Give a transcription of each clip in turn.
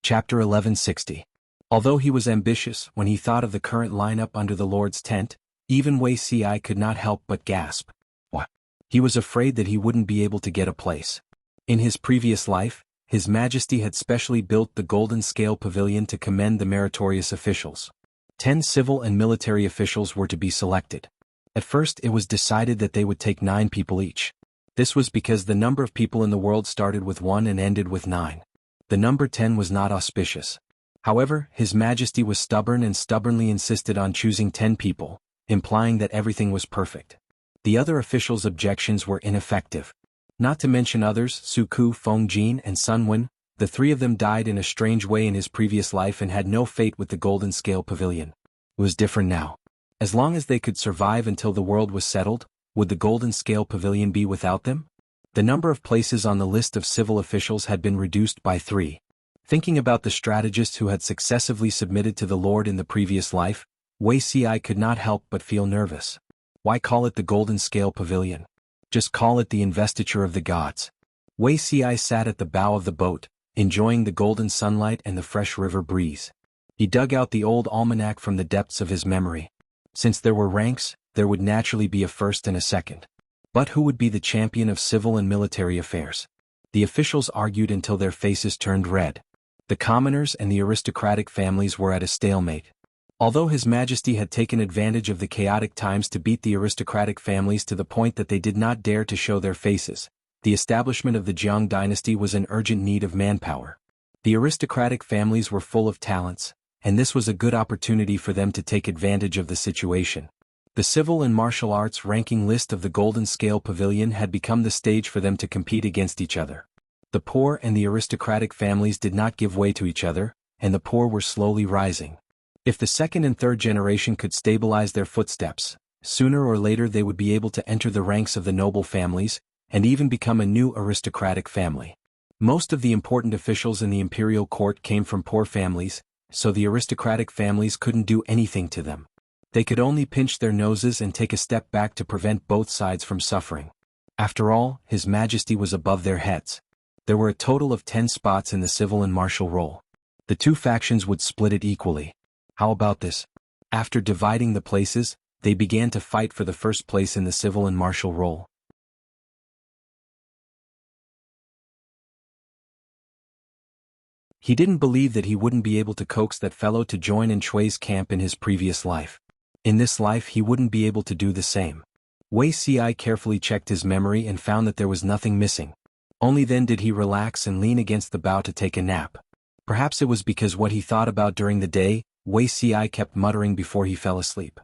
Chapter 1160. Although he was ambitious when he thought of the current lineup under the Lord's tent, even Wuxia could not help but gasp. What? He was afraid that he wouldn't be able to get a place. In his previous life, His Majesty had specially built the Golden Scale Pavilion to commend the meritorious officials. 10 civil and military officials were to be selected. At first it was decided that they would take 9 people each. This was because the number of people in the world started with 1 and ended with 9. The number 10 was not auspicious. However, His Majesty was stubborn and stubbornly insisted on choosing 10 people, implying that everything was perfect. The other officials' objections were ineffective. Not to mention others, Suku, Fengjin, and Sunwen, the 3 of them died in a strange way in his previous life and had no fate with the Golden Scale Pavilion. It was different now. As long as they could survive until the world was settled, would the Golden Scale Pavilion be without them? The number of places on the list of civil officials had been reduced by 3. Thinking about the strategists who had successively submitted to the Lord in the previous life, Wuxia could not help but feel nervous. Why call it the Golden Scale Pavilion? Just call it the investiture of the gods. Wuxia sat at the bow of the boat, enjoying the golden sunlight and the fresh river breeze. He dug out the old almanac from the depths of his memory. Since there were ranks, there would naturally be a first and a second. But who would be the champion of civil and military affairs? The officials argued until their faces turned red. The commoners and the aristocratic families were at a stalemate. Although His Majesty had taken advantage of the chaotic times to beat the aristocratic families to the point that they did not dare to show their faces, the establishment of the Jiang dynasty was in urgent need of manpower. The aristocratic families were full of talents, and this was a good opportunity for them to take advantage of the situation. The civil and martial arts ranking list of the Golden Scale Pavilion had become the stage for them to compete against each other. The poor and the aristocratic families did not give way to each other, and the poor were slowly rising. If the second and third generation could stabilize their footsteps, sooner or later they would be able to enter the ranks of the noble families, and even become a new aristocratic family. Most of the important officials in the imperial court came from poor families, so the aristocratic families couldn't do anything to them. They could only pinch their noses and take a step back to prevent both sides from suffering. After all, His Majesty was above their heads. There were a total of 10 spots in the civil and martial roll. The 2 factions would split it equally. How about this? After dividing the places, they began to fight for the first place in the civil and martial roll. He didn't believe that he wouldn't be able to coax that fellow to join in Chui's camp in his previous life. In this life he wouldn't be able to do the same. Wuxia carefully checked his memory and found that there was nothing missing. Only then did he relax and lean against the bow to take a nap. Perhaps it was because what he thought about during the day, Wuxia kept muttering before he fell asleep.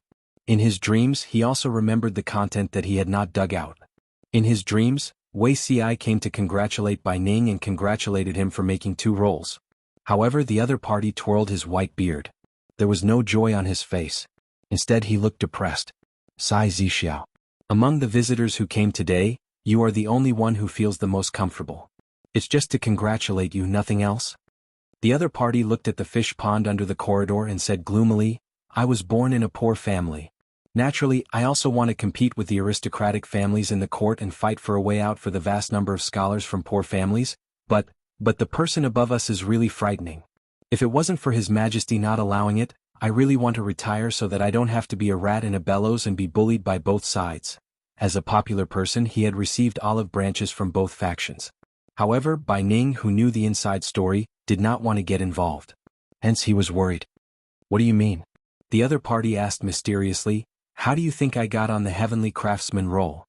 In his dreams he also remembered the content that he had not dug out. In his dreams, Wuxia came to congratulate Bai Ning and congratulated him for making 2 rolls. However, the other party twirled his white beard. There was no joy on his face. Instead he looked depressed. Sigh Zixiao. Among the visitors who came today, you are the only one who feels the most comfortable. It's just to congratulate you, nothing else. The other party looked at the fish pond under the corridor and said gloomily, I was born in a poor family. Naturally, I also want to compete with the aristocratic families in the court and fight for a way out for the vast number of scholars from poor families, but the person above us is really frightening. If it wasn't for His Majesty not allowing it, I really want to retire so that I don't have to be a rat in a bellows and be bullied by both sides. As a popular person he had received olive branches from both factions. However, Bai Ning, who knew the inside story, did not want to get involved. Hence he was worried. What do you mean? The other party asked mysteriously, how do you think I got on the Heavenly Craftsman roll?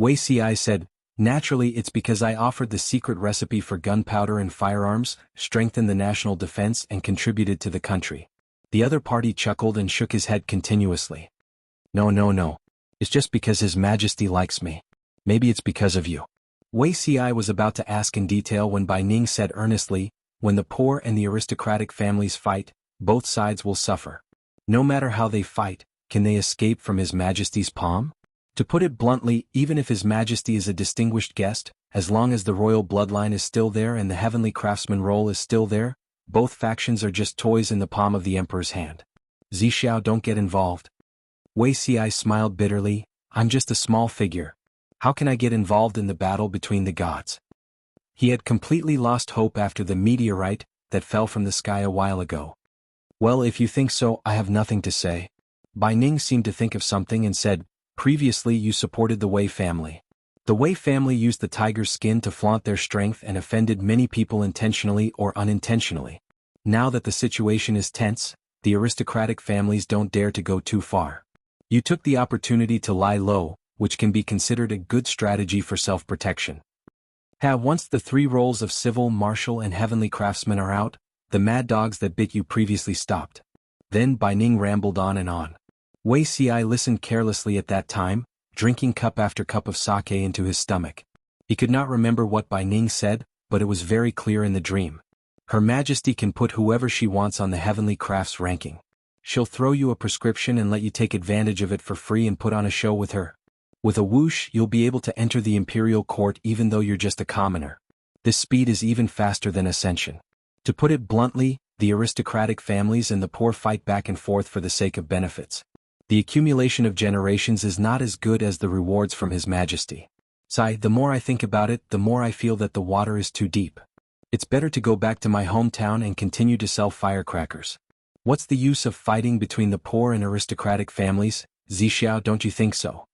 Wuxia said, naturally it's because I offered the secret recipe for gunpowder and firearms, strengthened the national defense and contributed to the country. The other party chuckled and shook his head continuously. No. It's just because His Majesty likes me. Maybe it's because of you. Wuxia was about to ask in detail when Bai Ning said earnestly, when the poor and the aristocratic families fight, both sides will suffer. No matter how they fight, can they escape from His Majesty's palm? To put it bluntly, even if His Majesty is a distinguished guest, as long as the royal bloodline is still there and the Heavenly Craftsman roll is still there, both factions are just toys in the palm of the Emperor's hand. Zixiao, don't get involved. Wuxia smiled bitterly, I'm just a small figure. How can I get involved in the battle between the gods? He had completely lost hope after the meteorite, that fell from the sky a while ago. Well, if you think so, I have nothing to say. Bai Ning seemed to think of something and said, previously you supported the Wei family. The Wei family used the tiger's skin to flaunt their strength and offended many people intentionally or unintentionally. Now that the situation is tense, the aristocratic families don't dare to go too far. You took the opportunity to lie low, which can be considered a good strategy for self-protection. Once the 3 roles of civil, martial and heavenly craftsman are out, the mad dogs that bit you previously stopped. Then Bai Ning rambled on and on. Wei Ci listened carelessly at that time, drinking cup after cup of sake into his stomach. He could not remember what Bai Ning said, but it was very clear in the dream. Her Majesty can put whoever she wants on the heavenly crafts ranking. She'll throw you a prescription and let you take advantage of it for free and put on a show with her. With a whoosh, you'll be able to enter the imperial court even though you're just a commoner. This speed is even faster than ascension. To put it bluntly, the aristocratic families and the poor fight back and forth for the sake of benefits. The accumulation of generations is not as good as the rewards from His Majesty. The more I think about it, the more I feel that the water is too deep. It's better to go back to my hometown and continue to sell firecrackers. What's the use of fighting between the poor and aristocratic families, Zixiao, don't you think so?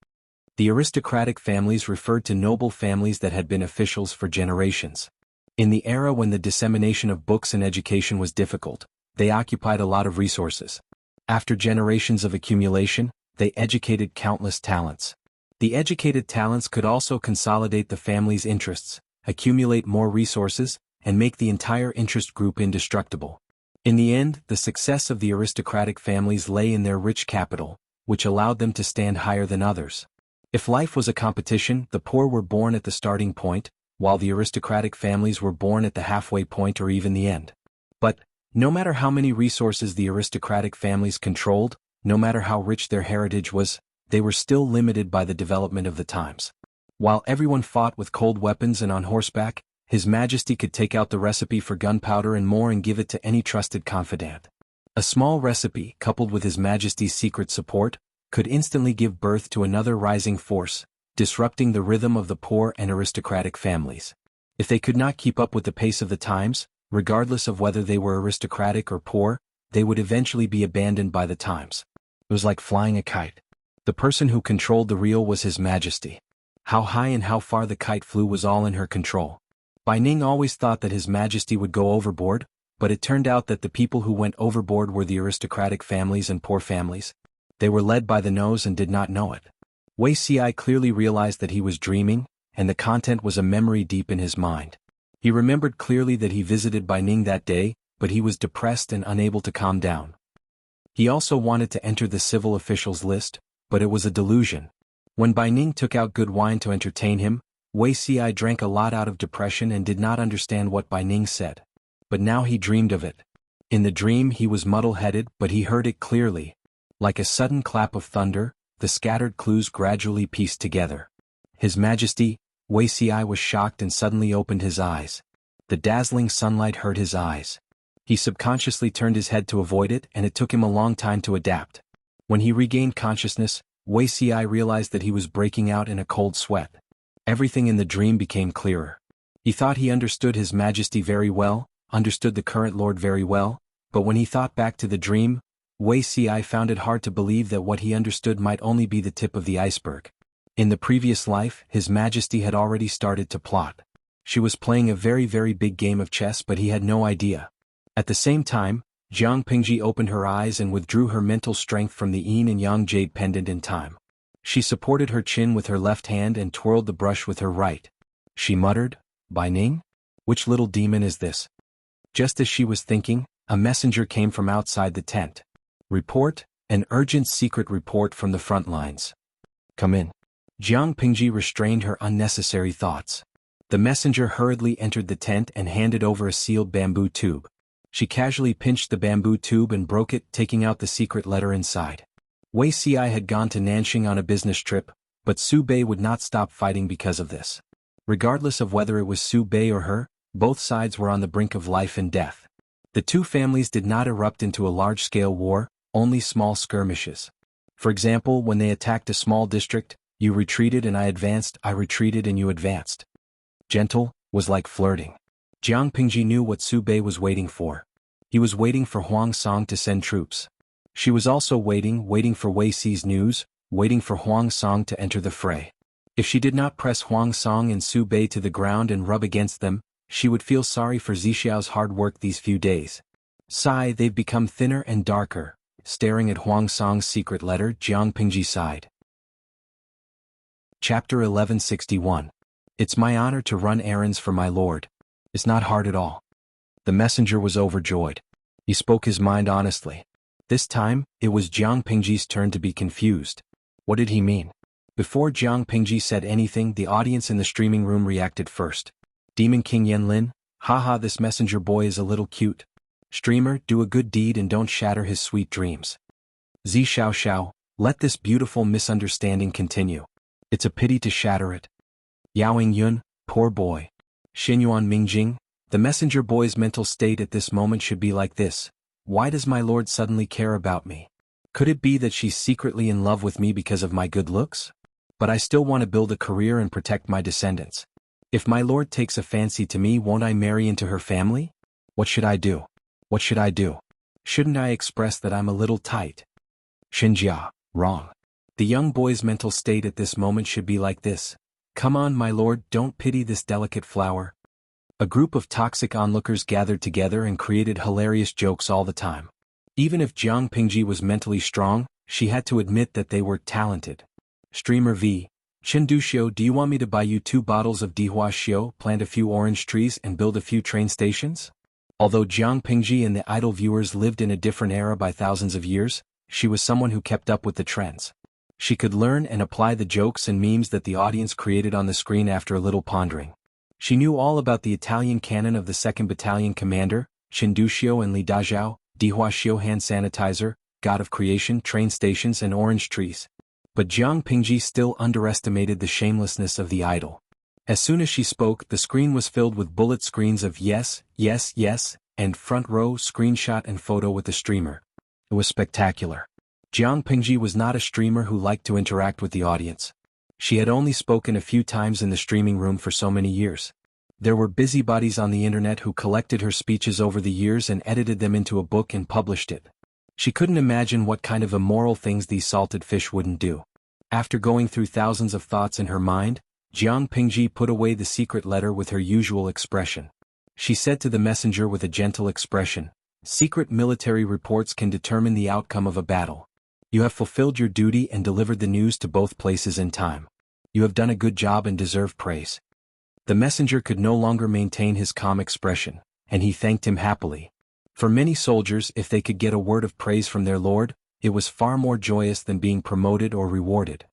The aristocratic families referred to noble families that had been officials for generations. In the era when the dissemination of books and education was difficult, they occupied a lot of resources. After generations of accumulation, they educated countless talents. The educated talents could also consolidate the family's interests, accumulate more resources, and make the entire interest group indestructible. In the end, the success of the aristocratic families lay in their rich capital, which allowed them to stand higher than others. If life was a competition, the poor were born at the starting point, while the aristocratic families were born at the halfway point or even the end. But, no matter how many resources the aristocratic families controlled, no matter how rich their heritage was, they were still limited by the development of the times. While everyone fought with cold weapons and on horseback, His Majesty could take out the recipe for gunpowder and more and give it to any trusted confidant. A small recipe, coupled with His Majesty's secret support, could instantly give birth to another rising force, disrupting the rhythm of the poor and aristocratic families. If they could not keep up with the pace of the times, regardless of whether they were aristocratic or poor, they would eventually be abandoned by the times. It was like flying a kite. The person who controlled the reel was His Majesty. How high and how far the kite flew was all in her control. Bai Ning always thought that His Majesty would go overboard, but it turned out that the people who went overboard were the aristocratic families and poor families. They were led by the nose and did not know it. Wei Ci clearly realized that he was dreaming, and the content was a memory deep in his mind. He remembered clearly that he visited Bai Ning that day, but he was depressed and unable to calm down. He also wanted to enter the civil officials list, but it was a delusion. When Bai Ning took out good wine to entertain him, Wei Ci drank a lot out of depression and did not understand what Bai Ning said. But now he dreamed of it. In the dream he was muddle-headed, but he heard it clearly. Like a sudden clap of thunder, the scattered clues gradually pieced together. His Majesty, Wei Ci was shocked and suddenly opened his eyes. The dazzling sunlight hurt his eyes. He subconsciously turned his head to avoid it, and it took him a long time to adapt. When he regained consciousness, Wei Ci realized that he was breaking out in a cold sweat. Everything in the dream became clearer. He thought he understood His Majesty very well, understood the current lord very well, but when he thought back to the dream, Wei Ci found it hard to believe that what he understood might only be the tip of the iceberg. In the previous life, His Majesty had already started to plot. She was playing a very big game of chess, but he had no idea. At the same time, Jiang Pingji opened her eyes and withdrew her mental strength from the yin and yang jade pendant in time. She supported her chin with her left hand and twirled the brush with her right. She muttered, "Bai Ning? Which little demon is this?" Just as she was thinking, a messenger came from outside the tent. "Report, an urgent secret report from the front lines. Come in." Jiang Pingji restrained her unnecessary thoughts. The messenger hurriedly entered the tent and handed over a sealed bamboo tube. She casually pinched the bamboo tube and broke it, taking out the secret letter inside. Wei Ci had gone to Nanxing on a business trip, but Su Bei would not stop fighting because of this. Regardless of whether it was Su Bei or her, both sides were on the brink of life and death. The two families did not erupt into a large-scale war, only small skirmishes. For example, when they attacked a small district, you retreated and I advanced, I retreated and you advanced. Gentle, was like flirting. Jiang Pingji knew what Su Bei was waiting for. He was waiting for Huang Song to send troops. She was also waiting for Wei Xi's news, waiting for Huang Song to enter the fray. If she did not press Huang Song and Su Bei to the ground and rub against them, she would feel sorry for Zixiao's hard work these few days. Sigh, they've become thinner and darker. Staring at Huang Song's secret letter, Jiang Pingji sighed. Chapter 1161. It's my honor to run errands for my lord. It's not hard at all. The messenger was overjoyed. He spoke his mind honestly. This time, it was Jiang Pingji's turn to be confused. What did he mean? Before Jiang Pingji said anything, the audience in the streaming room reacted first. Demon King Yanlin, haha, this messenger boy is a little cute. Streamer, do a good deed and don't shatter his sweet dreams. Zi Xiao, let this beautiful misunderstanding continue. It's a pity to shatter it. Yaoing Yun, poor boy. Xinyuan Mingjing, the messenger boy's mental state at this moment should be like this. Why does my lord suddenly care about me? Could it be that she's secretly in love with me because of my good looks? But I still want to build a career and protect my descendants. If my lord takes a fancy to me, won't I marry into her family? What should I do? What should I do? Shouldn't I express that I'm a little tight? Xinjia, wrong. The young boy's mental state at this moment should be like this. Come on, my lord, don't pity this delicate flower. A group of toxic onlookers gathered together and created hilarious jokes all the time. Even if Jiang Pingji was mentally strong, she had to admit that they were talented. Streamer V. Chenduxiu, do you want me to buy you 2 bottles of Dihuaxiu, plant a few orange trees and build a few train stations? Although Jiang Pingji and the idol viewers lived in a different era by thousands of years, she was someone who kept up with the trends. She could learn and apply the jokes and memes that the audience created on the screen after a little pondering. She knew all about the Italian canon of the 2nd Battalion commander, Chenduxiu and Li Dazhao, Dihuaxiu hand sanitizer, god of creation, train stations and orange trees. But Jiang Pingji still underestimated the shamelessness of the idol. As soon as she spoke, the screen was filled with bullet screens of yes, yes, yes, and front row screenshot and photo with the streamer. It was spectacular. Jiang Pingji was not a streamer who liked to interact with the audience. She had only spoken a few times in the streaming room for so many years. There were busybodies on the internet who collected her speeches over the years and edited them into a book and published it. She couldn't imagine what kind of immoral things these salted fish wouldn't do. After going through thousands of thoughts in her mind, Jiang Pingji put away the secret letter with her usual expression. She said to the messenger with a gentle expression, secret military reports can determine the outcome of a battle. You have fulfilled your duty and delivered the news to both places in time. You have done a good job and deserve praise. The messenger could no longer maintain his calm expression, and he thanked him happily. For many soldiers, if they could get a word of praise from their lord, it was far more joyous than being promoted or rewarded.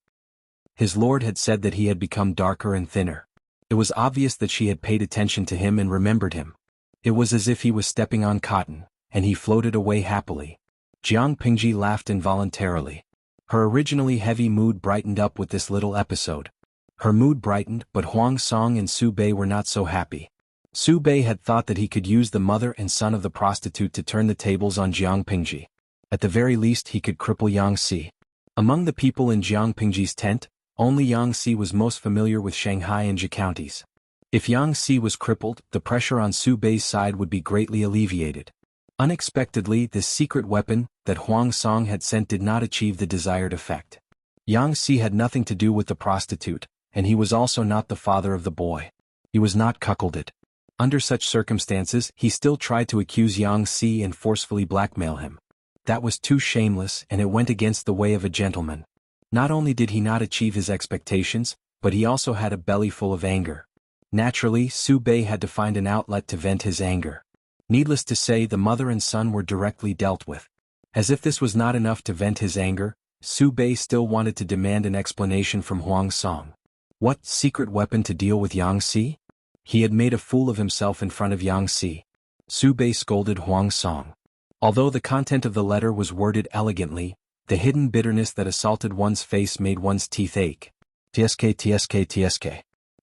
His lord had said that he had become darker and thinner. It was obvious that she had paid attention to him and remembered him. It was as if he was stepping on cotton, and he floated away happily. Jiang Pingji laughed involuntarily. Her originally heavy mood brightened up with this little episode. Her mood brightened, but Huang Song and Su Bei were not so happy. Su Bei had thought that he could use the mother and son of the prostitute to turn the tables on Jiang Pingji. At the very least he could cripple Yang Si. Among the people in Jiang Pingji's tent, only Yang Si was most familiar with Shanghai and Zhe counties. If Yang Si was crippled, the pressure on Su Bei's side would be greatly alleviated. Unexpectedly, this secret weapon that Huang Song had sent did not achieve the desired effect. Yang Si had nothing to do with the prostitute, and he was also not the father of the boy. He was not cuckolded. Under such circumstances, he still tried to accuse Yang Si and forcefully blackmail him. That was too shameless, and it went against the way of a gentleman. Not only did he not achieve his expectations, but he also had a belly full of anger. Naturally, Su Bei had to find an outlet to vent his anger. Needless to say, the mother and son were directly dealt with. As if this was not enough to vent his anger, Su Bei still wanted to demand an explanation from Huang Song. What secret weapon to deal with Yang Si? He had made a fool of himself in front of Yang Si. Su Bei scolded Huang Song. Although the content of the letter was worded elegantly, the hidden bitterness that assaulted one's face made one's teeth ache. Tsk.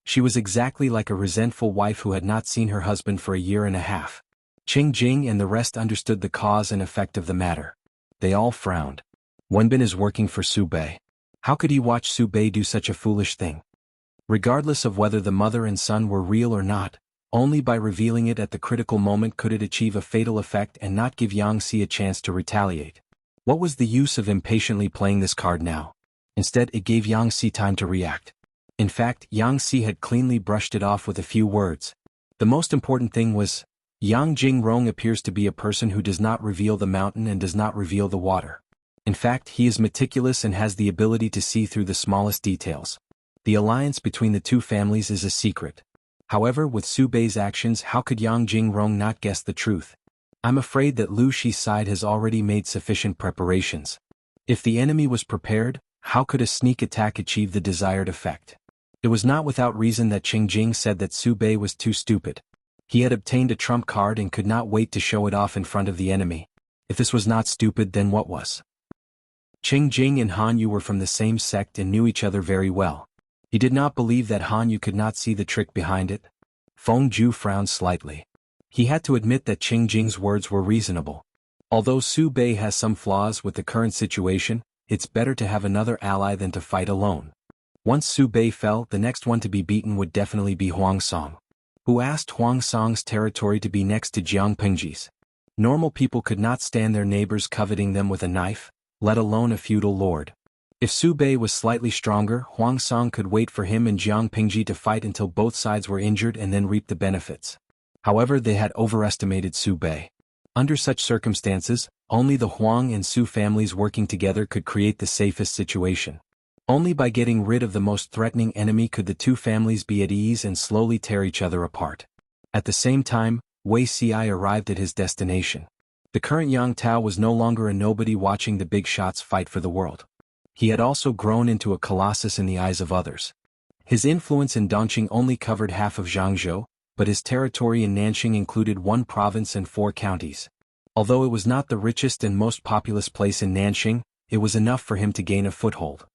She was exactly like a resentful wife who had not seen her husband for a year and a half. Qing Jing and the rest understood the cause and effect of the matter. They all frowned. Wenbin is working for Su Bei. How could he watch Su Bei do such a foolish thing? Regardless of whether the mother and son were real or not, Only by revealing it at the critical moment could it achieve a fatal effect and not give Yang Si a chance to retaliate. What was the use of impatiently playing this card now? Instead, it gave Yang Si time to react. In fact, Yang Si had cleanly brushed it off with a few words. The most important thing was, Yang Jingrong appears to be a person who does not reveal the mountain and does not reveal the water. In fact, he is meticulous and has the ability to see through the smallest details. The alliance between the two families is a secret. However, with Su Bei's actions, how could Yang Jingrong not guess the truth? I'm afraid that Lu Shi's side has already made sufficient preparations. If the enemy was prepared, how could a sneak attack achieve the desired effect? It was not without reason that Qing Jing said that Su Bei was too stupid. He had obtained a trump card and could not wait to show it off in front of the enemy. If this was not stupid, then what was? Qing Jing and Han Yu were from the same sect and knew each other very well. He did not believe that Han Yu could not see the trick behind it. Feng Ju frowned slightly. He had to admit that Qing Jing's words were reasonable. Although Su Bei has some flaws with the current situation, it's better to have another ally than to fight alone. Once Su Bei fell, the next one to be beaten would definitely be Huang Song. Who asked Huang Song's territory to be next to Jiang Pengji's? Normal people could not stand their neighbors coveting them with a knife, let alone a feudal lord. If Su Bei was slightly stronger, Huang Song could wait for him and Jiang Pengji to fight until both sides were injured and then reap the benefits. However, they had overestimated Su Bei. Under such circumstances, only the Huang and Su families working together could create the safest situation. Only by getting rid of the most threatening enemy could the two families be at ease and slowly tear each other apart. At the same time, Wei Ci arrived at his destination. The current Yang Tao was no longer a nobody watching the big shots fight for the world. He had also grown into a colossus in the eyes of others. His influence in Dongqing only covered half of Zhangzhou, but his territory in Nanxing included 1 province and 4 counties. Although it was not the richest and most populous place in Nanxing, it was enough for him to gain a foothold.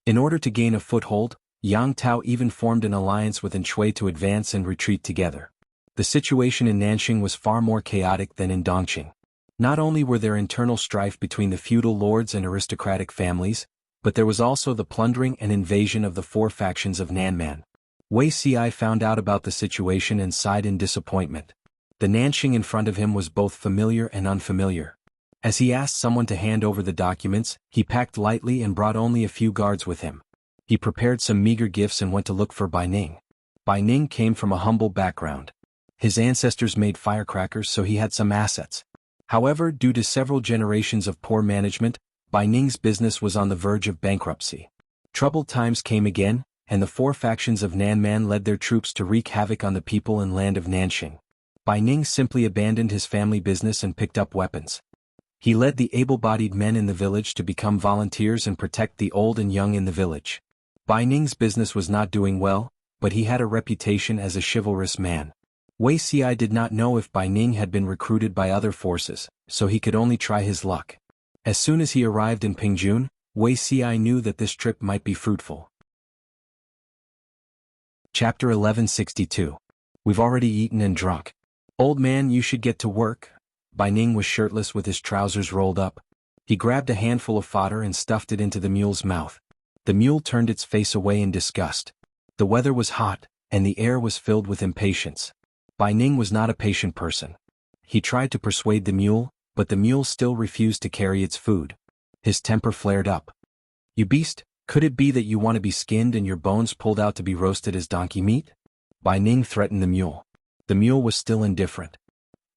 In order to gain a foothold, Yang Tao even formed an alliance with Anshui to advance and retreat together. The situation in Nanxing was far more chaotic than in Dongqing. Not only were there internal strife between the feudal lords and aristocratic families, but there was also the plundering and invasion of the 4 factions of Nanman. Wei Ci found out about the situation and sighed in disappointment. The Nanxing in front of him was both familiar and unfamiliar. As he asked someone to hand over the documents, he packed lightly and brought only a few guards with him. He prepared some meager gifts and went to look for Bai Ning. Bai Ning came from a humble background. His ancestors made firecrackers, so he had some assets. However, due to several generations of poor management, Bai Ning's business was on the verge of bankruptcy. Troubled times came again, and the 4 factions of Nanman led their troops to wreak havoc on the people and land of Nanxing. Bai Ning simply abandoned his family business and picked up weapons. He led the able-bodied men in the village to become volunteers and protect the old and young in the village. Bai Ning's business was not doing well, but he had a reputation as a chivalrous man. Wei Ci did not know if Bai Ning had been recruited by other forces, so he could only try his luck. As soon as he arrived in Pingjun, Wei Ci knew that this trip might be fruitful. Chapter 1162. We've already eaten and drunk. Old man, you should get to work. Bai Ning was shirtless with his trousers rolled up. He grabbed a handful of fodder and stuffed it into the mule's mouth. The mule turned its face away in disgust. The weather was hot, and the air was filled with impatience. Bai Ning was not a patient person. He tried to persuade the mule, but the mule still refused to carry its food. His temper flared up. You beast, could it be that you want to be skinned and your bones pulled out to be roasted as donkey meat? Bai Ning threatened the mule. The mule was still indifferent.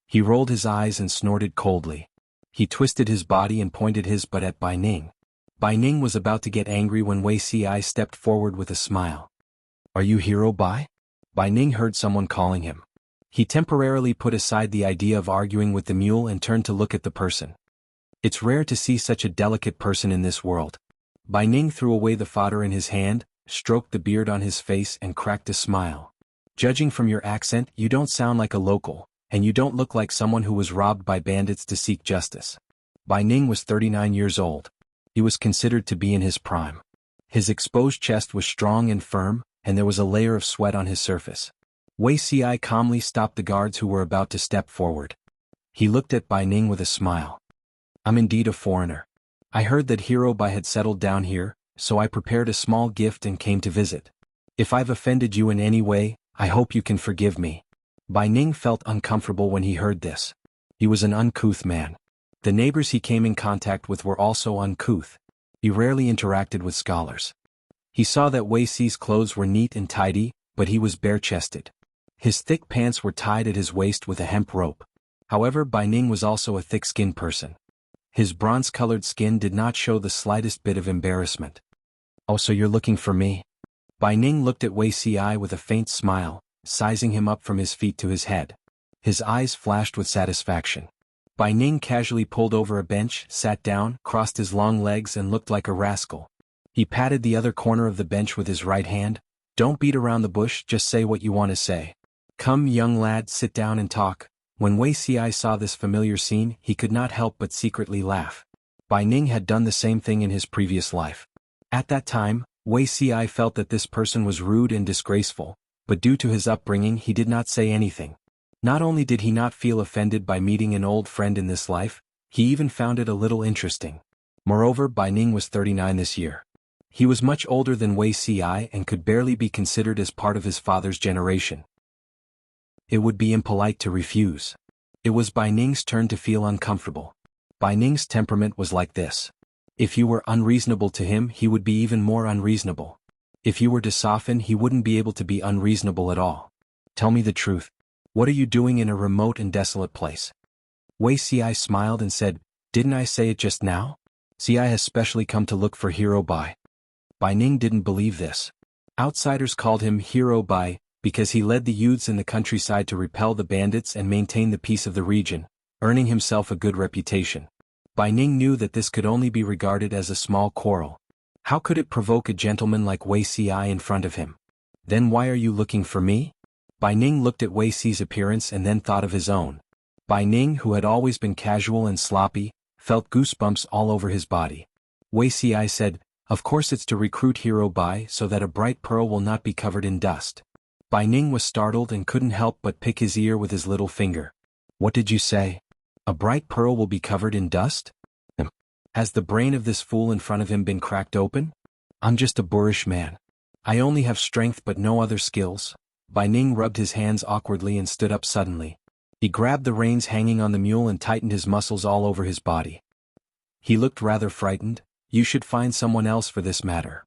He rolled his eyes and snorted coldly. He twisted his body and pointed his butt at Bai Ning. Bai Ning was about to get angry when Wei Ci stepped forward with a smile. Are you Hero Bai? Bai Ning heard someone calling him. He temporarily put aside the idea of arguing with the mule and turned to look at the person. It's rare to see such a delicate person in this world. Bai Ning threw away the fodder in his hand, stroked the beard on his face and cracked a smile. Judging from your accent, you don't sound like a local, and you don't look like someone who was robbed by bandits to seek justice. Bai Ning was 39 years old. He was considered to be in his prime. His exposed chest was strong and firm, and there was a layer of sweat on his surface. Wei Ci calmly stopped the guards who were about to step forward. He looked at Bai Ning with a smile. I'm indeed a foreigner. I heard that Hero Bai had settled down here, so I prepared a small gift and came to visit. If I've offended you in any way, I hope you can forgive me. Bai Ning felt uncomfortable when he heard this. He was an uncouth man. The neighbors he came in contact with were also uncouth. He rarely interacted with scholars. He saw that Wei Si's clothes were neat and tidy, but he was bare-chested. His thick pants were tied at his waist with a hemp rope. However, Bai Ning was also a thick-skinned person. His bronze-colored skin did not show the slightest bit of embarrassment. "Oh, so you're looking for me?" Bai Ning looked at Wei Si with a faint smile, sizing him up from his feet to his head. His eyes flashed with satisfaction. Bai Ning casually pulled over a bench, sat down, crossed his long legs and looked like a rascal. He patted the other corner of the bench with his right hand. "Don't beat around the bush, just say what you want to say. Come, young lad, sit down and talk." When Wei Si saw this familiar scene, he could not help but secretly laugh. Bai Ning had done the same thing in his previous life. At that time, Wei Si felt that this person was rude and disgraceful, but due to his upbringing he did not say anything. Not only did he not feel offended by meeting an old friend in this life, he even found it a little interesting. Moreover, Bai Ning was 39 this year. He was much older than Wei Si and could barely be considered as part of his father's generation. It would be impolite to refuse. It was Bai Ning's turn to feel uncomfortable. Bai Ning's temperament was like this. If you were unreasonable to him, he would be even more unreasonable. If you were to soften, he wouldn't be able to be unreasonable at all. "Tell me the truth. What are you doing in a remote and desolate place?" Wei Si smiled and said, "Didn't I say it just now? Si has specially come to look for Hero Bai." Bai Ning didn't believe this. Outsiders called him Hero Bai because he led the youths in the countryside to repel the bandits and maintain the peace of the region, earning himself a good reputation. Bai Ning knew that this could only be regarded as a small quarrel. How could it provoke a gentleman like Wei Si in front of him? "Then why are you looking for me?" Bai Ning looked at Wei Si's appearance and then thought of his own. Bai Ning, who had always been casual and sloppy, felt goosebumps all over his body. Wei Si said, "Of course it's to recruit Hero Bai so that a bright pearl will not be covered in dust." Bai Ning was startled and couldn't help but pick his ear with his little finger. "What did you say? A bright pearl will be covered in dust?" Has the brain of this fool in front of him been cracked open? "I'm just a boorish man. I only have strength but no other skills." Bai Ning rubbed his hands awkwardly and stood up suddenly. He grabbed the reins hanging on the mule and tightened his muscles all over his body. He looked rather frightened. "You should find someone else for this matter."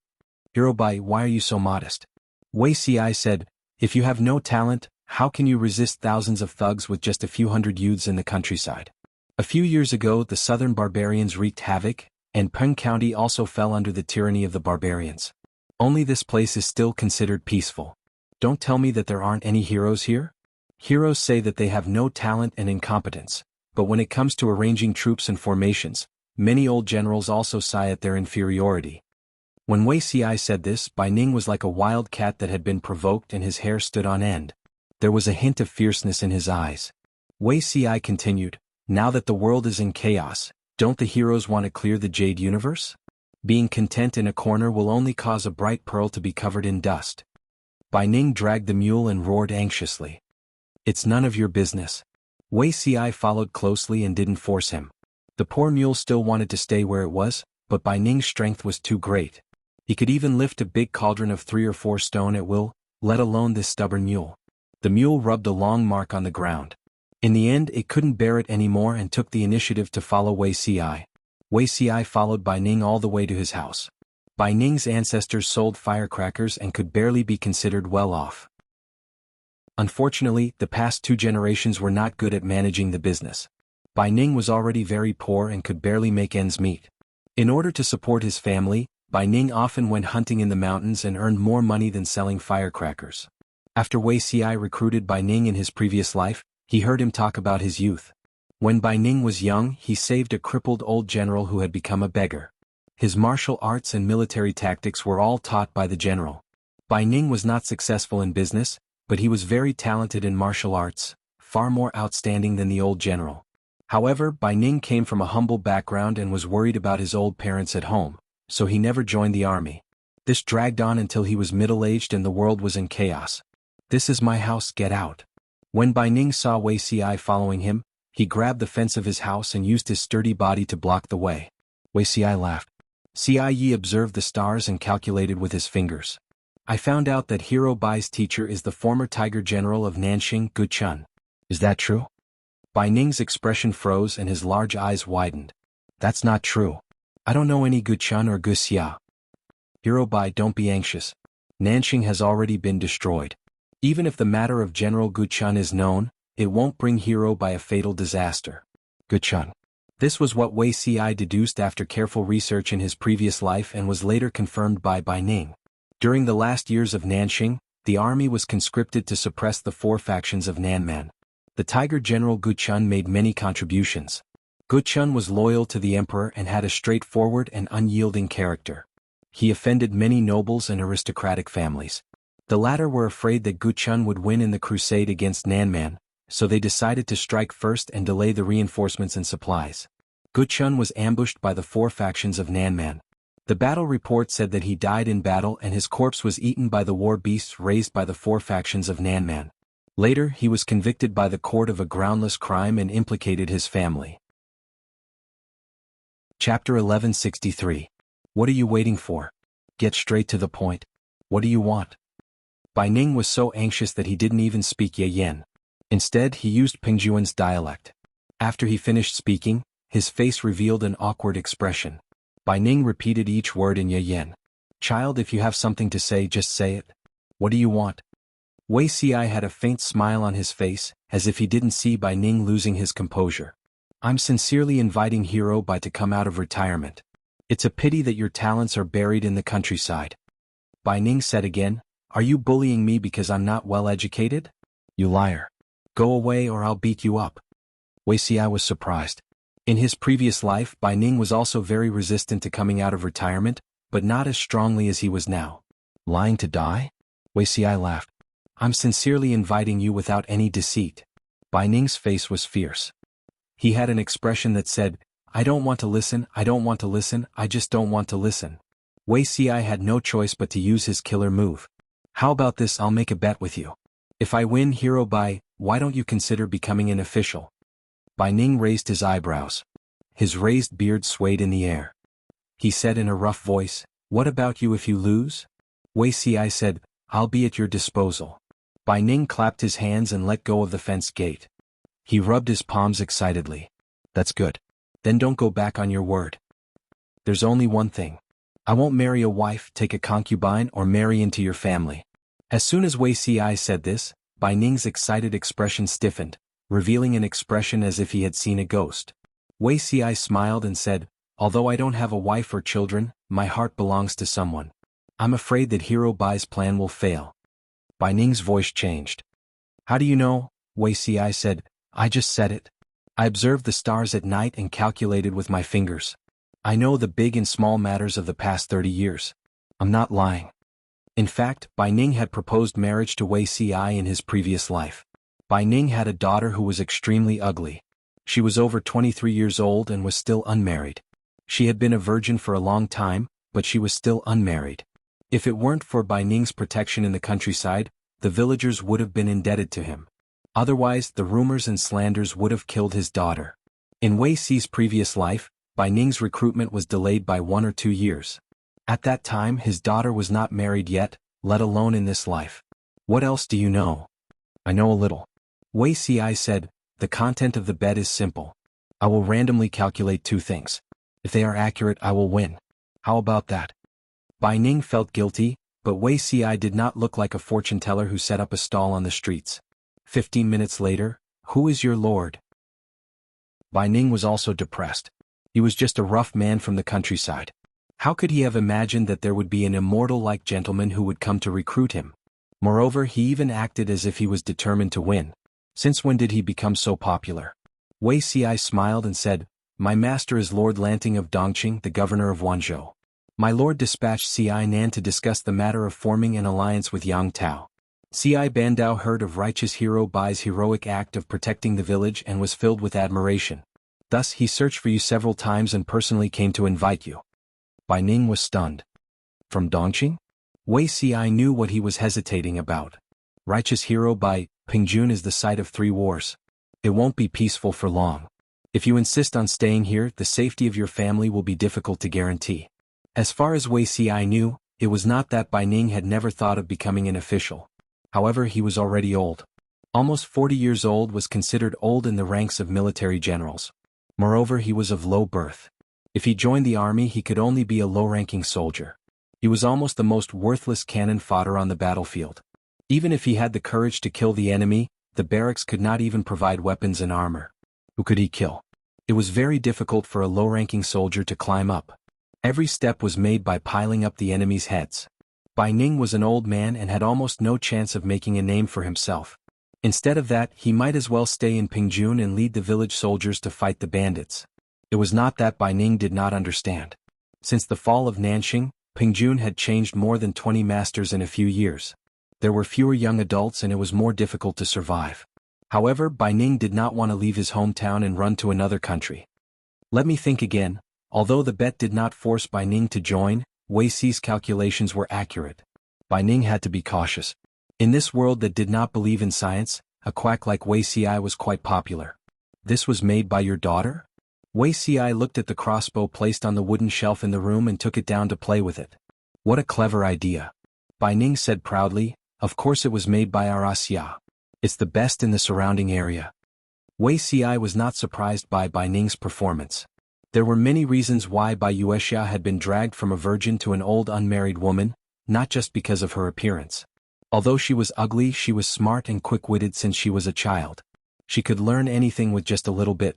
"Hero Bai, why are you so modest?" Wei Si said, "If you have no talent, how can you resist thousands of thugs with just a few hundred youths in the countryside? A few years ago the southern barbarians wreaked havoc, and Peng County also fell under the tyranny of the barbarians. Only this place is still considered peaceful. Don't tell me that there aren't any heroes here? Heroes say that they have no talent and incompetence, but when it comes to arranging troops and formations, many old generals also sigh at their inferiority." When Wei Si said this, Bai Ning was like a wild cat that had been provoked and his hair stood on end. There was a hint of fierceness in his eyes. Wei Si continued, "Now that the world is in chaos, don't the heroes want to clear the Jade Universe? Being content in a corner will only cause a bright pearl to be covered in dust." Bai Ning dragged the mule and roared anxiously. "It's none of your business." Wei Si followed closely and didn't force him. The poor mule still wanted to stay where it was, but Bai Ning's strength was too great. He could even lift a big cauldron of 3 or 4 stone at will, let alone this stubborn mule. The mule rubbed a long mark on the ground. In the end it couldn't bear it anymore and took the initiative to follow Wei Si. Wei Si followed Bai Ning all the way to his house. Bai Ning's ancestors sold firecrackers and could barely be considered well off. Unfortunately, the past 2 generations were not good at managing the business. Bai Ning was already very poor and could barely make ends meet. In order to support his family, Bai Ning often went hunting in the mountains and earned more money than selling firecrackers. After Wei Si recruited Bai Ning in his previous life, he heard him talk about his youth. When Bai Ning was young, he saved a crippled old general who had become a beggar. His martial arts and military tactics were all taught by the general. Bai Ning was not successful in business, but he was very talented in martial arts, far more outstanding than the old general. However, Bai Ning came from a humble background and was worried about his old parents at home, so he never joined the army. This dragged on until he was middle-aged and the world was in chaos. "This is my house, get out." When Bai Ning saw Wei Si following him, he grabbed the fence of his house and used his sturdy body to block the way. Wei Si laughed. Yi observed the stars and calculated with his fingers. I found out that Hero Bai's teacher is the former Tiger General of Nanxing, Gu Chun. Is that true? Bai Ning's expression froze and his large eyes widened. That's not true. I don't know any Gu Chun or Gu Xia. Hero Bai, don't be anxious. Nanxing has already been destroyed. Even if the matter of General Gu Chun is known, it won't bring Hero Bai a fatal disaster. Gu Chun. This was what Wei Ci deduced after careful research in his previous life and was later confirmed by Bai Ning. During the last years of Nanxing, the army was conscripted to suppress the four factions of Nanman. The Tiger General Gu Chun made many contributions. Gu Chun was loyal to the emperor and had a straightforward and unyielding character. He offended many nobles and aristocratic families. The latter were afraid that Gu Chun would win in the crusade against Nanman, so they decided to strike first and delay the reinforcements and supplies. Gu Chun was ambushed by the four factions of Nanman. The battle report said that he died in battle and his corpse was eaten by the war beasts raised by the four factions of Nanman. Later, he was convicted by the court of a groundless crime and implicated his family. Chapter 1163. What are you waiting for? Get straight to the point. What do you want? Bai Ning was so anxious that he didn't even speak Ye Yen. Instead, he used Pingjuan's dialect. After he finished speaking, his face revealed an awkward expression. Bai Ning repeated each word in Ye Yen. Child, if you have something to say, just say it. What do you want? Wei Ci had a faint smile on his face, as if he didn't see Bai Ning losing his composure. I'm sincerely inviting Hero Bai to come out of retirement. It's a pity that your talents are buried in the countryside. Bai Ning said again, are you bullying me because I'm not well educated? You liar. Go away or I'll beat you up. Wei Ci was surprised. In his previous life, Bai Ning was also very resistant to coming out of retirement, but not as strongly as he was now. Lying to die? Wei Ci laughed. I'm sincerely inviting you without any deceit. Bai Ning's face was fierce. He had an expression that said, I don't want to listen, I don't want to listen, I just don't want to listen. Wei Ci had no choice but to use his killer move. How about this, I'll make a bet with you. If I win, Hero Bai, why don't you consider becoming an official? Bai Ning raised his eyebrows. His raised beard swayed in the air. He said in a rough voice, what about you if you lose? Wei Ci said, I'll be at your disposal. Bai Ning clapped his hands and let go of the fence gate. He rubbed his palms excitedly. That's good. Then don't go back on your word. There's only one thing. I won't marry a wife, take a concubine, or marry into your family. As soon as Wei Ci said this, Bai Ning's excited expression stiffened, revealing an expression as if he had seen a ghost. Wei Ci smiled and said, although I don't have a wife or children, my heart belongs to someone. I'm afraid that Hero Bai's plan will fail. Bai Ning's voice changed. How do you know? Wei Ci said, I just said it. I observed the stars at night and calculated with my fingers. I know the big and small matters of the past 30 years. I'm not lying. In fact, Bai Ning had proposed marriage to Wei Ci in his previous life. Bai Ning had a daughter who was extremely ugly. She was over 23 years old and was still unmarried. She had been a virgin for a long time, but she was still unmarried. If it weren't for Bai Ning's protection in the countryside, the villagers would have been indebted to him. Otherwise, the rumors and slanders would have killed his daughter. In Wei Ci's previous life, Bai Ning's recruitment was delayed by 1 or 2 years. At that time, his daughter was not married yet, let alone in this life. What else do you know? I know a little. Wei Ci said, the content of the bet is simple. I will randomly calculate 2 things. If they are accurate, I will win. How about that? Bai Ning felt guilty, but Wei Ci did not look like a fortune teller who set up a stall on the streets. 15 minutes later, who is your lord? Bai Ning was also depressed. He was just a rough man from the countryside. How could he have imagined that there would be an immortal-like gentleman who would come to recruit him? Moreover, he even acted as if he was determined to win. Since when did he become so popular? Wei Ci smiled and said, my master is Lord Lanting of Dongqing, the governor of Wanzhou. My lord dispatched Ci Nan to discuss the matter of forming an alliance with Yang Tao. Ci Bandao heard of righteous Hero Bai's heroic act of protecting the village and was filled with admiration. Thus he searched for you several times and personally came to invite you. Bai Ning was stunned. From Dongqing? Wei Ci knew what he was hesitating about. Righteous Hero Bai, Pingjun is the site of 3 wars. It won't be peaceful for long. If you insist on staying here, the safety of your family will be difficult to guarantee. As far as Wei Ci knew, It was not that Bai Ning had never thought of becoming an official. However, he was already old. Almost 40 years old was considered old in the ranks of military generals. Moreover, he was of low birth. If he joined the army, he could only be a low-ranking soldier. He was almost the most worthless cannon fodder on the battlefield. Even if he had the courage to kill the enemy, the barracks could not even provide weapons and armor. Who could he kill? It was very difficult for a low-ranking soldier to climb up. Every step was made by piling up the enemy's heads. Bai Ning was an old man and had almost no chance of making a name for himself. Instead of that, he might as well stay in Pingjun and lead the village soldiers to fight the bandits. It was not that Bai Ning did not understand. Since the fall of Nanxing, Pingjun had changed more than 20 masters in a few years. There were fewer young adults and it was more difficult to survive. However, Bai Ning did not want to leave his hometown and run to another country. Let me think again. Although the bet did not force Bai Ning to join, Wei Xi's calculations were accurate. Bai Ning had to be cautious. In this world that did not believe in science, a quack like Wei Xi was quite popular. This was made by your daughter? Wei Xi looked at the crossbow placed on the wooden shelf in the room and took it down to play with it. What a clever idea. Bai Ning said proudly, of course it was made by our Xia. It's the best in the surrounding area. Wei Xi was not surprised by Bai Ning's performance. There were many reasons why Bai Wuxia had been dragged from a virgin to an old unmarried woman, not just because of her appearance. Although she was ugly, she was smart and quick-witted since she was a child. She could learn anything with just a little bit.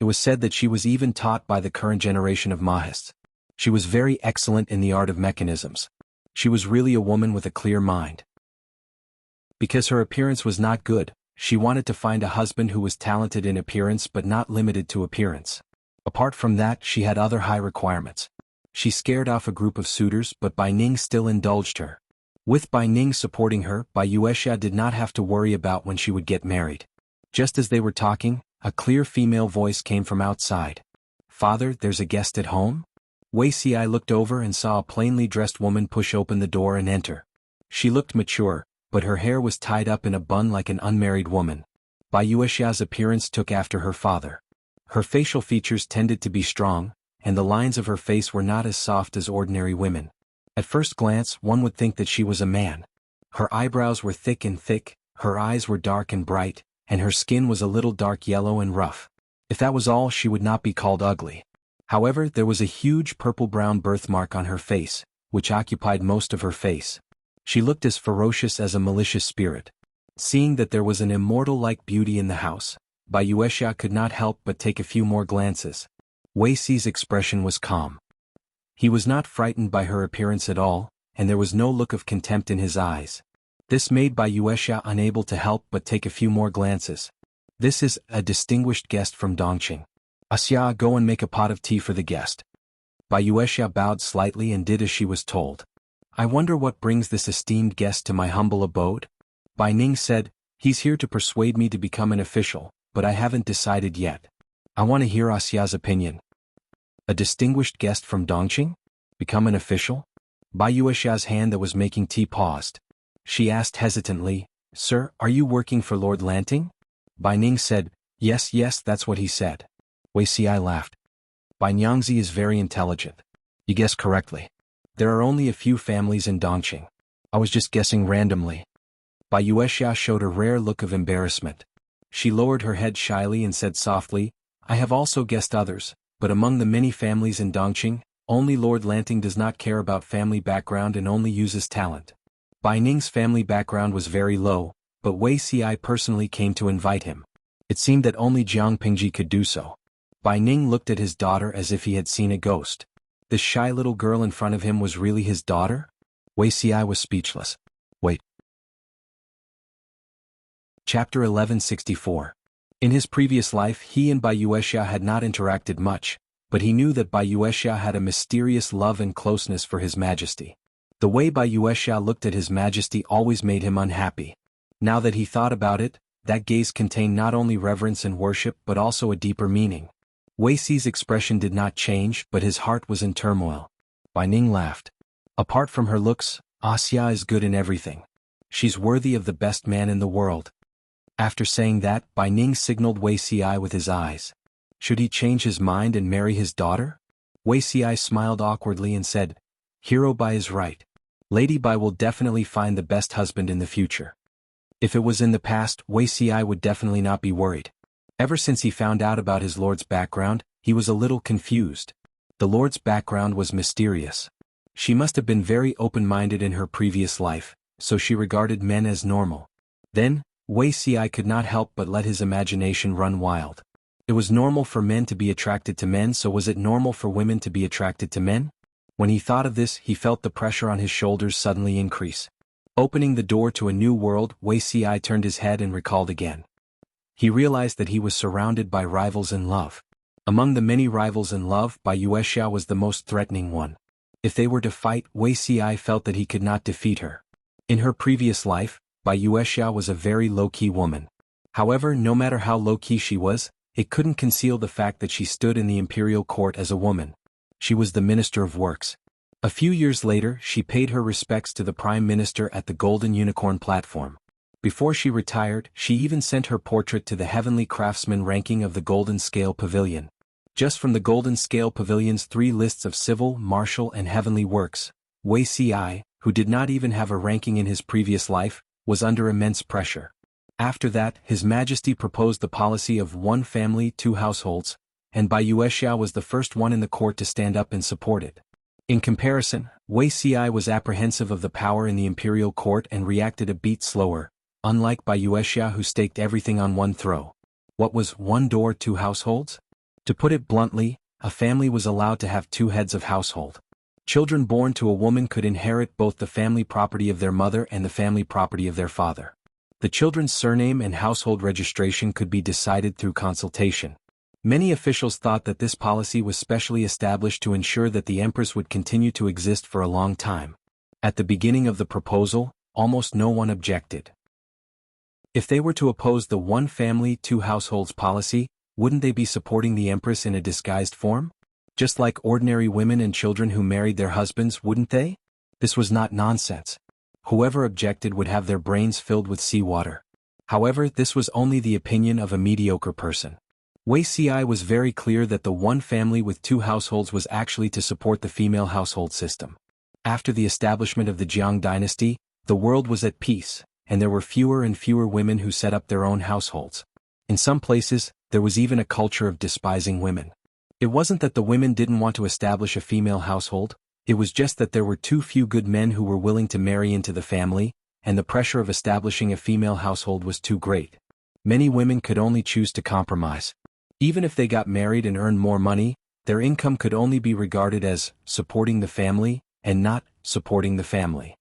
It was said that she was even taught by the current generation of Mahists. She was very excellent in the art of mechanisms. She was really a woman with a clear mind. Because her appearance was not good, she wanted to find a husband who was talented in appearance but not limited to appearance. Apart from that, she had other high requirements. She scared off a group of suitors, but Bai Ning still indulged her. With Bai Ning supporting her, Bai Wuxia did not have to worry about when she would get married. Just as they were talking, a clear female voice came from outside. Father, there's a guest at home? Wei Xi looked over and saw a plainly dressed woman push open the door and enter. She looked mature, but her hair was tied up in a bun like an unmarried woman. Bai Wuxia's appearance took after her father. Her facial features tended to be strong, and the lines of her face were not as soft as ordinary women. At first glance, one would think that she was a man. Her eyebrows were thick, her eyes were dark and bright, and her skin was a little dark yellow and rough. If that was all, she would not be called ugly. However, there was a huge purple-brown birthmark on her face, which occupied most of her face. She looked as ferocious as a malicious spirit. Seeing that there was an immortal-like beauty in the house, Bai Wuxia could not help but take a few more glances. Wei Xi's expression was calm. He was not frightened by her appearance at all, and there was no look of contempt in his eyes. This made Bai Wuxia unable to help but take a few more glances. This is a distinguished guest from Dongqing. Xia, go and make a pot of tea for the guest. Bai Wuxia bowed slightly and did as she was told. I wonder what brings this esteemed guest to my humble abode? Bai Ning said, he's here to persuade me to become an official, but I haven't decided yet. I want to hear Xia's opinion. A distinguished guest from Dongqing? Become an official? Bai Wuxia's hand that was making tea paused. She asked hesitantly, Sir, are you working for Lord Lanting? Bai Ning said, Yes, that's what he said. Wei Xi laughed. Bai Nyangzi is very intelligent. You guessed correctly. There are only a few families in Dongqing. I was just guessing randomly. Bai Wuxia showed a rare look of embarrassment. She lowered her head shyly and said softly, I have also guessed others, but among the many families in Dongqing, only Lord Lanting does not care about family background and only uses talent. Bai Ning's family background was very low, but Wei Xi personally came to invite him. It seemed that only Jiang Pingji could do so. Bai Ning looked at his daughter as if he had seen a ghost. This shy little girl in front of him was really his daughter? Wei Xi was speechless. Wait. Chapter 1164. In his previous life, he and Bai Wuxia had not interacted much, but he knew that Bai Wuxia had a mysterious love and closeness for His Majesty. The way Bai Wuxia looked at His Majesty always made him unhappy. Now that he thought about it, that gaze contained not only reverence and worship but also a deeper meaning. Wei Xi's expression did not change, but his heart was in turmoil. Bai Ning laughed. Apart from her looks, Xia is good in everything. She's worthy of the best man in the world. After saying that, Bai Ning signaled Wei Xi with his eyes. Should he change his mind and marry his daughter? Wei Xi smiled awkwardly and said, Hero Bai is right. Lady Bai will definitely find the best husband in the future. If it was in the past, Wuxia would definitely not be worried. Ever since he found out about his lord's background, he was a little confused. The lord's background was mysterious. She must have been very open-minded in her previous life, so she regarded men as normal. Then, Wuxia could not help but let his imagination run wild. It was normal for men to be attracted to men, so was it normal for women to be attracted to men? When he thought of this, he felt the pressure on his shoulders suddenly increase. Opening the door to a new world, Wuxia turned his head and recalled again. He realized that he was surrounded by rivals in love. Among the many rivals in love, Bai Yuexia was the most threatening one. If they were to fight, Wuxia felt that he could not defeat her. In her previous life, Bai Yuexia was a very low-key woman. However, no matter how low-key she was, it couldn't conceal the fact that she stood in the imperial court as a woman. She was the Minister of Works. A few years later, she paid her respects to the Prime Minister at the Golden Unicorn platform. Before she retired, she even sent her portrait to the Heavenly Craftsman ranking of the Golden Scale Pavilion. Just from the Golden Scale Pavilion's 3 lists of civil, martial and heavenly works, Wuxia, who did not even have a ranking in his previous life, was under immense pressure. After that, His Majesty proposed the policy of 1 family, 2 households, and Bai Yuexia was the first one in the court to stand up and support it. In comparison, Wuxia was apprehensive of the power in the imperial court and reacted a beat slower, unlike Bai Yuexia who staked everything on one throw. What was 1 door, 2 households? To put it bluntly, a family was allowed to have 2 heads of household. Children born to a woman could inherit both the family property of their mother and the family property of their father. The children's surname and household registration could be decided through consultation. Many officials thought that this policy was specially established to ensure that the Empress would continue to exist for a long time. At the beginning of the proposal, almost no one objected. If they were to oppose the 1 family, 2 households policy, wouldn't they be supporting the Empress in a disguised form? Just like ordinary women and children who married their husbands, wouldn't they? This was not nonsense. Whoever objected would have their brains filled with seawater. However, this was only the opinion of a mediocre person. Wuxia was very clear that the 1 family with 2 households was actually to support the female household system. After the establishment of the Jiang dynasty, the world was at peace, and there were fewer and fewer women who set up their own households. In some places, there was even a culture of despising women. It wasn't that the women didn't want to establish a female household, it was just that there were too few good men who were willing to marry into the family, and the pressure of establishing a female household was too great. Many women could only choose to compromise. Even if they got married and earned more money, their income could only be regarded as supporting the family and not supporting the family.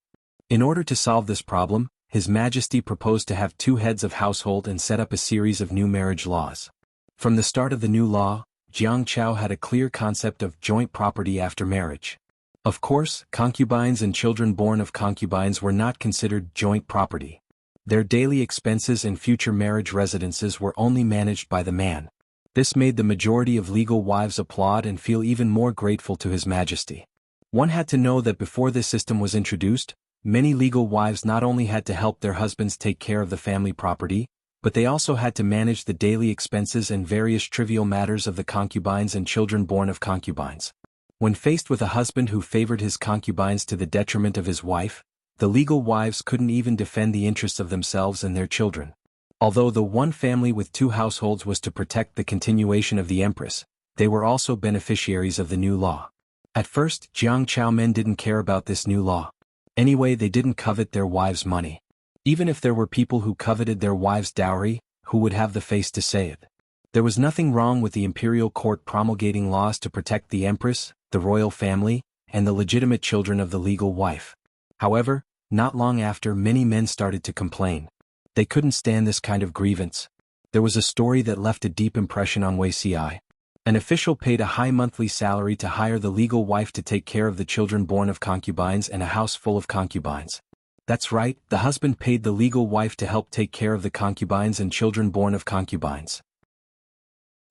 In order to solve this problem, His Majesty proposed to have 2 heads of household and set up a series of new marriage laws. From the start of the new law, Jiang Chao had a clear concept of joint property after marriage. Of course, concubines and children born of concubines were not considered joint property. Their daily expenses and future marriage residences were only managed by the man. This made the majority of legal wives applaud and feel even more grateful to His Majesty. One had to know that before this system was introduced, many legal wives not only had to help their husbands take care of the family property, but they also had to manage the daily expenses and various trivial matters of the concubines and children born of concubines. When faced with a husband who favored his concubines to the detriment of his wife, the legal wives couldn't even defend the interests of themselves and their children. Although the 1 family with 2 households was to protect the continuation of the Empress, they were also beneficiaries of the new law. At first, Jiang Chao men didn't care about this new law. Anyway, they didn't covet their wives' money. Even if there were people who coveted their wives' dowry, who would have the face to say it? There was nothing wrong with the imperial court promulgating laws to protect the Empress, the royal family, and the legitimate children of the legal wife. However, not long after, many men started to complain. They couldn't stand this kind of grievance. There was a story that left a deep impression on Wuxia. An official paid a high monthly salary to hire the legal wife to take care of the children born of concubines and a house full of concubines. That's right, the husband paid the legal wife to help take care of the concubines and children born of concubines.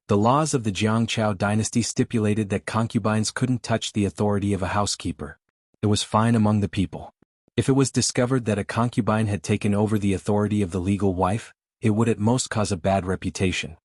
The laws of the Jiang Chao dynasty stipulated that concubines couldn't touch the authority of a housekeeper. It was fine among the people. If it was discovered that a concubine had taken over the authority of the legal wife, it would at most cause a bad reputation.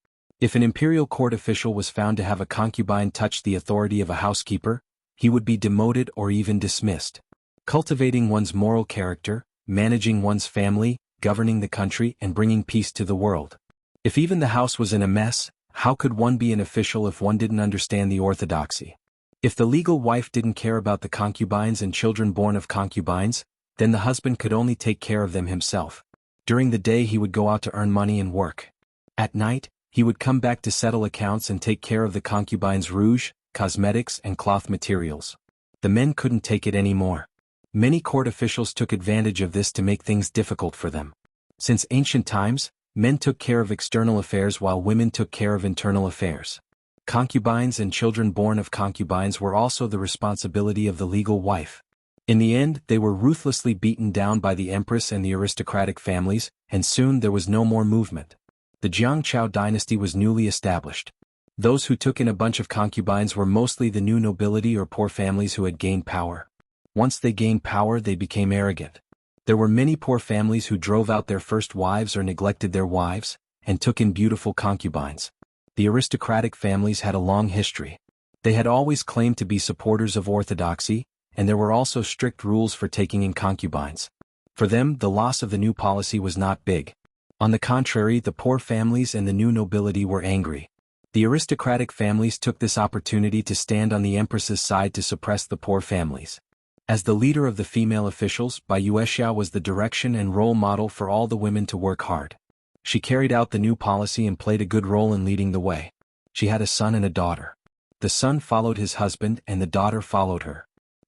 If an imperial court official was found to have a concubine touch the authority of a housekeeper, he would be demoted or even dismissed. Cultivating one's moral character, managing one's family, governing the country and bringing peace to the world. If even the house was in a mess, how could one be an official if one didn't understand the orthodoxy? If the legal wife didn't care about the concubines and children born of concubines, then the husband could only take care of them himself. During the day he would go out to earn money and work. At night, he would come back to settle accounts and take care of the concubines' rouge, cosmetics and cloth materials. The men couldn't take it anymore. Many court officials took advantage of this to make things difficult for them. Since ancient times, men took care of external affairs while women took care of internal affairs. Concubines and children born of concubines were also the responsibility of the legal wife. In the end, they were ruthlessly beaten down by the Empress and the aristocratic families, and soon there was no more movement. The Jiangqiao dynasty was newly established. Those who took in a bunch of concubines were mostly the new nobility or poor families who had gained power. Once they gained power, they became arrogant. There were many poor families who drove out their first wives or neglected their wives, and took in beautiful concubines. The aristocratic families had a long history. They had always claimed to be supporters of orthodoxy, and there were also strict rules for taking in concubines. For them, the loss of the new policy was not big. On the contrary, the poor families and the new nobility were angry. The aristocratic families took this opportunity to stand on the Empress's side to suppress the poor families. As the leader of the female officials, Wuxia was the direction and role model for all the women to work hard. She carried out the new policy and played a good role in leading the way. She had a son and a daughter. The son followed his husband and the daughter followed her.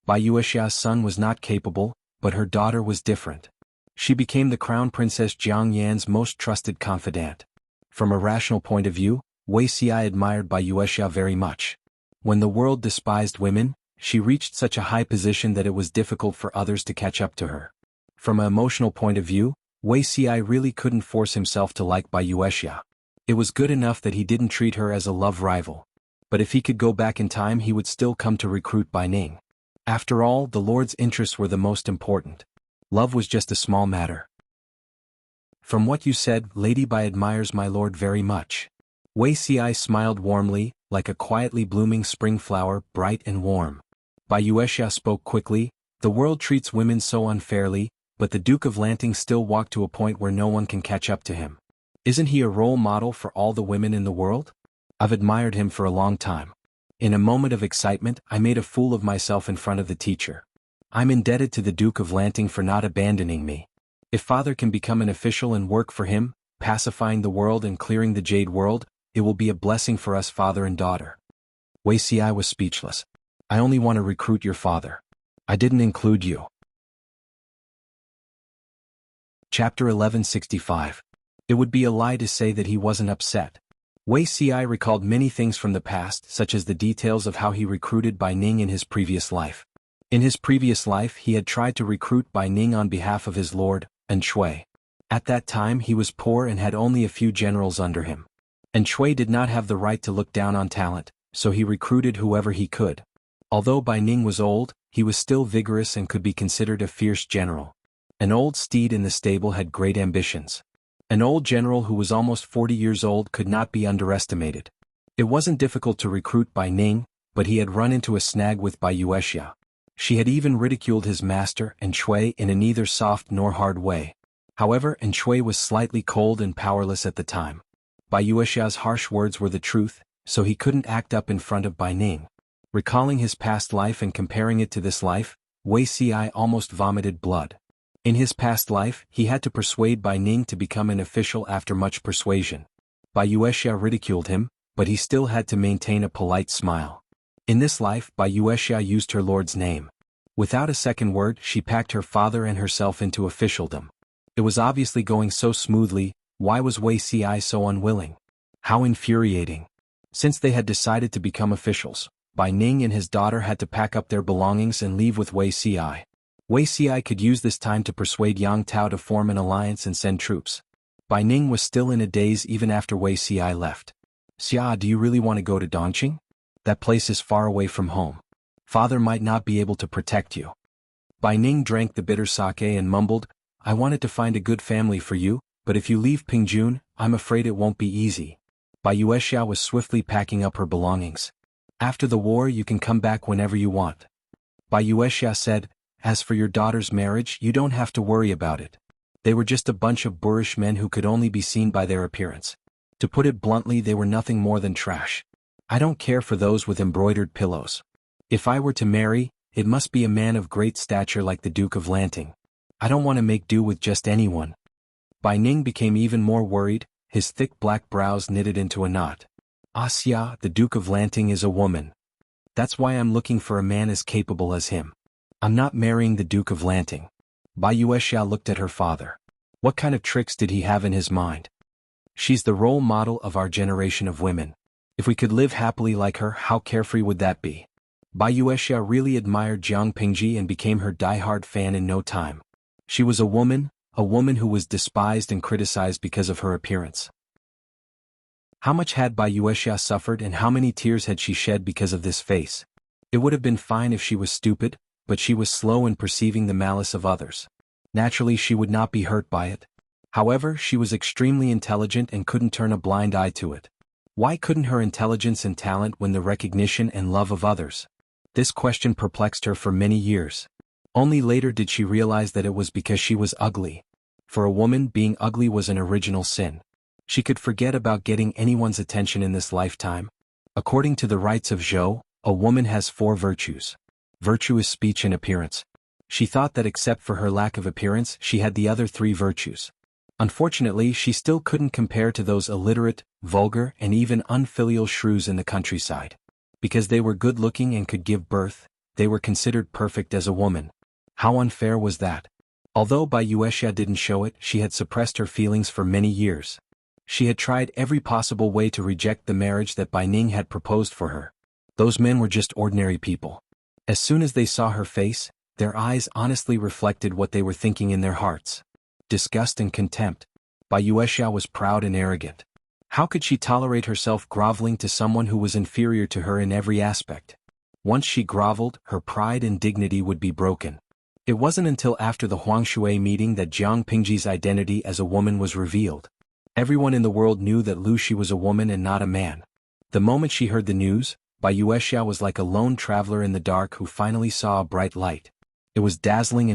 Wuxia's son was not capable, but her daughter was different. She became the crown princess Jiang Yan's most trusted confidant. From a rational point of view, Wuxia admired Wuxia very much. When the world despised women, she reached such a high position that it was difficult for others to catch up to her. From an emotional point of view, Wuxia really couldn't force himself to like Wuxia. It was good enough that he didn't treat her as a love rival. But if he could go back in time, he would still come to recruit Bai Ning. After all, the Lord's interests were the most important. Love was just a small matter. From what you said, Lady Bai admires my lord very much. Wuxia smiled warmly, like a quietly blooming spring flower, bright and warm. Wuxia spoke quickly, the world treats women so unfairly, but the Duke of Lanting still walked to a point where no one can catch up to him. Isn't he a role model for all the women in the world? I've admired him for a long time. In a moment of excitement, I made a fool of myself in front of the teacher. I'm indebted to the Duke of Lanting for not abandoning me. If father can become an official and work for him, pacifying the world and clearing the Jade World, it will be a blessing for us father and daughter. Wuxia was speechless. I only want to recruit your father. I didn't include you. Chapter 1165. It would be a lie to say that he wasn't upset. Wuxia recalled many things from the past, such as the details of how he recruited Bai Ning in his previous life. In his previous life, he had tried to recruit Bai Ning on behalf of his lord, Shui. At that time, he was poor and had only a few generals under him. Shui did not have the right to look down on talent, so he recruited whoever he could. Although Bai Ning was old, he was still vigorous and could be considered a fierce general. An old steed in the stable had great ambitions. An old general who was almost 40 years old could not be underestimated. It wasn't difficult to recruit Bai Ning, but he had run into a snag with Wuxia. She had even ridiculed his master, Shui, in a neither soft nor hard way. However, Shui was slightly cold and powerless at the time. Wuxia's harsh words were the truth, so he couldn't act up in front of Bai Ning. Recalling his past life and comparing it to this life, Wuxia almost vomited blood. In his past life, he had to persuade Bai Ning to become an official after much persuasion. Wuxia ridiculed him, but he still had to maintain a polite smile. In this life, Wuxia used her lord's name. Without a second word, she packed her father and herself into officialdom. It was obviously going so smoothly. Why was Wuxia so unwilling? How infuriating. Since they had decided to become officials, Bai Ning and his daughter had to pack up their belongings and leave with Wuxia. Wuxia could use this time to persuade Yang Tao to form an alliance and send troops. Bai Ning was still in a daze even after Wuxia left. Xia, do you really want to go to Dongqing? That place is far away from home. Father might not be able to protect you. Bai Ning drank the bitter sake and mumbled, I wanted to find a good family for you, but if you leave Pingjun, I'm afraid it won't be easy. Wuxia was swiftly packing up her belongings. After the war you can come back whenever you want. Wuxia said, As for your daughter's marriage, you don't have to worry about it. They were just a bunch of boorish men who could only be seen by their appearance. To put it bluntly, they were nothing more than trash. I don't care for those with embroidered pillows. If I were to marry, it must be a man of great stature like the Duke of Lanting. I don't want to make do with just anyone." Bai Ning became even more worried, his thick black brows knitted into a knot. "Xia, the Duke of Lanting is a woman. That's why I'm looking for a man as capable as him. I'm not marrying the Duke of Lanting." Bai Yuexia looked at her father. What kind of tricks did he have in his mind? She's the role model of our generation of women. If we could live happily like her, how carefree would that be? Bai Yuexia really admired Jiang Pingji and became her die-hard fan in no time. She was a woman who was despised and criticized because of her appearance. How much had Bai Yuexia suffered and how many tears had she shed because of this face? It would have been fine if she was stupid, but she was slow in perceiving the malice of others. Naturally, she would not be hurt by it. However, she was extremely intelligent and couldn't turn a blind eye to it. Why couldn't her intelligence and talent win the recognition and love of others? This question perplexed her for many years. Only later did she realize that it was because she was ugly. For a woman, being ugly was an original sin. She could forget about getting anyone's attention in this lifetime. According to the rites of Zhou, a woman has 4 virtues. Virtue is speech and appearance. She thought that except for her lack of appearance, she had the other 3 virtues. Unfortunately, she still couldn't compare to those illiterate, vulgar, and even unfilial shrews in the countryside. Because they were good-looking and could give birth, they were considered perfect as a woman. How unfair was that? Although Bai Yuexia didn't show it, she had suppressed her feelings for many years. She had tried every possible way to reject the marriage that Bai Ning had proposed for her. Those men were just ordinary people. As soon as they saw her face, their eyes honestly reflected what they were thinking in their hearts. Disgust and contempt. Bai Yuexia was proud and arrogant. How could she tolerate herself groveling to someone who was inferior to her in every aspect? Once she groveled, her pride and dignity would be broken. It wasn't until after the Huangshui meeting that Jiang Pingji's identity as a woman was revealed. Everyone in the world knew that Lu Shi was a woman and not a man. The moment she heard the news, Bai Yuexia was like a lone traveler in the dark who finally saw a bright light. It was dazzling,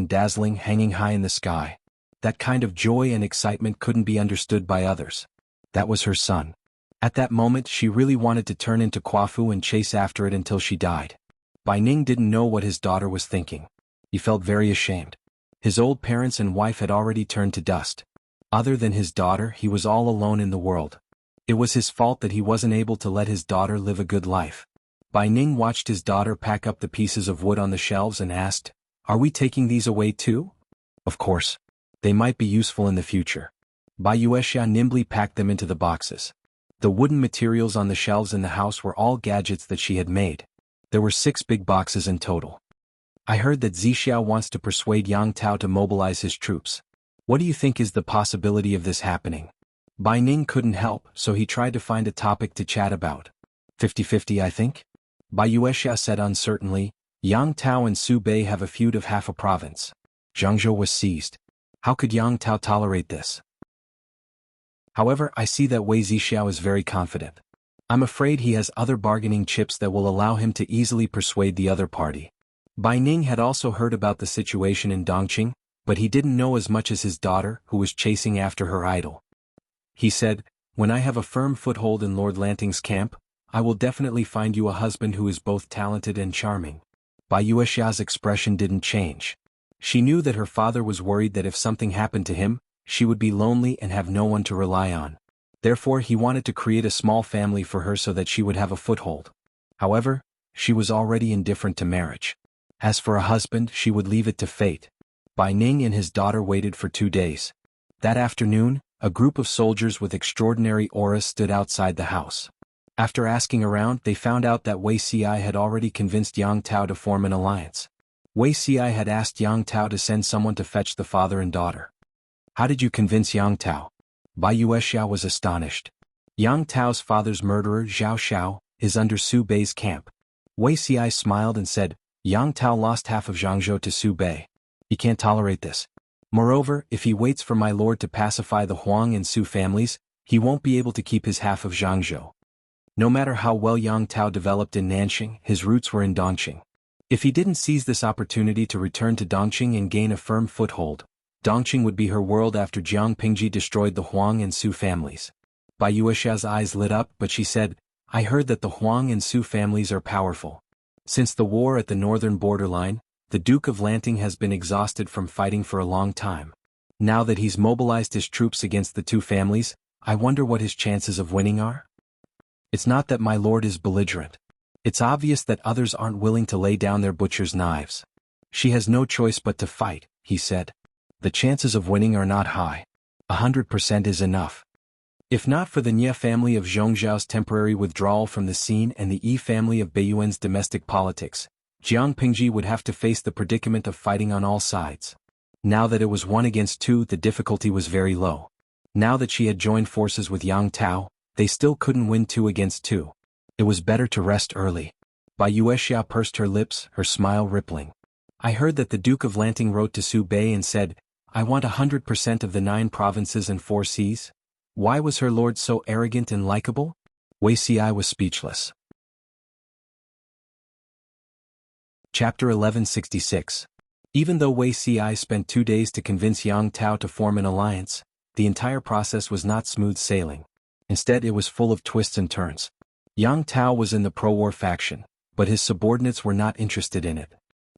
hanging high in the sky. That kind of joy and excitement couldn't be understood by others. That was her son. At that moment she really wanted to turn into Kuafu and chase after it until she died. Bai Ning didn't know what his daughter was thinking. He felt very ashamed. His old parents and wife had already turned to dust. Other than his daughter, he was all alone in the world. It was his fault that he wasn't able to let his daughter live a good life. Bai Ning watched his daughter pack up the pieces of wood on the shelves and asked, "Are we taking these away too?" "Of course. They might be useful in the future." Bai Yuexia nimbly packed them into the boxes. The wooden materials on the shelves in the house were all gadgets that she had made. There were 6 big boxes in total. "I heard that Zixiao wants to persuade Yang Tao to mobilize his troops. What do you think is the possibility of this happening?" Bai Ning couldn't help, so he tried to find a topic to chat about. 50-50, I think? Bai Yuexia said uncertainly. "Yang Tao and Su Bei have a feud of half a province. Zhangzhou was seized. How could Yang Tao tolerate this? However, I see that Wei Zixiao is very confident. I'm afraid he has other bargaining chips that will allow him to easily persuade the other party." Bai Ning had also heard about the situation in Dongqing, but he didn't know as much as his daughter, who was chasing after her idol. He said, "When I have a firm foothold in Lord Lanting's camp, I will definitely find you a husband who is both talented and charming." Bai Yuexia's expression didn't change. She knew that her father was worried that if something happened to him, she would be lonely and have no one to rely on. Therefore he wanted to create a small family for her so that she would have a foothold. However, she was already indifferent to marriage. As for a husband, she would leave it to fate. Bai Ning and his daughter waited for 2 days. That afternoon, a group of soldiers with extraordinary auras stood outside the house. After asking around, they found out that Wei Ci had already convinced Yang Tao to form an alliance. Wei Ci had asked Yang Tao to send someone to fetch the father and daughter. "How did you convince Yang Tao?" Bai Yuexia was astonished. "Yang Tao's father's murderer, Zhao Xiao, is under Su Bei's camp." Wei Ci smiled and said, "Yang Tao lost half of Zhangzhou to Su Bei. He can't tolerate this. Moreover, if he waits for my lord to pacify the Huang and Su families, he won't be able to keep his half of Zhangzhou." No matter how well Yang Tao developed in Nanxing, his roots were in Dongqing. If he didn't seize this opportunity to return to Dongqing and gain a firm foothold, Dongqing would be her world after Jiang Pingji destroyed the Huang and Su families. Bai Yuexia's eyes lit up, but she said, I heard that the Huang and Su families are powerful. Since the war at the northern borderline, the Duke of Lanting has been exhausted from fighting for a long time. Now that he's mobilized his troops against the two families, I wonder what his chances of winning are? It's not that my lord is belligerent. It's obvious that others aren't willing to lay down their butcher's knives. She has no choice but to fight, he said. The chances of winning are not high. 100% is enough. If not for the Nye family of Zhongzhao's temporary withdrawal from the scene and the Yi family of Beiyuan's domestic politics, Jiang Pingji would have to face the predicament of fighting on all sides. Now that it was 1 against 2, the difficulty was very low. Now that she had joined forces with Yang Tao, they still couldn't win 2 against 2. It was better to rest early. Bai Yuexia pursed her lips, her smile rippling. I heard that the Duke of Lanting wrote to Su Bei and said, I want 100% of the 9 provinces and 4 seas. Why was her lord so arrogant and likable? Wei Ci was speechless. Chapter 1166. Even though Wei Ci spent 2 days to convince Yang Tao to form an alliance, the entire process was not smooth sailing. Instead, it was full of twists and turns. Yang Tao was in the pro-war faction, but his subordinates were not interested in it.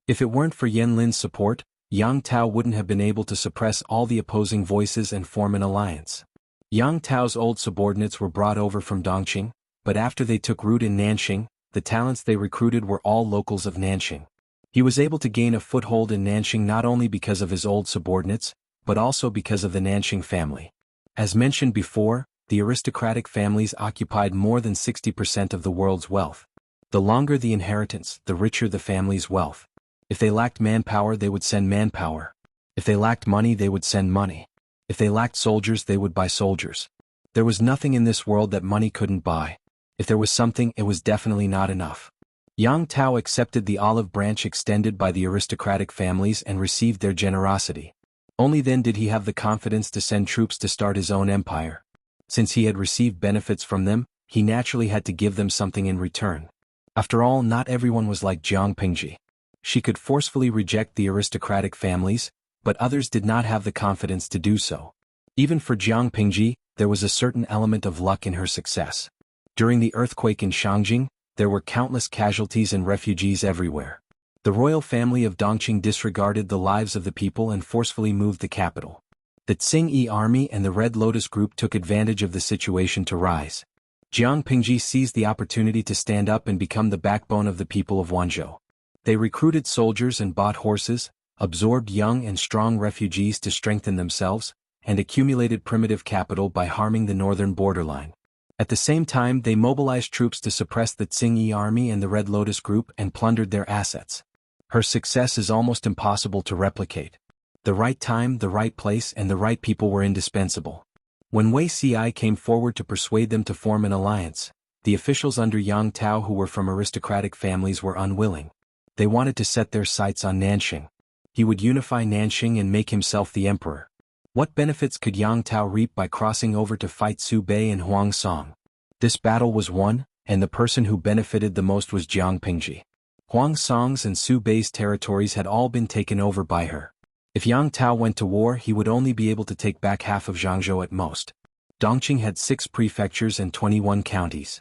If it weren't for Yan Lin's support, Yang Tao wouldn't have been able to suppress all the opposing voices and form an alliance. Yang Tao's old subordinates were brought over from Dongqing, but after they took root in Nanxing, the talents they recruited were all locals of Nanxing. He was able to gain a foothold in Nanxing not only because of his old subordinates, but also because of the Nanxing family. As mentioned before, the aristocratic families occupied more than 60% of the world's wealth. The longer the inheritance, the richer the family's wealth. If they lacked manpower, they would send manpower. If they lacked money, they would send money. If they lacked soldiers, they would buy soldiers. There was nothing in this world that money couldn't buy. If there was something, it was definitely not enough. Yang Tao accepted the olive branch extended by the aristocratic families and received their generosity. Only then did he have the confidence to send troops to start his own empire. Since he had received benefits from them, he naturally had to give them something in return. After all, not everyone was like Jiang Pingji. She could forcefully reject the aristocratic families, but others did not have the confidence to do so. Even for Jiang Pingji, there was a certain element of luck in her success. During the earthquake in Shangjing, there were countless casualties and refugees everywhere. The royal family of Dongqing disregarded the lives of the people and forcefully moved the capital. The Tsing-Yi army and the Red Lotus group took advantage of the situation to rise. Jiang Pingji seized the opportunity to stand up and become the backbone of the people of Wanzhou. They recruited soldiers and bought horses, absorbed young and strong refugees to strengthen themselves, and accumulated primitive capital by harming the northern borderline. At the same time, they mobilized troops to suppress the Tsing-Yi army and the Red Lotus group and plundered their assets. Her success is almost impossible to replicate. The right time, the right place, and the right people were indispensable. When Wei Ci came forward to persuade them to form an alliance, the officials under Yang Tao who were from aristocratic families were unwilling. They wanted to set their sights on Nanxing. He would unify Nanxing and make himself the emperor. What benefits could Yang Tao reap by crossing over to fight Su Bei and Huang Song? This battle was won, and the person who benefited the most was Jiang Pingji. Huang Song's and Su Bei's territories had all been taken over by her. If Yang Tao went to war, he would only be able to take back half of Zhangzhou at most. Dongqing had 6 prefectures and 21 counties.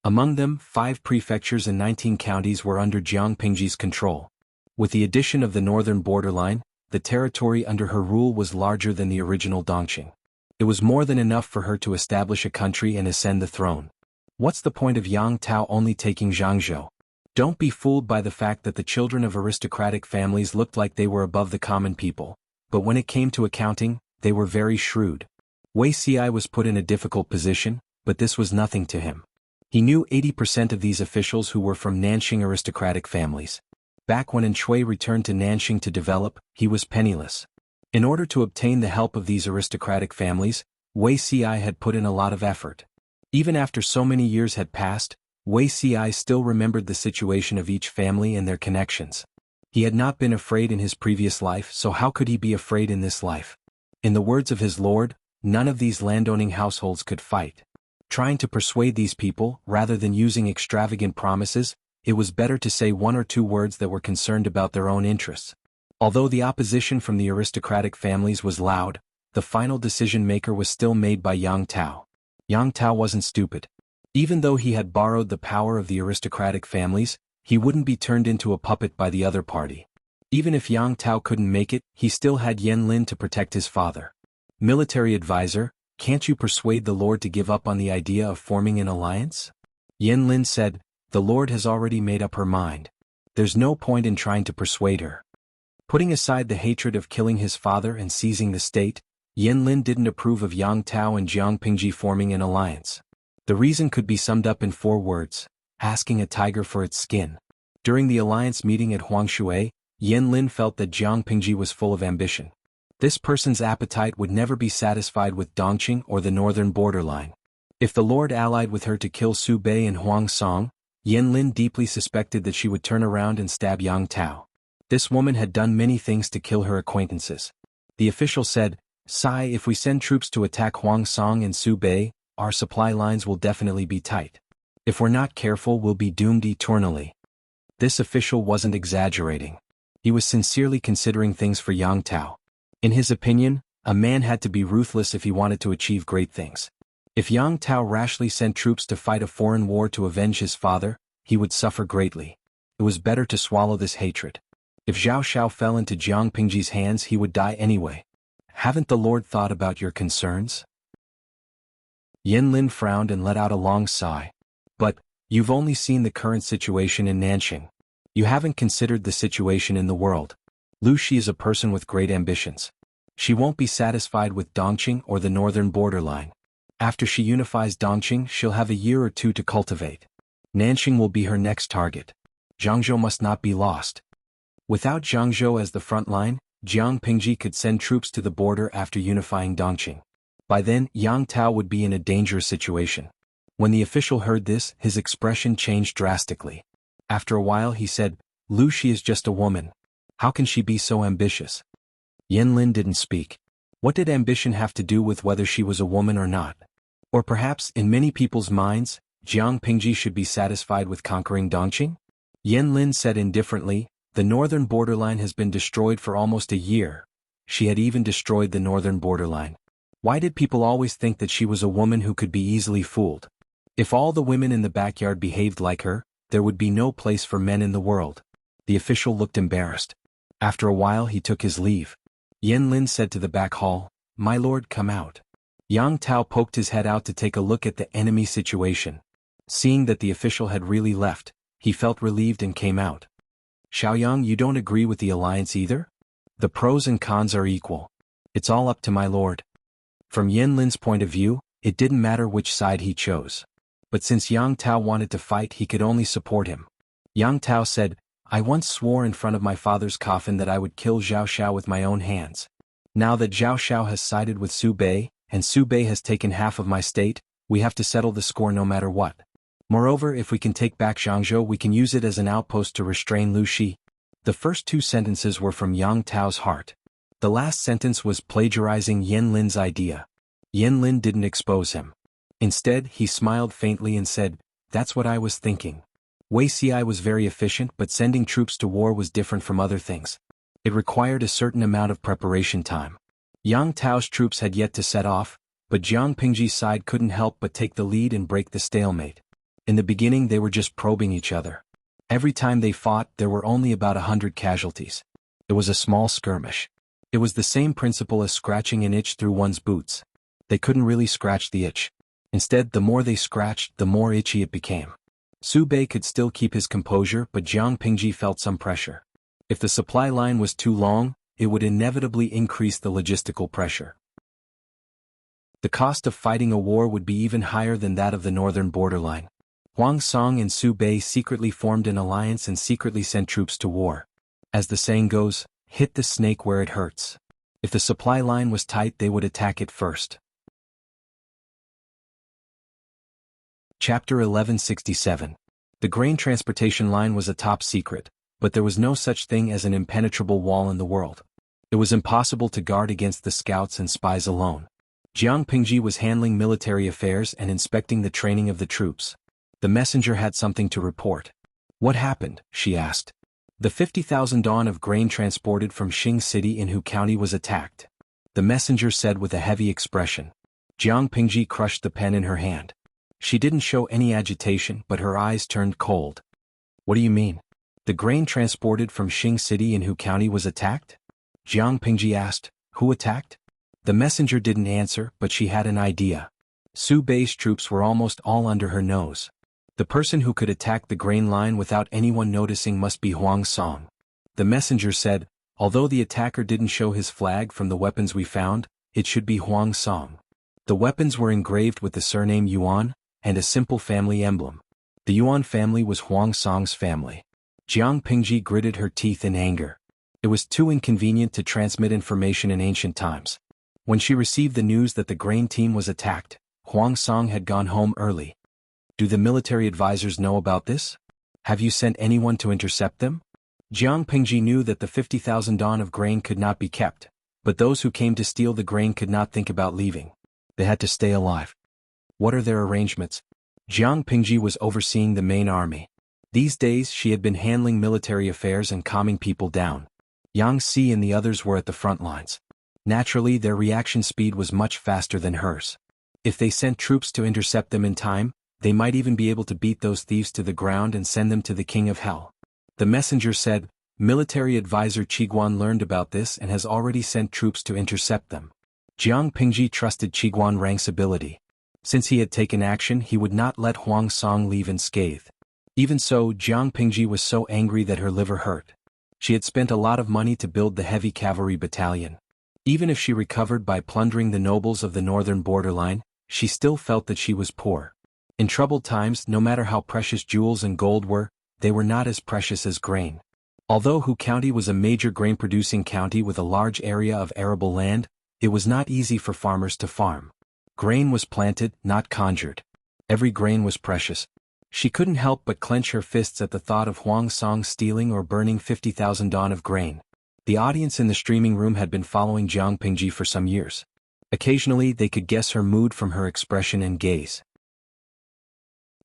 Among them, 5 prefectures and 19 counties were under Jiang Pingji's control. With the addition of the northern borderline, the territory under her rule was larger than the original Dongqing. It was more than enough for her to establish a country and ascend the throne. What's the point of Yang Tao only taking Zhangzhou? Don't be fooled by the fact that the children of aristocratic families looked like they were above the common people, but when it came to accounting, they were very shrewd. Wei Ci was put in a difficult position, but this was nothing to him. He knew 80% of these officials who were from Nanxing aristocratic families. Back when Shui returned to Nanxing to develop, he was penniless. In order to obtain the help of these aristocratic families, Wei Ci had put in a lot of effort. Even after so many years had passed, Wei Ci still remembered the situation of each family and their connections. He had not been afraid in his previous life, so how could he be afraid in this life? In the words of his lord, none of these landowning households could fight. Trying to persuade these people, rather than using extravagant promises, it was better to say one or two words that were concerned about their own interests. Although the opposition from the aristocratic families was loud, the final decision-maker was still made by Yang Tao. Yang Tao wasn't stupid. Even though he had borrowed the power of the aristocratic families, he wouldn't be turned into a puppet by the other party. Even if Yang Tao couldn't make it, he still had Yan Lin to protect his father. Military advisor, can't you persuade the Lord to give up on the idea of forming an alliance? Yan Lin said, the Lord has already made up her mind. There's no point in trying to persuade her. Putting aside the hatred of killing his father and seizing the state, Yan Lin didn't approve of Yang Tao and Jiang Pingji forming an alliance. The reason could be summed up in 4 words: asking a tiger for its skin. During the alliance meeting at Huangshui, Yan Lin felt that Jiang Pingji was full of ambition. This person's appetite would never be satisfied with Dongqing or the northern borderline. If the Lord allied with her to kill Su Bei and Huang Song, Yan Lin deeply suspected that she would turn around and stab Yang Tao. This woman had done many things to kill her acquaintances. The official said, Sai, if we send troops to attack Huang Song and Su Bei, our supply lines will definitely be tight. If we're not careful, we'll be doomed eternally. This official wasn't exaggerating. He was sincerely considering things for Yang Tao. In his opinion, a man had to be ruthless if he wanted to achieve great things. If Yang Tao rashly sent troops to fight a foreign war to avenge his father, he would suffer greatly. It was better to swallow this hatred. If Zhao Xiao fell into Jiang Pingji's hands, he would die anyway. Haven't the Lord thought about your concerns? Yan Lin frowned and let out a long sigh. But, you've only seen the current situation in Nanxing. You haven't considered the situation in the world. Lu Shi is a person with great ambitions. She won't be satisfied with Dongqing or the northern borderline. After she unifies Dongqing, she'll have a year or 2 to cultivate. Nanxing will be her next target. Zhangzhou must not be lost. Without Zhangzhou as the front line, Jiang Pingji could send troops to the border after unifying Dongqing. By then, Yang Tao would be in a dangerous situation. When the official heard this, his expression changed drastically. After a while he said, Lu Shi is just a woman. How can she be so ambitious? Yan Lin didn't speak. What did ambition have to do with whether she was a woman or not? Or perhaps, in many people's minds, Jiang Pingji should be satisfied with conquering Dongqing? Yan Lin said indifferently, the northern borderline has been destroyed for almost a year. She had even destroyed the northern borderline. Why did people always think that she was a woman who could be easily fooled? If all the women in the backyard behaved like her, there would be no place for men in the world. The official looked embarrassed. After a while he took his leave. Yan Lin said to the back hall, My lord, come out. Yang Tao poked his head out to take a look at the enemy situation. Seeing that the official had really left, he felt relieved and came out. Xiaoyang, you don't agree with the alliance either? The pros and cons are equal. It's all up to my lord. From Yan Lin's point of view, it didn't matter which side he chose. But since Yang Tao wanted to fight, he could only support him. Yang Tao said, I once swore in front of my father's coffin that I would kill Zhao Xiao with my own hands. Now that Zhao Xiao has sided with Su Bei, and Su Bei has taken half of my state, we have to settle the score no matter what. Moreover, if we can take back Zhangzhou, we can use it as an outpost to restrain Lu Shi. The first 2 sentences were from Yang Tao's heart. The last sentence was plagiarizing Yan Lin's idea. Yan Lin didn't expose him. Instead, he smiled faintly and said, That's what I was thinking. Wuxia was very efficient, but sending troops to war was different from other things. It required a certain amount of preparation time. Yang Tao's troops had yet to set off, but Jiang Pingji's side couldn't help but take the lead and break the stalemate. In the beginning they were just probing each other. Every time they fought, there were only about 100 casualties. It was a small skirmish. It was the same principle as scratching an itch through one's boots. They couldn't really scratch the itch. Instead, the more they scratched, the more itchy it became. Su Bei could still keep his composure, but Jiang Pingji felt some pressure. If the supply line was too long, it would inevitably increase the logistical pressure. The cost of fighting a war would be even higher than that of the northern borderline. Huang Song and Su Bei secretly formed an alliance and secretly sent troops to war. As the saying goes, hit the snake where it hurts. If the supply line was tight, they would attack it first. Chapter 1167. The grain transportation line was a top secret, but there was no such thing as an impenetrable wall in the world. It was impossible to guard against the scouts and spies alone. Jiang Pingji was handling military affairs and inspecting the training of the troops. The messenger had something to report. What happened? She asked. The 50,000 dawn of grain transported from Xing City in Hu County was attacked. The messenger said with a heavy expression. Jiang Pingji crushed the pen in her hand. She didn't show any agitation, but her eyes turned cold. What do you mean? The grain transported from Xing City in Hu County was attacked? Jiang Pingji asked. Who attacked? The messenger didn't answer, but she had an idea. Su Bei's troops were almost all under her nose. The person who could attack the grain line without anyone noticing must be Huang Song. The messenger said, although the attacker didn't show his flag from the weapons we found, it should be Huang Song. The weapons were engraved with the surname Yuan, and a simple family emblem. The Yuan family was Huang Song's family. Jiang Pingji gritted her teeth in anger. It was too inconvenient to transmit information in ancient times. When she received the news that the grain team was attacked, Huang Song had gone home early. Do the military advisors know about this? Have you sent anyone to intercept them? Jiang Pingji knew that the 50,000 dawn of grain could not be kept, but those who came to steal the grain could not think about leaving. They had to stay alive. What are their arrangements? Jiang Pingji was overseeing the main army. These days she had been handling military affairs and calming people down. Yang Si and the others were at the front lines. Naturally, their reaction speed was much faster than hers. If they sent troops to intercept them in time, they might even be able to beat those thieves to the ground and send them to the King of Hell. The messenger said, military advisor Qiguan learned about this and has already sent troops to intercept them. Jiang Pingji trusted Qiguan Rang's ability. Since he had taken action, he would not let Huang Song leave unscathed. Even so, Jiang Pingji was so angry that her liver hurt. She had spent a lot of money to build the heavy cavalry battalion. Even if she recovered by plundering the nobles of the northern borderline, she still felt that she was poor. In troubled times, no matter how precious jewels and gold were, they were not as precious as grain. Although Hu County was a major grain-producing county with a large area of arable land, it was not easy for farmers to farm. Grain was planted, not conjured. Every grain was precious. She couldn't help but clench her fists at the thought of Huang Song stealing or burning 50,000 dawn of grain. The audience in the streaming room had been following Jiang Pingji for some years. Occasionally they could guess her mood from her expression and gaze.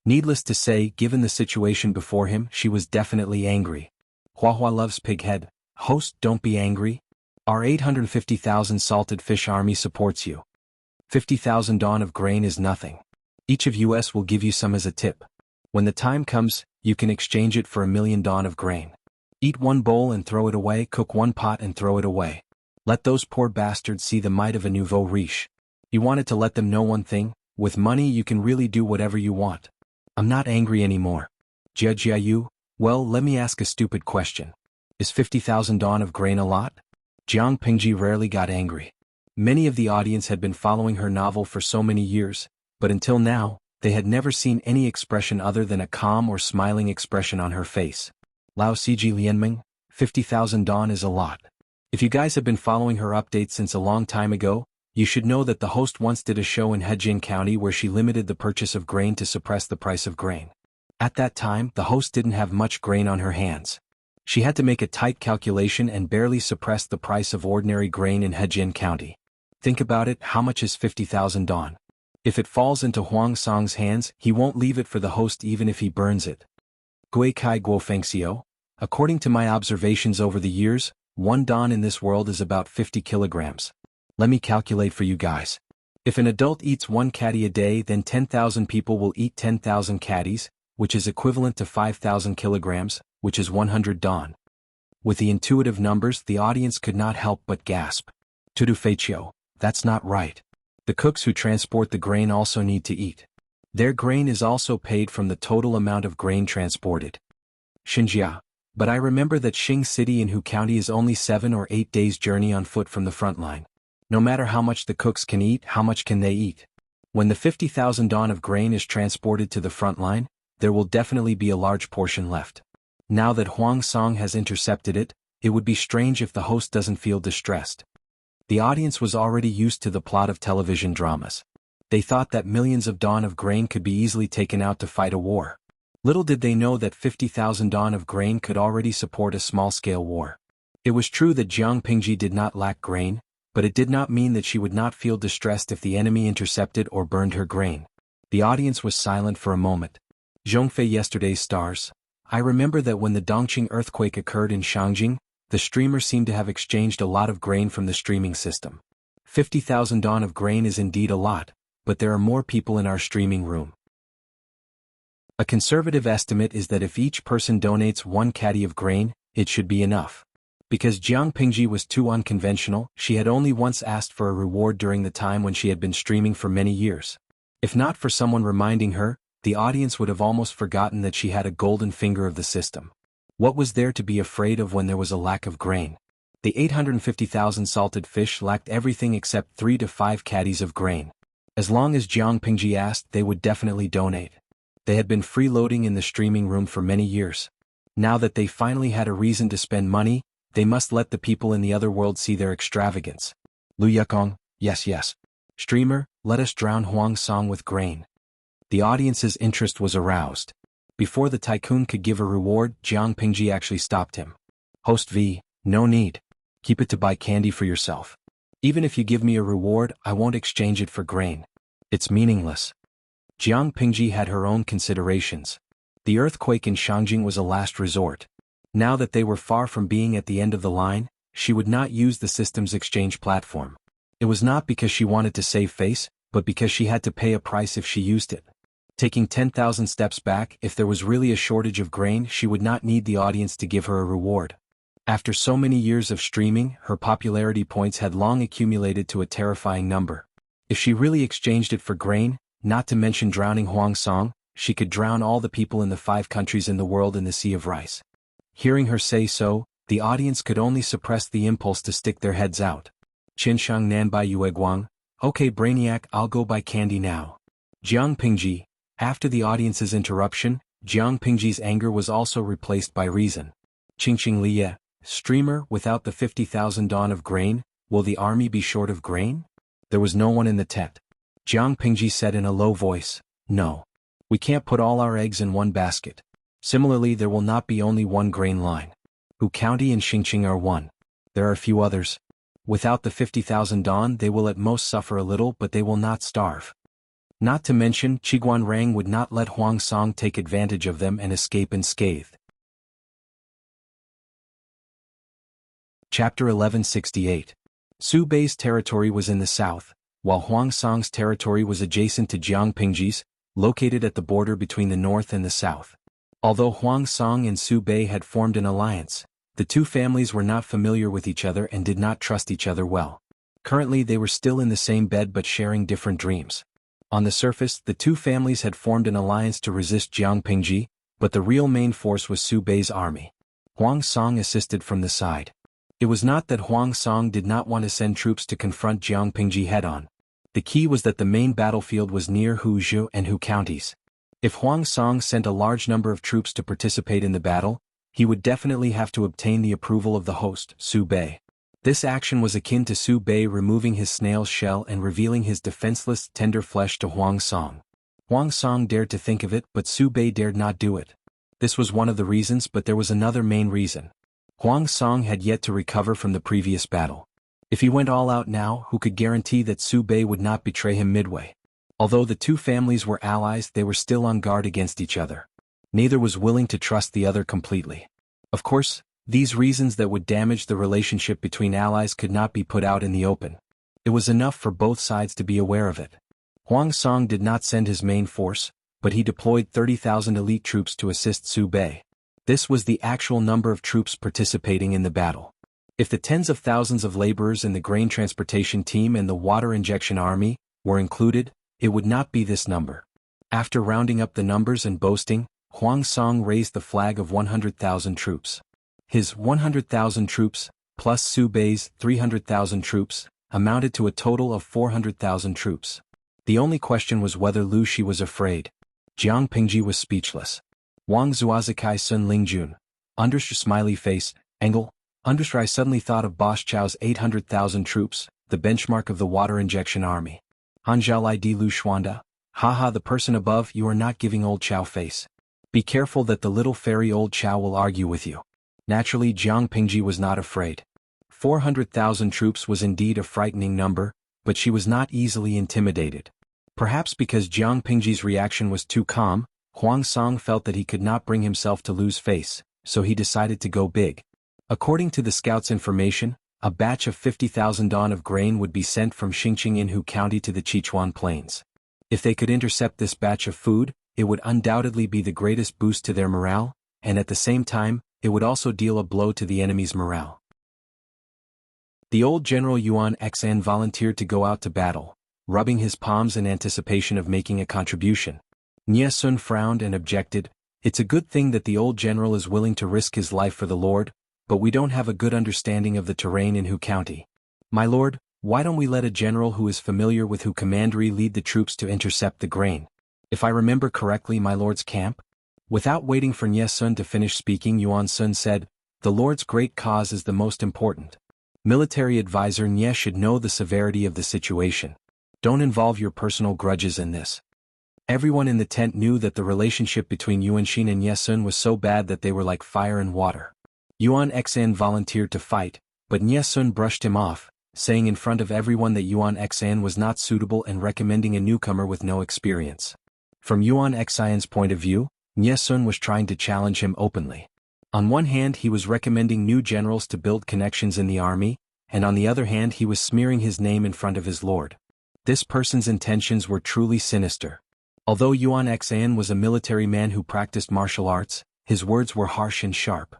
Needless to say, given the situation before him, she was definitely angry. Huahua loves pighead. Host, don't be angry. Our 850,000 salted fish army supports you. 50,000 dawn of grain is nothing. Each of us will give you some as a tip. When the time comes, you can exchange it for 1,000,000 dawn of grain. Eat one bowl and throw it away, cook one pot and throw it away. Let those poor bastards see the might of a nouveau riche. You wanted to let them know one thing, with money you can really do whatever you want. I'm not angry anymore. Jia Jiayu, well, let me ask a stupid question. Is 50,000 dawn of grain a lot? Jiang Pingji rarely got angry. Many of the audience had been following her novel for so many years, but until now, they had never seen any expression other than a calm or smiling expression on her face. Lao Ciji Lianming, 50,000 dawn is a lot. If you guys have been following her updates since a long time ago, you should know that the host once did a show in Hejin County where she limited the purchase of grain to suppress the price of grain. At that time, the host didn't have much grain on her hands. She had to make a tight calculation and barely suppress the price of ordinary grain in Hejin County. Think about it, how much is 50,000 dawn? If it falls into Huang Song's hands, he won't leave it for the host even if he burns it. Gui Kai Guo Fengxiu, according to my observations over the years, one dawn in this world is about 50 kilograms. Let me calculate for you guys. If an adult eats one catty a day, then 10,000 people will eat 10,000 catties, which is equivalent to 5,000 kilograms, which is 100 dawn. With the intuitive numbers, the audience could not help but gasp. Tudu Feiqiu, that's not right. The cooks who transport the grain also need to eat. Their grain is also paid from the total amount of grain transported. Xinjia, but I remember that Xing City in Hu County is only 7 or 8 days' journey on foot from the front line. No matter how much the cooks can eat, how much can they eat? When the 50,000 dawn of grain is transported to the front line, there will definitely be a large portion left. Now that Huang Song has intercepted it, it would be strange if the host doesn't feel distressed. The audience was already used to the plot of television dramas. They thought that millions of dawn of grain could be easily taken out to fight a war. Little did they know that 50,000 dawn of grain could already support a small-scale war. It was true that Jiang Pingji did not lack grain, but it did not mean that she would not feel distressed if the enemy intercepted or burned her grain. The audience was silent for a moment. Zhongfei yesterday's stars. I remember that when the Dongqing earthquake occurred in Shangjing, the streamer seemed to have exchanged a lot of grain from the streaming system. 50,000 don of grain is indeed a lot, but there are more people in our streaming room. A conservative estimate is that if each person donates 1 caddy of grain, it should be enough. Because Jiang Pingji was too unconventional, she had only once asked for a reward during the time when she had been streaming for many years. If not for someone reminding her, the audience would have almost forgotten that she had a golden finger of the system. What was there to be afraid of when there was a lack of grain? The 850,000 salted fish lacked everything except 3 to 5 caddies of grain. As long as Jiang Pingji asked, they would definitely donate. They had been freeloading in the streaming room for many years. Now that they finally had a reason to spend money, they must let the people in the other world see their extravagance. Lu Yukong, yes. Streamer, let us drown Huang Song with grain. The audience's interest was aroused. Before the tycoon could give a reward, Jiang Pingji actually stopped him. Host V, no need. Keep it to buy candy for yourself. Even if you give me a reward, I won't exchange it for grain. It's meaningless. Jiang Pingji had her own considerations. The earthquake in Shangjing was a last resort. Now that they were far from being at the end of the line, she would not use the system's exchange platform. It was not because she wanted to save face, but because she had to pay a price if she used it. Taking 10,000 steps back, if there was really a shortage of grain, she would not need the audience to give her a reward. After so many years of streaming, her popularity points had long accumulated to a terrifying number. If she really exchanged it for grain, not to mention drowning Huang Song, she could drown all the people in the 5 countries in the world in the sea of rice. Hearing her say so, the audience could only suppress the impulse to stick their heads out. Qinshang Nanbai Yueguang, okay Brainiac, I'll go buy candy now. Jiang Pingji. After the audience's interruption, Jiang Pingji's anger was also replaced by reason. Qingqing Liye, streamer, without the 50,000 don of grain, will the army be short of grain? There was no one in the tent. Jiang Pingji said in a low voice, no. We can't put all our eggs in one basket. Similarly, there will not be only one grain line. Hu County and Xingqing are one. There are a few others. Without the 50,000 don, they will at most suffer a little, but they will not starve. Not to mention, Qiguan Rang would not let Huang Song take advantage of them and escape unscathed. Chapter 1168. Su Bei's territory was in the south, while Huang Song's territory was adjacent to Jiang Pingji's, located at the border between the north and the south. Although Huang Song and Su Bei had formed an alliance, the two families were not familiar with each other and did not trust each other well. Currently they were still in the same bed but sharing different dreams. On the surface, the two families had formed an alliance to resist Jiang Pingji, but the real main force was Su Bei's army. Huang Song assisted from the side. It was not that Huang Song did not want to send troops to confront Jiang Pingji head-on. The key was that the main battlefield was near Huzhou and Hu counties. If Huang Song sent a large number of troops to participate in the battle, he would definitely have to obtain the approval of the host, Su Bei. This action was akin to Su Bei removing his snail's shell and revealing his defenseless, tender flesh to Huang Song. Huang Song dared to think of it, but Su Bei dared not do it. This was one of the reasons, but there was another main reason. Huang Song had yet to recover from the previous battle. If he went all out now, who could guarantee that Su Bei would not betray him midway? Although the two families were allies, they were still on guard against each other. Neither was willing to trust the other completely. Of course, these reasons that would damage the relationship between allies could not be put out in the open. It was enough for both sides to be aware of it. Huang Song did not send his main force, but he deployed 30,000 elite troops to assist Su Bei. This was the actual number of troops participating in the battle. If the tens of thousands of laborers in the grain transportation team and the water injection army were included, it would not be this number. After rounding up the numbers and boasting, Huang Song raised the flag of 100,000 troops. His 100,000 troops, plus Su Bei's 300,000 troops, amounted to a total of 400,000 troops. The only question was whether Lu Shi was afraid. Jiang Pingji was speechless. Wang Zuazikai Sun Lingjun. Undersh smiley face, Engel. Undersh I suddenly thought of Bosch Chao's 800,000 troops, the benchmark of the water injection army. Hanjiao Di Lu Xuanda. Haha, the person above, you are not giving old Chao face. Be careful that the little fairy old Chao will argue with you. Naturally, Jiang Pingji was not afraid. 400,000 troops was indeed a frightening number, but she was not easily intimidated. Perhaps because Jiang Pingji's reaction was too calm, Huang Song felt that he could not bring himself to lose face, so he decided to go big. According to the scouts' information, a batch of 50,000 don of grain would be sent from Xingqing in Hu County to the Sichuan Plains. If they could intercept this batch of food, it would undoubtedly be the greatest boost to their morale, and at the same time, it would also deal a blow to the enemy's morale. The old General Yuan Xan volunteered to go out to battle, rubbing his palms in anticipation of making a contribution. Nie Sun frowned and objected, "It's a good thing that the old general is willing to risk his life for the Lord, but we don't have a good understanding of the terrain in Hu County. My lord, why don't we let a general who is familiar with Hu Commandery lead the troops to intercept the grain? If I remember correctly, my lord's camp?" Without waiting for Nie Sun to finish speaking, Yuan Sun said, "The Lord's great cause is the most important. Military advisor Nie should know the severity of the situation. Don't involve your personal grudges in this." Everyone in the tent knew that the relationship between Yuan Xin and Nie Sun was so bad that they were like fire and water. Yuan Xan volunteered to fight, but Nie Sun brushed him off, saying in front of everyone that Yuan Xan was not suitable and recommending a newcomer with no experience. From Yuan Xan's point of view, Nie Sun was trying to challenge him openly. On one hand, he was recommending new generals to build connections in the army, and on the other hand he was smearing his name in front of his lord. This person's intentions were truly sinister. Although Yuan Xan was a military man who practiced martial arts, his words were harsh and sharp.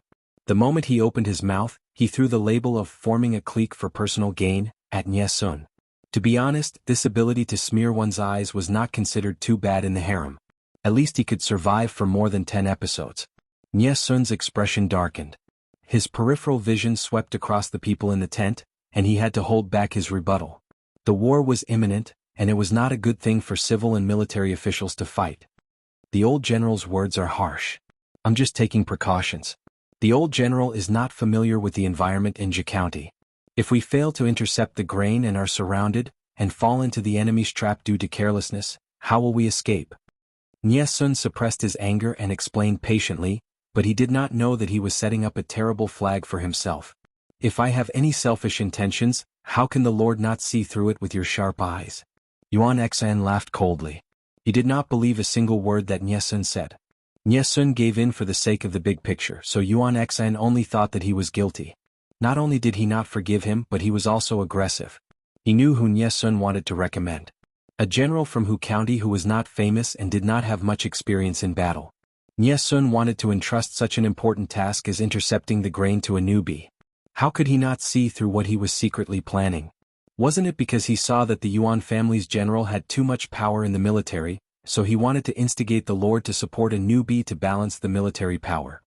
The moment he opened his mouth, he threw the label of forming a clique for personal gain at Nie Sun. To be honest, this ability to smear one's eyes was not considered too bad in the harem. At least he could survive for more than 10 episodes. Nie Sun's expression darkened. His peripheral vision swept across the people in the tent, and he had to hold back his rebuttal. The war was imminent, and it was not a good thing for civil and military officials to fight. The old general's words are harsh. "I'm just taking precautions." The old general is not familiar with the environment in Jia County. If we fail to intercept the grain and are surrounded, and fall into the enemy's trap due to carelessness, how will we escape? Nie Sun suppressed his anger and explained patiently, but he did not know that he was setting up a terrible flag for himself. "If I have any selfish intentions, how can the Lord not see through it with your sharp eyes?" Yuan Xan laughed coldly. He did not believe a single word that Nie Sun said. Nie Sun gave in for the sake of the big picture, so Yuan Xan only thought that he was guilty. Not only did he not forgive him, but he was also aggressive. He knew who Nie Sun wanted to recommend. A general from Hu County who was not famous and did not have much experience in battle. Nie Sun wanted to entrust such an important task as intercepting the grain to a newbie. How could he not see through what he was secretly planning? Wasn't it because he saw that the Yuan family's general had too much power in the military, so he wanted to instigate the Lord to support a newbie to balance the military power?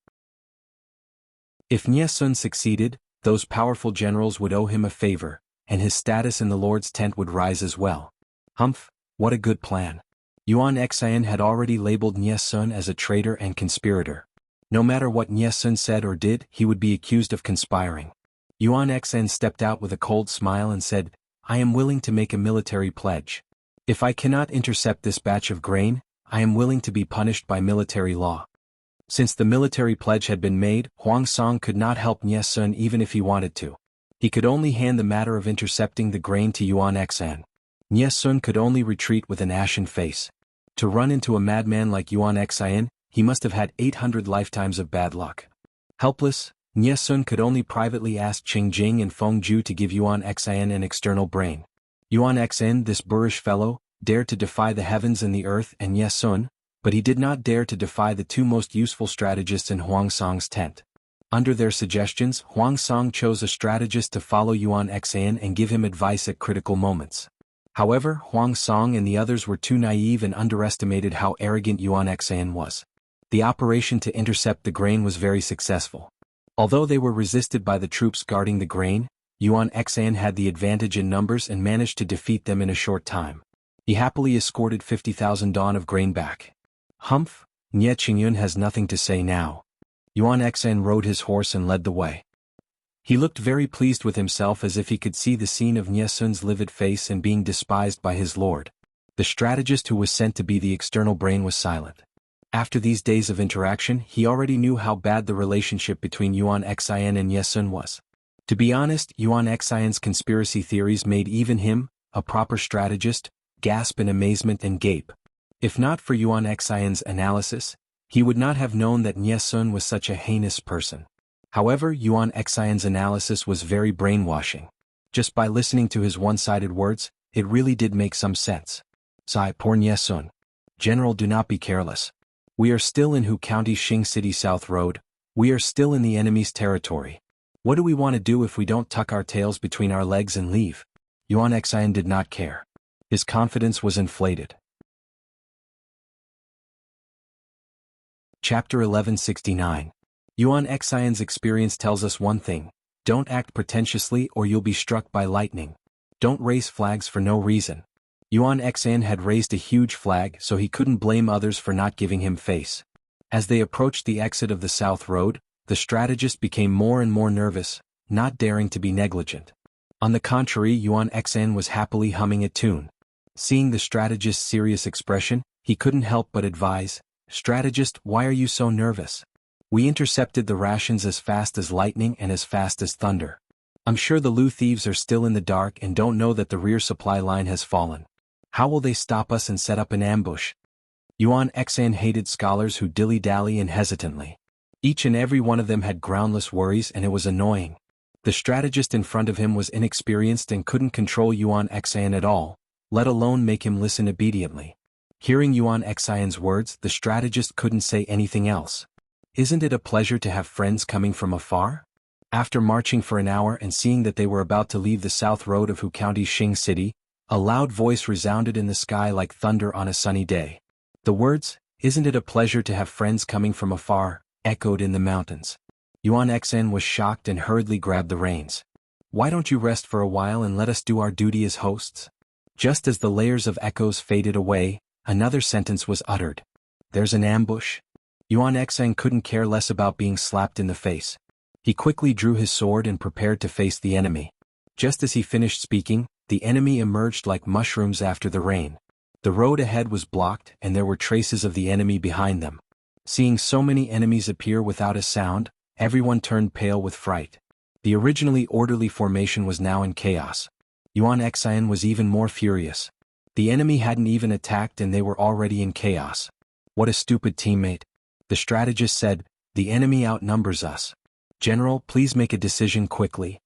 If Nie Sun succeeded, those powerful generals would owe him a favor, and his status in the Lord's tent would rise as well. Humph, what a good plan. Yuan Xan had already labeled Nie Sun as a traitor and conspirator. No matter what Nie Sun said or did, he would be accused of conspiring. Yuan Xan stepped out with a cold smile and said, "I am willing to make a military pledge. If I cannot intercept this batch of grain, I am willing to be punished by military law." Since the military pledge had been made, Huang Song could not help Nie Sun even if he wanted to. He could only hand the matter of intercepting the grain to Yuan Xan. Nie Sun could only retreat with an ashen face. To run into a madman like Yuan Xan, he must have had 800 lifetimes of bad luck. Helpless, Nie Sun could only privately ask Qing Jing and Feng Ju to give Yuan Xan an external brain. Yuan Xan, this boorish fellow, dared to defy the heavens and the earth and Nie Sun, but he did not dare to defy the two most useful strategists in Huang Song's tent. Under their suggestions, Huang Song chose a strategist to follow Yuan Xan and give him advice at critical moments. However, Huang Song and the others were too naive and underestimated how arrogant Yuan Xan was. The operation to intercept the grain was very successful. Although they were resisted by the troops guarding the grain, Yuan Xan had the advantage in numbers and managed to defeat them in a short time. He happily escorted 50,000 don of grain back. Humph, Nie Qingyun has nothing to say now. Yuan Xan rode his horse and led the way. He looked very pleased with himself as if he could see the scene of Nie Sun's livid face and being despised by his lord. The strategist who was sent to be the external brain was silent. After these days of interaction, he already knew how bad the relationship between Yuan Xan and Nie Sun was. To be honest, Yuan Xan's conspiracy theories made even him, a proper strategist, gasp in amazement and gape. If not for Yuan Xian's analysis, he would not have known that Nye Sun was such a heinous person. However, Yuan Xian's analysis was very brainwashing. Just by listening to his one-sided words, it really did make some sense. Sigh, poor Nye Sun. General, do not be careless. We are still in Hu County, Xing City South Road. We are still in the enemy's territory. What do we want to do if we don't tuck our tails between our legs and leave? Yuan Xian did not care. His confidence was inflated. Chapter 1169. Yuan Xian's experience tells us one thing: don't act pretentiously or you'll be struck by lightning. Don't raise flags for no reason. Yuan Xian had raised a huge flag, so he couldn't blame others for not giving him face. As they approached the exit of the South Road, the strategist became more and more nervous, not daring to be negligent. On the contrary, Yuan Xian was happily humming a tune. Seeing the strategist's serious expression, he couldn't help but advise, "Strategist, why are you so nervous? We intercepted the rations as fast as lightning and as fast as thunder. I'm sure the Lu thieves are still in the dark and don't know that the rear supply line has fallen. How will they stop us and set up an ambush?" Yuan Xian hated scholars who dilly-dally and hesitantly. Each and every one of them had groundless worries, and it was annoying. The strategist in front of him was inexperienced and couldn't control Yuan Xian at all, let alone make him listen obediently. Hearing Yuan Xian's words, the strategist couldn't say anything else. Isn't it a pleasure to have friends coming from afar? After marching for an hour and seeing that they were about to leave the South Road of Hu County, Xing City, a loud voice resounded in the sky like thunder on a sunny day. The words, "Isn't it a pleasure to have friends coming from afar," echoed in the mountains. Yuan Xian was shocked and hurriedly grabbed the reins. "Why don't you rest for a while and let us do our duty as hosts?" Just as the layers of echoes faded away, another sentence was uttered. "There's an ambush." Yuan Xian couldn't care less about being slapped in the face. He quickly drew his sword and prepared to face the enemy. Just as he finished speaking, the enemy emerged like mushrooms after the rain. The road ahead was blocked and there were traces of the enemy behind them. Seeing so many enemies appear without a sound, everyone turned pale with fright. The originally orderly formation was now in chaos. Yuan Xian was even more furious. The enemy hadn't even attacked and they were already in chaos. What a stupid teammate. The strategist said, "The enemy outnumbers us. General, please make a decision quickly."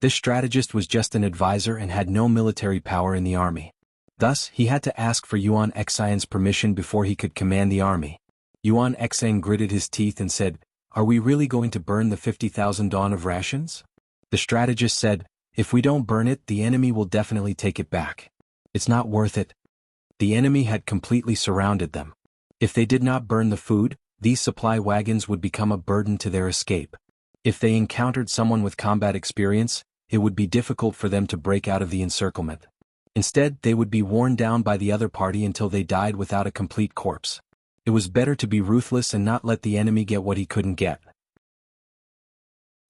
This strategist was just an advisor and had no military power in the army. Thus, he had to ask for Yuan Xian's permission before he could command the army. Yuan Xian gritted his teeth and said, "Are we really going to burn the 50,000 dawn of rations?" The strategist said, "If we don't burn it, the enemy will definitely take it back. It's not worth it." The enemy had completely surrounded them. If they did not burn the food, these supply wagons would become a burden to their escape. If they encountered someone with combat experience, it would be difficult for them to break out of the encirclement. Instead, they would be worn down by the other party until they died without a complete corpse. It was better to be ruthless and not let the enemy get what he couldn't get.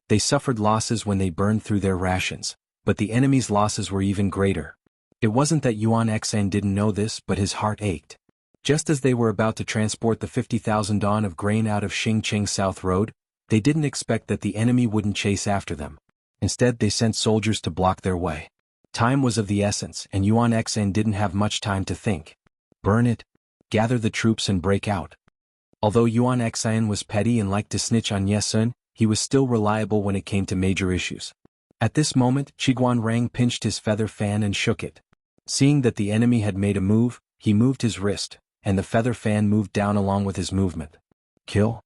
They suffered losses when they burned through their rations, but the enemy's losses were even greater. It wasn't that Yuan Xian didn't know this, but his heart ached. Just as they were about to transport the 50,000 dawn of grain out of Xingcheng South Road, they didn't expect that the enemy wouldn't chase after them. Instead, they sent soldiers to block their way. Time was of the essence, and Yuan Xian didn't have much time to think. Burn it. Gather the troops and break out. Although Yuan Xian was petty and liked to snitch on Nye Sun, he was still reliable when it came to major issues. At this moment, Qiguan Rang pinched his feather fan and shook it. Seeing that the enemy had made a move, he moved his wrist, and the feather fan moved down along with his movement. Kill.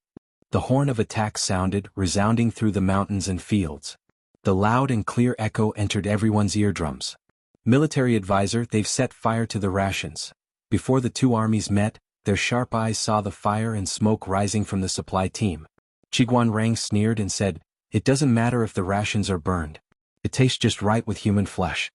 The horn of attack sounded, resounding through the mountains and fields. The loud and clear echo entered everyone's eardrums. Military advisor, they've set fire to the rations. Before the two armies met, their sharp eyes saw the fire and smoke rising from the supply team. Qiguan Rang sneered and said, "It doesn't matter if the rations are burned. It tastes just right with human flesh."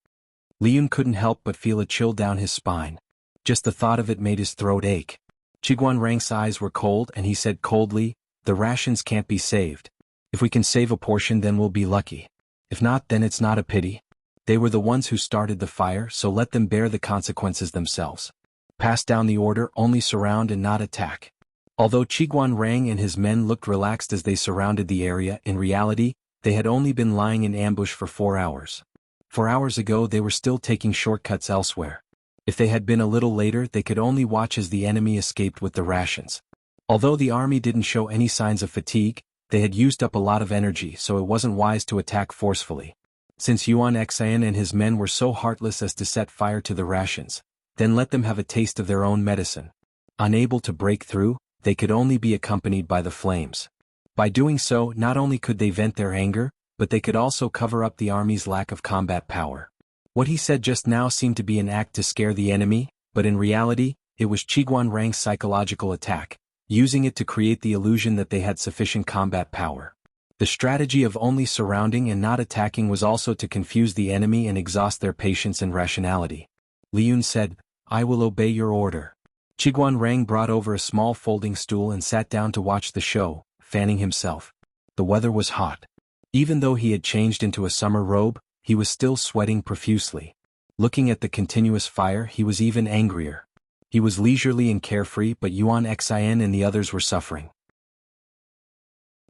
Liyun couldn't help but feel a chill down his spine. Just the thought of it made his throat ache. Qiguan Rang's eyes were cold and he said coldly, "The rations can't be saved. If we can save a portion, then we'll be lucky. If not, then it's not a pity. They were the ones who started the fire, so let them bear the consequences themselves. Pass down the order, only surround and not attack." Although Qiguan Rang and his men looked relaxed as they surrounded the area, in reality, they had only been lying in ambush for 4 hours. 4 hours ago they were still taking shortcuts elsewhere. If they had been a little later, they could only watch as the enemy escaped with the rations. Although the army didn't show any signs of fatigue, they had used up a lot of energy, so it wasn't wise to attack forcefully. Since Yuan Xian and his men were so heartless as to set fire to the rations, then let them have a taste of their own medicine. Unable to break through, they could only be accompanied by the flames. By doing so, not only could they vent their anger, but they could also cover up the army's lack of combat power. What he said just now seemed to be an act to scare the enemy, but in reality, it was Qiguan Rang's psychological attack, using it to create the illusion that they had sufficient combat power. The strategy of only surrounding and not attacking was also to confuse the enemy and exhaust their patience and rationality. Li Yun said, "I will obey your order." Qiguan Rang brought over a small folding stool and sat down to watch the show, fanning himself. The weather was hot. Even though he had changed into a summer robe, he was still sweating profusely. Looking at the continuous fire, he was even angrier. He was leisurely and carefree, but Yuan Xian and the others were suffering.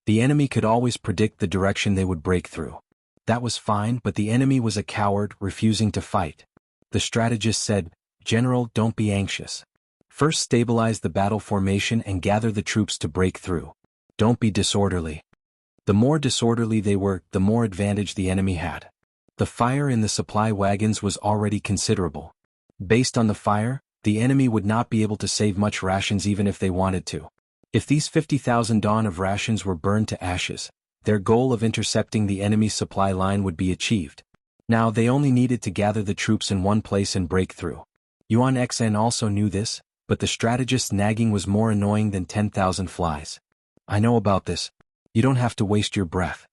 The enemy could always predict the direction they would break through. That was fine, but the enemy was a coward, refusing to fight. The strategist said, "General, don't be anxious. First stabilize the battle formation and gather the troops to break through. Don't be disorderly." The more disorderly they were, the more advantage the enemy had. The fire in the supply wagons was already considerable. Based on the fire, the enemy would not be able to save much rations even if they wanted to. If these 50,000 dawn of rations were burned to ashes, their goal of intercepting the enemy's supply line would be achieved. Now they only needed to gather the troops in one place and break through. Yuan Xian also knew this, but the strategist's nagging was more annoying than 10,000 flies. "I know about this. You don't have to waste your breath."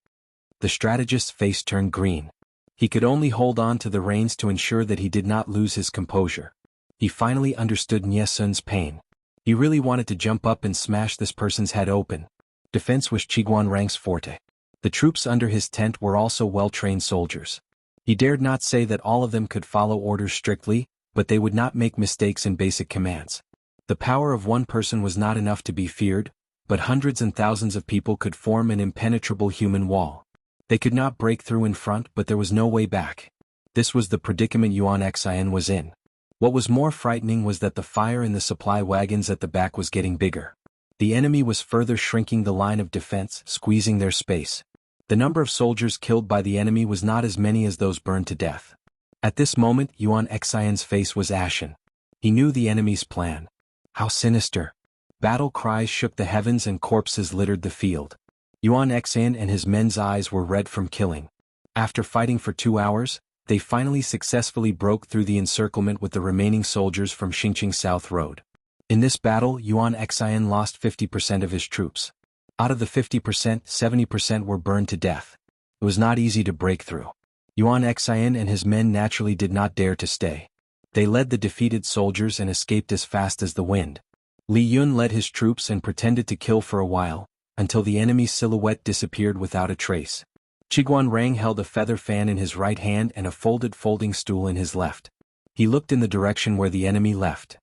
The strategist's face turned green. He could only hold on to the reins to ensure that he did not lose his composure. He finally understood Nie Sun's pain. He really wanted to jump up and smash this person's head open. Defense was Qiguan Rang's forte. The troops under his tent were also well-trained soldiers. He dared not say that all of them could follow orders strictly, but they would not make mistakes in basic commands. The power of one person was not enough to be feared, but hundreds and thousands of people could form an impenetrable human wall. They could not break through in front, but there was no way back. This was the predicament Yuan Xian was in. What was more frightening was that the fire in the supply wagons at the back was getting bigger. The enemy was further shrinking the line of defense, squeezing their space. The number of soldiers killed by the enemy was not as many as those burned to death. At this moment, Yuan Xian's face was ashen. He knew the enemy's plan. How sinister! Battle cries shook the heavens and corpses littered the field. Yuan Xian and his men's eyes were red from killing. After fighting for 2 hours, they finally successfully broke through the encirclement with the remaining soldiers from Xingqing South Road. In this battle, Yuan Xian lost 50% of his troops. Out of the 50%, 70% were burned to death. It was not easy to break through. Yuan Xian and his men naturally did not dare to stay. They led the defeated soldiers and escaped as fast as the wind. Li Yun led his troops and pretended to kill for a while, until the enemy's silhouette disappeared without a trace. Qiguan Rang held a feather fan in his right hand and a folded folding stool in his left. He looked in the direction where the enemy left.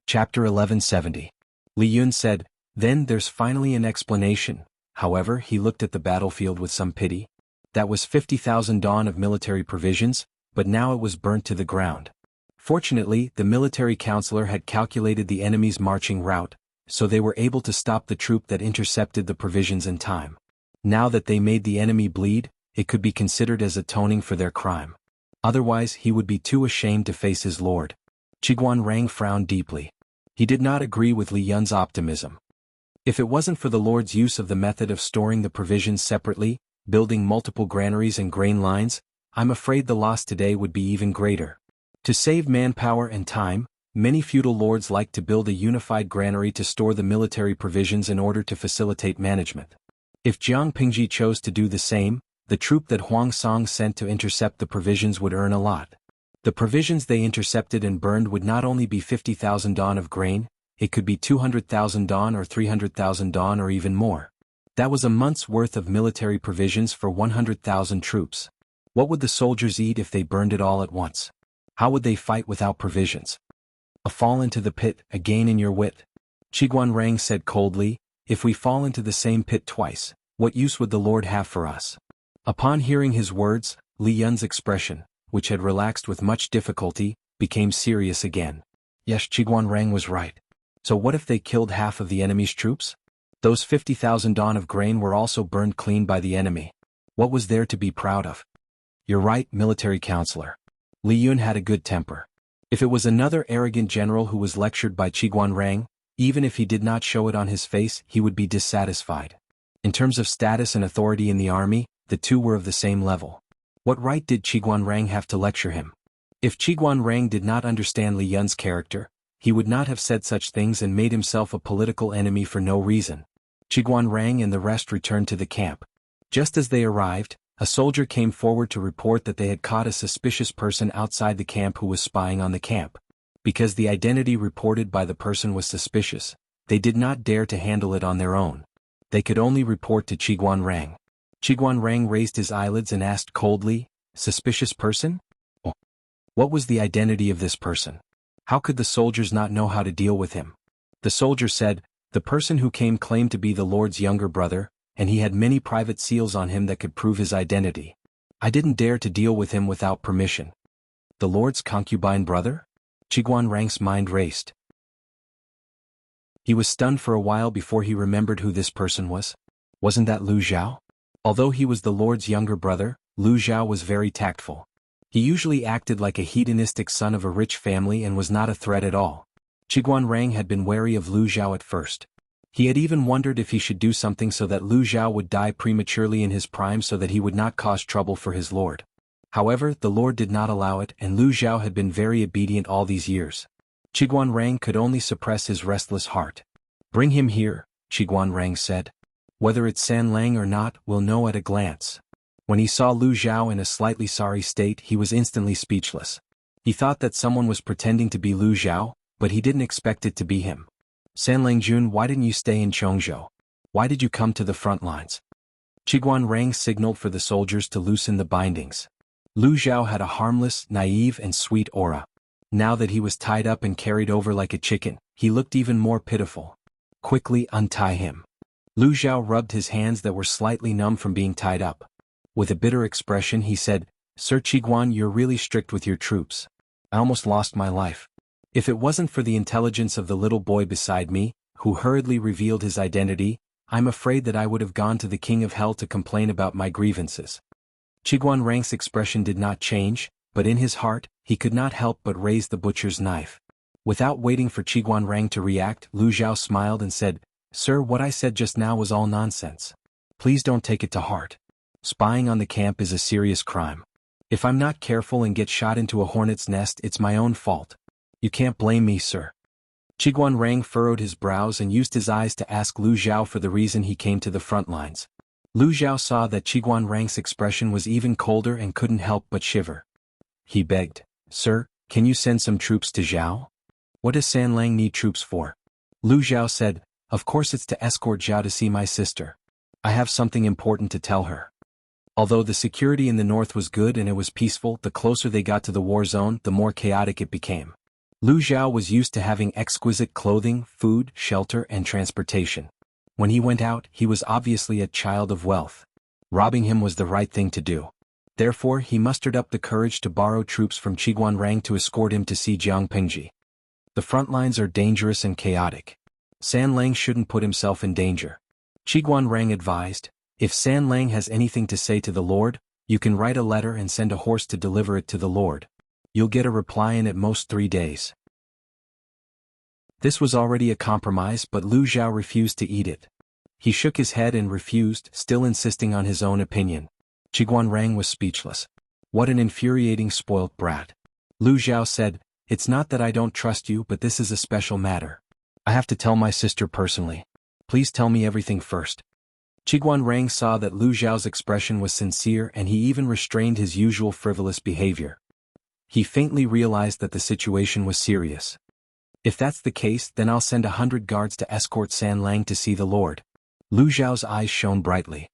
Chapter 1170. Li Yun said, "Then there's finally an explanation." However, he looked at the battlefield with some pity. That was 50,000 dawn of military provisions, but now it was burnt to the ground. Fortunately, the military counselor had calculated the enemy's marching route, so they were able to stop the troop that intercepted the provisions in time. Now that they made the enemy bleed, it could be considered as atoning for their crime. Otherwise, he would be too ashamed to face his lord. Qiguan Rang frowned deeply. He did not agree with Li Yun's optimism. If it wasn't for the lord's use of the method of storing the provisions separately, building multiple granaries and grain lines, I'm afraid the loss today would be even greater. To save manpower and time, many feudal lords liked to build a unified granary to store the military provisions in order to facilitate management. If Jiang Pingji chose to do the same, the troop that Huang Song sent to intercept the provisions would earn a lot. The provisions they intercepted and burned would not only be 50,000 dawn of grain, it could be 200,000 dawn or 300,000 dawn or even more. That was a month's worth of military provisions for 100,000 troops. What would the soldiers eat if they burned it all at once? How would they fight without provisions? A fall into the pit, a gain in your wit. Qiguan Rang said coldly, "If we fall into the same pit twice, what use would the Lord have for us?" Upon hearing his words, Li Yun's expression, which had relaxed with much difficulty, became serious again. Yes, Qiguanrang was right. So what if they killed half of the enemy's troops? Those 50,000 don of grain were also burned clean by the enemy. What was there to be proud of? You're right, military counselor. Li Yun had a good temper. If it was another arrogant general who was lectured by Qiguanrang, even if he did not show it on his face, he would be dissatisfied. In terms of status and authority in the army, the two were of the same level. What right did Qiguanrang have to lecture him? If Qiguanrang did not understand Li Yun's character, he would not have said such things and made himself a political enemy for no reason. Qiguanrang and the rest returned to the camp. Just as they arrived, a soldier came forward to report that they had caught a suspicious person outside the camp who was spying on the camp. Because the identity reported by the person was suspicious, they did not dare to handle it on their own. They could only report to Qiguanrang. Qiguanrang raised his eyelids and asked coldly, "Suspicious person? Oh. What was the identity of this person? How could the soldiers not know how to deal with him?" The soldier said, "The person who came claimed to be the Lord's younger brother, and he had many private seals on him that could prove his identity. I didn't dare to deal with him without permission." The Lord's concubine brother? Qiguanrang's mind raced. He was stunned for a while before he remembered who this person was. Wasn't that Lu Zhao? Although he was the Lord's younger brother, Lu Zhao was very tactful. He usually acted like a hedonistic son of a rich family and was not a threat at all. Qiguanrang had been wary of Lu Zhao at first. He had even wondered if he should do something so that Lu Zhao would die prematurely in his prime so that he would not cause trouble for his lord. However, the lord did not allow it, and Lu Zhao had been very obedient all these years. Qiguanrang could only suppress his restless heart. "Bring him here," Qiguanrang said. "Whether it's San Lang or not, we'll know at a glance." When he saw Lu Zhao in a slightly sorry state, he was instantly speechless. He thought that someone was pretending to be Lu Zhao, but he didn't expect it to be him. "San Lang Jun, why didn't you stay in Chongzhou? Why did you come to the front lines?" Qiguanrang signaled for the soldiers to loosen the bindings. Lu Zhao had a harmless, naive and sweet aura. Now that he was tied up and carried over like a chicken, he looked even more pitiful. "Quickly untie him." Lu Zhao rubbed his hands that were slightly numb from being tied up. With a bitter expression he said, "Sir Qiguan, you're really strict with your troops. I almost lost my life. If it wasn't for the intelligence of the little boy beside me, who hurriedly revealed his identity, I'm afraid that I would have gone to the King of Hell to complain about my grievances." Qiguanrang's expression did not change, but in his heart, he could not help but raise the butcher's knife. Without waiting for Qiguanrang to react, Lu Zhao smiled and said, "Sir, what I said just now was all nonsense. Please don't take it to heart. Spying on the camp is a serious crime. If I'm not careful and get shot into a hornet's nest, it's my own fault. You can't blame me, sir." Qiguanrang furrowed his brows and used his eyes to ask Lu Zhao for the reason he came to the front lines. Lu Zhao saw that Qiguanrang's expression was even colder and couldn't help but shiver. He begged, "Sir, can you send some troops to Zhao?" "What does San Lang need troops for?" Lu Zhao said, "Of course it's to escort Zhao to see my sister. I have something important to tell her." Although the security in the north was good and it was peaceful, the closer they got to the war zone, the more chaotic it became. Lu Zhao was used to having exquisite clothing, food, shelter, and transportation. When he went out, he was obviously a child of wealth. Robbing him was the right thing to do. Therefore, he mustered up the courage to borrow troops from Qiguanrang to escort him to see Jiangpingji. The front lines are dangerous and chaotic. San Lang shouldn't put himself in danger. Qiguanrang advised, "If San Lang has anything to say to the Lord, you can write a letter and send a horse to deliver it to the Lord. You'll get a reply in at most 3 days." This was already a compromise, but Lu Zhao refused to eat it. He shook his head and refused, still insisting on his own opinion. Qiguanrang was speechless. What an infuriating spoilt brat. Lu Zhao said, "It's not that I don't trust you, but this is a special matter. I have to tell my sister personally. Please tell me everything first." Qiguanrang saw that Lu Zhao's expression was sincere and he even restrained his usual frivolous behavior. He faintly realized that the situation was serious. "If that's the case, then I'll send 100 guards to escort San Lang to see the Lord." Lu Zhao's eyes shone brightly.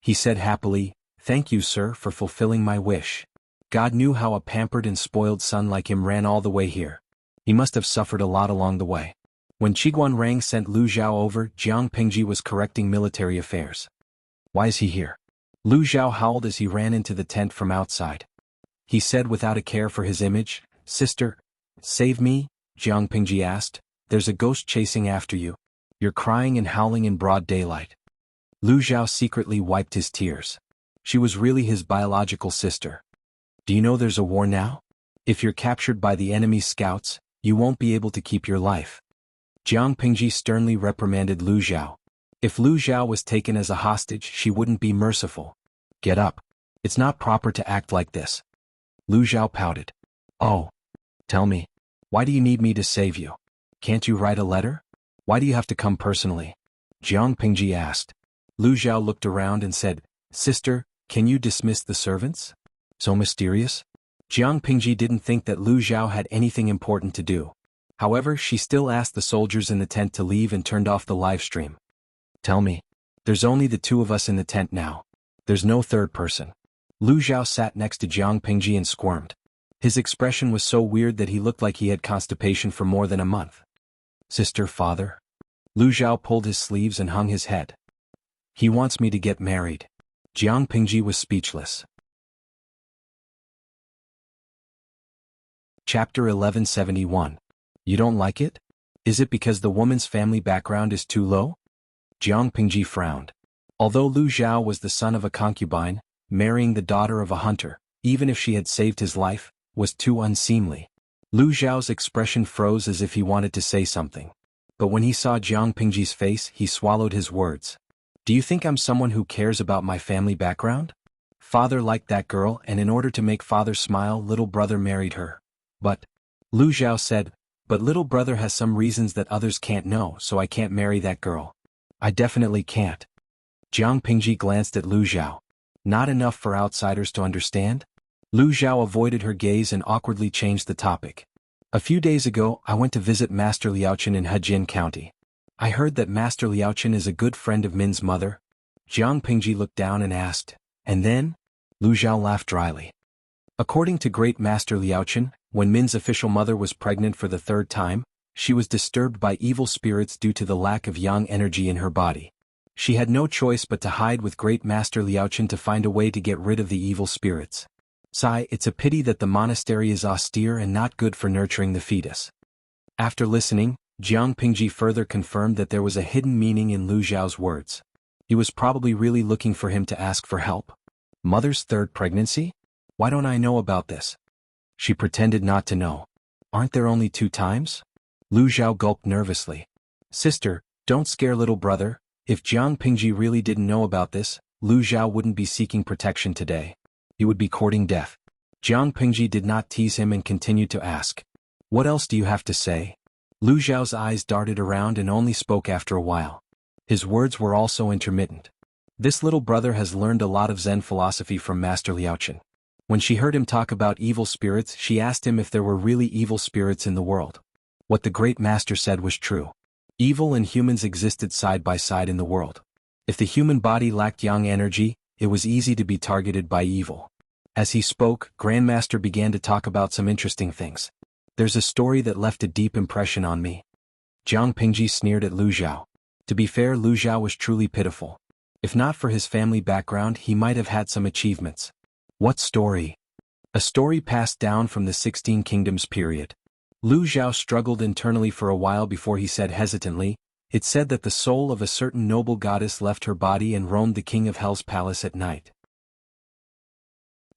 He said happily, "Thank you, sir, for fulfilling my wish. God knew how a pampered and spoiled son like him ran all the way here. He must have suffered a lot along the way." When Qiguanrang sent Lu Zhao over, Jiang Pingji was correcting military affairs. "Why is he here?" Lu Zhao howled as he ran into the tent from outside. He said without a care for his image, "Sister, save me," Jiang Pingji asked. "There's a ghost chasing after you. You're crying and howling in broad daylight." Lu Zhao secretly wiped his tears. She was really his biological sister. "Do you know there's a war now? If you're captured by the enemy's scouts, you won't be able to keep your life." Jiang Pingji sternly reprimanded Lu Zhao. If Lu Zhao was taken as a hostage, she wouldn't be merciful. "Get up. It's not proper to act like this." Lu Zhao pouted. "Oh. Tell me. Why do you need me to save you? Can't you write a letter? Why do you have to come personally?" Jiang Pingji asked. Lu Zhao looked around and said, "Sister, can you dismiss the servants? So mysterious?" Jiang Pingji didn't think that Lu Zhao had anything important to do. However, she still asked the soldiers in the tent to leave and turned off the live stream. "Tell me. There's only the two of us in the tent now. There's no third person." Lu Zhao sat next to Jiang Pingji and squirmed. His expression was so weird that he looked like he had constipation for more than a month. "Sister, father?" Lu Zhao pulled his sleeves and hung his head. "He wants me to get married." Jiang Pingji was speechless. Chapter 1171. You don't like it? Is it because the woman's family background is too low? Jiang Pingji frowned. Although Lu Zhao was the son of a concubine, marrying the daughter of a hunter, even if she had saved his life, was too unseemly. Lu Zhao's expression froze as if he wanted to say something. But when he saw Jiang Pingji's face, he swallowed his words. "Do you think I'm someone who cares about my family background? Father liked that girl, and in order to make father smile, little brother married her. But," Lu Zhao said, "but little brother has some reasons that others can't know, so I can't marry that girl. I definitely can't." Jiang Pingji glanced at Lu Zhao. "Not enough for outsiders to understand?" Lu Zhao avoided her gaze and awkwardly changed the topic. "A few days ago, I went to visit Master Liaochen in Hejin County. I heard that Master Liaochen is a good friend of Min's mother." Jiang Pingji looked down and asked, "And then?" Lu Zhao laughed dryly. "According to Great Master Liaochen, when Min's official mother was pregnant for the third time, she was disturbed by evil spirits due to the lack of yang energy in her body. She had no choice but to hide with Great Master Liaochen to find a way to get rid of the evil spirits. Sigh, it's a pity that the monastery is austere and not good for nurturing the fetus." After listening, Jiang Pingji further confirmed that there was a hidden meaning in Lu Zhao's words. He was probably really looking for him to ask for help. Mother's third pregnancy? Why don't I know about this? She pretended not to know. Aren't there only 2 times? Lu Zhao gulped nervously. "Sister, don't scare little brother. If Jiang Pingji really didn't know about this, Lu Zhao wouldn't be seeking protection today. He would be courting death." Jiang Pingji did not tease him and continued to ask, "What else do you have to say?" Lu Zhao's eyes darted around and only spoke after a while. His words were also intermittent. This little brother has learned a lot of Zen philosophy from Master Liaochen. When she heard him talk about evil spirits, she asked him if there were really evil spirits in the world. What the great master said was true. Evil and humans existed side by side in the world. If the human body lacked yang energy, it was easy to be targeted by evil. As he spoke, Grandmaster began to talk about some interesting things. "There's a story that left a deep impression on me." Jiang Pingji sneered at Lu Zhao. To be fair, Lu Zhao was truly pitiful. If not for his family background, he might have had some achievements. "What story?" "A story passed down from the 16 Kingdoms period." Lu Zhao struggled internally for a while before he said hesitantly, "It said that the soul of a certain noble goddess left her body and roamed the king of hell's palace at night.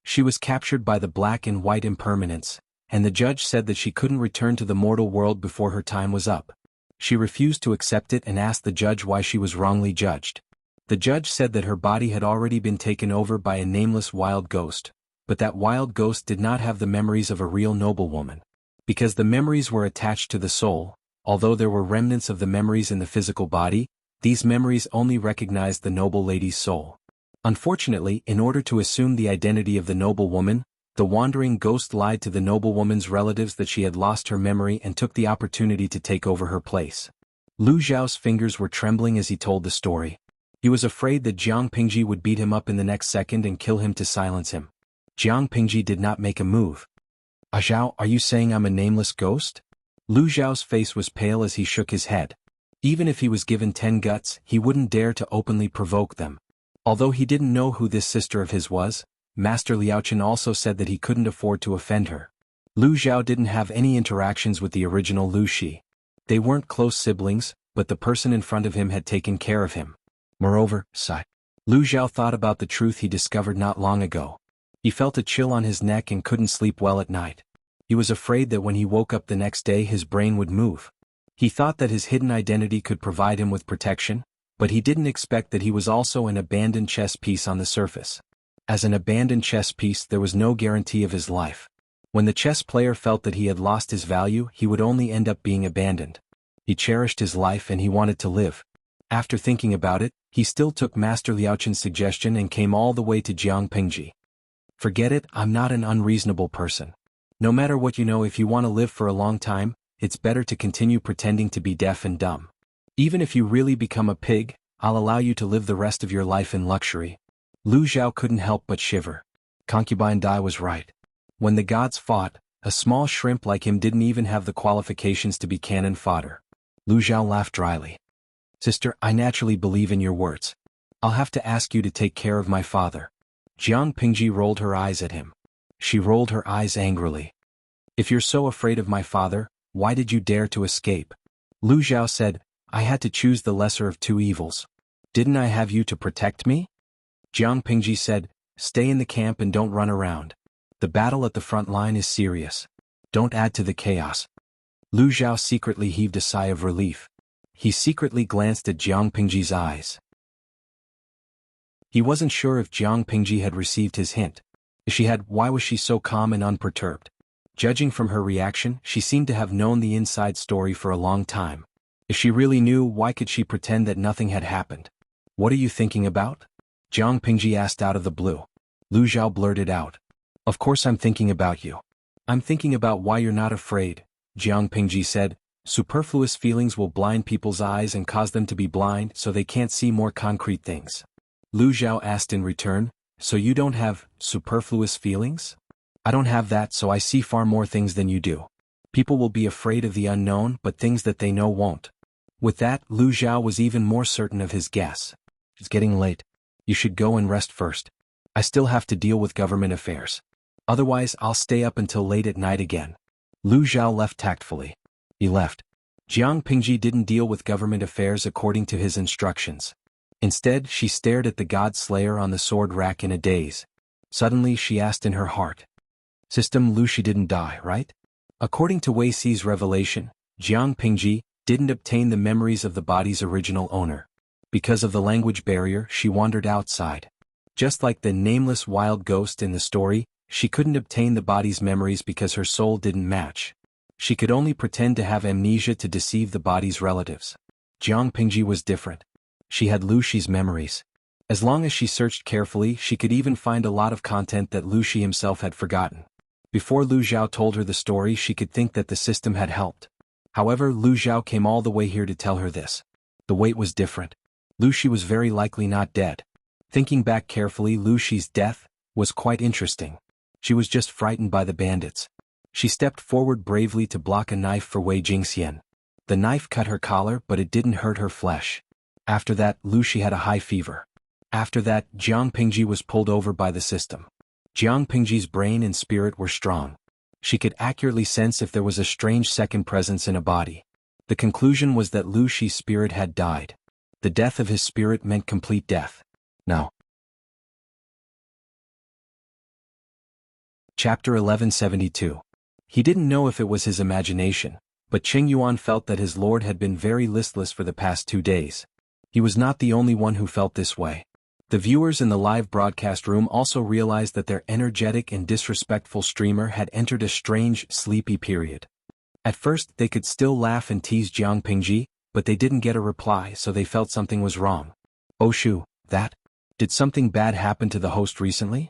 She was captured by the black and white impermanence, and the judge said that she couldn't return to the mortal world before her time was up. She refused to accept it and asked the judge why she was wrongly judged. The judge said that her body had already been taken over by a nameless wild ghost, but that wild ghost did not have the memories of a real noblewoman. Because the memories were attached to the soul, although there were remnants of the memories in the physical body, these memories only recognized the noble lady's soul. Unfortunately, in order to assume the identity of the noblewoman, the wandering ghost lied to the noblewoman's relatives that she had lost her memory and took the opportunity to take over her place. Lu Zhao's fingers were trembling as he told the story. He was afraid that Jiang Pingji would beat him up in the next second and kill him to silence him. Jiang Pingji did not make a move. "Zhao, are you saying I'm a nameless ghost?" Lu Zhao's face was pale as he shook his head. Even if he was given 10 guts, he wouldn't dare to openly provoke them. Although he didn't know who this sister of his was, Master Liaochen also said that he couldn't afford to offend her. Lu Zhao didn't have any interactions with the original Lu Shi. They weren't close siblings, but the person in front of him had taken care of him. Moreover, Lu Zhao thought about the truth he discovered not long ago. He felt a chill on his neck and couldn't sleep well at night. He was afraid that when he woke up the next day his brain would move. He thought that his hidden identity could provide him with protection, but he didn't expect that he was also an abandoned chess piece on the surface. As an abandoned chess piece, there was no guarantee of his life. When the chess player felt that he had lost his value, he would only end up being abandoned. He cherished his life and he wanted to live. After thinking about it, he still took Master Liaochen's suggestion and came all the way to Jiangpingji. Forget it, I'm not an unreasonable person. No matter what you know, if you want to live for a long time, it's better to continue pretending to be deaf and dumb. Even if you really become a pig, I'll allow you to live the rest of your life in luxury. Lu Zhao couldn't help but shiver. Concubine Dai was right. When the gods fought, a small shrimp like him didn't even have the qualifications to be cannon fodder. Lu Zhao laughed dryly. Sister, I naturally believe in your words. I'll have to ask you to take care of my father. Jiang Pingji rolled her eyes at him. She rolled her eyes angrily. If you're so afraid of my father, why did you dare to escape? Lu Zhao said, I had to choose the lesser of two evils. Didn't I have you to protect me? Jiang Pingji said, stay in the camp and don't run around. The battle at the front line is serious. Don't add to the chaos. Lu Zhao secretly heaved a sigh of relief. He secretly glanced at Jiang Pingji's eyes. He wasn't sure if Jiang Pingji had received his hint. If she had, why was she so calm and unperturbed? Judging from her reaction, she seemed to have known the inside story for a long time. If she really knew, why could she pretend that nothing had happened? What are you thinking about? Jiang Pingji asked out of the blue. Lu Zhao blurted out. Of course I'm thinking about you. I'm thinking about why you're not afraid, Jiang Pingji said. Superfluous feelings will blind people's eyes and cause them to be blind so they can't see more concrete things. Lu Zhao asked in return, so you don't have superfluous feelings? I don't have that, so I see far more things than you do. People will be afraid of the unknown, but things that they know won't. With that, Lu Zhao was even more certain of his guess. It's getting late. You should go and rest first. I still have to deal with government affairs. Otherwise, I'll stay up until late at night again. Lu Zhao left tactfully. He left. Jiang Pingji didn't deal with government affairs according to his instructions. Instead, she stared at the god slayer on the sword rack in a daze. Suddenly she asked in her heart. System, Lu Shi didn't die, right? According to Wei Xi's revelation, Jiang Pingji didn't obtain the memories of the body's original owner. Because of the language barrier, she wandered outside. Just like the nameless wild ghost in the story, she couldn't obtain the body's memories because her soul didn't match. She could only pretend to have amnesia to deceive the body's relatives. Jiang Pingji was different. She had Lu Shi's memories. As long as she searched carefully, she could even find a lot of content that Lu Shi himself had forgotten. Before Lu Zhao told her the story, she could think that the system had helped. However, Lu Zhao came all the way here to tell her this. The wait was different. Lu Shi was very likely not dead. Thinking back carefully, Lu Shi's death was quite interesting. She was just frightened by the bandits. She stepped forward bravely to block a knife for Wei Jingxian. The knife cut her collar, but it didn't hurt her flesh. After that, Lu Shi had a high fever. After that, Jiang Pingji was pulled over by the system. Jiang Pingji's brain and spirit were strong. She could accurately sense if there was a strange second presence in a body. The conclusion was that Lu Shi's spirit had died. The death of his spirit meant complete death. Now. Chapter 1172. He didn't know if it was his imagination, but Qing Yuan felt that his lord had been very listless for the past 2 days. He was not the only one who felt this way. The viewers in the live broadcast room also realized that their energetic and disrespectful streamer had entered a strange, sleepy period. At first, they could still laugh and tease Jiang Pingji, but they didn't get a reply, so they felt something was wrong. Oh Shu, that? Did something bad happen to the host recently?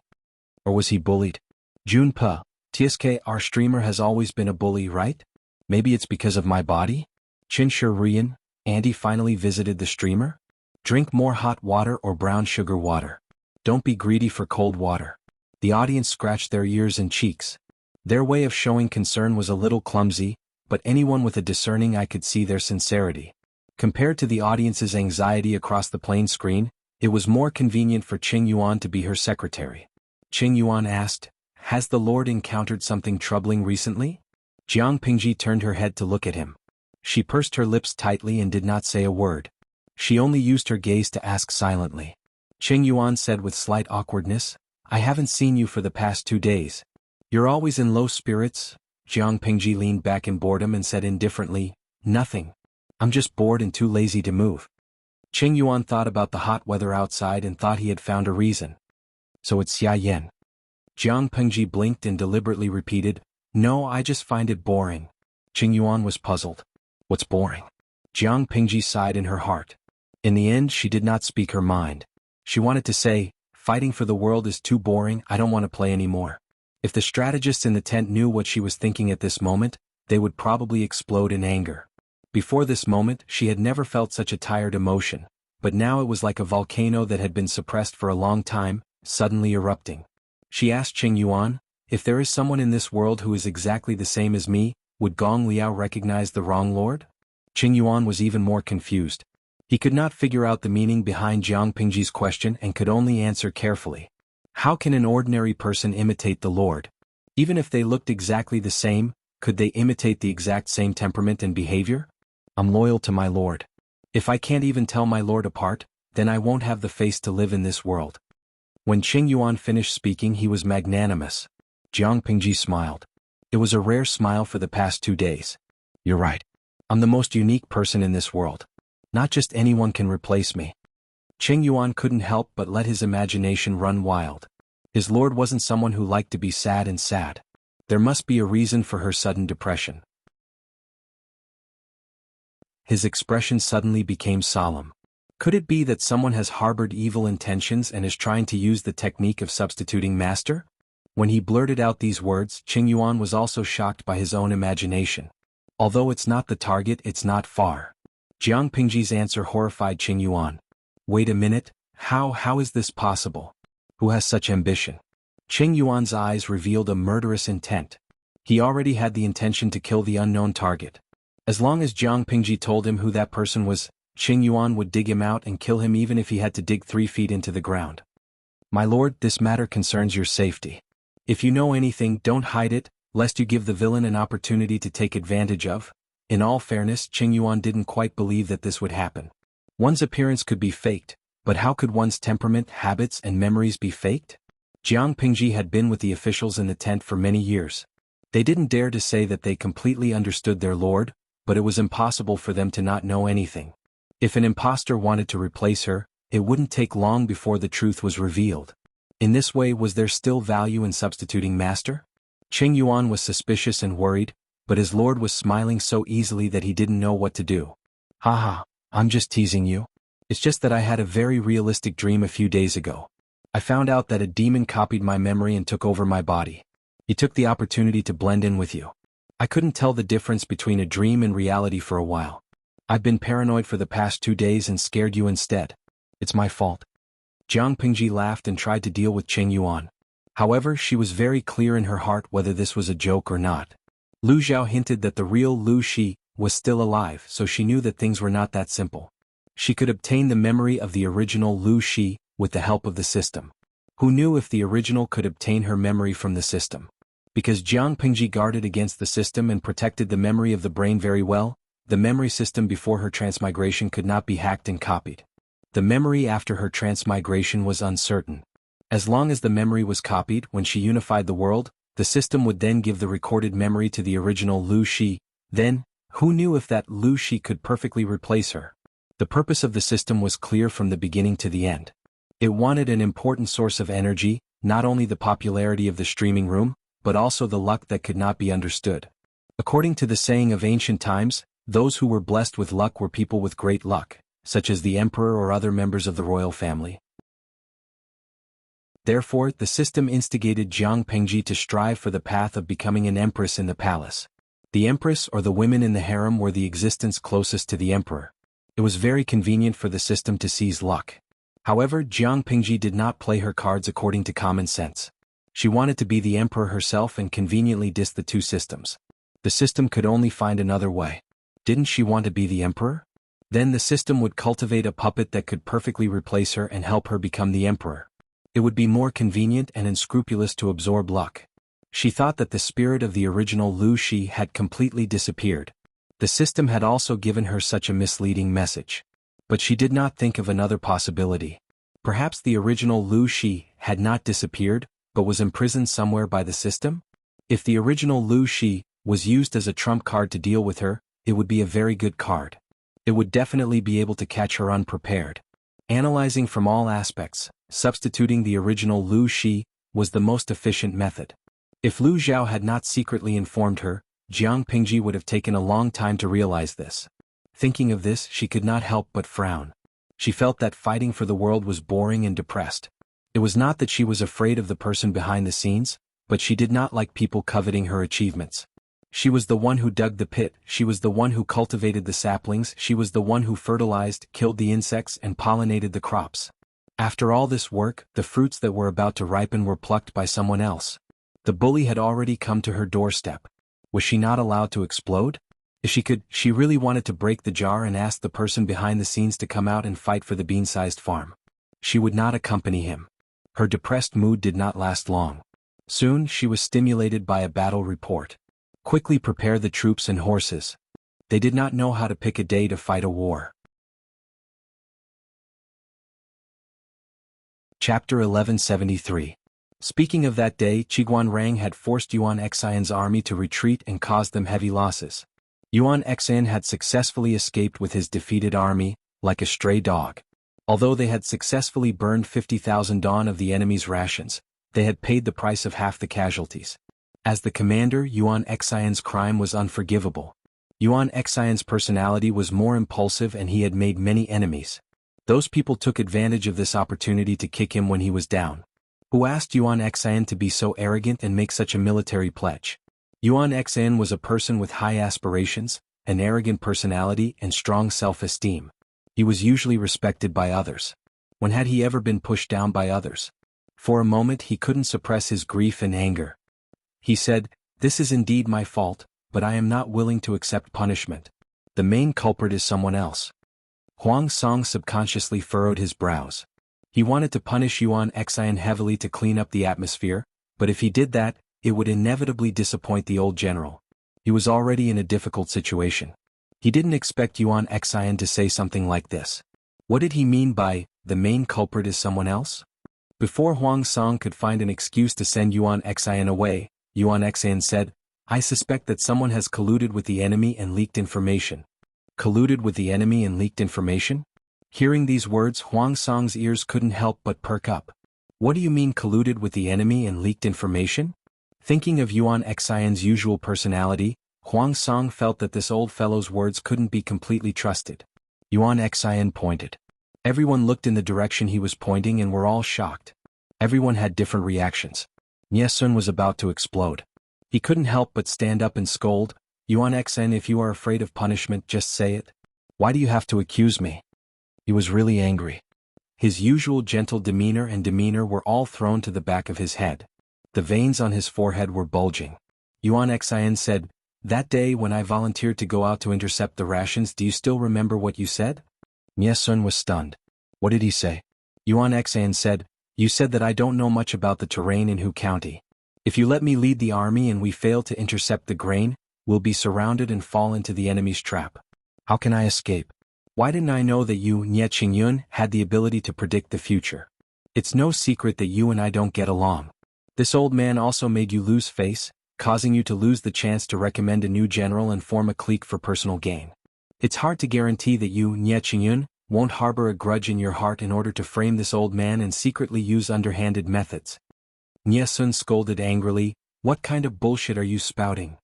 Or was he bullied? Jun Pe, TSK, our streamer has always been a bully, right? Maybe it's because of my body? Qin Shi Rian, Andy finally visited the streamer? Drink more hot water or brown sugar water. Don't be greedy for cold water. The audience scratched their ears and cheeks. Their way of showing concern was a little clumsy, but anyone with a discerning eye could see their sincerity. Compared to the audience's anxiety across the plain screen, It was more convenient for Qing Yuan to be her secretary. Qing Yuan asked, "Has the Lord encountered something troubling recently?" Jiang Pingji turned her head to look at him. She pursed her lips tightly and did not say a word. She only used her gaze to ask silently. Qing Yuan said with slight awkwardness, "I haven't seen you for the past 2 days. You're always in low spirits?" Jiang Pingji leaned back in boredom and said indifferently, "Nothing. I'm just bored and too lazy to move." Qing Yuan thought about the hot weather outside and thought he had found a reason. "So it's Xia Yan." Jiang Pingji blinked and deliberately repeated, "No, I just find it boring." Qing Yuan was puzzled. "What's boring?" Jiang Pingji sighed in her heart. In the end, she did not speak her mind. She wanted to say, "Fighting for the world is too boring, I don't want to play anymore." If the strategists in the tent knew what she was thinking at this moment, they would probably explode in anger. Before this moment, she had never felt such a tired emotion, but now it was like a volcano that had been suppressed for a long time, suddenly erupting. She asked Qing Yuan, "If there is someone in this world who is exactly the same as me, would Gong Liao recognize the wrong lord?" Qing Yuan was even more confused. He could not figure out the meaning behind Jiang Pingji's question and could only answer carefully. How can an ordinary person imitate the Lord? Even if they looked exactly the same, could they imitate the exact same temperament and behavior? "I'm loyal to my Lord. If I can't even tell my Lord apart, then I won't have the face to live in this world." When Qing Yuan finished speaking, he was magnanimous. Jiang Pingji smiled. It was a rare smile for the past 2 days. "You're right. I'm the most unique person in this world. Not just anyone can replace me." Qing Yuan couldn't help but let his imagination run wild. His lord wasn't someone who liked to be sad and sad. There must be a reason for her sudden depression. His expression suddenly became solemn. Could it be that someone has harbored evil intentions and is trying to use the technique of substituting master? When he blurted out these words, Qing Yuan was also shocked by his own imagination. Although it's not the target, it's not far. Jiang Pingji's answer horrified Qing Yuan. "Wait a minute, how is this possible? Who has such ambition?" Qing Yuan's eyes revealed a murderous intent. He already had the intention to kill the unknown target. As long as Jiang Pingji told him who that person was, Qing Yuan would dig him out and kill him even if he had to dig 3 feet into the ground. "My lord, this matter concerns your safety. If you know anything, don't hide it, lest you give the villain an opportunity to take advantage of." In all fairness, Qing Yuan didn't quite believe that this would happen. One's appearance could be faked, but how could one's temperament, habits, and memories be faked? Jiang Pingji had been with the officials in the tent for many years. They didn't dare to say that they completely understood their lord, but it was impossible for them to not know anything. If an impostor wanted to replace her, it wouldn't take long before the truth was revealed. In this way, was there still value in substituting master? Qing Yuan was suspicious and worried, but his lord was smiling so easily that he didn't know what to do. "Haha, I'm just teasing you. It's just that I had a very realistic dream a few days ago. I found out that a demon copied my memory and took over my body. He took the opportunity to blend in with you. I couldn't tell the difference between a dream and reality for a while. I've been paranoid for the past 2 days and scared you instead. It's my fault." Jiang Pingji laughed and tried to deal with Qing Yuan. However, she was very clear in her heart whether this was a joke or not. Lu Zhao hinted that the real Lu Shi was still alive, so she knew that things were not that simple. She could obtain the memory of the original Lu Shi with the help of the system. Who knew if the original could obtain her memory from the system? Because Jiang Pingji guarded against the system and protected the memory of the brain very well, the memory system before her transmigration could not be hacked and copied. The memory after her transmigration was uncertain. As long as the memory was copied when she unified the world, the system would then give the recorded memory to the original Lu Shi. Then, who knew if that Lu Shi could perfectly replace her? The purpose of the system was clear from the beginning to the end. It wanted an important source of energy, not only the popularity of the streaming room, but also the luck that could not be understood. According to the saying of ancient times, those who were blessed with luck were people with great luck, such as the emperor or other members of the royal family. Therefore, the system instigated Jiang Pingji to strive for the path of becoming an empress in the palace. The empress or the women in the harem were the existence closest to the emperor. It was very convenient for the system to seize luck. However, Jiang Pingji did not play her cards according to common sense. She wanted to be the emperor herself and conveniently diss the two systems. The system could only find another way. Didn't she want to be the emperor? Then the system would cultivate a puppet that could perfectly replace her and help her become the emperor. It would be more convenient and unscrupulous to absorb luck. She thought that the spirit of the original Lu Shi had completely disappeared. The system had also given her such a misleading message. But she did not think of another possibility. Perhaps the original Lu Shi had not disappeared, but was imprisoned somewhere by the system? If the original Lu Shi was used as a trump card to deal with her, it would be a very good card. It would definitely be able to catch her unprepared. Analyzing from all aspects, substituting the original Lu Shi was the most efficient method. If Lu Zhao had not secretly informed her, Jiang Pingji would have taken a long time to realize this. Thinking of this, she could not help but frown. She felt that fighting for the world was boring and depressed. It was not that she was afraid of the person behind the scenes, but she did not like people coveting her achievements. She was the one who dug the pit, she was the one who cultivated the saplings, she was the one who fertilized, killed the insects and pollinated the crops. After all this work, the fruits that were about to ripen were plucked by someone else. The bully had already come to her doorstep. Was she not allowed to explode? If she could, she really wanted to break the jar and ask the person behind the scenes to come out and fight for the bean-sized farm. She would not accompany him. Her depressed mood did not last long. Soon she was stimulated by a battle report. Quickly prepare the troops and horses. They did not know how to pick a day to fight a war. Chapter 1173. Speaking of that day, Qiguan Rang had forced Yuan Xian's army to retreat and caused them heavy losses. Yuan Xian had successfully escaped with his defeated army, like a stray dog. Although they had successfully burned 50,000 don of the enemy's rations, they had paid the price of half the casualties. As the commander, Yuan Xian's crime was unforgivable. Yuan Xian's personality was more impulsive and he had made many enemies. Those people took advantage of this opportunity to kick him when he was down. Who asked Yuan Xian to be so arrogant and make such a military pledge? Yuan Xian was a person with high aspirations, an arrogant personality and strong self-esteem. He was usually respected by others. When had he ever been pushed down by others? For a moment he couldn't suppress his grief and anger. He said, "This is indeed my fault, but I am not willing to accept punishment. The main culprit is someone else." Huang Song subconsciously furrowed his brows. He wanted to punish Yuan Xian heavily to clean up the atmosphere, but if he did that, it would inevitably disappoint the old general. He was already in a difficult situation. He didn't expect Yuan Xian to say something like this. What did he mean by, "the main culprit is someone else"? Before Huang Song could find an excuse to send Yuan Xian away, Yuan Xian said, "I suspect that someone has colluded with the enemy and leaked information." Colluded with the enemy and leaked information? Hearing these words, Huang Song's ears couldn't help but perk up. What do you mean colluded with the enemy and leaked information? Thinking of Yuan Xian's usual personality, Huang Song felt that this old fellow's words couldn't be completely trusted. Yuan Xian pointed. Everyone looked in the direction he was pointing and were all shocked. Everyone had different reactions. Nie Sun was about to explode. He couldn't help but stand up and scold, "Yuan Xian, if you are afraid of punishment, just say it. Why do you have to accuse me?" He was really angry. His usual gentle demeanor were all thrown to the back of his head. The veins on his forehead were bulging. Yuan Xian said, "That day when I volunteered to go out to intercept the rations, do you still remember what you said?" Nie Sun was stunned. What did he say? Yuan Xian said, "You said that I don't know much about the terrain in Hu County. If you let me lead the army and we fail to intercept the grain, we'll be surrounded and fall into the enemy's trap. How can I escape? Why didn't I know that you, Nie Qingyun, had the ability to predict the future? It's no secret that you and I don't get along. This old man also made you lose face, causing you to lose the chance to recommend a new general and form a clique for personal gain. It's hard to guarantee that you, Nie Qingyun, won't harbor a grudge in your heart in order to frame this old man and secretly use underhanded methods." Nie Sun scolded angrily, "What kind of bullshit are you spouting?"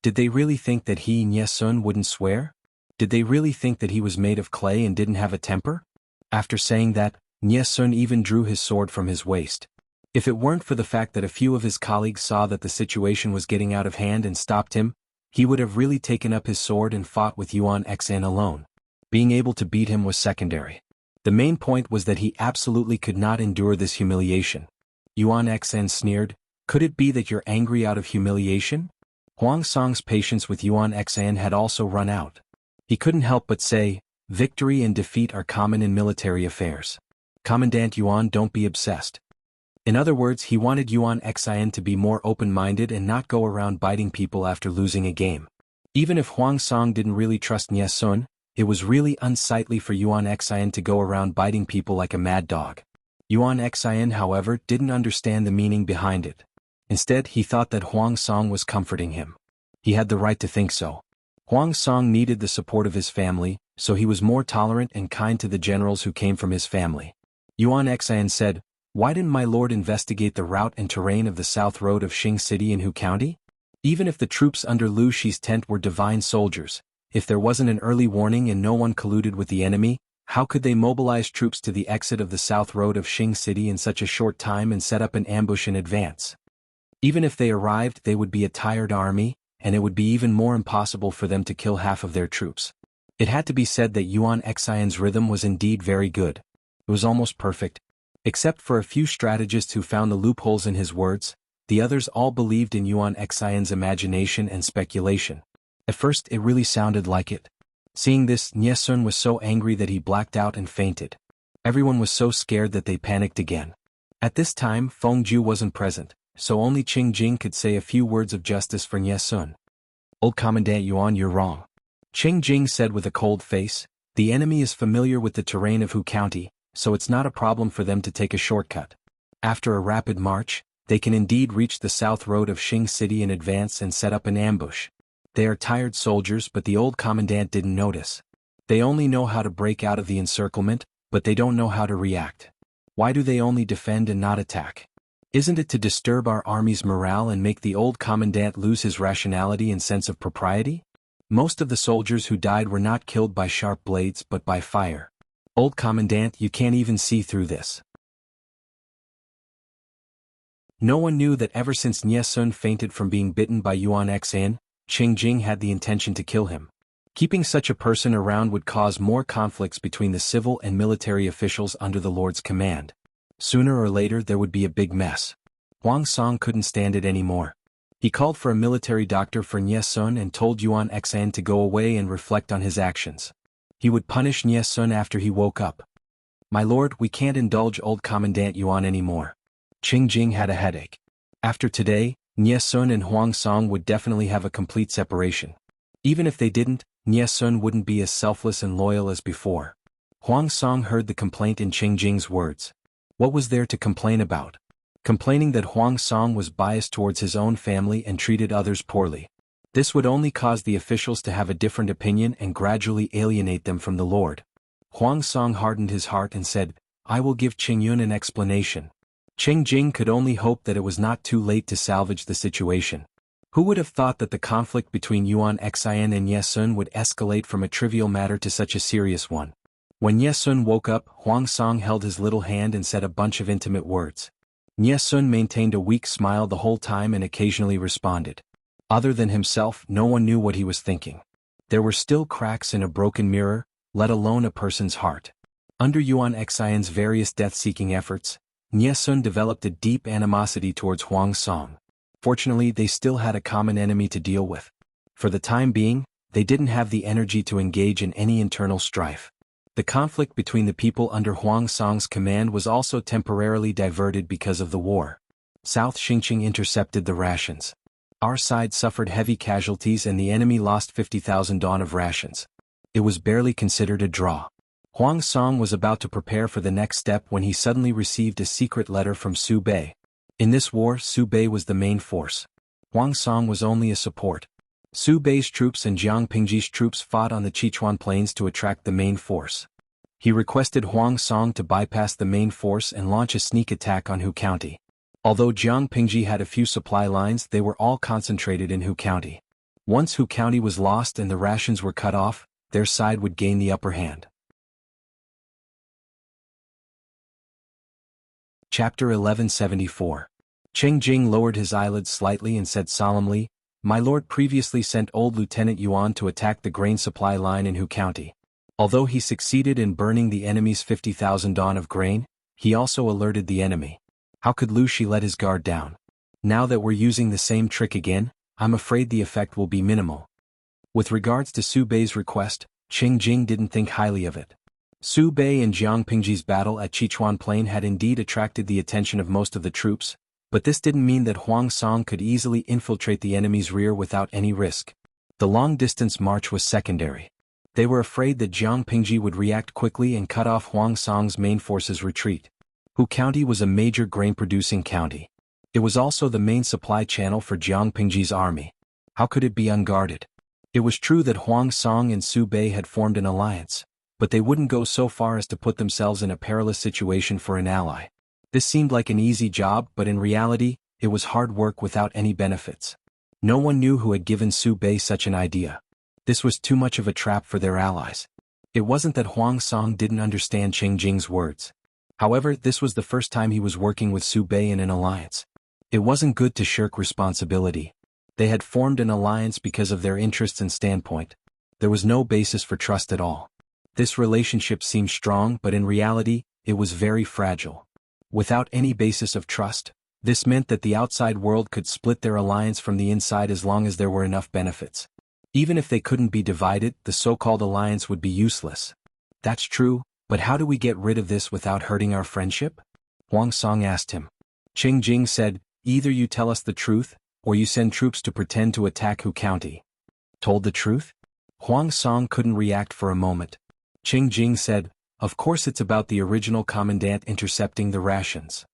Did they really think that he, Nie Sun, wouldn't swear? Did they really think that he was made of clay and didn't have a temper? After saying that, Nie Sun even drew his sword from his waist. If it weren't for the fact that a few of his colleagues saw that the situation was getting out of hand and stopped him, he would have really taken up his sword and fought with Yuan Xian alone. Being able to beat him was secondary. The main point was that he absolutely could not endure this humiliation. Yuan Xian sneered, "Could it be that you're angry out of humiliation?" Huang Song's patience with Yuan Xian had also run out. He couldn't help but say, "Victory and defeat are common in military affairs. Commandant Yuan, don't be obsessed." In other words, he wanted Yuan Xian to be more open-minded and not go around biting people after losing a game. Even if Huang Song didn't really trust Nie Sun, it was really unsightly for Yuan Xian to go around biting people like a mad dog. Yuan Xian, however, didn't understand the meaning behind it. Instead, he thought that Huang Song was comforting him. He had the right to think so. Huang Song needed the support of his family, so he was more tolerant and kind to the generals who came from his family. Yuan Xian said, "Why didn't my lord investigate the route and terrain of the south road of Xing City in Hu County? Even if the troops under Lu Shi's tent were divine soldiers, if there wasn't an early warning and no one colluded with the enemy, how could they mobilize troops to the exit of the south road of Xing City in such a short time and set up an ambush in advance? Even if they arrived, they would be a tired army, and it would be even more impossible for them to kill half of their troops." It had to be said that Yuan Xian's rhythm was indeed very good. It was almost perfect. Except for a few strategists who found the loopholes in his words, the others all believed in Yuan Xian's imagination and speculation. At first it really sounded like it. Seeing this, Nie Sun was so angry that he blacked out and fainted. Everyone was so scared that they panicked again. At this time, Feng Ju wasn't present, so only Qing Jing could say a few words of justice for Nie Sun. "Old Commandant Yuan, you're wrong," Qing Jing said with a cold face. "The enemy is familiar with the terrain of Hu County, so it's not a problem for them to take a shortcut. After a rapid march, they can indeed reach the south road of Xing City in advance and set up an ambush. They are tired soldiers, but the old commandant didn't notice. They only know how to break out of the encirclement, but they don't know how to react. Why do they only defend and not attack? Isn't it to disturb our army's morale and make the old commandant lose his rationality and sense of propriety? Most of the soldiers who died were not killed by sharp blades but by fire. Old Commandant, you can't even see through this." No one knew that ever since Nie Sun fainted from being bitten by Yuan Xian, Qing Jing had the intention to kill him. Keeping such a person around would cause more conflicts between the civil and military officials under the Lord's command. Sooner or later there would be a big mess. Huang Song couldn't stand it anymore. He called for a military doctor for Nie Sun and told Yuan Xian to go away and reflect on his actions. He would punish Nie Sun after he woke up. "My lord, we can't indulge old Commandant Yuan anymore." Qing Jing had a headache. After today, Nie Sun and Huang Song would definitely have a complete separation. Even if they didn't, Nie Sun wouldn't be as selfless and loyal as before. Huang Song heard the complaint in Qing Jing's words. What was there to complain about? Complaining that Huang Song was biased towards his own family and treated others poorly. This would only cause the officials to have a different opinion and gradually alienate them from the Lord. Huang Song hardened his heart and said, "I will give Qing Yun an explanation." Qing Jing could only hope that it was not too late to salvage the situation. Who would have thought that the conflict between Yuan Xian and Nie Sun would escalate from a trivial matter to such a serious one? When Nie Sun woke up, Huang Song held his little hand and said a bunch of intimate words. Nie Sun maintained a weak smile the whole time and occasionally responded. Other than himself, no one knew what he was thinking. There were still cracks in a broken mirror, let alone a person's heart. Under Yuan Xian's various death-seeking efforts, Nie Sun developed a deep animosity towards Huang Song. Fortunately, they still had a common enemy to deal with. For the time being, they didn't have the energy to engage in any internal strife. The conflict between the people under Huang Song's command was also temporarily diverted because of the war. South Xingqing intercepted the rations. Our side suffered heavy casualties and the enemy lost 50,000 dawn of rations. It was barely considered a draw. Huang Song was about to prepare for the next step when he suddenly received a secret letter from Su Bei. In this war, Su Bei was the main force. Huang Song was only a support. Su Bei's troops and Jiang Pingji's troops fought on the Sichuan plains to attract the main force. He requested Huang Song to bypass the main force and launch a sneak attack on Hu County. Although Jiang Pingji had a few supply lines, they were all concentrated in Hu County. Once Hu County was lost and the rations were cut off, their side would gain the upper hand. Chapter 1174. Qing Jing lowered his eyelids slightly and said solemnly, "My lord previously sent old Lieutenant Yuan to attack the grain supply line in Hu County. Although he succeeded in burning the enemy's 50,000 dawn of grain, he also alerted the enemy. How could Lu Shi let his guard down? Now that we're using the same trick again, I'm afraid the effect will be minimal." With regards to Su Bei's request, Qing Jing didn't think highly of it. Su Bei and Jiang Pingji's battle at Sichuan Plain had indeed attracted the attention of most of the troops, but this didn't mean that Huang Song could easily infiltrate the enemy's rear without any risk. The long-distance march was secondary. They were afraid that Jiang Pingji would react quickly and cut off Huang Song's main force's retreat. Hu County was a major grain-producing county. It was also the main supply channel for Jiang Pingji's army. How could it be unguarded? It was true that Huang Song and Su Bei had formed an alliance, but they wouldn't go so far as to put themselves in a perilous situation for an ally. This seemed like an easy job, but in reality, it was hard work without any benefits. No one knew who had given Su Bei such an idea. This was too much of a trap for their allies. It wasn't that Huang Song didn't understand Qing Jing's words. However, this was the first time he was working with Su Bei in an alliance. It wasn't good to shirk responsibility. They had formed an alliance because of their interests and standpoint. There was no basis for trust at all. This relationship seemed strong, but in reality, it was very fragile. Without any basis of trust, this meant that the outside world could split their alliance from the inside as long as there were enough benefits. Even if they couldn't be divided, the so-called alliance would be useless. That's true, but how do we get rid of this without hurting our friendship? Huang Song asked him. Qing Jing said, either you tell us the truth, or you send troops to pretend to attack Hu County. Told the truth? Huang Song couldn't react for a moment. Qing Jing said, of course it's about the original commandant intercepting the rations.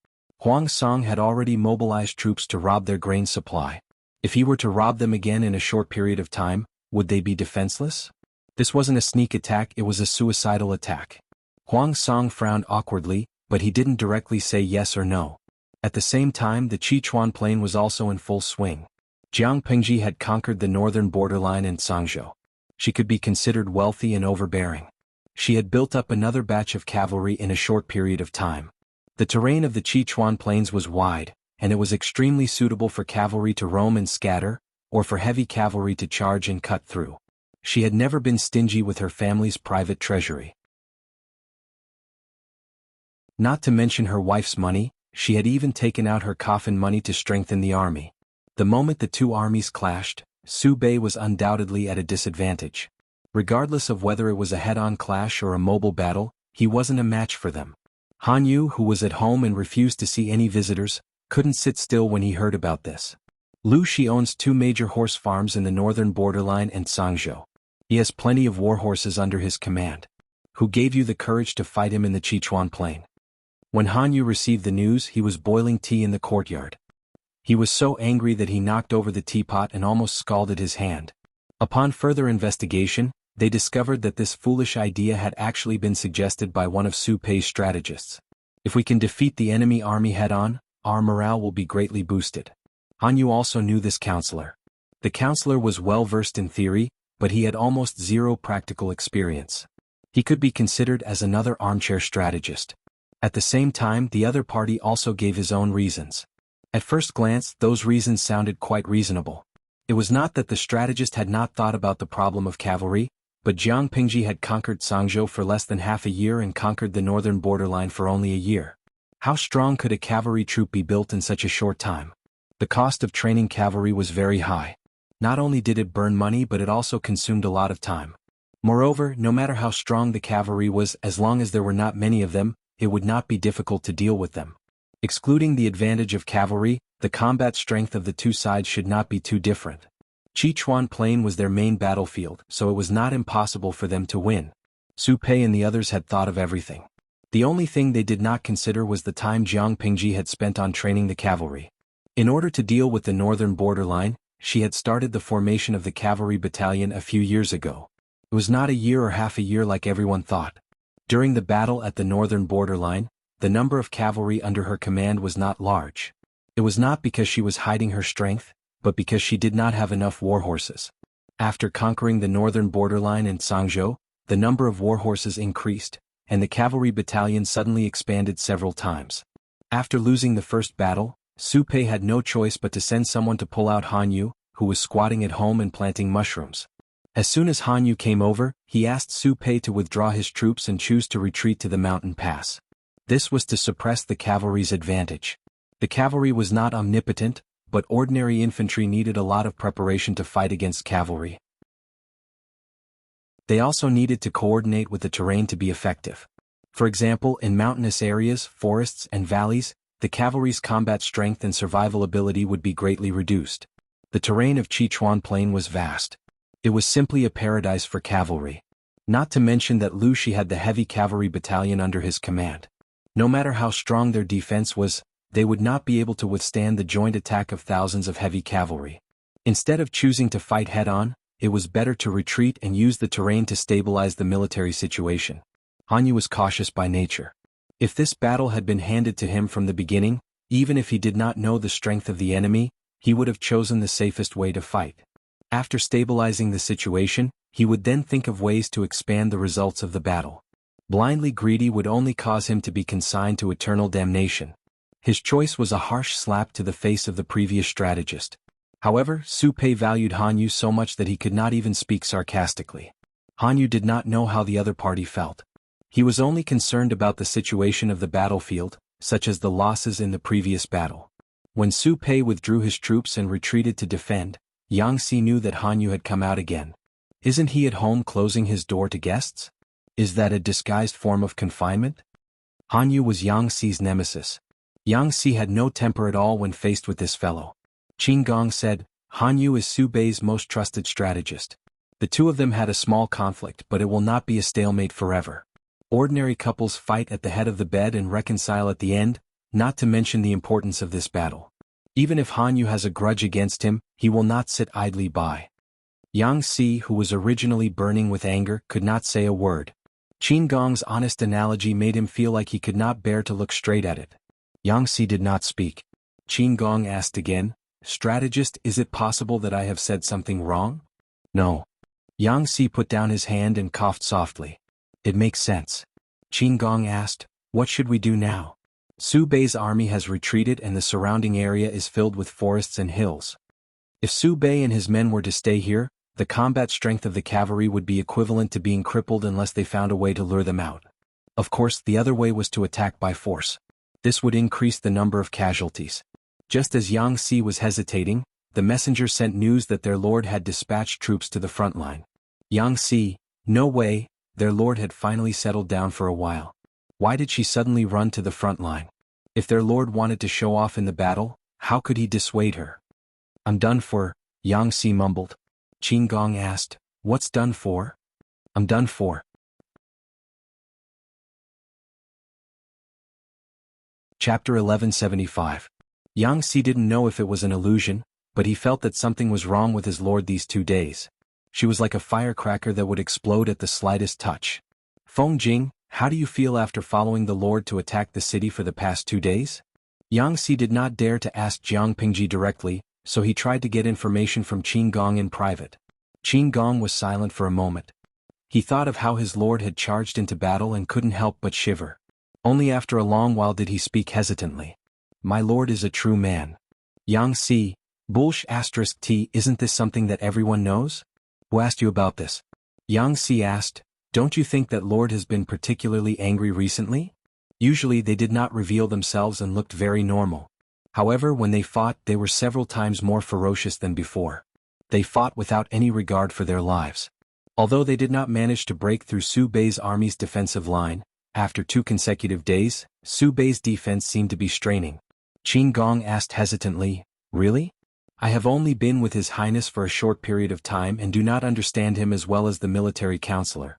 Huang Song had already mobilized troops to rob their grain supply. If he were to rob them again in a short period of time, would they be defenseless? This wasn't a sneak attack, it was a suicidal attack. Huang Song frowned awkwardly, but he didn't directly say yes or no. At the same time, the Sichuan Plain was also in full swing. Jiang Pingji had conquered the northern borderline in Sangzhou. She could be considered wealthy and overbearing. She had built up another batch of cavalry in a short period of time. The terrain of the Sichuan Plains was wide, and it was extremely suitable for cavalry to roam and scatter, or for heavy cavalry to charge and cut through. She had never been stingy with her family's private treasury. Not to mention her wife's money, she had even taken out her coffin money to strengthen the army. The moment the two armies clashed, Su Bei was undoubtedly at a disadvantage. Regardless of whether it was a head-on clash or a mobile battle, he wasn't a match for them. Han Yu, who was at home and refused to see any visitors, couldn't sit still when he heard about this. Lu Shi owns 2 major horse farms in the northern borderline and Sangzhou. He has plenty of war horses under his command. Who gave you the courage to fight him in the Sichuan Plain? When Han Yu received the news, he was boiling tea in the courtyard. He was so angry that he knocked over the teapot and almost scalded his hand. Upon further investigation, they discovered that this foolish idea had actually been suggested by one of Su Pei's strategists. If we can defeat the enemy army head-on, our morale will be greatly boosted. Han Yu also knew this counselor. The counselor was well versed in theory, but he had almost zero practical experience. He could be considered as another armchair strategist. At the same time, the other party also gave his own reasons. At first glance, those reasons sounded quite reasonable. It was not that the strategist had not thought about the problem of cavalry, but Jiang Pingji had conquered Sangzhou for less than half a year and conquered the northern borderline for only a year. How strong could a cavalry troop be built in such a short time? The cost of training cavalry was very high. Not only did it burn money, but it also consumed a lot of time. Moreover, no matter how strong the cavalry was, as long as there were not many of them, it would not be difficult to deal with them. Excluding the advantage of cavalry, the combat strength of the two sides should not be too different. Sichuan Plain was their main battlefield, so it was not impossible for them to win. Su Pei and the others had thought of everything. The only thing they did not consider was the time Jiang Pingji had spent on training the cavalry. In order to deal with the northern borderline, she had started the formation of the cavalry battalion a few years ago. It was not a year or half a year like everyone thought. During the battle at the northern borderline, the number of cavalry under her command was not large. It was not because she was hiding her strength, but because she did not have enough war horses. After conquering the northern borderline in Sangzhou, the number of war horses increased, and the cavalry battalion suddenly expanded several times. After losing the first battle, Su Pei had no choice but to send someone to pull out Han Yu, who was squatting at home and planting mushrooms. As soon as Han Yu came over, he asked Su Pei to withdraw his troops and choose to retreat to the mountain pass. This was to suppress the cavalry's advantage. The cavalry was not omnipotent, but ordinary infantry needed a lot of preparation to fight against cavalry. They also needed to coordinate with the terrain to be effective. For example, in mountainous areas, forests, and valleys, the cavalry's combat strength and survival ability would be greatly reduced. The terrain of Sichuan Plain was vast. It was simply a paradise for cavalry. Not to mention that Lu Shi had the heavy cavalry battalion under his command. No matter how strong their defense was, they would not be able to withstand the joint attack of thousands of heavy cavalry. Instead of choosing to fight head-on, it was better to retreat and use the terrain to stabilize the military situation. Han Yu was cautious by nature. If this battle had been handed to him from the beginning, even if he did not know the strength of the enemy, he would have chosen the safest way to fight. After stabilizing the situation, he would then think of ways to expand the results of the battle. Blindly greedy would only cause him to be consigned to eternal damnation. His choice was a harsh slap to the face of the previous strategist. However, Su Pei valued Han Yu so much that he could not even speak sarcastically. Han Yu did not know how the other party felt. He was only concerned about the situation of the battlefield, such as the losses in the previous battle. When Su Pei withdrew his troops and retreated to defend, Yang Si knew that Han Yu had come out again. Isn't he at home closing his door to guests? Is that a disguised form of confinement? Han Yu was Yang Si's nemesis. Yang Si had no temper at all when faced with this fellow. Qin Gong said, Han Yu is Su Bei's most trusted strategist. The two of them had a small conflict, but it will not be a stalemate forever. Ordinary couples fight at the head of the bed and reconcile at the end, not to mention the importance of this battle. Even if Han Yu has a grudge against him, he will not sit idly by. Yang Si, who was originally burning with anger, could not say a word. Qin Gong's honest analogy made him feel like he could not bear to look straight at it. Yang Si did not speak. Qin Gong asked again, Strategist, is it possible that I have said something wrong? No. Yang Si put down his hand and coughed softly. It makes sense. Qin Gong asked, what should we do now? Su Bei's army has retreated and the surrounding area is filled with forests and hills. If Su Bei and his men were to stay here, the combat strength of the cavalry would be equivalent to being crippled unless they found a way to lure them out. Of course, the other way was to attack by force. This would increase the number of casualties. Just as Yang Si was hesitating, the messenger sent news that their lord had dispatched troops to the front line. Yang Si, no way, their lord had finally settled down for a while. Why did she suddenly run to the front line? If their lord wanted to show off in the battle, how could he dissuade her? I'm done for, Yang Si mumbled. Qin Gong asked, what's done for? I'm done for. Chapter 1175. Yang Si didn't know if it was an illusion, but he felt that something was wrong with his lord these 2 days. She was like a firecracker that would explode at the slightest touch. Feng Jing, how do you feel after following the lord to attack the city for the past 2 days? Yang Si did not dare to ask Jiang Pingji directly, so he tried to get information from Qin Gong in private. Qin Gong was silent for a moment. He thought of how his lord had charged into battle and couldn't help but shiver. Only after a long while did he speak hesitantly. My lord is a true man. Yang Si, Bulsh *T, isn't this something that everyone knows? Who asked you about this? Yang Si asked, don't you think that lord has been particularly angry recently? Usually they did not reveal themselves and looked very normal. However, when they fought, they were several times more ferocious than before. They fought without any regard for their lives. Although they did not manage to break through Su Bei's army's defensive line, after 2 consecutive days, Su Bei's defense seemed to be straining. Qin Gong asked hesitantly, really? I have only been with His Highness for a short period of time and do not understand him as well as the military counselor.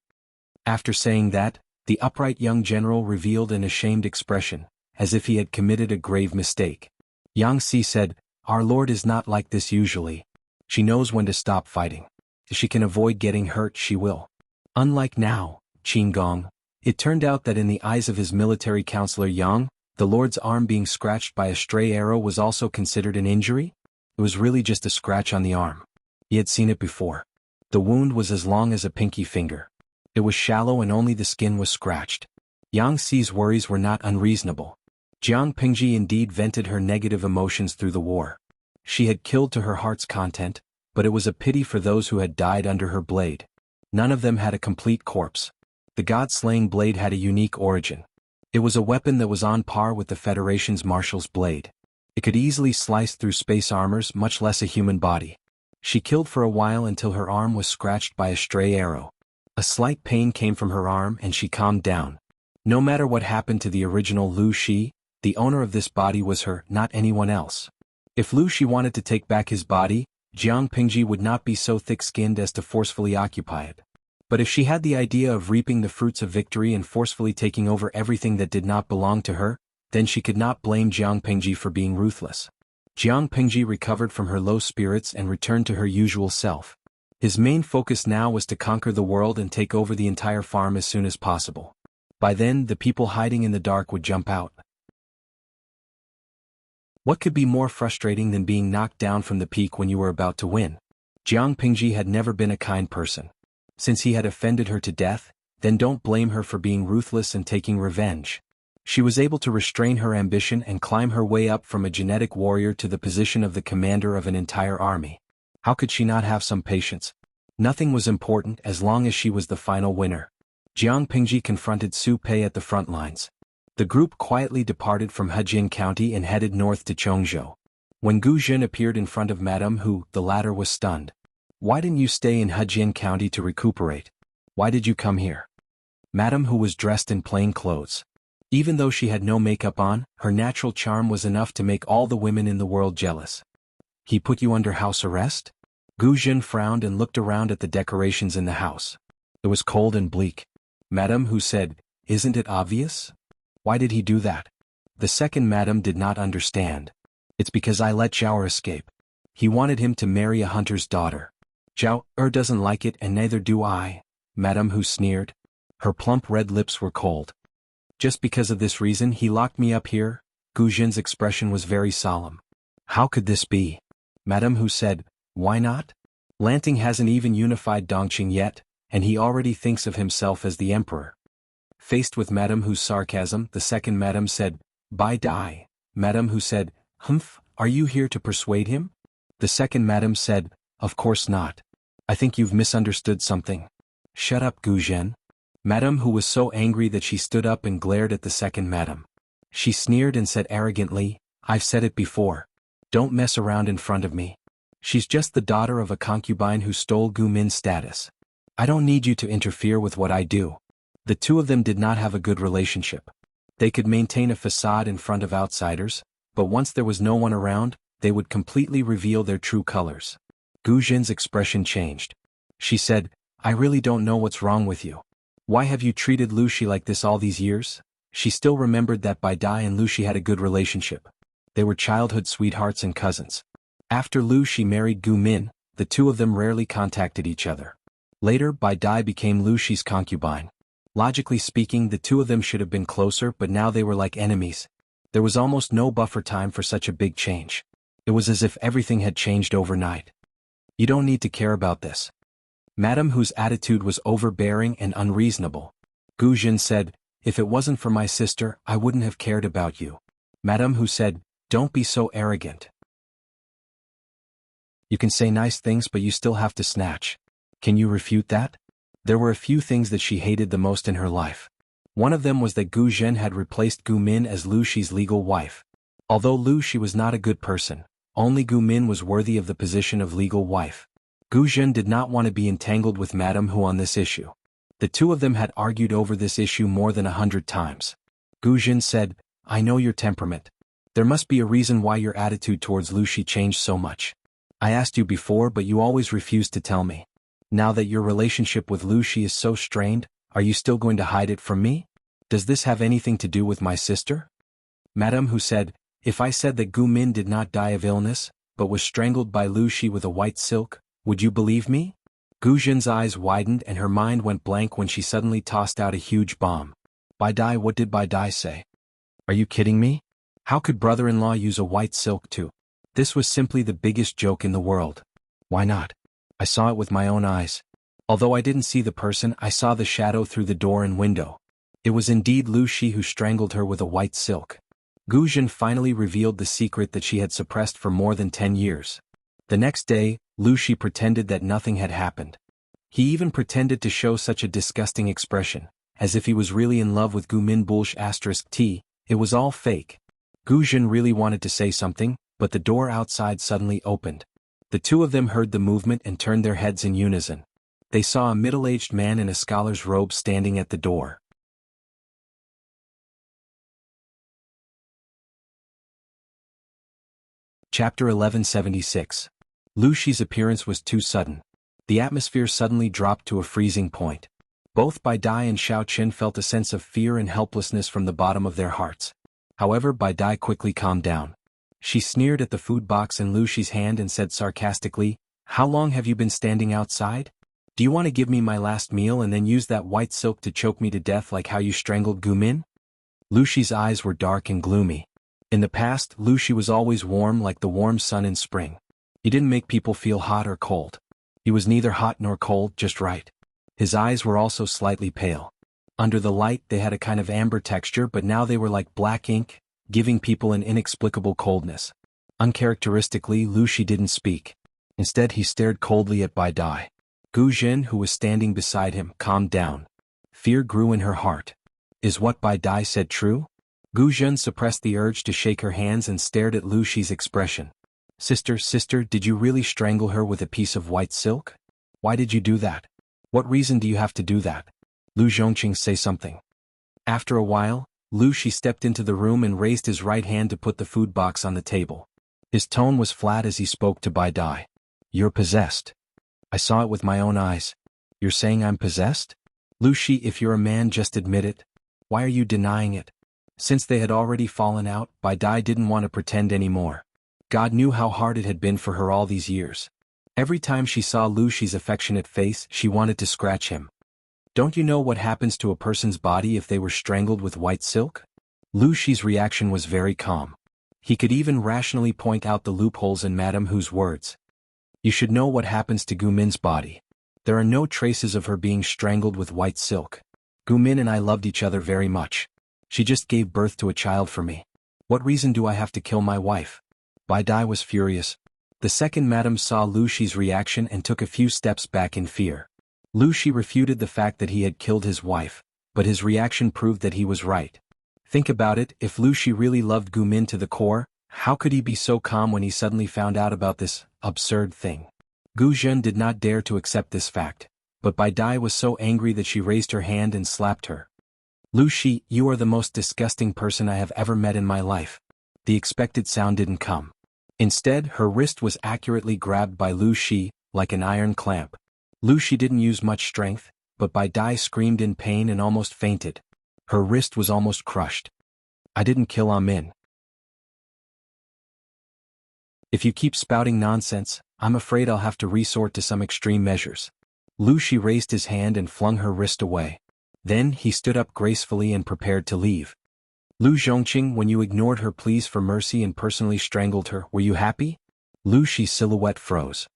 After saying that, the upright young general revealed an ashamed expression, as if he had committed a grave mistake. Yang Si said, our lord is not like this usually. She knows when to stop fighting. If she can avoid getting hurt, she will. Unlike now, Qin Gong, it turned out that in the eyes of his military counselor Yang, the lord's arm being scratched by a stray arrow was also considered an injury? It was really just a scratch on the arm. He had seen it before. The wound was as long as a pinky finger. It was shallow and only the skin was scratched. Yang Si's worries were not unreasonable. Jiang Pingji indeed vented her negative emotions through the war. She had killed to her heart's content, but it was a pity for those who had died under her blade. None of them had a complete corpse. The god-slaying blade had a unique origin. It was a weapon that was on par with the Federation's Marshal's blade. It could easily slice through space armors, much less a human body. She killed for a while until her arm was scratched by a stray arrow. A slight pain came from her arm and she calmed down. No matter what happened to the original Lu Shi, the owner of this body was her, not anyone else. If Lu Shi wanted to take back his body, Jiang Pingji would not be so thick-skinned as to forcefully occupy it. But if she had the idea of reaping the fruits of victory and forcefully taking over everything that did not belong to her, then she could not blame Jiang Pingji for being ruthless. Jiang Pingji recovered from her low spirits and returned to her usual self. His main focus now was to conquer the world and take over the entire farm as soon as possible. By then, the people hiding in the dark would jump out. What could be more frustrating than being knocked down from the peak when you were about to win? Jiang Pingji had never been a kind person. Since he had offended her to death, then don't blame her for being ruthless and taking revenge. She was able to restrain her ambition and climb her way up from a genetic warrior to the position of the commander of an entire army. How could she not have some patience? Nothing was important as long as she was the final winner. Jiang Pingji confronted Su Pei at the front lines. The group quietly departed from Hejin County and headed north to Chongzhou. When Gu Jin appeared in front of Madame Hu, the latter was stunned. Why didn't you stay in Hejin County to recuperate? Why did you come here? Madame Hu was dressed in plain clothes. Even though she had no makeup on, her natural charm was enough to make all the women in the world jealous. He put you under house arrest? Gu Jin frowned and looked around at the decorations in the house. It was cold and bleak. Madame Hu said, "Isn't it obvious? Why did he do that?" The second madam did not understand. "It's because I let Zhao escape. He wanted him to marry a hunter's daughter. Zhao doesn't like it and neither do I," Madame Hu sneered. Her plump red lips were cold. "Just because of this reason he locked me up here?" Gu Jin's expression was very solemn. "How could this be?" Madame Hu said, "Why not? Lanting hasn't even unified Dongqing yet, and he already thinks of himself as the emperor." Faced with Madame Hu's sarcasm, the second madam said, "Bai Dai." Madame Hu said, "Humph, are you here to persuade him?" The second madam said, "Of course not. I think you've misunderstood something." "Shut up, Gu Zhen." Madame Hu was so angry that she stood up and glared at the second madam. She sneered and said arrogantly, "I've said it before. Don't mess around in front of me. She's just the daughter of a concubine who stole Gu Min's status. I don't need you to interfere with what I do." The two of them did not have a good relationship. They could maintain a facade in front of outsiders, but once there was no one around, they would completely reveal their true colors. Gu Jin's expression changed. She said, "I really don't know what's wrong with you. Why have you treated Lu Shi like this all these years?" She still remembered that Bai Dai and Lu Shi had a good relationship. They were childhood sweethearts and cousins. After Lu Shi married Gu Min, the two of them rarely contacted each other. Later, Bai Dai became Lu Shi's concubine. Logically speaking, the two of them should have been closer, but now they were like enemies. There was almost no buffer time for such a big change. It was as if everything had changed overnight. "You don't need to care about this." Madame Hu's attitude was overbearing and unreasonable. Gu Jin said, "If it wasn't for my sister, I wouldn't have cared about you." Madame Hu said, "Don't be so arrogant. You can say nice things but you still have to snatch. Can you refute that?" There were a few things that she hated the most in her life. One of them was that Gu Zhen had replaced Gu Min as Lu Shi's legal wife. Although Lu Shi was not a good person, only Gu Min was worthy of the position of legal wife. Gu Zhen did not want to be entangled with Madame Hu on this issue. The two of them had argued over this issue more than 100 times. Gu Zhen said, "I know your temperament. There must be a reason why your attitude towards Lu Shi changed so much. I asked you before but you always refused to tell me. Now that your relationship with Lu Shi is so strained, are you still going to hide it from me? Does this have anything to do with my sister?" Madame Hu said, "If I said that Gu Min did not die of illness, but was strangled by Lu Shi with a white silk, would you believe me?" Gu Jin's eyes widened and her mind went blank when she suddenly tossed out a huge bomb. "Bai Dai, what did Bai Dai say? Are you kidding me? How could brother-in-law use a white silk too? This was simply the biggest joke in the world." "Why not? I saw it with my own eyes. Although I didn't see the person, I saw the shadow through the door and window. It was indeed Lu Shi who strangled her with a white silk." Gu Jin finally revealed the secret that she had suppressed for more than 10 years. The next day, Lu Shi pretended that nothing had happened. He even pretended to show such a disgusting expression, as if he was really in love with Gu Min *T. It was all fake. Gu Jin really wanted to say something, but the door outside suddenly opened. The two of them heard the movement and turned their heads in unison. They saw a middle-aged man in a scholar's robe standing at the door. Chapter 1176. Lu Shi's appearance was too sudden. The atmosphere suddenly dropped to a freezing point. Both Bai Dai and Xiao Qin felt a sense of fear and helplessness from the bottom of their hearts. However, Bai Dai quickly calmed down. She sneered at the food box in Lu Shi's hand and said sarcastically, "How long have you been standing outside? Do you want to give me my last meal and then use that white silk to choke me to death like how you strangled Gumin?" Lu Shi's eyes were dark and gloomy. In the past, Lu Shi was always warm like the warm sun in spring. He didn't make people feel hot or cold. He was neither hot nor cold, just right. His eyes were also slightly pale. Under the light they had a kind of amber texture, but now they were like black ink, giving people an inexplicable coldness. Uncharacteristically, Lu Shi didn't speak. Instead he stared coldly at Bai Dai. Gu Jin, who was standing beside him, calmed down. Fear grew in her heart. Is what Bai Dai said true? Gu Jin suppressed the urge to shake her hands and stared at Lu Shi's expression. Sister, did you really strangle her with a piece of white silk? Why did you do that? What reason do you have to do that? Lu Zhongqing, say something." After a while, Lu Shi stepped into the room and raised his right hand to put the food box on the table. His tone was flat as he spoke to Bai Dai. "You're possessed. I saw it with my own eyes. You're saying I'm possessed? Lu Shi, if you're a man, just admit it. Why are you denying it?" Since they had already fallen out, Bai Dai didn't want to pretend anymore. God knew how hard it had been for her all these years. Every time she saw Lu Shi's affectionate face, she wanted to scratch him. "Don't you know what happens to a person's body if they were strangled with white silk?" Lu Shi's reaction was very calm. He could even rationally point out the loopholes in Madame Hu's words. "You should know what happens to Gumin's body. There are no traces of her being strangled with white silk. Gumin and I loved each other very much. She just gave birth to a child for me. What reason do I have to kill my wife?" Bai Dai was furious. The second madam saw Lu Shi's reaction and took a few steps back in fear. Lu Shi refuted the fact that he had killed his wife, but his reaction proved that he was right. Think about it, if Lu Shi really loved Gumin to the core, how could he be so calm when he suddenly found out about this absurd thing? Gu Zhen did not dare to accept this fact, but Bai Dai was so angry that she raised her hand and slapped her. "Lu Shi, you are the most disgusting person I have ever met in my life." The expected sound didn't come. Instead, her wrist was accurately grabbed by Lu Shi, like an iron clamp. Lu Shi didn't use much strength, but Bai Dai screamed in pain and almost fainted. Her wrist was almost crushed. "I didn't kill Amin. If you keep spouting nonsense, I'm afraid I'll have to resort to some extreme measures." Lu Shi raised his hand and flung her wrist away. Then he stood up gracefully and prepared to leave. "Lu Zhongqing, when you ignored her pleas for mercy and personally strangled her, were you happy?" Lu Shi's silhouette froze.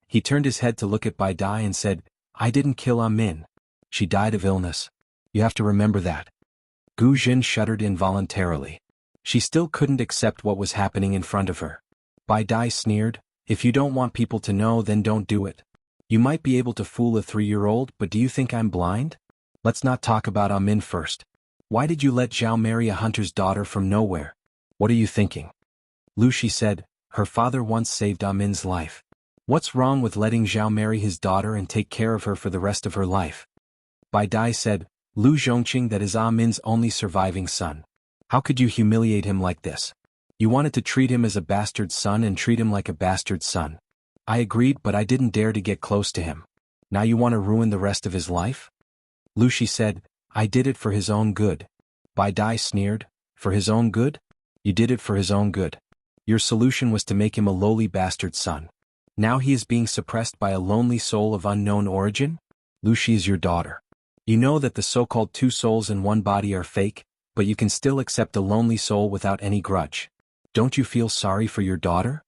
He turned his head to look at Bai Dai and said, "I didn't kill Amin. She died of illness. You have to remember that." Gu Jin shuddered involuntarily. She still couldn't accept what was happening in front of her. Bai Dai sneered, "If you don't want people to know, then don't do it. You might be able to fool a 3-year-old, but do you think I'm blind? Let's not talk about Amin first. Why did you let Zhao marry a hunter's daughter from nowhere? What are you thinking?" Lu Shi said, "Her father once saved Amin's life. What's wrong with letting Zhao marry his daughter and take care of her for the rest of her life?" Bai Dai said, "Lu Zhongqing, that is Amin's only surviving son. How could you humiliate him like this? You wanted to treat him as a bastard son and treat him like a bastard son. I agreed, but I didn't dare to get close to him. Now you want to ruin the rest of his life?" Lu Shi said, "I did it for his own good." Bai Dai sneered, "For his own good? You did it for his own good. Your solution was to make him a lowly bastard son. Now he is being suppressed by a lonely soul of unknown origin? Lu Shi is your daughter. You know that the so-called 2 souls in one body are fake, but you can still accept a lonely soul without any grudge. Don't you feel sorry for your daughter?"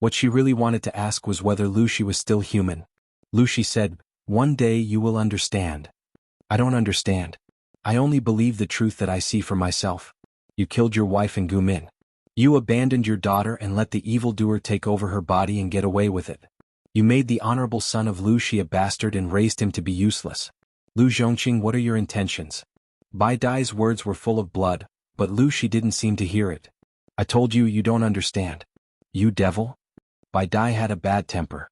What she really wanted to ask was whether Lu Shi was still human. Lu Shi said, "One day you will understand." "I don't understand. I only believe the truth that I see for myself. You killed your wife and Gumin. You abandoned your daughter and let the evildoer take over her body and get away with it. You made the honorable son of Lu Shi a bastard and raised him to be useless. Lu Zhongqing, what are your intentions?" Bai Dai's words were full of blood, but Lu Shi didn't seem to hear it. "I told you, you don't understand. You devil." Bai Dai had a bad temper.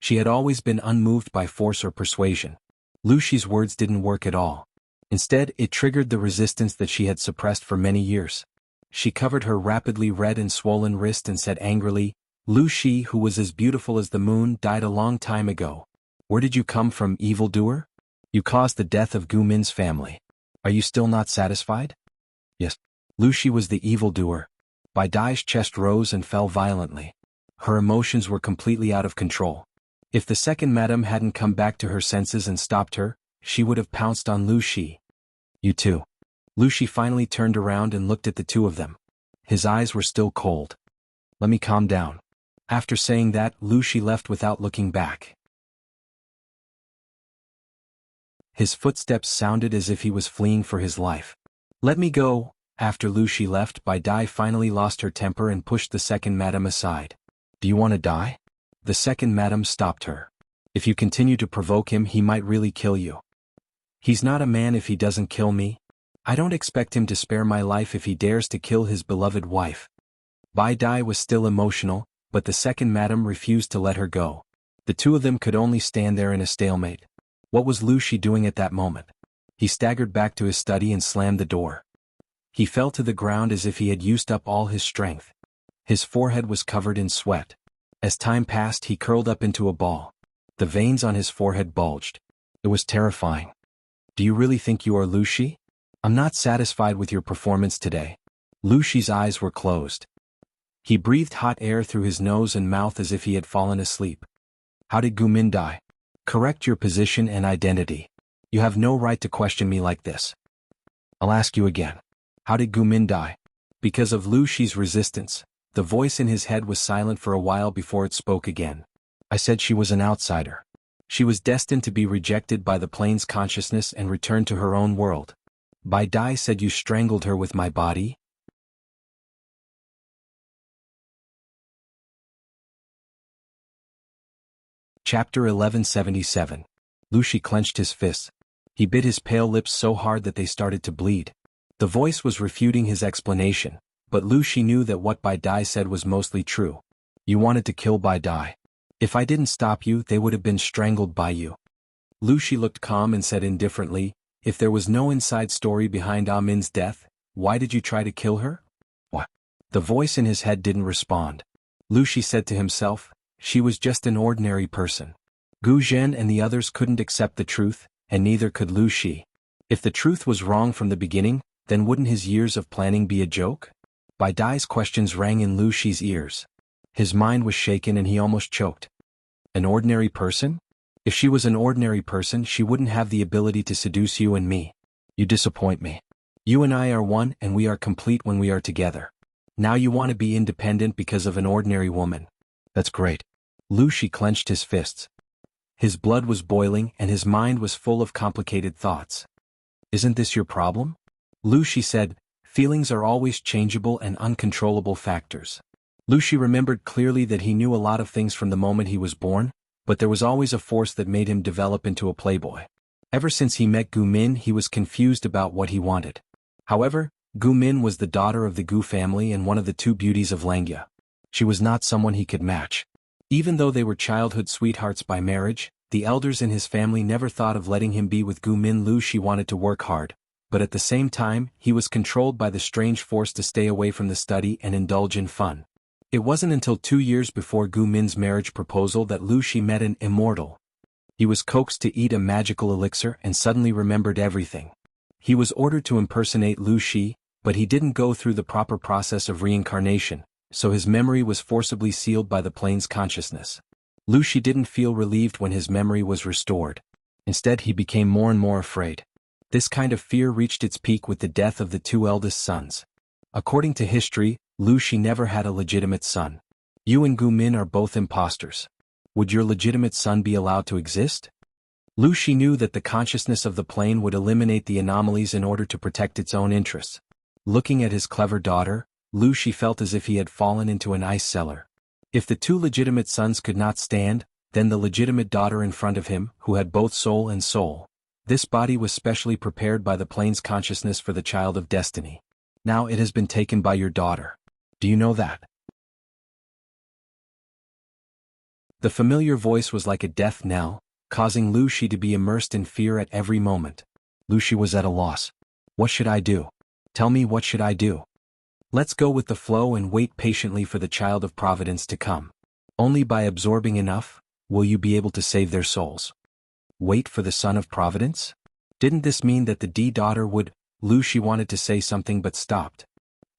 She had always been unmoved by force or persuasion. Lu Shi's words didn't work at all. Instead, it triggered the resistance that she had suppressed for many years. She covered her rapidly red and swollen wrist and said angrily, Lu Shi, who was as beautiful as the moon, died a long time ago. Where did you come from, evildoer? You caused the death of Gu Min's family. Are you still not satisfied? Yes. Lu Shi was the evildoer. Bai Dai's chest rose and fell violently. Her emotions were completely out of control. If the second madam hadn't come back to her senses and stopped her, she would have pounced on Lu Shi. You too. Lu Shi finally turned around and looked at the two of them. His eyes were still cold. Let me calm down. After saying that, Lu Shi left without looking back. His footsteps sounded as if he was fleeing for his life. Let me go. After Lu Shi left, Bai Dai finally lost her temper and pushed the second madam aside. Do you want to die? The second madam stopped her. If you continue to provoke him, he might really kill you. He's not a man if he doesn't kill me. I don't expect him to spare my life if he dares to kill his beloved wife. Bai Dai was still emotional, but the second madam refused to let her go. The two of them could only stand there in a stalemate. What was Lu Shi doing at that moment? He staggered back to his study and slammed the door. He fell to the ground as if he had used up all his strength. His forehead was covered in sweat. As time passed, he curled up into a ball. The veins on his forehead bulged. It was terrifying. Do you really think you are Lu Shi? I'm not satisfied with your performance today. Lu Shi's eyes were closed. He breathed hot air through his nose and mouth as if he had fallen asleep. How did Gu Min die? Correct your position and identity. You have no right to question me like this. I'll ask you again. How did Gu Min die? Because of Lu Shi's resistance. The voice in his head was silent for a while before it spoke again. I said she was an outsider. She was destined to be rejected by the plane's consciousness and return to her own world. Bai Dai said you strangled her with my body? Chapter 1177. Lu Shi clenched his fists. He bit his pale lips so hard that they started to bleed. The voice was refuting his explanation, but Lu Shi knew that what Bai Dai said was mostly true. You wanted to kill Bai Dai. If I didn't stop you, they would have been strangled by you. Lu Shi looked calm and said indifferently, if there was no inside story behind Ah Min's death, why did you try to kill her? What? The voice in his head didn't respond. Lu Shi said to himself, she was just an ordinary person. Gu Zhen and the others couldn't accept the truth, and neither could Lu Shi. If the truth was wrong from the beginning, then wouldn't his years of planning be a joke? Bai Dai's questions rang in Lu Shi's ears. His mind was shaken and he almost choked. An ordinary person? If she was an ordinary person, she wouldn't have the ability to seduce you and me. You disappoint me. You and I are one and we are complete when we are together. Now you want to be independent because of an ordinary woman. That's great. Lu Shi clenched his fists. His blood was boiling and his mind was full of complicated thoughts. Isn't this your problem? Lu Shi said, feelings are always changeable and uncontrollable factors. Lu Shi remembered clearly that he knew a lot of things from the moment he was born, but there was always a force that made him develop into a playboy. Ever since he met Gu Min, he was confused about what he wanted. However, Gu Min was the daughter of the Gu family and one of the two beauties of Langya. She was not someone he could match. Even though they were childhood sweethearts by marriage, the elders in his family never thought of letting him be with Gu Min. Lu Shi wanted to work hard, but at the same time, he was controlled by the strange force to stay away from the study and indulge in fun. It wasn't until 2 years before Gu Min's marriage proposal that Lu Shi met an immortal. He was coaxed to eat a magical elixir and suddenly remembered everything. He was ordered to impersonate Lu Shi, but he didn't go through the proper process of reincarnation, so his memory was forcibly sealed by the plane's consciousness. Lu Shi didn't feel relieved when his memory was restored. Instead, he became more and more afraid. This kind of fear reached its peak with the death of the two eldest sons. According to history, Lu Shi never had a legitimate son. You and Gu Min are both imposters. Would your legitimate son be allowed to exist? Lu Shi knew that the consciousness of the plane would eliminate the anomalies in order to protect its own interests. Looking at his clever daughter, Lu Shi felt as if he had fallen into an ice cellar. If the two legitimate sons could not stand, then the legitimate daughter in front of him, who had both soul and soul. This body was specially prepared by the plane's consciousness for the child of destiny. Now it has been taken by your daughter. Do you know that? The familiar voice was like a death knell, causing Lu Shi to be immersed in fear at every moment. Lu Shi was at a loss. What should I do? Tell me, what should I do? Let's go with the flow and wait patiently for the child of providence to come. Only by absorbing enough will you be able to save their souls. Wait for the son of providence? Didn't this mean that the daughter would? Lu Shi wanted to say something but stopped.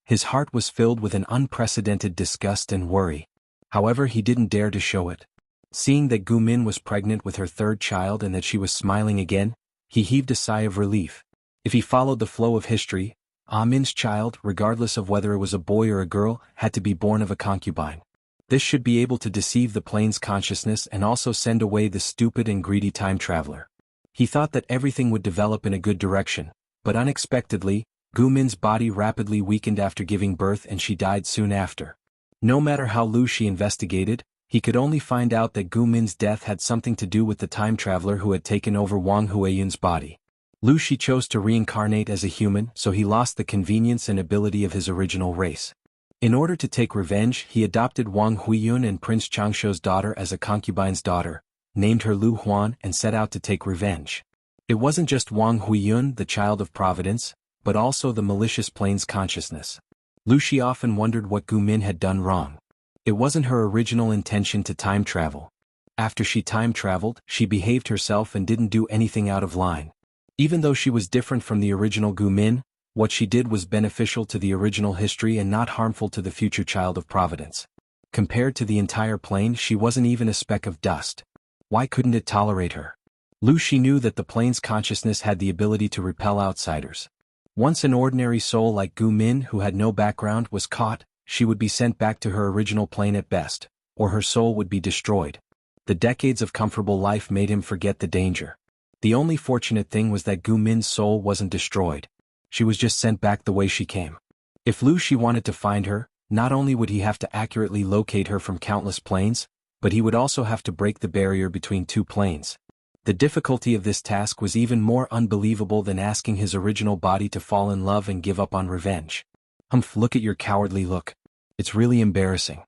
His heart was filled with an unprecedented disgust and worry. However, he didn't dare to show it. Seeing that Gu Min was pregnant with her third child and that she was smiling again, he heaved a sigh of relief. If he followed the flow of history, Ah Min's child, regardless of whether it was a boy or a girl, had to be born of a concubine. This should be able to deceive the plane's consciousness and also send away the stupid and greedy time traveler. He thought that everything would develop in a good direction, but unexpectedly, Gu Min's body rapidly weakened after giving birth and she died soon after. No matter how Lu Shi investigated, he could only find out that Gu Min's death had something to do with the time traveler who had taken over Wang Huiyun's body. Lu Shi chose to reincarnate as a human, so he lost the convenience and ability of his original race. In order to take revenge, he adopted Wang Huiyun and Prince Changshuo's daughter as a concubine's daughter, named her Lu Huan, and set out to take revenge. It wasn't just Wang Huiyun, the child of providence, but also the malicious plane's consciousness. Lu Shi often wondered what Gu Min had done wrong. It wasn't her original intention to time travel. After she time traveled, she behaved herself and didn't do anything out of line. Even though she was different from the original Gu Min, what she did was beneficial to the original history and not harmful to the future child of providence. Compared to the entire plane, she wasn't even a speck of dust. Why couldn't it tolerate her? Lu Shi knew that the plane's consciousness had the ability to repel outsiders. Once an ordinary soul like Gu Min who had no background was caught, she would be sent back to her original plane at best, or her soul would be destroyed. The decades of comfortable life made him forget the danger. The only fortunate thing was that Gu Min's soul wasn't destroyed. She was just sent back the way she came. If Lu Shi wanted to find her, not only would he have to accurately locate her from countless planes, but he would also have to break the barrier between two planes. The difficulty of this task was even more unbelievable than asking his original body to fall in love and give up on revenge. Humph, look at your cowardly look. It's really embarrassing.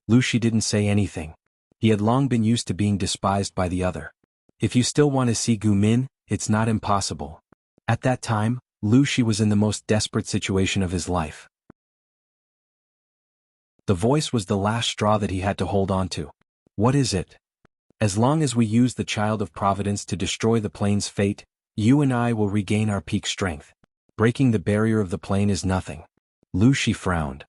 Lu Shi didn't say anything. He had long been used to being despised by the other. If you still want to see Gu Min, it's not impossible. At that time, Lu Shi was in the most desperate situation of his life. The voice was the last straw that he had to hold on to. What is it? As long as we use the child of providence to destroy the plane's fate, you and I will regain our peak strength. Breaking the barrier of the plane is nothing. Lu Shi frowned.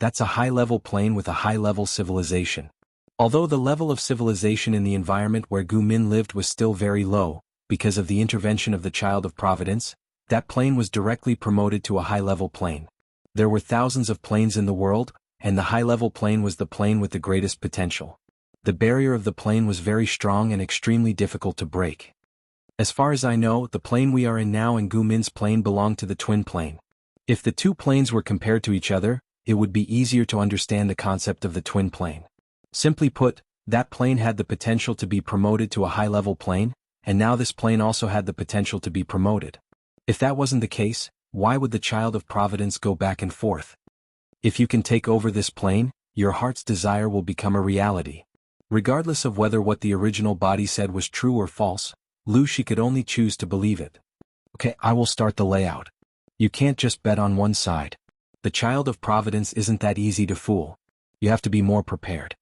That's a high-level plane with a high-level civilization. Although the level of civilization in the environment where Gu Min lived was still very low, because of the intervention of the child of providence, that plane was directly promoted to a high-level plane. There were thousands of planes in the world, and the high-level plane was the plane with the greatest potential. The barrier of the plane was very strong and extremely difficult to break. As far as I know, the plane we are in now and Gu Min's plane belong to the twin plane. If the two planes were compared to each other, it would be easier to understand the concept of the twin plane. Simply put, that plane had the potential to be promoted to a high-level plane, and now this plane also had the potential to be promoted. If that wasn't the case, why would the child of providence go back and forth? If you can take over this plane, your heart's desire will become a reality. Regardless of whether what the original body said was true or false, Lu Shi could only choose to believe it. Okay, I will start the layout. You can't just bet on one side. The child of providence isn't that easy to fool. You have to be more prepared.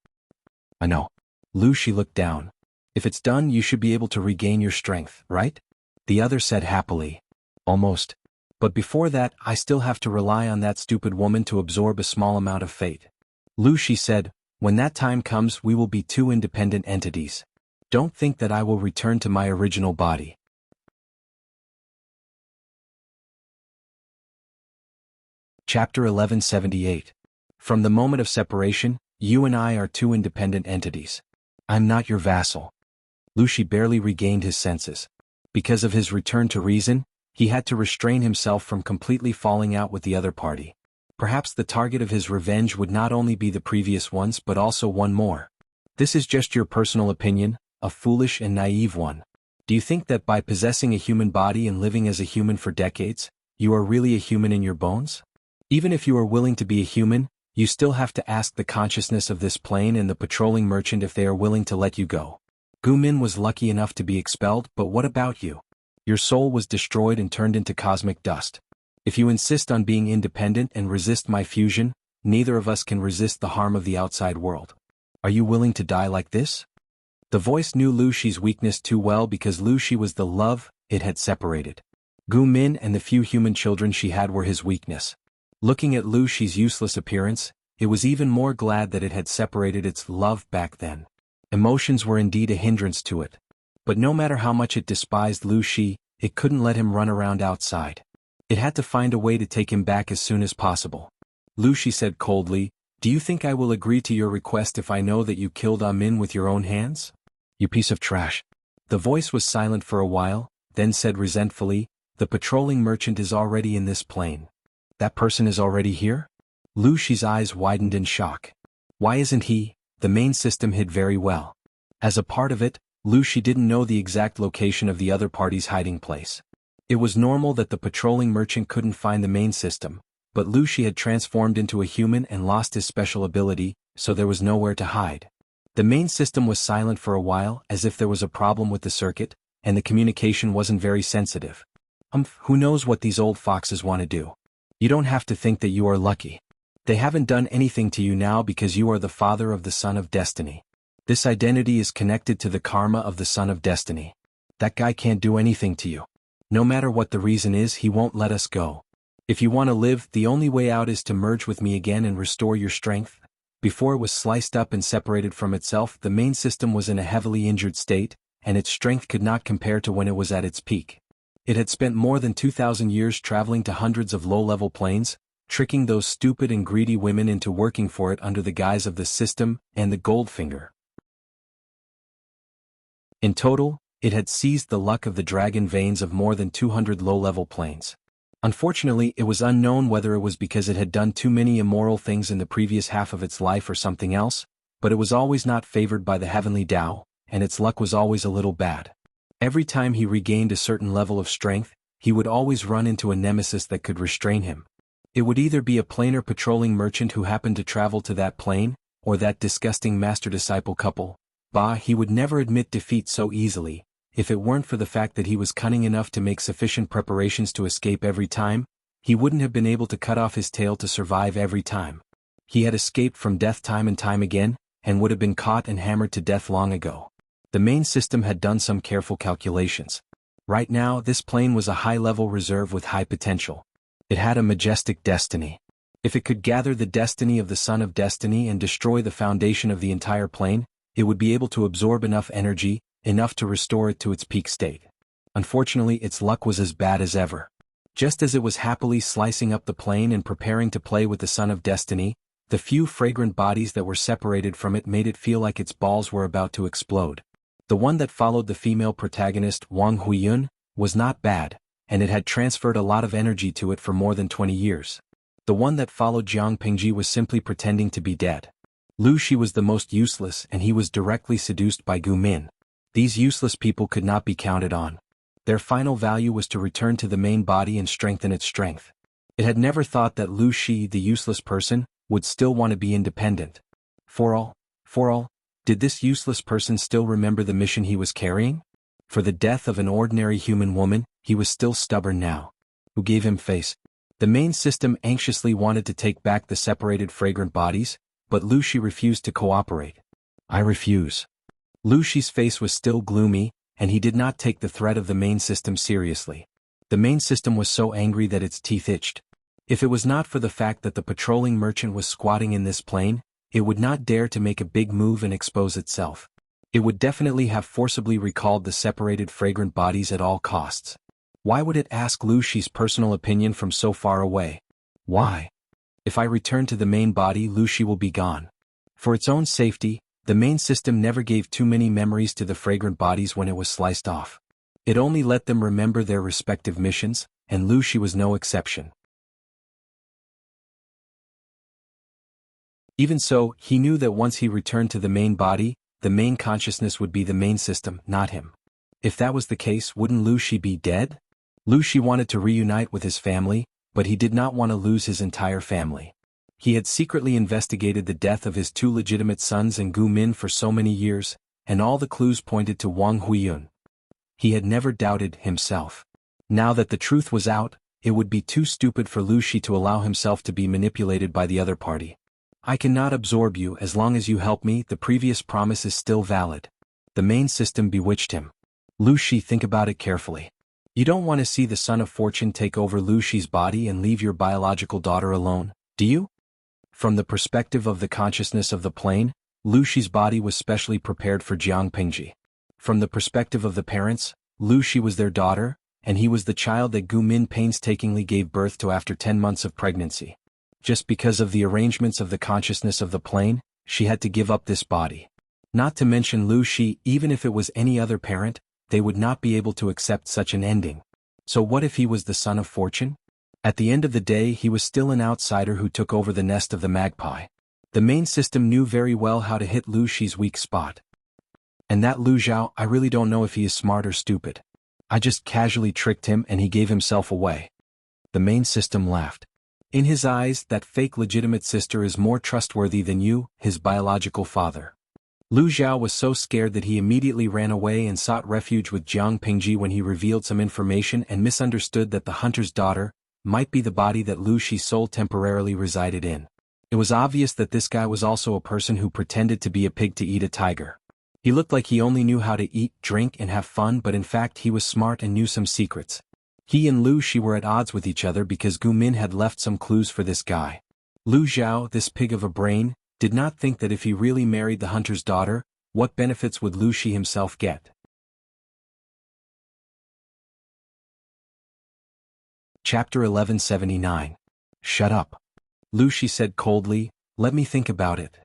I know. Lu Shi looked down. If it's done, you should be able to regain your strength, right? The other said happily. Almost. But before that, I still have to rely on that stupid woman to absorb a small amount of fate. Lu Shi said, when that time comes, we will be two independent entities. Don't think that I will return to my original body. Chapter 1178. From the moment of separation, you and I are two independent entities. I'm not your vassal. Lu Shi barely regained his senses. Because of his return to reason, he had to restrain himself from completely falling out with the other party. Perhaps the target of his revenge would not only be the previous ones but also one more. This is just your personal opinion, a foolish and naive one. Do you think that by possessing a human body and living as a human for decades, you are really a human in your bones? Even if you are willing to be a human, You still have to ask the consciousness of this plane and the patrolling merchant if they are willing to let you go. Gumin was lucky enough to be expelled, but what about you? Your soul was destroyed and turned into cosmic dust. If you insist on being independent and resist my fusion, neither of us can resist the harm of the outside world. Are you willing to die like this? The voice knew Lu Shi's weakness too well because Lu Shi was the love it had separated. Gu Min and the few human children she had were his weakness. Looking at Lu Shi's useless appearance, it was even more glad that it had separated its love back then. Emotions were indeed a hindrance to it. But no matter how much it despised Lu Shi, it couldn't let him run around outside. It had to find a way to take him back as soon as possible. Lu Shi said coldly, "Do you think I will agree to your request if I know that you killed Amin with your own hands? You piece of trash." The voice was silent for a while, then said resentfully, "The patrolling merchant is already in this plane." "That person is already here?" Lu Shi's eyes widened in shock. "Why isn't he?" The main system hid very well. As a part of it, Lu Shi didn't know the exact location of the other party's hiding place. It was normal that the patrolling merchant couldn't find the main system, but Lu Shi had transformed into a human and lost his special ability, so there was nowhere to hide. The main system was silent for a while, as if there was a problem with the circuit, and the communication wasn't very sensitive. Who knows what these old foxes want to do? You don't have to think that you are lucky. They haven't done anything to you now because you are the father of the son of destiny. This identity is connected to the karma of the son of destiny. That guy can't do anything to you. No matter what the reason is, he won't let us go. If you want to live, the only way out is to merge with me again and restore your strength. Before it was sliced up and separated from itself, the main system was in a heavily injured state, and its strength could not compare to when it was at its peak. It had spent more than 2,000 years traveling to hundreds of low-level planes, tricking those stupid and greedy women into working for it under the guise of the system and the Goldfinger. In total, it had seized the luck of the dragon veins of more than 200 low-level planes. Unfortunately, it was unknown whether it was because it had done too many immoral things in the previous half of its life or something else, but it was always not favored by the heavenly Tao, and its luck was always a little bad. Every time he regained a certain level of strength, he would always run into a nemesis that could restrain him. It would either be a planar patrolling merchant who happened to travel to that plane, or that disgusting master-disciple couple. He would never admit defeat so easily. If it weren't for the fact that he was cunning enough to make sufficient preparations to escape every time, he wouldn't have been able to cut off his tail to survive every time. He had escaped from death time and time again, and would have been caught and hammered to death long ago. The main system had done some careful calculations. Right now, this plane was a high-level reserve with high potential. It had a majestic destiny. If it could gather the destiny of the Son of Destiny and destroy the foundation of the entire plane, it would be able to absorb enough energy, enough to restore it to its peak state. Unfortunately, its luck was as bad as ever. Just as it was happily slicing up the plane and preparing to play with the Son of Destiny, the few fragrant bodies that were separated from it made it feel like its balls were about to explode. The one that followed the female protagonist, Wang Huiyun, was not bad, and it had transferred a lot of energy to it for more than 20 years. The one that followed Jiang Pingji was simply pretending to be dead. Lu Shi was the most useless, and he was directly seduced by Gu Min. These useless people could not be counted on. Their final value was to return to the main body and strengthen its strength. It had never thought that Lu Shi, the useless person, would still want to be independent. For all, did this useless person still remember the mission he was carrying? For the death of an ordinary human woman, he was still stubborn now. Who gave him face? The main system anxiously wanted to take back the separated fragrant bodies, but Lu Shi refused to cooperate. I refuse. Lu Shi's face was still gloomy, and he did not take the threat of the main system seriously. The main system was so angry that its teeth itched. If it was not for the fact that the patrolling merchant was squatting in this plane, it would not dare to make a big move and expose itself. It would definitely have forcibly recalled the separated fragrant bodies at all costs. Why would it ask Lu Shi's personal opinion from so far away? Why? If I return to the main body, Lu Shi will be gone. For its own safety, the main system never gave too many memories to the fragrant bodies when it was sliced off. It only let them remember their respective missions, and Lu Shi was no exception. Even so, he knew that once he returned to the main body, the main consciousness would be the main system, not him. If that was the case, wouldn't Lu Shi be dead? Lu Shi wanted to reunite with his family, but he did not want to lose his entire family. He had secretly investigated the death of his two legitimate sons and Gu Min for so many years, and all the clues pointed to Wang Huiyun. He had never doubted himself. Now that the truth was out, it would be too stupid for Lu Shi to allow himself to be manipulated by the other party. I cannot absorb you as long as you help me. The previous promise is still valid. The main system bewitched him. Lu Shi, think about it carefully. You don't want to see the son of fortune take over Lu Shi's body and leave your biological daughter alone, do you? From the perspective of the consciousness of the plane, Lu Shi's body was specially prepared for Jiang Pingji. From the perspective of the parents, Lu Shi was their daughter, and he was the child that Gu Min painstakingly gave birth to after 10 months of pregnancy. Just because of the arrangements of the consciousness of the plane, she had to give up this body. Not to mention Lu Shi, even if it was any other parent, they would not be able to accept such an ending. So what if he was the son of fortune? At the end of the day, he was still an outsider who took over the nest of the magpie. The main system knew very well how to hit Lu Shi's weak spot. And that Lu Zhao, I really don't know if he is smart or stupid. I just casually tricked him and he gave himself away. The main system laughed. In his eyes, that fake legitimate sister is more trustworthy than you, his biological father. Lu Zhao was so scared that he immediately ran away and sought refuge with Jiang Pingji when he revealed some information and misunderstood that the hunter's daughter might be the body that Lu Shi's soul temporarily resided in. It was obvious that this guy was also a person who pretended to be a pig to eat a tiger. He looked like he only knew how to eat, drink and have fun, but in fact he was smart and knew some secrets. He and Lu Shi were at odds with each other because Gu Min had left some clues for this guy. Lu Zhao, this pig of a brain, did not think that if he really married the hunter's daughter, what benefits would Lu Shi himself get? Chapter 1179. Shut up. Lu Shi said coldly, let me think about it.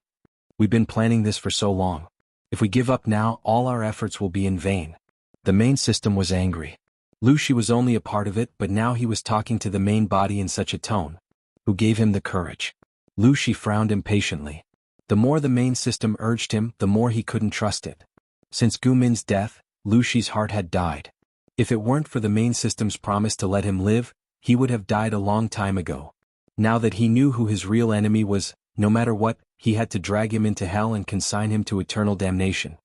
We've been planning this for so long. If we give up now, all our efforts will be in vain. The main system was angry. Lu Shi was only a part of it, but now he was talking to the main body in such a tone. Who gave him the courage? Lu Shi frowned impatiently. The more the main system urged him, the more he couldn't trust it. Since Gu Min's death, Lu Shi's heart had died. If it weren't for the main system's promise to let him live, he would have died a long time ago. Now that he knew who his real enemy was, no matter what, he had to drag him into hell and consign him to eternal damnation.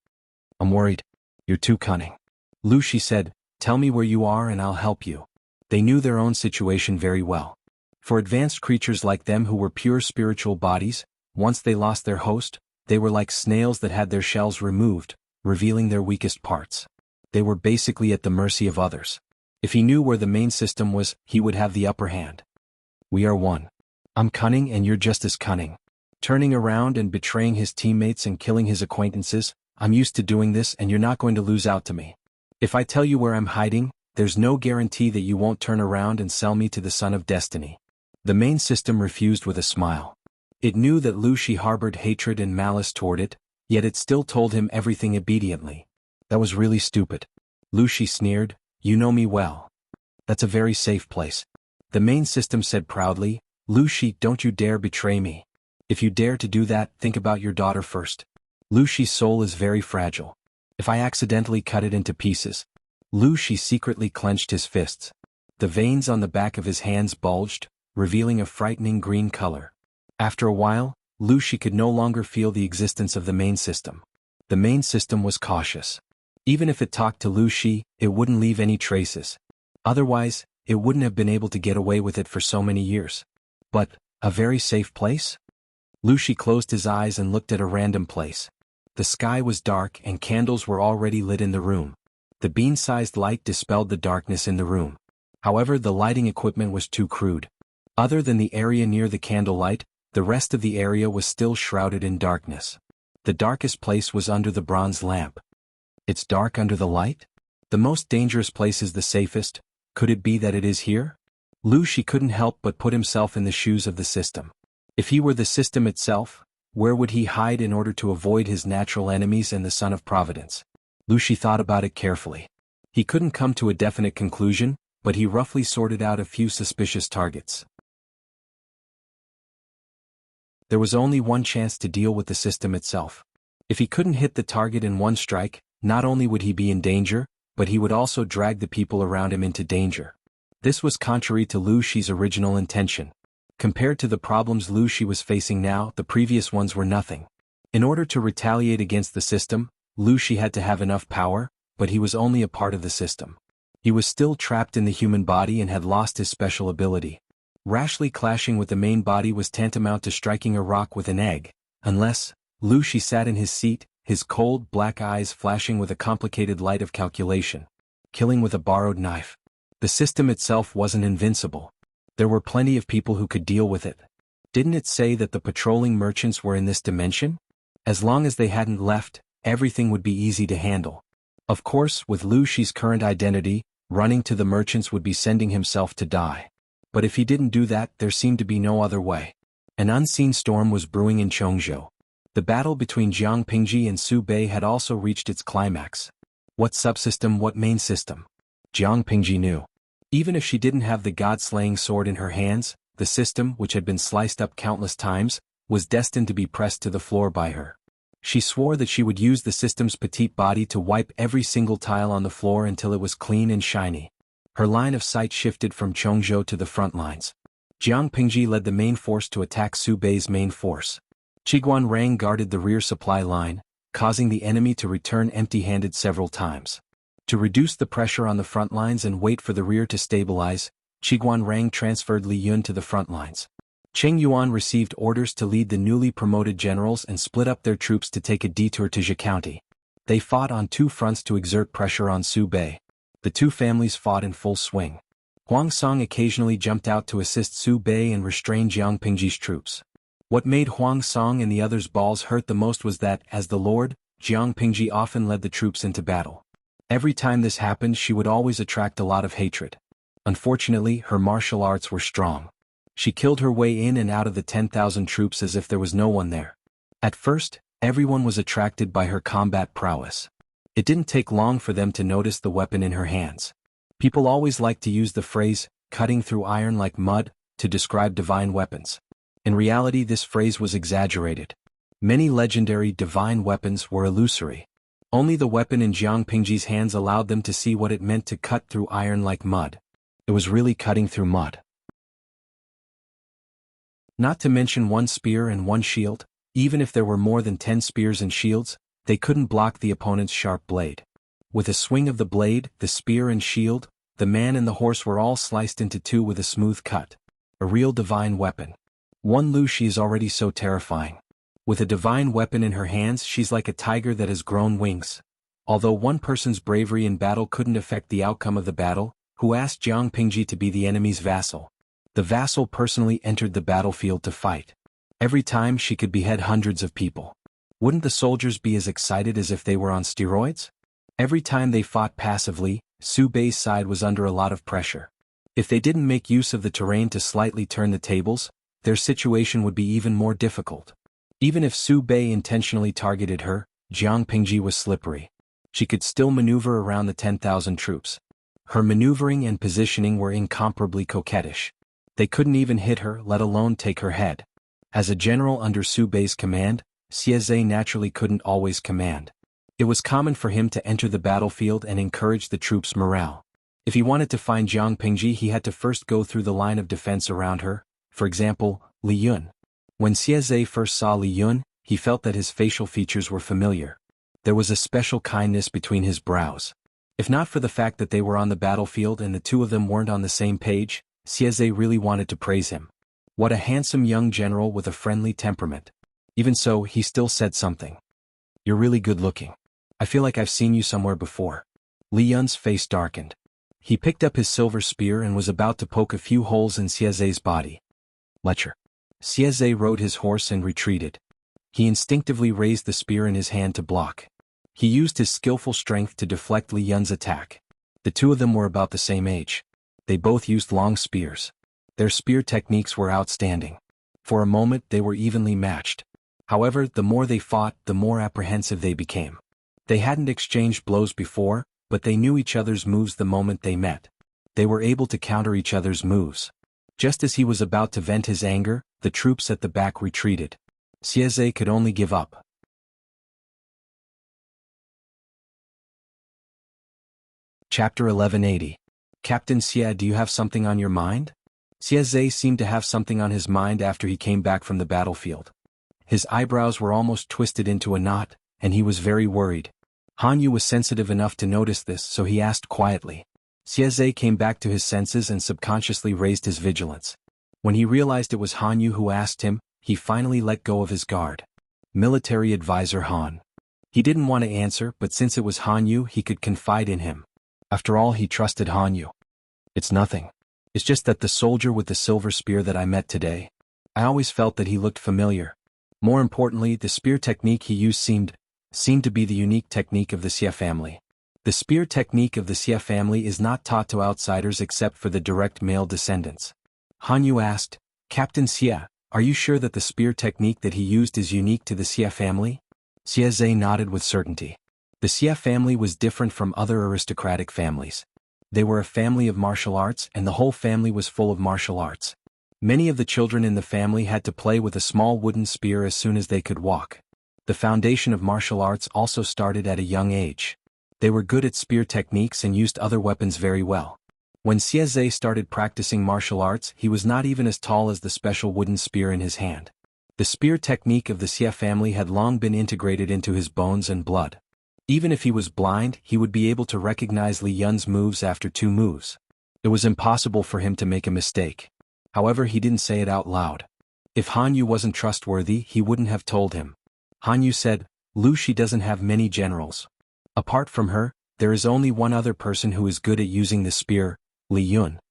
I'm worried. You're too cunning. Lu Shi said, tell me where you are and I'll help you. They knew their own situation very well. For advanced creatures like them who were pure spiritual bodies, once they lost their host, they were like snails that had their shells removed, revealing their weakest parts. They were basically at the mercy of others. If he knew where the main system was, he would have the upper hand. We are one. I'm cunning and you're just as cunning. Turning around and betraying his teammates and killing his acquaintances, I'm used to doing this and you're not going to lose out to me. If I tell you where I'm hiding, there's no guarantee that you won't turn around and sell me to the Son of Destiny. The main system refused with a smile. It knew that Lu Shi harbored hatred and malice toward it, yet it still told him everything obediently. That was really stupid. Lu Shi sneered, you know me well. That's a very safe place. The main system said proudly, Lu Shi, don't you dare betray me. If you dare to do that, think about your daughter first. Lu Shi's soul is very fragile. If I accidentally cut it into pieces. Lu Shi secretly clenched his fists. The veins on the back of his hands bulged, revealing a frightening green color. After a while, Lu Shi could no longer feel the existence of the main system. The main system was cautious. Even if it talked to Lu Shi, it wouldn't leave any traces. Otherwise, it wouldn't have been able to get away with it for so many years. But, a very safe place? Lu Shi closed his eyes and looked at a random place. The sky was dark and candles were already lit in the room. The bean-sized light dispelled the darkness in the room. However, the lighting equipment was too crude. Other than the area near the candlelight, the rest of the area was still shrouded in darkness. The darkest place was under the bronze lamp. It's dark under the light? The most dangerous place is the safest. Could it be that it is here? Lu Shi couldn't help but put himself in the shoes of the system. If he were the system itself, where would he hide in order to avoid his natural enemies and the Son of Providence? Lu Shi thought about it carefully. He couldn't come to a definite conclusion, but he roughly sorted out a few suspicious targets. There was only one chance to deal with the system itself. If he couldn't hit the target in one strike, not only would he be in danger, but he would also drag the people around him into danger. This was contrary to Lu Shi's original intention. Compared to the problems Lu Shi was facing now, the previous ones were nothing. In order to retaliate against the system, Lu Shi had to have enough power, but he was only a part of the system. He was still trapped in the human body and had lost his special ability. Rashly clashing with the main body was tantamount to striking a rock with an egg, unless Lu Shi sat in his seat, his cold black eyes flashing with a complicated light of calculation. Killing with a borrowed knife. The system itself wasn't invincible. There were plenty of people who could deal with it. Didn't it say that the patrolling merchants were in this dimension? As long as they hadn't left, everything would be easy to handle. Of course, with Lu Shi's current identity, running to the merchants would be sending himself to die. But if he didn't do that, there seemed to be no other way. An unseen storm was brewing in Chongzhou. The battle between Jiang Pingji and Su Bei had also reached its climax. What subsystem, what main system? Jiang Pingji knew. Even if she didn't have the god-slaying sword in her hands, the system, which had been sliced up countless times, was destined to be pressed to the floor by her. She swore that she would use the system's petite body to wipe every single tile on the floor until it was clean and shiny. Her line of sight shifted from Chongzhou to the front lines. Jiang Pingji led the main force to attack Su Bei's main force. Qiguan Rang guarded the rear supply line, causing the enemy to return empty-handed several times. To reduce the pressure on the front lines and wait for the rear to stabilize, Qiguan Rang transferred Li Yun to the front lines. Cheng Yuan received orders to lead the newly promoted generals and split up their troops to take a detour to Zhe County. They fought on two fronts to exert pressure on Su Bei. The two families fought in full swing. Huang Song occasionally jumped out to assist Su Bei and restrain Jiang Pingji's troops. What made Huang Song and the others' balls hurt the most was that, as the lord, Jiang Pingji often led the troops into battle. Every time this happened, she would always attract a lot of hatred. Unfortunately, her martial arts were strong. She killed her way in and out of the 10,000 troops as if there was no one there. At first, everyone was attracted by her combat prowess. It didn't take long for them to notice the weapon in her hands. People always like to use the phrase, cutting through iron like mud, to describe divine weapons. In reality, this phrase was exaggerated. Many legendary divine weapons were illusory. Only the weapon in Jiang Pingji's hands allowed them to see what it meant to cut through iron like mud. It was really cutting through mud. Not to mention one spear and one shield, even if there were more than 10 spears and shields, they couldn't block the opponent's sharp blade. With a swing of the blade, the spear and shield, the man and the horse were all sliced into two with a smooth cut. A real divine weapon. One Lu Shi is already so terrifying. With a divine weapon in her hands, she's like a tiger that has grown wings. Although one person's bravery in battle couldn't affect the outcome of the battle, who asked Jiang Pingji to be the enemy's vassal? The vassal personally entered the battlefield to fight. Every time she could behead hundreds of people. Wouldn't the soldiers be as excited as if they were on steroids? Every time they fought passively, Su Bei's side was under a lot of pressure. If they didn't make use of the terrain to slightly turn the tables, their situation would be even more difficult. Even if Su Bei intentionally targeted her, Jiang Pingji was slippery. She could still maneuver around the 10,000 troops. Her maneuvering and positioning were incomparably coquettish. They couldn't even hit her, let alone take her head. As a general under Su Bei's command, Xie naturally couldn't always command. It was common for him to enter the battlefield and encourage the troops' morale. If he wanted to find Jiang Pingji, he had to first go through the line of defense around her, for example, Li Yun. When Xie first saw Li Yun, he felt that his facial features were familiar. There was a special kindness between his brows. If not for the fact that they were on the battlefield and the two of them weren't on the same page, Xie really wanted to praise him. What a handsome young general with a friendly temperament. Even so, he still said something. "You're really good looking. I feel like I've seen you somewhere before." Li Yun's face darkened. He picked up his silver spear and was about to poke a few holes in Xie's body. "Lecture." Xie rode his horse and retreated. He instinctively raised the spear in his hand to block. He used his skillful strength to deflect Li Yun's attack. The two of them were about the same age. They both used long spears. Their spear techniques were outstanding. For a moment they were evenly matched. However, the more they fought, the more apprehensive they became. They hadn't exchanged blows before, but they knew each other's moves the moment they met. They were able to counter each other's moves. Just as he was about to vent his anger, the troops at the back retreated. Xie could only give up. Chapter 1180. Captain Xie, do you have something on your mind? Xie seemed to have something on his mind after he came back from the battlefield. His eyebrows were almost twisted into a knot, and he was very worried. Han Yu was sensitive enough to notice this, so he asked quietly. Xie came back to his senses and subconsciously raised his vigilance. When he realized it was Han Yu who asked him, he finally let go of his guard. Military advisor Han. He didn't want to answer, but since it was Han Yu, he could confide in him. After all, he trusted Han Yu. It's nothing. It's just that the soldier with the silver spear that I met today, I always felt that he looked familiar. More importantly, the spear technique he used seemed to be the unique technique of the Xie family. The spear technique of the Xie family is not taught to outsiders except for the direct male descendants. Han Yu asked, Captain Xie, are you sure that the spear technique that he used is unique to the Xie family? Xie nodded with certainty. The Xie family was different from other aristocratic families. They were a family of martial arts, and the whole family was full of martial arts. Many of the children in the family had to play with a small wooden spear as soon as they could walk. The foundation of martial arts also started at a young age. They were good at spear techniques and used other weapons very well. When Xie started practicing martial arts, he was not even as tall as the special wooden spear in his hand. The spear technique of the Xie family had long been integrated into his bones and blood. Even if he was blind, he would be able to recognize Li Yun's moves after 2 moves. It was impossible for him to make a mistake. However, he didn't say it out loud. If Han Yu wasn't trustworthy, he wouldn't have told him. Han Yu said, Lu Shi doesn't have many generals. Apart from her, there is only one other person who is good at using the spear, Li Yun.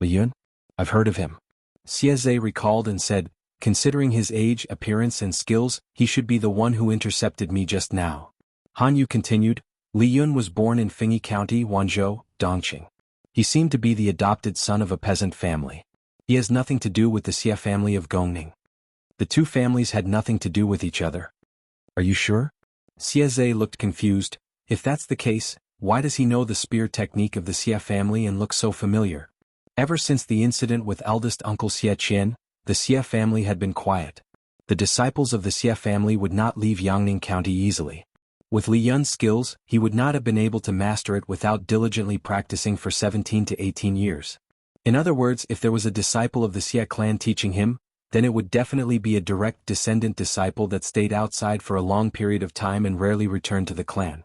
Li Yun? I've heard of him. Xie recalled and said, considering his age, appearance and skills, he should be the one who intercepted me just now. Han Yu continued, Li Yun was born in Fengyi County, Wanzhou, Dongqing. He seemed to be the adopted son of a peasant family. He has nothing to do with the Xie family of Gongning. The 2 families had nothing to do with each other. Are you sure? Xie looked confused. If that's the case, why does he know the spear technique of the Xie family and look so familiar? Ever since the incident with eldest uncle Xie Qian, the Xie family had been quiet. The disciples of the Xie family would not leave Yangning County easily. With Li Yun's skills, he would not have been able to master it without diligently practicing for 17 to 18 years. In other words, if there was a disciple of the Xie clan teaching him, then it would definitely be a direct descendant disciple that stayed outside for a long period of time and rarely returned to the clan.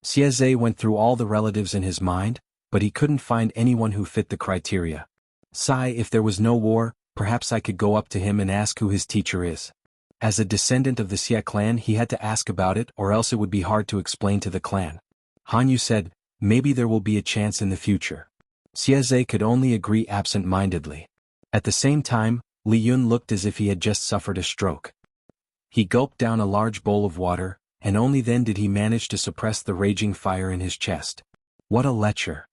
Xie went through all the relatives in his mind, but he couldn't find anyone who fit the criteria. If there was no war, perhaps I could go up to him and ask who his teacher is. As a descendant of the Xie clan, he had to ask about it, or else it would be hard to explain to the clan. Han Yu said, maybe there will be a chance in the future. Xie could only agree absent-mindedly. At the same time, Li Yun looked as if he had just suffered a stroke. He gulped down a large bowl of water, and only then did he manage to suppress the raging fire in his chest. What a lecher!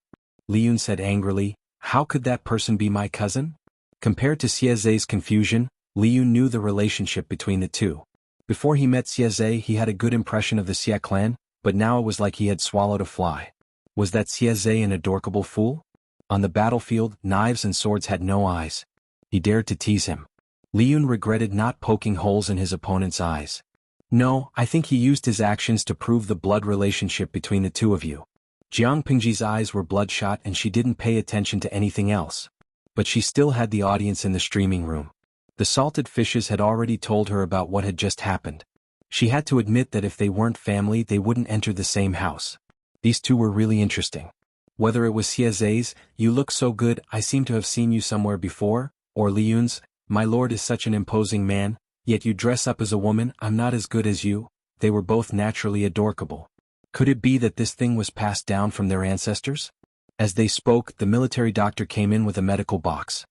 Li Yun said angrily, how could that person be my cousin? Compared to Xie's confusion, Li Yun knew the relationship between the 2. Before he met Xie, he had a good impression of the Xie clan, but now it was like he had swallowed a fly. Was that Xie an adorable fool? On the battlefield, knives and swords had no eyes. He dared to tease him. Li Yun regretted not poking holes in his opponent's eyes. No, I think he used his actions to prove the blood relationship between the 2 of you. Jiang Pingji's eyes were bloodshot and she didn't pay attention to anything else. But she still had the audience in the streaming room. The salted fishes had already told her about what had just happened. She had to admit that if they weren't family, they wouldn't enter the same house. These 2 were really interesting. Whether it was Xie's, you look so good, I seem to have seen you somewhere before, or Li Yun's, my lord is such an imposing man, yet you dress up as a woman, I'm not as good as you, they were both naturally adorable. Could it be that this thing was passed down from their ancestors? As they spoke, the military doctor came in with a medical box.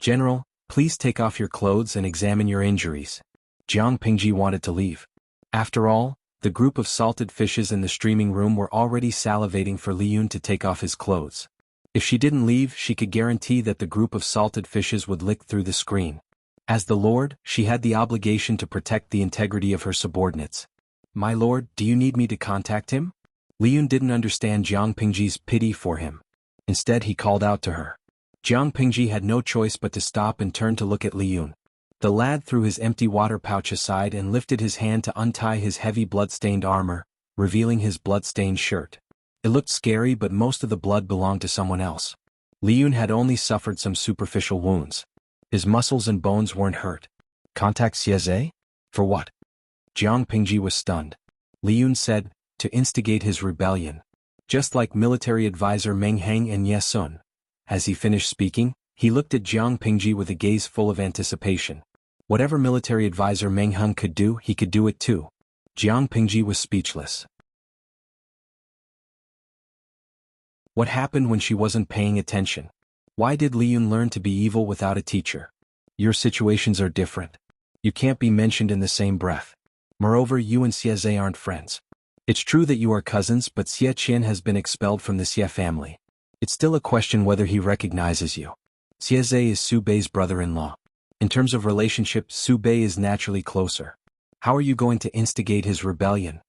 General, please take off your clothes and examine your injuries. Jiang Pingji wanted to leave. After all, the group of salted fishes in the streaming room were already salivating for Li Yun to take off his clothes. If she didn't leave, she could guarantee that the group of salted fishes would lick through the screen. As the lord, she had the obligation to protect the integrity of her subordinates. My lord, do you need me to contact him? Li Yun didn't understand Jiang Pingji's pity for him. Instead, he called out to her. Jiang Pingji had no choice but to stop and turn to look at Li Yun. The lad threw his empty water pouch aside and lifted his hand to untie his heavy blood-stained armor, revealing his blood-stained shirt. It looked scary, but most of the blood belonged to someone else. Liyun had only suffered some superficial wounds. His muscles and bones weren't hurt. Contact Xieze? For what? Jiang Pingji was stunned. Liyun said, to instigate his rebellion. Just like military advisor Meng Heng and Ye Sun. As he finished speaking, he looked at Jiang Pingji with a gaze full of anticipation. Whatever military advisor Meng Heng could do, he could do it too. Jiang Pingji was speechless. What happened when she wasn't paying attention? Why did Liyun learn to be evil without a teacher? Your situations are different. You can't be mentioned in the same breath. Moreover, you and Xieze aren't friends. It's true that you are cousins, but Xie Qian has been expelled from the Xie family. It's still a question whether he recognizes you. Xieze is Su Bei's brother-in-law. In terms of relationship, Su Bei is naturally closer. How are you going to instigate his rebellion?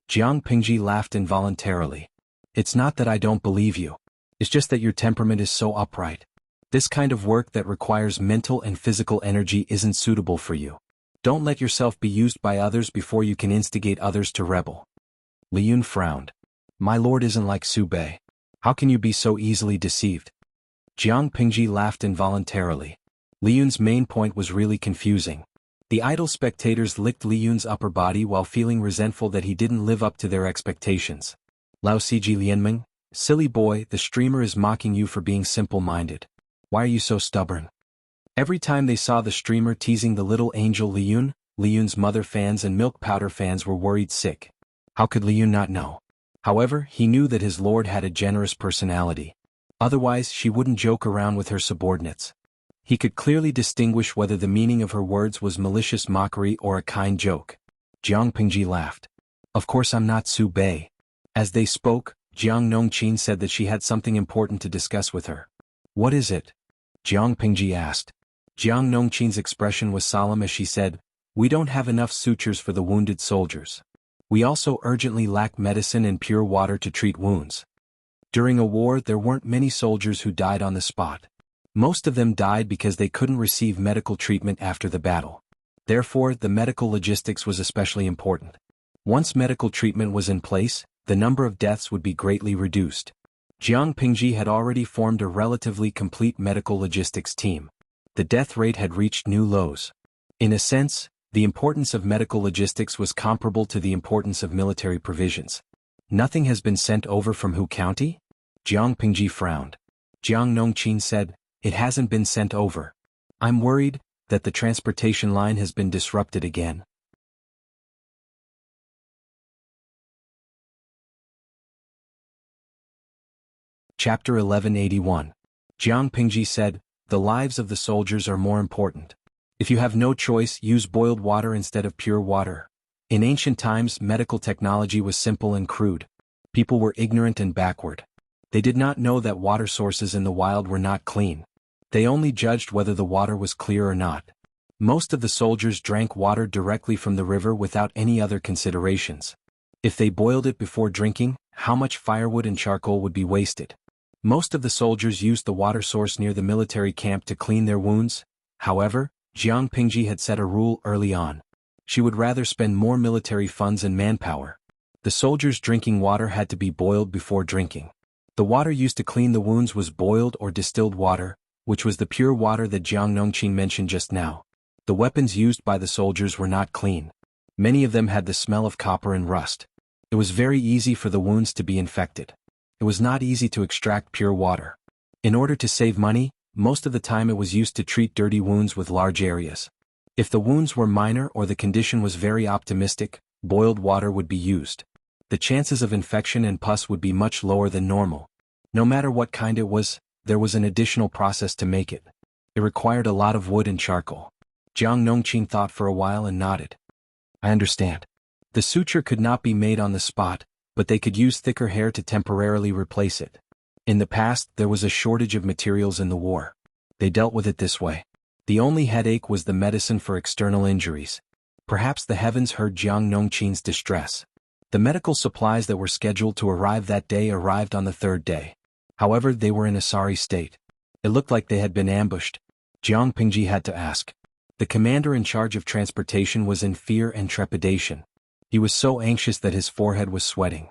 Jiang Pingji laughed involuntarily. It's not that I don't believe you. It's just that your temperament is so upright. This kind of work that requires mental and physical energy isn't suitable for you. Don't let yourself be used by others before you can instigate others to rebel. Liyun frowned. My lord isn't like Su Bei. How can you be so easily deceived? Jiang Pingji laughed involuntarily. Liyun's main point was really confusing. The idle spectators licked Liyun's upper body while feeling resentful that he didn't live up to their expectations. Lao Siji Lianming, silly boy, the streamer is mocking you for being simple-minded. Why are you so stubborn? Every time they saw the streamer teasing the little angel Liyun, Liyun's mother fans and milk powder fans were worried sick. How could Liyun not know? However, he knew that his lord had a generous personality. Otherwise, she wouldn't joke around with her subordinates. He could clearly distinguish whether the meaning of her words was malicious mockery or a kind joke. Jiang Pingji laughed. Of course I'm not Su Bei. As they spoke, Jiang Nongqin said that she had something important to discuss with her. What is it? Jiang Pingji asked. Jiang Nongqin's expression was solemn as she said, we don't have enough sutures for the wounded soldiers. We also urgently lack medicine and pure water to treat wounds. During a war, there weren't many soldiers who died on the spot. Most of them died because they couldn't receive medical treatment after the battle. Therefore, the medical logistics was especially important. Once medical treatment was in place, the number of deaths would be greatly reduced. Jiang Pingji had already formed a relatively complete medical logistics team. The death rate had reached new lows. In a sense, the importance of medical logistics was comparable to the importance of military provisions. Nothing has been sent over from Hu County? Jiang Pingji frowned. Jiang Nongqin said, it hasn't been sent over. I'm worried that the transportation line has been disrupted again. Chapter 1181. Jiang Pingji said, the lives of the soldiers are more important. If you have no choice, use boiled water instead of pure water. In ancient times, medical technology was simple and crude. People were ignorant and backward. They did not know that water sources in the wild were not clean. They only judged whether the water was clear or not. Most of the soldiers drank water directly from the river without any other considerations. If they boiled it before drinking, how much firewood and charcoal would be wasted? Most of the soldiers used the water source near the military camp to clean their wounds. However, Jiang Pingji had set a rule early on. She would rather spend more military funds and manpower. The soldiers' drinking water had to be boiled before drinking. The water used to clean the wounds was boiled or distilled water, which was the pure water that Jiang Nongqin mentioned just now. The weapons used by the soldiers were not clean. Many of them had the smell of copper and rust. It was very easy for the wounds to be infected. It was not easy to extract pure water. In order to save money, most of the time it was used to treat dirty wounds with large areas. If the wounds were minor or the condition was very optimistic, boiled water would be used. The chances of infection and pus would be much lower than normal. No matter what kind it was, there was an additional process to make it. It required a lot of wood and charcoal. Jiang Nongqin thought for a while and nodded. I understand. The suture could not be made on the spot, but they could use thicker hair to temporarily replace it. In the past, there was a shortage of materials in the war. They dealt with it this way. The only headache was the medicine for external injuries. Perhaps the heavens heard Jiang Nongqin's distress. The medical supplies that were scheduled to arrive that day arrived on the third day. However, they were in a sorry state. It looked like they had been ambushed. Jiang Pingji had to ask. The commander in charge of transportation was in fear and trepidation. He was so anxious that his forehead was sweating.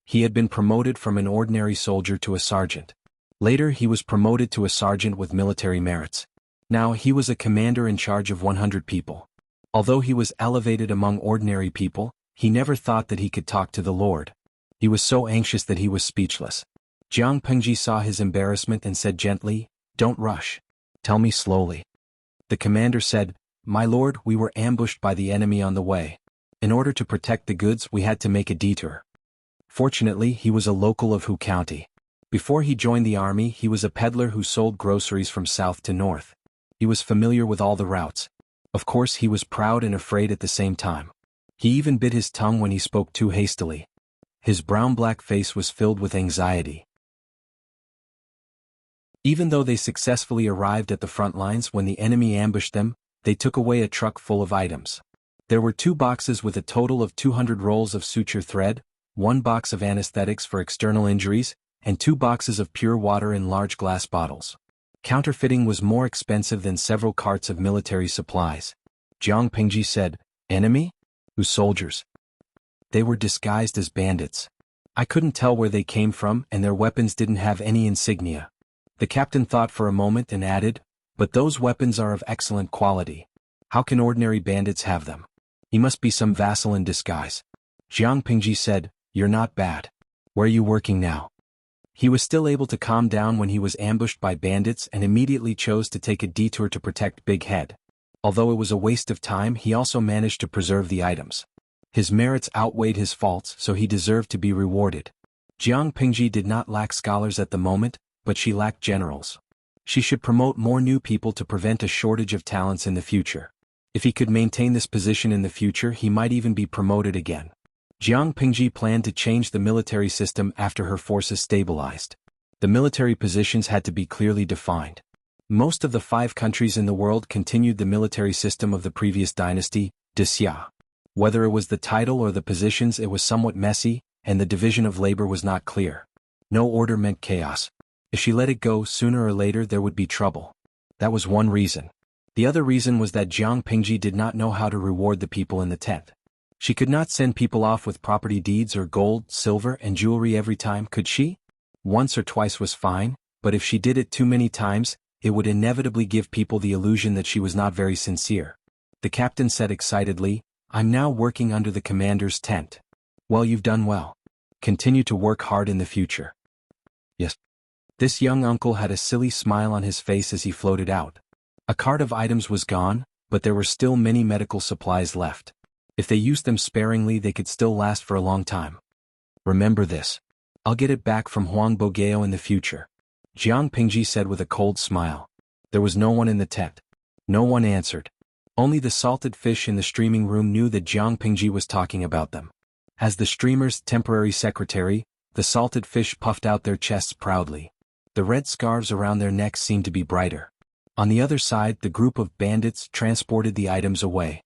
He had been promoted from an ordinary soldier to a sergeant. Later he was promoted to a sergeant with military merits. Now he was a commander in charge of 100 people. Although he was elevated among ordinary people, he never thought that he could talk to the Lord. He was so anxious that he was speechless. Jiang Pengji saw his embarrassment and said gently, "Don't rush. Tell me slowly." The commander said, "My lord, we were ambushed by the enemy on the way. In order to protect the goods, we had to make a detour." Fortunately, he was a local of Hu County. Before he joined the army, he was a peddler who sold groceries from south to north. He was familiar with all the routes. Of course, he was proud and afraid at the same time. He even bit his tongue when he spoke too hastily. His brown-black face was filled with anxiety. Even though they successfully arrived at the front lines when the enemy ambushed them, they took away a truck full of items. There were 2 boxes with a total of 200 rolls of suture thread, 1 box of anesthetics for external injuries, and 2 boxes of pure water in large glass bottles. Counterfeiting was more expensive than several carts of military supplies. Jiang Pengji said, "Enemy? Whose soldiers?" "They were disguised as bandits. I couldn't tell where they came from and their weapons didn't have any insignia." The captain thought for a moment and added, "But those weapons are of excellent quality. How can ordinary bandits have them? He must be some vassal in disguise." Jiang Pengji said, "You're not bad. Where are you working now?" He was still able to calm down when he was ambushed by bandits and immediately chose to take a detour to protect Big Head. Although it was a waste of time, he also managed to preserve the items. His merits outweighed his faults, so he deserved to be rewarded. Jiang Pengji did not lack scholars at the moment, but she lacked generals. She should promote more new people to prevent a shortage of talents in the future. If he could maintain this position in the future, he might even be promoted again. Jiang Pengji planned to change the military system after her forces stabilized. The military positions had to be clearly defined. Most of the 5 countries in the world continued the military system of the previous dynasty, Wuxia. Whether it was the title or the positions, it was somewhat messy, and the division of labor was not clear. No order meant chaos. If she let it go, sooner or later there would be trouble. That was one reason. The other reason was that Jiang Pengji did not know how to reward the people in the tent. She could not send people off with property deeds or gold, silver, and jewelry every time, could she? Once or twice was fine, but if she did it too many times, it would inevitably give people the illusion that she was not very sincere. The captain said excitedly, "I'm now working under the commander's tent." "Well, you've done well. Continue to work hard in the future." "Yes." This young uncle had a silly smile on his face as he floated out. A cart of items was gone, but there were still many medical supplies left. If they used them sparingly, they could still last for a long time. "Remember this. I'll get it back from Huang Bogeo in the future," Jiang Pengji said with a cold smile. There was no one in the tent. No one answered. Only the salted fish in the streaming room knew that Jiang Pengji was talking about them. As the streamer's temporary secretary, the salted fish puffed out their chests proudly. The red scarves around their necks seemed to be brighter. On the other side, the group of bandits transported the items away.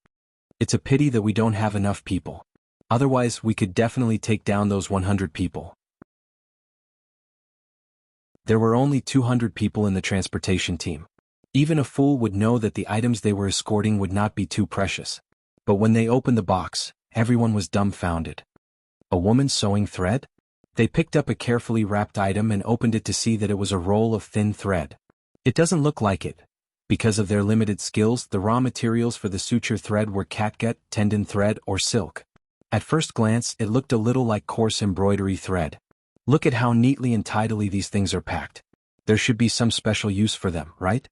"It's a pity that we don't have enough people. Otherwise, we could definitely take down those 100 people." There were only 200 people in the transportation team. Even a fool would know that the items they were escorting would not be too precious. But when they opened the box, everyone was dumbfounded. A woman sewing thread? They picked up a carefully wrapped item and opened it to see that it was a roll of thin thread. It doesn't look like it. Because of their limited skills, the raw materials for the suture thread were catgut, tendon thread, or silk. At first glance, it looked a little like coarse embroidery thread. Look at how neatly and tidily these things are packed. There should be some special use for them, right?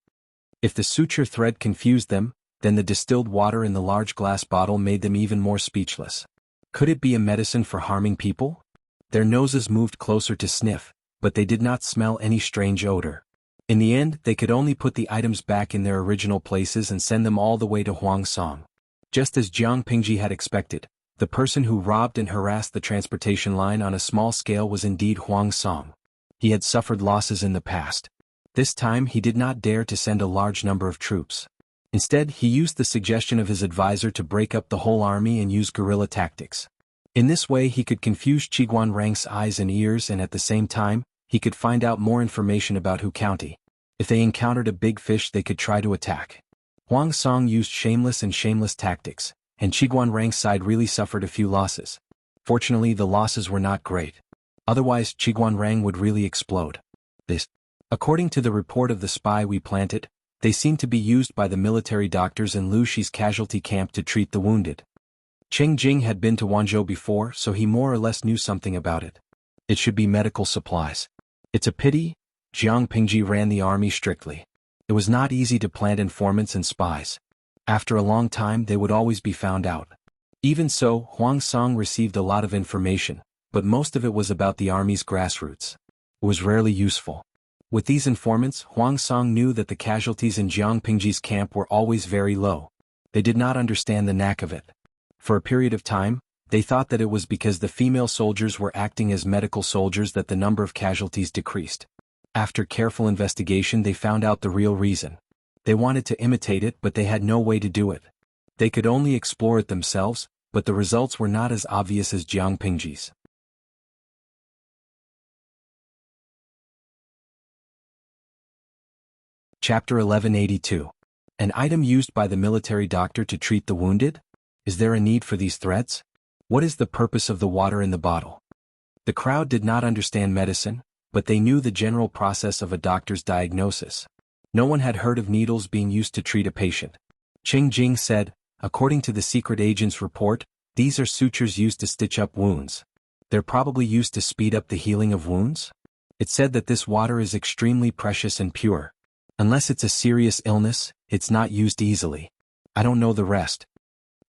If the suture thread confused them, then the distilled water in the large glass bottle made them even more speechless. Could it be a medicine for harming people? Their noses moved closer to sniff, but they did not smell any strange odor. In the end, they could only put the items back in their original places and send them all the way to Huangsong. Just as Jiang Pengji had expected, the person who robbed and harassed the transportation line on a small scale was indeed Huangsong. He had suffered losses in the past. This time he did not dare to send a large number of troops. Instead, he used the suggestion of his advisor to break up the whole army and use guerrilla tactics. In this way he could confuse Qiguan Rang's eyes and ears, and at the same time, he could find out more information about Hu County. If they encountered a big fish, they could try to attack. Huang Song used shameless tactics, and Qiguan Rang's side really suffered a few losses. Fortunately, the losses were not great. Otherwise Chiguanrang would really explode. This, according to the report of the spy we planted, they seem to be used by the military doctors in Lu Shi's casualty camp to treat the wounded. Cheng Jing had been to Wanzhou before, so he more or less knew something about it. It should be medical supplies. It's a pity, Jiang Pingji ran the army strictly. It was not easy to plant informants and spies. After a long time they would always be found out. Even so, Huang Song received a lot of information, but most of it was about the army's grassroots. It was rarely useful. With these informants, Huang Song knew that the casualties in Jiang Pingji's camp were always very low. They did not understand the knack of it. For a period of time, they thought that it was because the female soldiers were acting as medical soldiers that the number of casualties decreased. After careful investigation they found out the real reason. They wanted to imitate it but they had no way to do it. They could only explore it themselves, but the results were not as obvious as Jiang Pingji's. Chapter 1182. An item used by the military doctor to treat the wounded? Is there a need for these threads? What is the purpose of the water in the bottle? The crowd did not understand medicine, but they knew the general process of a doctor's diagnosis. No one had heard of needles being used to treat a patient. Cheng Jing said, according to the secret agent's report, these are sutures used to stitch up wounds. They're probably used to speed up the healing of wounds? It said that this water is extremely precious and pure. Unless it's a serious illness, it's not used easily. I don't know the rest.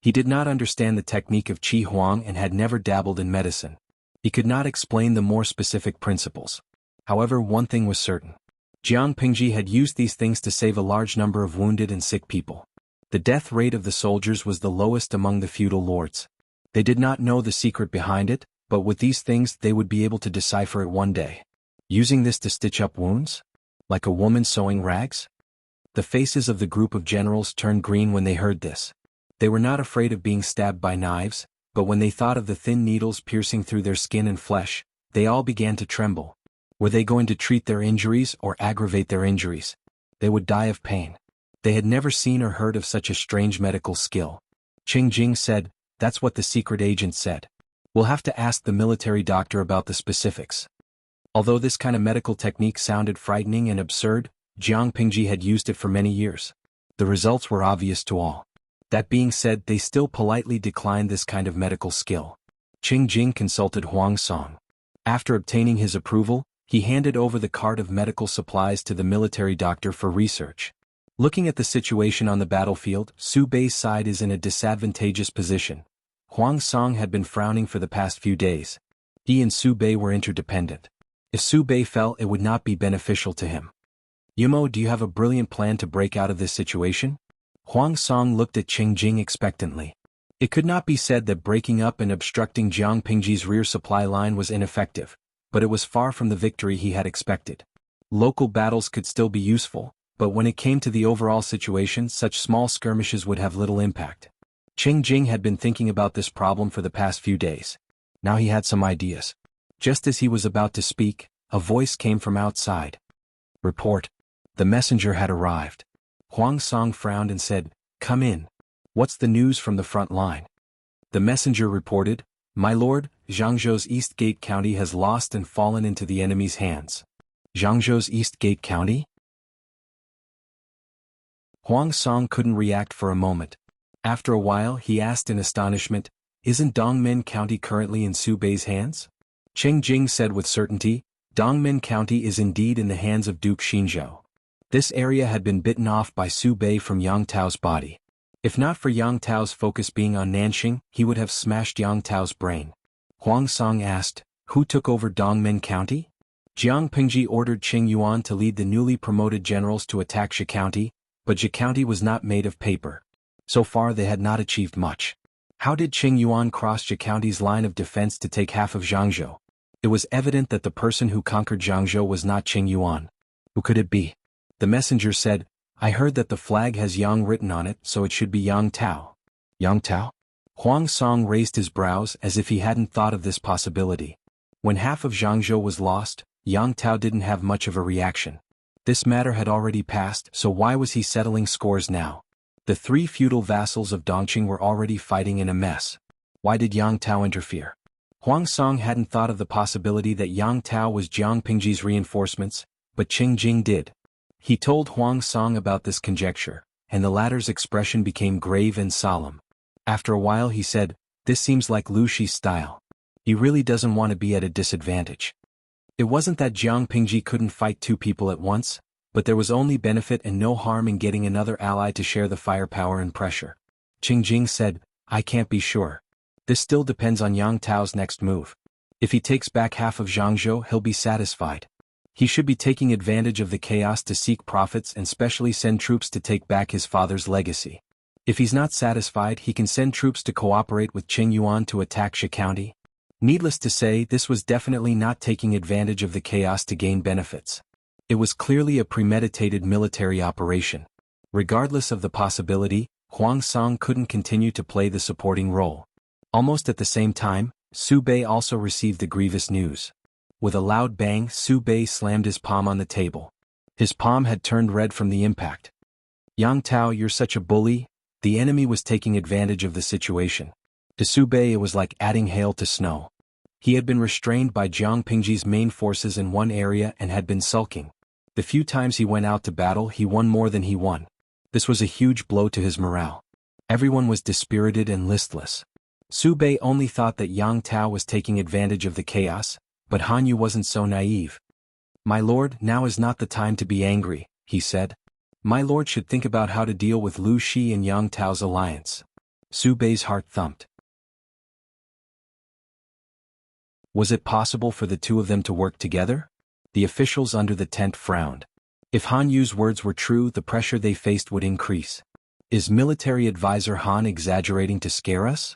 He did not understand the technique of Qi Huang and had never dabbled in medicine. He could not explain the more specific principles. However, one thing was certain. Jiang Pingji had used these things to save a large number of wounded and sick people. The death rate of the soldiers was the lowest among the feudal lords. They did not know the secret behind it, but with these things they would be able to decipher it one day. Using this to stitch up wounds? Like a woman sewing rags? The faces of the group of generals turned green when they heard this. They were not afraid of being stabbed by knives, but when they thought of the thin needles piercing through their skin and flesh, they all began to tremble. Were they going to treat their injuries or aggravate their injuries? They would die of pain. They had never seen or heard of such a strange medical skill. Cheng Jing said, that's what the secret agent said. We'll have to ask the military doctor about the specifics. Although this kind of medical technique sounded frightening and absurd, Jiang Pingji had used it for many years. The results were obvious to all. That being said, they still politely declined this kind of medical skill. Cheng Jing consulted Huang Song. After obtaining his approval, he handed over the cart of medical supplies to the military doctor for research. Looking at the situation on the battlefield, Su Bei's side is in a disadvantageous position. Huang Song had been frowning for the past few days. He and Su Bei were interdependent. If Su Bei fell, it would not be beneficial to him. Yumo, do you have a brilliant plan to break out of this situation? Huang Song looked at Cheng Jing expectantly. It could not be said that breaking up and obstructing Jiang Pingji's rear supply line was ineffective, but it was far from the victory he had expected. Local battles could still be useful, but when it came to the overall situation, such small skirmishes would have little impact. Cheng Jing had been thinking about this problem for the past few days. Now he had some ideas. Just as he was about to speak, a voice came from outside. Report. The messenger had arrived. Huang Song frowned and said, come in. What's the news from the front line? The messenger reported, my lord, Zhangzhou's East Gate County has lost and fallen into the enemy's hands. Zhangzhou's East Gate County? Huang Song couldn't react for a moment. After a while he asked in astonishment, isn't Dongmen County currently in Su Bei's hands? Cheng Jing said with certainty, Dongmen County is indeed in the hands of Duke Xinzhou. This area had been bitten off by Su Bei from Yang Tao's body. If not for Yang Tao's focus being on Nanxing, he would have smashed Yang Tao's brain. Huang Song asked, who took over Dongmen County? Jiang Pingji ordered Qing Yuan to lead the newly promoted generals to attack Zhe County, but Zhe County was not made of paper. So far they had not achieved much. How did Qing Yuan cross Zhe County's line of defense to take half of Zhangzhou? It was evident that the person who conquered Zhangzhou was not Qing Yuan. Who could it be? The messenger said, I heard that the flag has Yang written on it, so it should be Yang Tao. Yang Tao? Huang Song raised his brows as if he hadn't thought of this possibility. When half of Zhangzhou was lost, Yang Tao didn't have much of a reaction. This matter had already passed, so why was he settling scores now? The three feudal vassals of Dongqing were already fighting in a mess. Why did Yang Tao interfere? Huang Song hadn't thought of the possibility that Yang Tao was Jiang Pingji's reinforcements, but Qing Jing did. He told Huang Song about this conjecture, and the latter's expression became grave and solemn. After a while he said, "This seems like Lu Shi's style. He really doesn't want to be at a disadvantage." It wasn't that Jiang Pingji couldn't fight two people at once, but there was only benefit and no harm in getting another ally to share the firepower and pressure. Qing Jing said, "I can't be sure. This still depends on Yang Tao's next move. If he takes back half of Zhangzhou, he'll be satisfied. He should be taking advantage of the chaos to seek profits and specially send troops to take back his father's legacy. If he's not satisfied, he can send troops to cooperate with Qing Yuan to attack Shi County." Needless to say, this was definitely not taking advantage of the chaos to gain benefits. It was clearly a premeditated military operation. Regardless of the possibility, Huang Song couldn't continue to play the supporting role. Almost at the same time, Su Bei also received the grievous news. With a loud bang, Su Bei slammed his palm on the table. His palm had turned red from the impact. "Yang Tao, you're such a bully." The enemy was taking advantage of the situation. To Su Bei it was like adding hail to snow. He had been restrained by Jiang Pingji's main forces in one area and had been sulking. The few times he went out to battle he won more than he won. This was a huge blow to his morale. Everyone was dispirited and listless. Su Bei only thought that Yang Tao was taking advantage of the chaos, but Han Yu wasn't so naive. "My lord, now is not the time to be angry," he said. "My lord should think about how to deal with Lu Shi and Yang Tao's alliance." Su Bei's heart thumped. Was it possible for the two of them to work together? The officials under the tent frowned. If Han Yu's words were true, the pressure they faced would increase. Is military advisor Han exaggerating to scare us?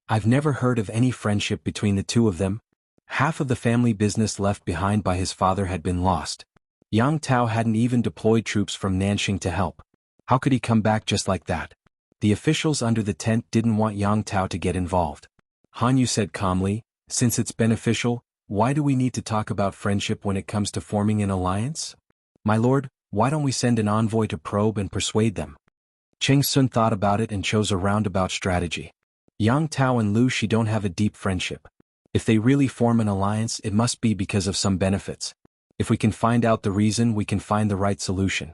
I've never heard of any friendship between the two of them. Half of the family business left behind by his father had been lost. Yang Tao hadn't even deployed troops from Nanxing to help. How could he come back just like that? The officials under the tent didn't want Yang Tao to get involved. Han Yu said calmly, "Since it's beneficial, why do we need to talk about friendship when it comes to forming an alliance? My lord, why don't we send an envoy to probe and persuade them?" Cheng Sun thought about it and chose a roundabout strategy. Yang Tao and Lu Shi don't have a deep friendship. If they really form an alliance, it must be because of some benefits. If we can find out the reason, we can find the right solution.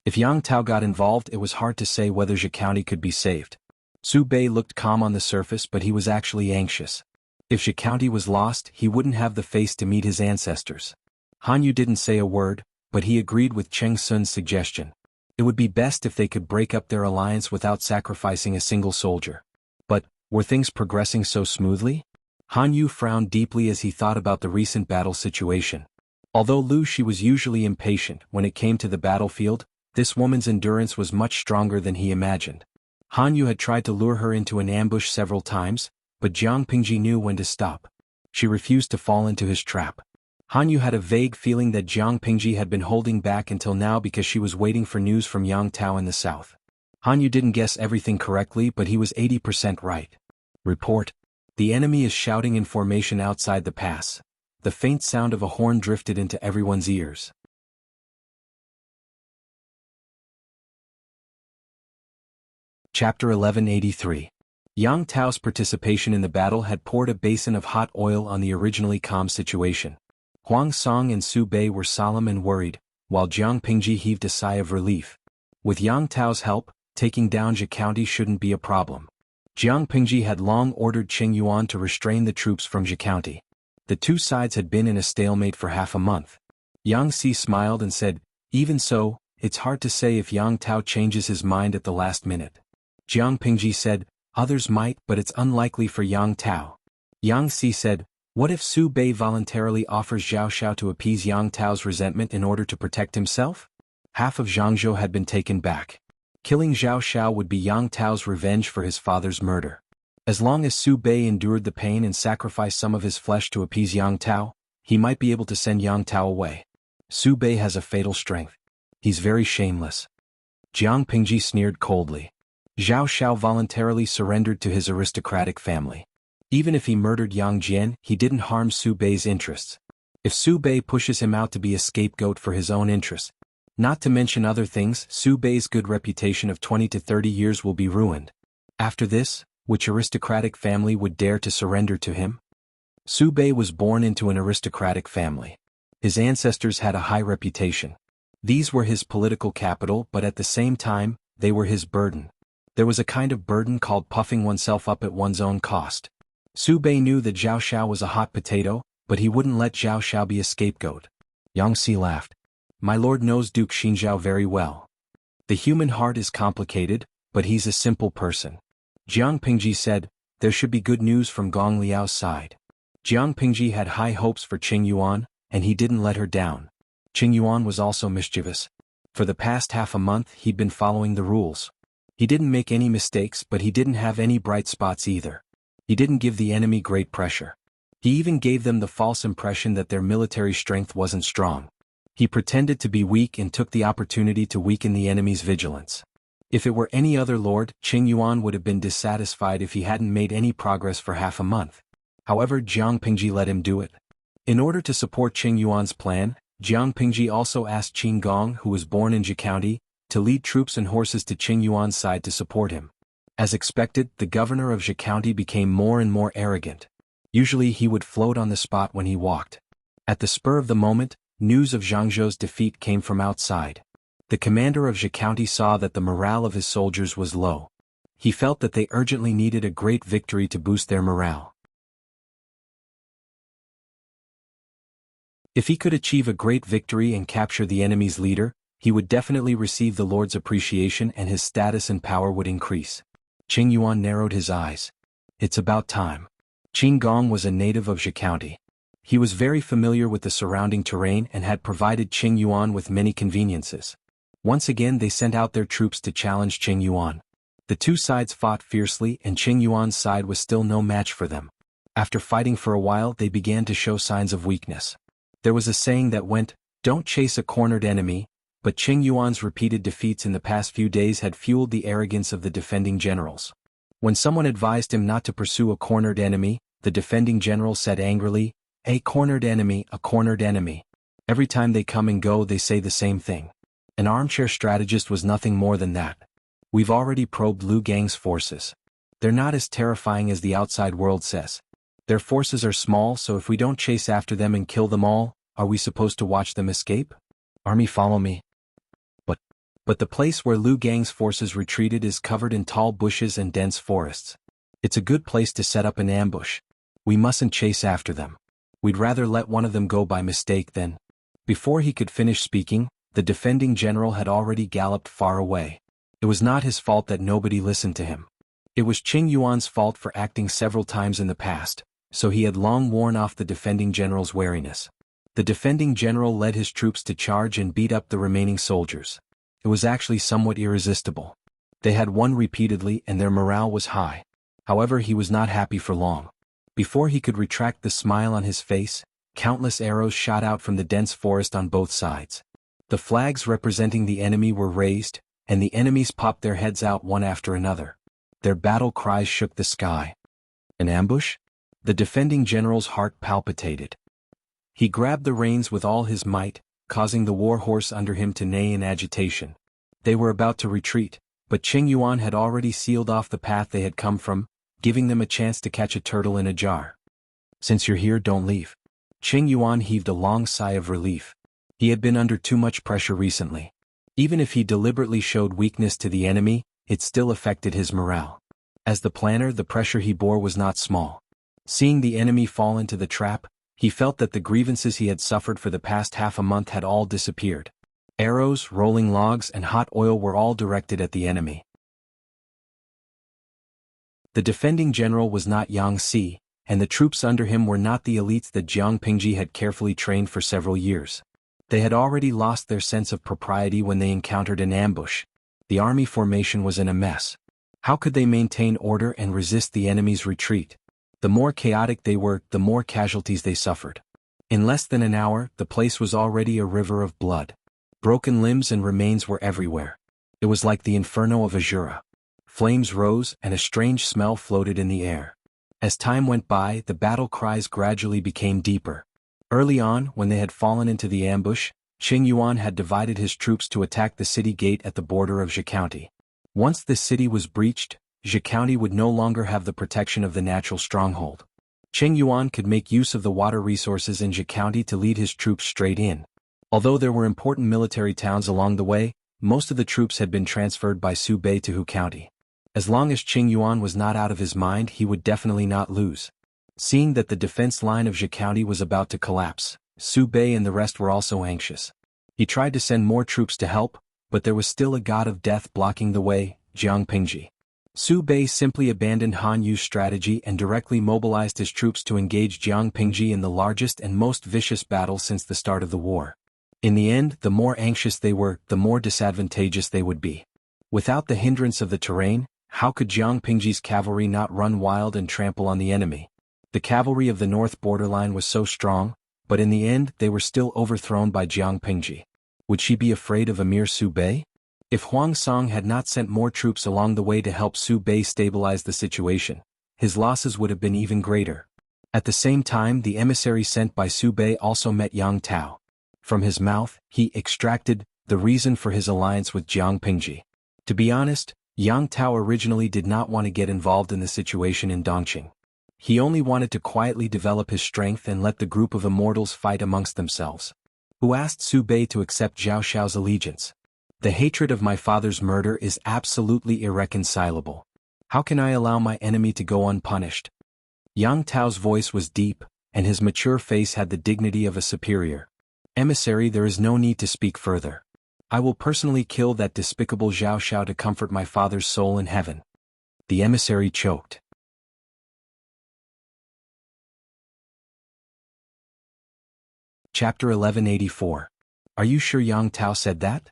If Yang Tao got involved, it was hard to say whether Zhe County could be saved. Su Bei looked calm on the surface, but he was actually anxious. If Zhe County was lost, he wouldn't have the face to meet his ancestors. Han Yu didn't say a word, but he agreed with Cheng Sun's suggestion. It would be best if they could break up their alliance without sacrificing a single soldier. But, were things progressing so smoothly? Han Yu frowned deeply as he thought about the recent battle situation. Although Lu Shi was usually impatient when it came to the battlefield, this woman's endurance was much stronger than he imagined. Han Yu had tried to lure her into an ambush several times, but Jiang Pingji knew when to stop. She refused to fall into his trap. Han Yu had a vague feeling that Jiang Pingji had been holding back until now because she was waiting for news from Yang Tao in the south. Han Yu didn't guess everything correctly, but he was 80% right. Report. The enemy is shouting in formation outside the pass. The faint sound of a horn drifted into everyone's ears. Chapter 1183. Yang Tao's participation in the battle had poured a basin of hot oil on the originally calm situation. Huang Song and Su Bei were solemn and worried, while Jiang Pingji heaved a sigh of relief. With Yang Tao's help, taking down Zhe County shouldn't be a problem. Jiang Pingji had long ordered Qing Yuan to restrain the troops from Zhe County. The two sides had been in a stalemate for half a month. Yang Si smiled and said, "Even so, it's hard to say if Yang Tao changes his mind at the last minute." Jiang Pingji said, "Others might, but it's unlikely for Yang Tao." Yang Si said, "What if Su Bei voluntarily offers Zhao Xiao to appease Yang Tao's resentment in order to protect himself?" Half of Zhangzhou had been taken back. Killing Zhao Xiao would be Yang Tao's revenge for his father's murder. As long as Su Bei endured the pain and sacrificed some of his flesh to appease Yang Tao, he might be able to send Yang Tao away. Su Bei has a fatal strength. He's very shameless. Jiang Pingji sneered coldly. Zhao Xiao voluntarily surrendered to his aristocratic family. Even if he murdered Yang Jian, he didn't harm Su Bei's interests. If Su Bei pushes him out to be a scapegoat for his own interests, not to mention other things, Su Bei's good reputation of 20 to 30 years will be ruined. After this, which aristocratic family would dare to surrender to him? Su Bei was born into an aristocratic family. His ancestors had a high reputation. These were his political capital, but at the same time, they were his burden. There was a kind of burden called puffing oneself up at one's own cost. Su Bei knew that Zhao Xiao was a hot potato, but he wouldn't let Zhao Xiao be a scapegoat. Yang Si laughed. My lord knows Duke Xinzhao very well. The human heart is complicated, but he's a simple person. Jiang Pingji said, there should be good news from Gong Liao's side. Jiang Pingji had high hopes for Qing Yuan, and he didn't let her down. Qing Yuan was also mischievous. For the past half a month he'd been following the rules. He didn't make any mistakes, but he didn't have any bright spots either. He didn't give the enemy great pressure. He even gave them the false impression that their military strength wasn't strong. He pretended to be weak and took the opportunity to weaken the enemy's vigilance. If it were any other lord, Qing Yuan would have been dissatisfied if he hadn't made any progress for half a month. However, Jiang Pingji let him do it. In order to support Qing Yuan's plan, Jiang Pingji also asked Qin Gong, who was born in Zhi County, to lead troops and horses to Qing Yuan's side to support him. As expected, the governor of Zhi County became more and more arrogant. Usually he would float on the spot when he walked. At the spur of the moment, news of Zhang Zhou's defeat came from outside. The commander of Zhi County saw that the morale of his soldiers was low. He felt that they urgently needed a great victory to boost their morale. If he could achieve a great victory and capture the enemy's leader, he would definitely receive the Lord's appreciation and his status and power would increase. Qing Yuan narrowed his eyes. It's about time. Qin Gong was a native of Zhi County. He was very familiar with the surrounding terrain and had provided Qing Yuan with many conveniences. Once again they sent out their troops to challenge Qing Yuan. The two sides fought fiercely and Qing Yuan's side was still no match for them. After fighting for a while they began to show signs of weakness. There was a saying that went, don't chase a cornered enemy, but Qing Yuan's repeated defeats in the past few days had fueled the arrogance of the defending generals. When someone advised him not to pursue a cornered enemy, the defending general said angrily, a cornered enemy, a cornered enemy. Every time they come and go they say the same thing. An armchair strategist was nothing more than that. We've already probed Lu Gang's forces. They're not as terrifying as the outside world says. Their forces are small, so if we don't chase after them and kill them all, are we supposed to watch them escape? Army, follow me. But the place where Lu Gang's forces retreated is covered in tall bushes and dense forests. It's a good place to set up an ambush. We mustn't chase after them. We'd rather let one of them go by mistake than... Before he could finish speaking, the defending general had already galloped far away. It was not his fault that nobody listened to him. It was Qing Yuan's fault for acting several times in the past, so he had long worn off the defending general's wariness. The defending general led his troops to charge and beat up the remaining soldiers. It was actually somewhat irresistible. They had won repeatedly and their morale was high. However, he was not happy for long. Before he could retract the smile on his face, countless arrows shot out from the dense forest on both sides. The flags representing the enemy were raised, and the enemies popped their heads out one after another. Their battle cries shook the sky. An ambush? The defending general's heart palpitated. He grabbed the reins with all his might, causing the war horse under him to neigh in agitation. They were about to retreat, but Qing Yuan had already sealed off the path they had come from, giving them a chance to catch a turtle in a jar. Since you're here, don't leave. Qing Yuan heaved a long sigh of relief. He had been under too much pressure recently. Even if he deliberately showed weakness to the enemy, it still affected his morale. As the planner, the pressure he bore was not small. Seeing the enemy fall into the trap, he felt that the grievances he had suffered for the past half a month had all disappeared. Arrows, rolling logs, and hot oil were all directed at the enemy. The defending general was not Yang Si, and the troops under him were not the elites that Jiang Pingji had carefully trained for several years. They had already lost their sense of propriety when they encountered an ambush. The army formation was in a mess. How could they maintain order and resist the enemy's retreat? The more chaotic they were, the more casualties they suffered. In less than an hour, the place was already a river of blood. Broken limbs and remains were everywhere. It was like the inferno of Azura. Flames rose and a strange smell floated in the air. As time went by, the battle cries gradually became deeper. Early on, when they had fallen into the ambush, Qing Yuan had divided his troops to attack the city gate at the border of Zhi County. Once the city was breached, Zhi County would no longer have the protection of the natural stronghold. Cheng Yuan could make use of the water resources in Zhe County to lead his troops straight in. Although there were important military towns along the way, most of the troops had been transferred by Su Bei to Hu County. As long as Cheng Yuan was not out of his mind, he would definitely not lose. Seeing that the defense line of Zhe County was about to collapse, Su Bei and the rest were also anxious. He tried to send more troops to help, but there was still a god of death blocking the way, Jiang Pingji. Su Bei simply abandoned Han Yu's strategy and directly mobilized his troops to engage Jiang Pingji in the largest and most vicious battle since the start of the war. In the end, the more anxious they were, the more disadvantageous they would be. Without the hindrance of the terrain, how could Jiang Pingji's cavalry not run wild and trample on the enemy? The cavalry of the north borderline was so strong, but in the end they were still overthrown by Jiang Pingji. Would she be afraid of a mere Su Bei? If Huang Song had not sent more troops along the way to help Su Bei stabilize the situation, his losses would have been even greater. At the same time, the emissary sent by Su Bei also met Yang Tao. From his mouth, he extracted the reason for his alliance with Jiang Pingji. To be honest, Yang Tao originally did not want to get involved in the situation in Dongqing. He only wanted to quietly develop his strength and let the group of immortals fight amongst themselves. Who asked Su Bei to accept Zhao Xiao's allegiance? The hatred of my father's murder is absolutely irreconcilable. How can I allow my enemy to go unpunished? Yang Tao's voice was deep, and his mature face had the dignity of a superior. Emissary, there is no need to speak further. I will personally kill that despicable Zhao Xiao to comfort my father's soul in heaven. The emissary choked. Chapter 1184. Are you sure Yang Tao said that?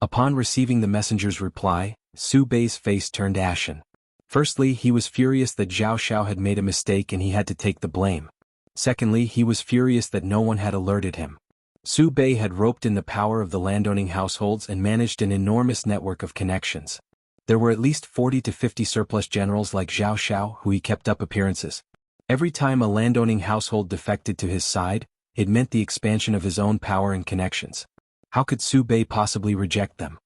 Upon receiving the messenger's reply, Su Bei's face turned ashen. Firstly, he was furious that Zhao Xiao had made a mistake and he had to take the blame. Secondly, he was furious that no one had alerted him. Su Bei had roped in the power of the landowning households and managed an enormous network of connections. There were at least 40 to 50 surplus generals like Zhao Xiao who he kept up appearances. Every time a landowning household defected to his side, it meant the expansion of his own power and connections. How could Su Bei possibly reject them?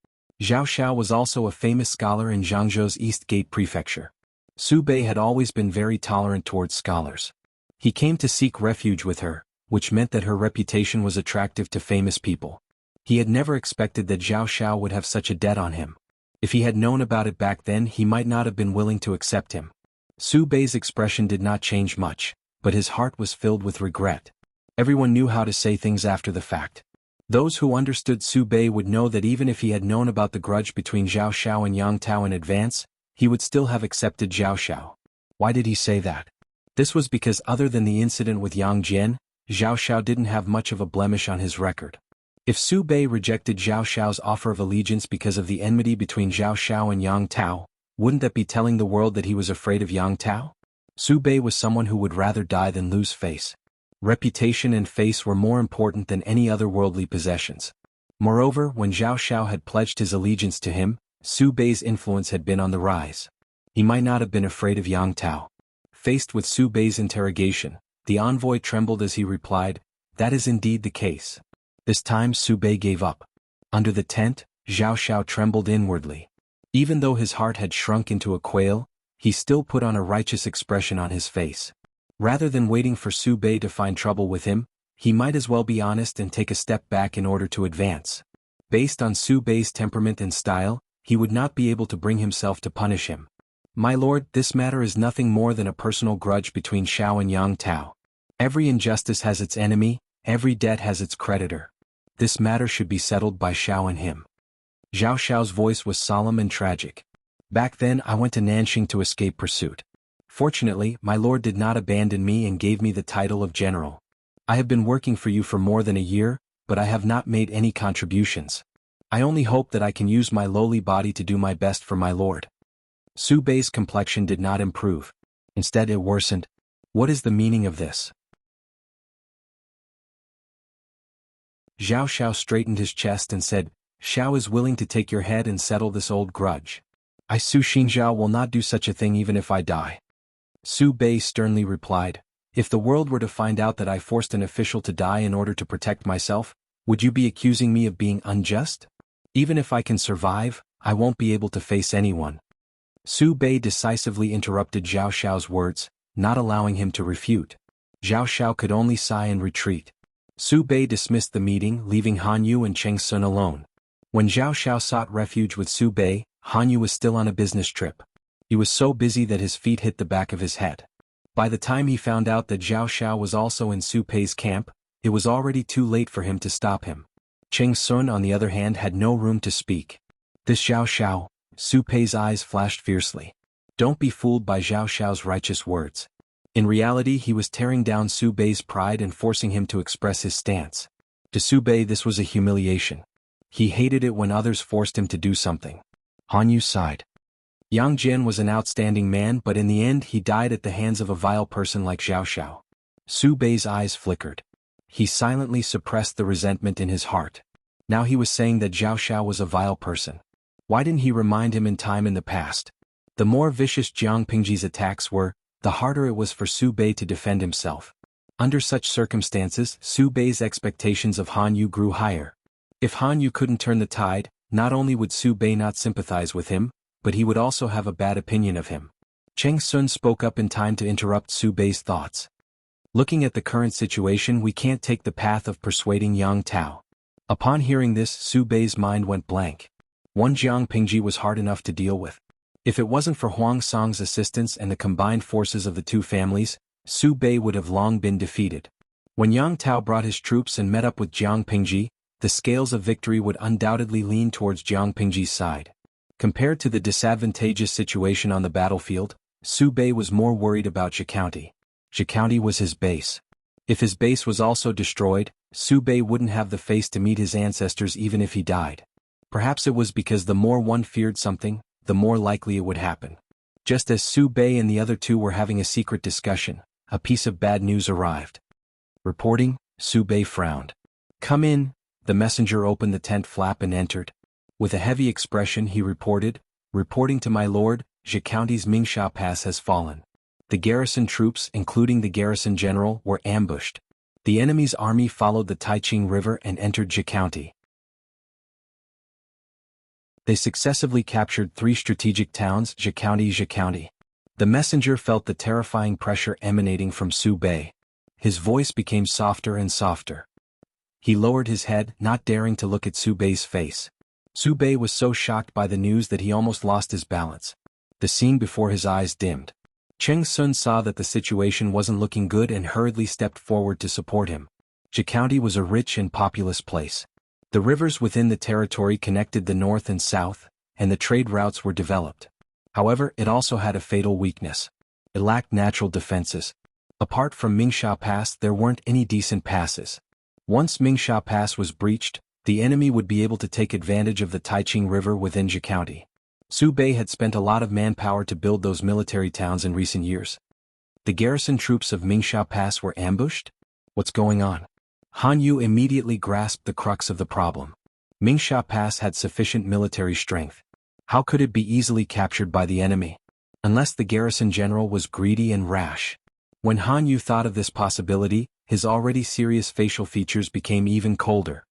Zhao Xiao was also a famous scholar in Zhangzhou's East Gate Prefecture. Su Bei had always been very tolerant towards scholars. He came to seek refuge with her, which meant that her reputation was attractive to famous people. He had never expected that Zhao Xiao would have such a debt on him. If he had known about it back then, he might not have been willing to accept him. Su Bei's expression did not change much, but his heart was filled with regret. Everyone knew how to say things after the fact. Those who understood Su Bei would know that even if he had known about the grudge between Zhao Xiao and Yang Tao in advance, he would still have accepted Zhao Xiao. Why did he say that? This was because other than the incident with Yang Jian, Zhao Xiao didn't have much of a blemish on his record. If Su Bei rejected Zhao Xiao's offer of allegiance because of the enmity between Zhao Xiao and Yang Tao, wouldn't that be telling the world that he was afraid of Yang Tao? Su Bei was someone who would rather die than lose face. Reputation and face were more important than any other worldly possessions. Moreover, when Zhao Xiao had pledged his allegiance to him, Su Bei's influence had been on the rise. He might not have been afraid of Yang Tao. Faced with Su Bei's interrogation, the envoy trembled as he replied, "That is indeed the case." This time Su Bei gave up. Under the tent, Zhao Xiao trembled inwardly. Even though his heart had shrunk into a quail, he still put on a righteous expression on his face. Rather than waiting for Su Bei to find trouble with him, he might as well be honest and take a step back in order to advance. Based on Su Bei's temperament and style, he would not be able to bring himself to punish him. "My lord, this matter is nothing more than a personal grudge between Xiao and Yang Tao. Every injustice has its enemy, every debt has its creditor. This matter should be settled by Xiao and him." Zhao Xiao's voice was solemn and tragic. "Back then I went to Nanxing to escape pursuit. Fortunately, my lord did not abandon me and gave me the title of general. I have been working for you for more than a year, but I have not made any contributions. I only hope that I can use my lowly body to do my best for my lord." Su Bei's complexion did not improve. Instead it worsened. What is the meaning of this? Zhao Xiao straightened his chest and said, "Xiao is willing to take your head and settle this old grudge. I, Su Xingzhao, will not do such a thing even if I die." Su Bei sternly replied, "If the world were to find out that I forced an official to die in order to protect myself, would you be accusing me of being unjust? Even if I can survive, I won't be able to face anyone." Su Bei decisively interrupted Zhao Xiao's words, not allowing him to refute. Zhao Xiao could only sigh and retreat. Su Bei dismissed the meeting, leaving Han Yu and Cheng Sun alone. When Zhao Xiao sought refuge with Su Bei, Han Yu was still on a business trip. He was so busy that his feet hit the back of his head. By the time he found out that Zhao Xiao was also in Su Pei's camp, it was already too late for him to stop him. Cheng Sun, on the other hand, had no room to speak. This Zhao Xiao, Su Pei's eyes flashed fiercely. Don't be fooled by Zhao Xiao's righteous words. In reality, he was tearing down Su Bei's pride and forcing him to express his stance. To Su Bei, this was a humiliation. He hated it when others forced him to do something. Han Yu sighed. Yang Jian was an outstanding man, but in the end he died at the hands of a vile person like Zhao Xiao. Su Bei's eyes flickered. He silently suppressed the resentment in his heart. Now he was saying that Zhao Xiao was a vile person. Why didn't he remind him in time in the past? The more vicious Jiang Pingji's attacks were, the harder it was for Su Bei to defend himself. Under such circumstances, Su Bei's expectations of Han Yu grew higher. If Han Yu couldn't turn the tide, not only would Su Bei not sympathize with him, but he would also have a bad opinion of him. Cheng Sun spoke up in time to interrupt Su Bei's thoughts. Looking at the current situation, we can't take the path of persuading Yang Tao. Upon hearing this, Su Bei's mind went blank. One Jiang Pingji was hard enough to deal with. If it wasn't for Huang Song's assistance and the combined forces of the two families, Su Bei would have long been defeated. When Yang Tao brought his troops and met up with Jiang Pingji, the scales of victory would undoubtedly lean towards Jiang Pingji's side. Compared to the disadvantageous situation on the battlefield, Su Bei was more worried about Zhe County. Zhe County was his base. If his base was also destroyed, Su Bei wouldn't have the face to meet his ancestors even if he died. Perhaps it was because the more one feared something, the more likely it would happen. Just as Su Bei and the other two were having a secret discussion, a piece of bad news arrived. Reporting, Su Bei frowned. Come in. The messenger opened the tent flap and entered. With a heavy expression he reported, reporting to my lord, Zhe County's Mingsha Pass has fallen. The garrison troops, including the garrison general, were ambushed. The enemy's army followed the Taiching River and entered Zhe County. They successively captured 3 strategic towns, Zhe County. The messenger felt the terrifying pressure emanating from Su Bei. His voice became softer and softer. He lowered his head, not daring to look at Su Bei's face. Su Bei was so shocked by the news that he almost lost his balance. The scene before his eyes dimmed. Cheng Sun saw that the situation wasn't looking good and hurriedly stepped forward to support him. Zhe County was a rich and populous place. The rivers within the territory connected the north and south, and the trade routes were developed. However, it also had a fatal weakness. It lacked natural defenses. Apart from Mingsha Pass, there weren't any decent passes. Once Mingsha Pass was breached, the enemy would be able to take advantage of the Taiching River within Zhe County. Su Bei had spent a lot of manpower to build those military towns in recent years. The garrison troops of Mingsha Pass were ambushed? What's going on? Han Yu immediately grasped the crux of the problem. Mingsha Pass had sufficient military strength. How could it be easily captured by the enemy? Unless the garrison general was greedy and rash. When Han Yu thought of this possibility, his already serious facial features became even colder.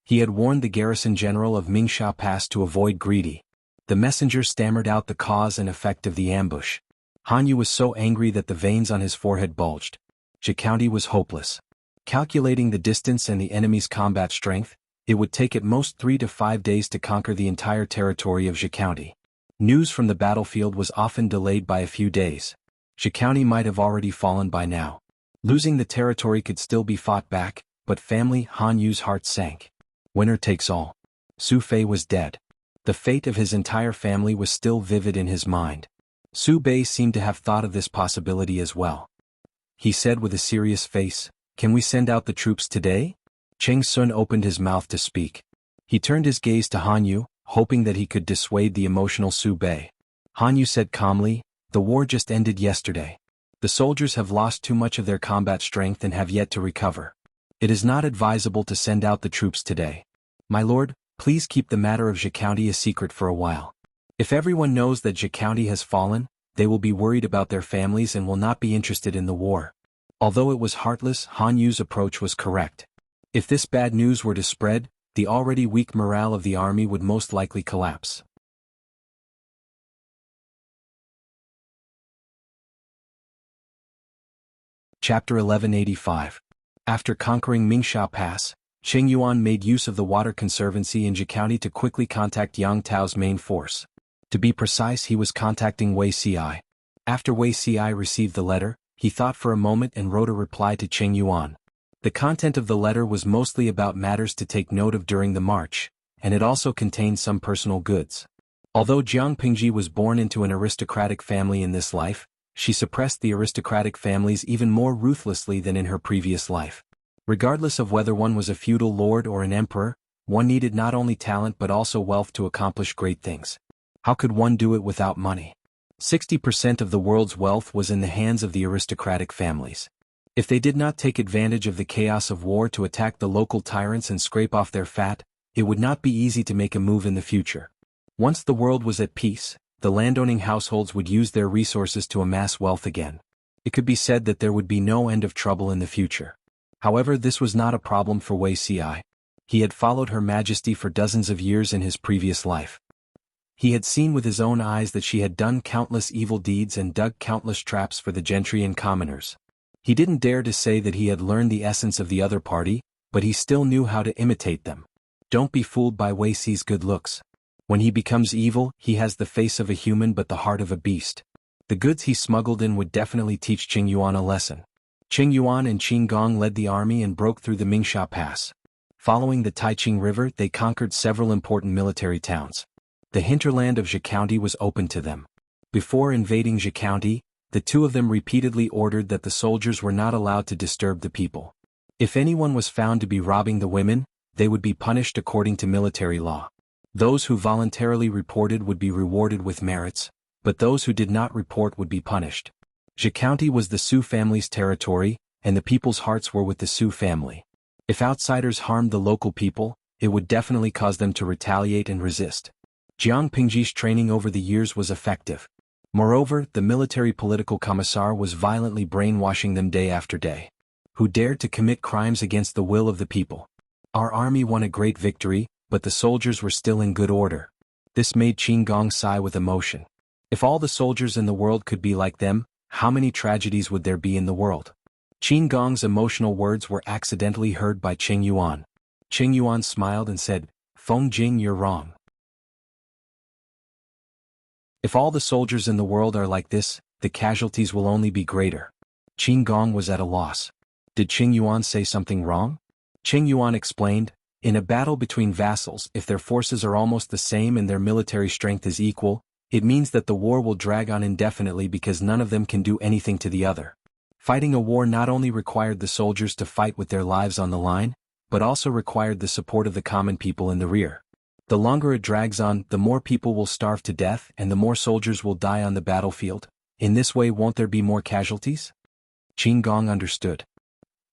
He had warned the garrison general of Mingsha Pass to avoid greedy. The messenger stammered out the cause and effect of the ambush. Han Yu was so angry that the veins on his forehead bulged. Zhe County was hopeless. Calculating the distance and the enemy's combat strength, it would take at most 3 to 5 days to conquer the entire territory of Zhe County. News from the battlefield was often delayed by a few days. Zhe County might have already fallen by now. Losing the territory could still be fought back, but family Han Yu's heart sank. Winner takes all. Su Fei was dead. The fate of his entire family was still vivid in his mind. Su Bei seemed to have thought of this possibility as well. He said with a serious face, "Can we send out the troops today?" Cheng Sun opened his mouth to speak. He turned his gaze to Han Yu, hoping that he could dissuade the emotional Su Bei. Han Yu said calmly, "The war just ended yesterday. The soldiers have lost too much of their combat strength and have yet to recover. It is not advisable to send out the troops today. My lord, please keep the matter of Zhe County a secret for a while. If everyone knows that Zhe County has fallen, they will be worried about their families and will not be interested in the war." Although it was heartless, Han Yu's approach was correct. If this bad news were to spread, the already weak morale of the army would most likely collapse. Chapter 1185. After conquering Mingsha Pass, Qing Yuan made use of the Water Conservancy in Zhe County to quickly contact Yang Tao's main force. To be precise, he was contacting Wei Ci. After Wei Ci received the letter, he thought for a moment and wrote a reply to Qing Yuan. The content of the letter was mostly about matters to take note of during the march, and it also contained some personal goods. Although Jiang Pingji was born into an aristocratic family in this life, she suppressed the aristocratic families even more ruthlessly than in her previous life. Regardless of whether one was a feudal lord or an emperor, one needed not only talent but also wealth to accomplish great things. How could one do it without money? 60% of the world's wealth was in the hands of the aristocratic families. If they did not take advantage of the chaos of war to attack the local tyrants and scrape off their fat, it would not be easy to make a move in the future. Once the world was at peace, the landowning households would use their resources to amass wealth again. It could be said that there would be no end of trouble in the future. However, this was not a problem for Wei Ci. He had followed Her Majesty for dozens of years in his previous life. He had seen with his own eyes that she had done countless evil deeds and dug countless traps for the gentry and commoners. He didn't dare to say that he had learned the essence of the other party, but he still knew how to imitate them. Don't be fooled by Wei Ci's good looks. When he becomes evil, he has the face of a human but the heart of a beast. The goods he smuggled in would definitely teach Qing Yuan a lesson. Qing Yuan and Qin Gong led the army and broke through the Mingsha Pass. Following the Taiqing River, they conquered several important military towns. The hinterland of Zhe County was open to them. Before invading Zhe County, the two of them repeatedly ordered that the soldiers were not allowed to disturb the people. If anyone was found to be robbing the women, they would be punished according to military law. Those who voluntarily reported would be rewarded with merits, but those who did not report would be punished. Zhe County was the Su family's territory, and the people's hearts were with the Su family. If outsiders harmed the local people, it would definitely cause them to retaliate and resist. Jiang Pingji's training over the years was effective. Moreover, the military political commissar was violently brainwashing them day after day. Who dared to commit crimes against the will of the people? Our army won a great victory, but the soldiers were still in good order. This made Qin Gong sigh with emotion. If all the soldiers in the world could be like them, how many tragedies would there be in the world? Qin Gong's emotional words were accidentally heard by Qing Yuan. Qing Yuan smiled and said, "Feng Jing, you're wrong. If all the soldiers in the world are like this, the casualties will only be greater." Qin Gong was at a loss. Did Qing Yuan say something wrong? Qing Yuan explained, in a battle between vassals, if their forces are almost the same and their military strength is equal, it means that the war will drag on indefinitely because none of them can do anything to the other. Fighting a war not only required the soldiers to fight with their lives on the line, but also required the support of the common people in the rear. The longer it drags on, the more people will starve to death and the more soldiers will die on the battlefield. In this way, won't there be more casualties? Qin Gong understood.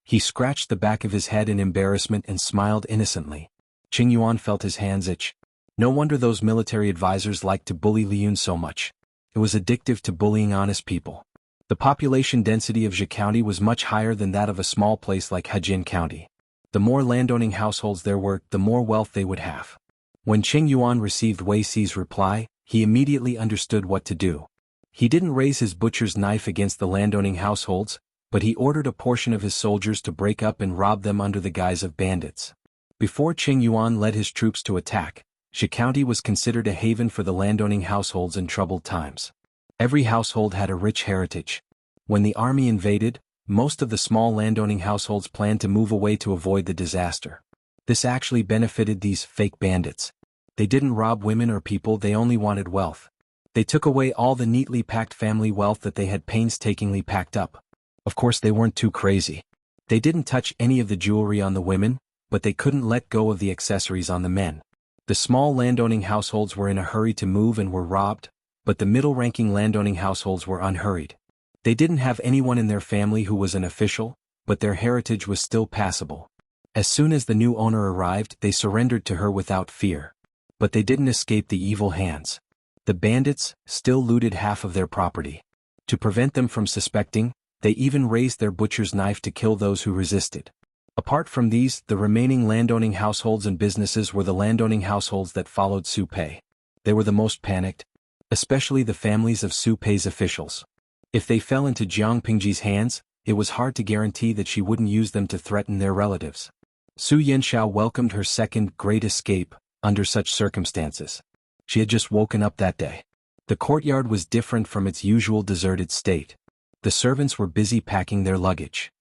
He scratched the back of his head in embarrassment and smiled innocently. Qing Yuan felt his hands itch. No wonder those military advisors liked to bully Liyun so much. It was addictive to bullying honest people. The population density of Zhe County was much higher than that of a small place like Hejin County. The more landowning households there were, the more wealth they would have. When Qing Yuan received Wei Ci's reply, he immediately understood what to do. He didn't raise his butcher's knife against the landowning households, but he ordered a portion of his soldiers to break up and rob them under the guise of bandits. Before Qing Yuan led his troops to attack, Zhe County was considered a haven for the landowning households in troubled times. Every household had a rich heritage. When the army invaded, most of the small landowning households planned to move away to avoid the disaster. This actually benefited these fake bandits. They didn't rob women or people, they only wanted wealth. They took away all the neatly packed family wealth that they had painstakingly packed up. Of course, they weren't too crazy. They didn't touch any of the jewelry on the women, but they couldn't let go of the accessories on the men. The small landowning households were in a hurry to move and were robbed, but the middle-ranking landowning households were unhurried. They didn't have anyone in their family who was an official, but their heritage was still passable. As soon as the new owner arrived, they surrendered to her without fear. But they didn't escape the evil hands. The bandits still looted half of their property. To prevent them from suspecting, they even raised their butcher's knife to kill those who resisted. Apart from these, the remaining landowning households and businesses were the landowning households that followed Su Pei. They were the most panicked, especially the families of Su Pei's officials. If they fell into Jiang Pingji's hands, it was hard to guarantee that she wouldn't use them to threaten their relatives. Su Yanxiao welcomed her second great escape under such circumstances. She had just woken up that day. The courtyard was different from its usual deserted state. The servants were busy packing their luggage.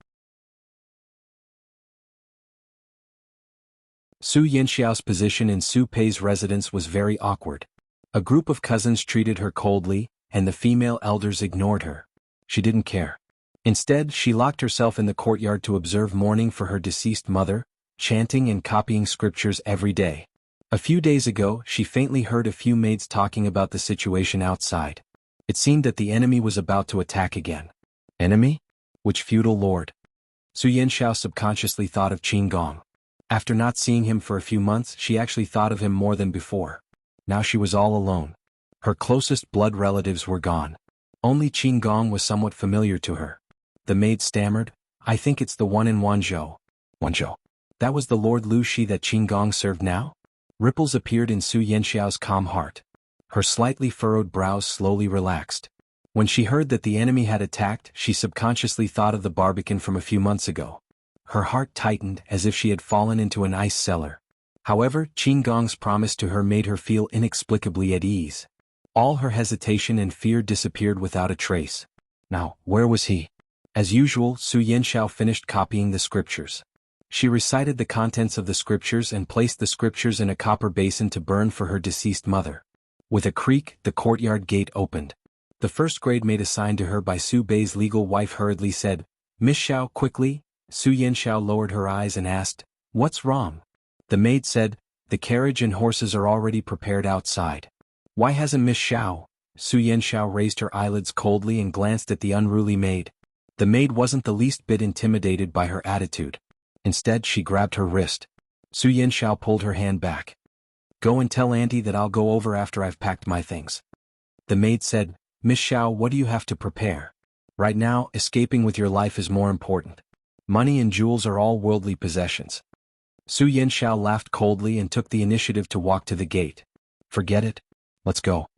Su Yanxiao's position in Su Pei's residence was very awkward. A group of cousins treated her coldly, and the female elders ignored her. She didn't care. Instead, she locked herself in the courtyard to observe mourning for her deceased mother, chanting and copying scriptures every day. A few days ago, she faintly heard a few maids talking about the situation outside. It seemed that the enemy was about to attack again. Enemy? Which feudal lord? Su Yanxiao subconsciously thought of Qin Gong. After not seeing him for a few months, she actually thought of him more than before. Now she was all alone. Her closest blood relatives were gone. Only Qin Gong was somewhat familiar to her. The maid stammered, "I think it's the one in Wanzhou." Wanzhou? That was the Lord Lu Shi that Qin Gong served now? Ripples appeared in Su Yanxiao's calm heart. Her slightly furrowed brows slowly relaxed. When she heard that the enemy had attacked, she subconsciously thought of the barbican from a few months ago. Her heart tightened as if she had fallen into an ice cellar. However, Qin Gong's promise to her made her feel inexplicably at ease. All her hesitation and fear disappeared without a trace. Now, where was he? As usual, Su Yanxiao finished copying the scriptures. She recited the contents of the scriptures and placed the scriptures in a copper basin to burn for her deceased mother. With a creak, the courtyard gate opened. The first grade maid assigned to her by Su Bei's legal wife hurriedly said, "Miss Xiao, quickly." Su Yanxiao lowered her eyes and asked, "What's wrong?" The maid said, "The carriage and horses are already prepared outside." "Why hasn't Miss Xiao?" Su Yanxiao raised her eyelids coldly and glanced at the unruly maid. The maid wasn't the least bit intimidated by her attitude. Instead, she grabbed her wrist. Su Yanxiao pulled her hand back. "Go and tell Auntie that I'll go over after I've packed my things." The maid said, "Miss Xiao, what do you have to prepare? Right now, escaping with your life is more important. Money and jewels are all worldly possessions." Su Yanxiao laughed coldly and took the initiative to walk to the gate. "Forget it. Let's go."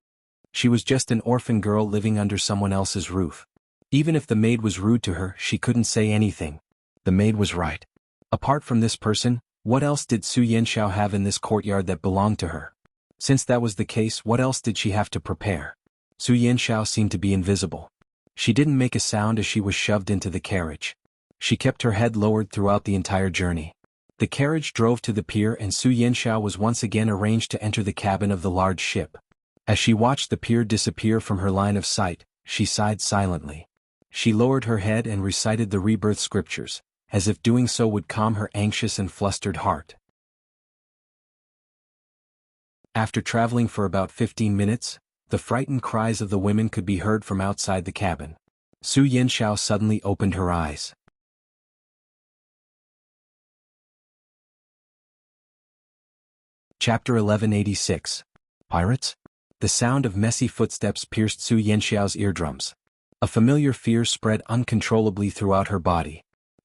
She was just an orphan girl living under someone else's roof. Even if the maid was rude to her, she couldn't say anything. The maid was right. Apart from this person, what else did Su Yanxiao have in this courtyard that belonged to her? Since that was the case, what else did she have to prepare? Su Yanxiao seemed to be invisible. She didn't make a sound as she was shoved into the carriage. She kept her head lowered throughout the entire journey. The carriage drove to the pier and Su Yanxiao was once again arranged to enter the cabin of the large ship. As she watched the pier disappear from her line of sight, she sighed silently. She lowered her head and recited the rebirth scriptures, as if doing so would calm her anxious and flustered heart. After traveling for about 15 minutes, the frightened cries of the women could be heard from outside the cabin. Su Yanxiao suddenly opened her eyes. Chapter 1186. Pirates? The sound of messy footsteps pierced Su Yanxiao's eardrums. A familiar fear spread uncontrollably throughout her body.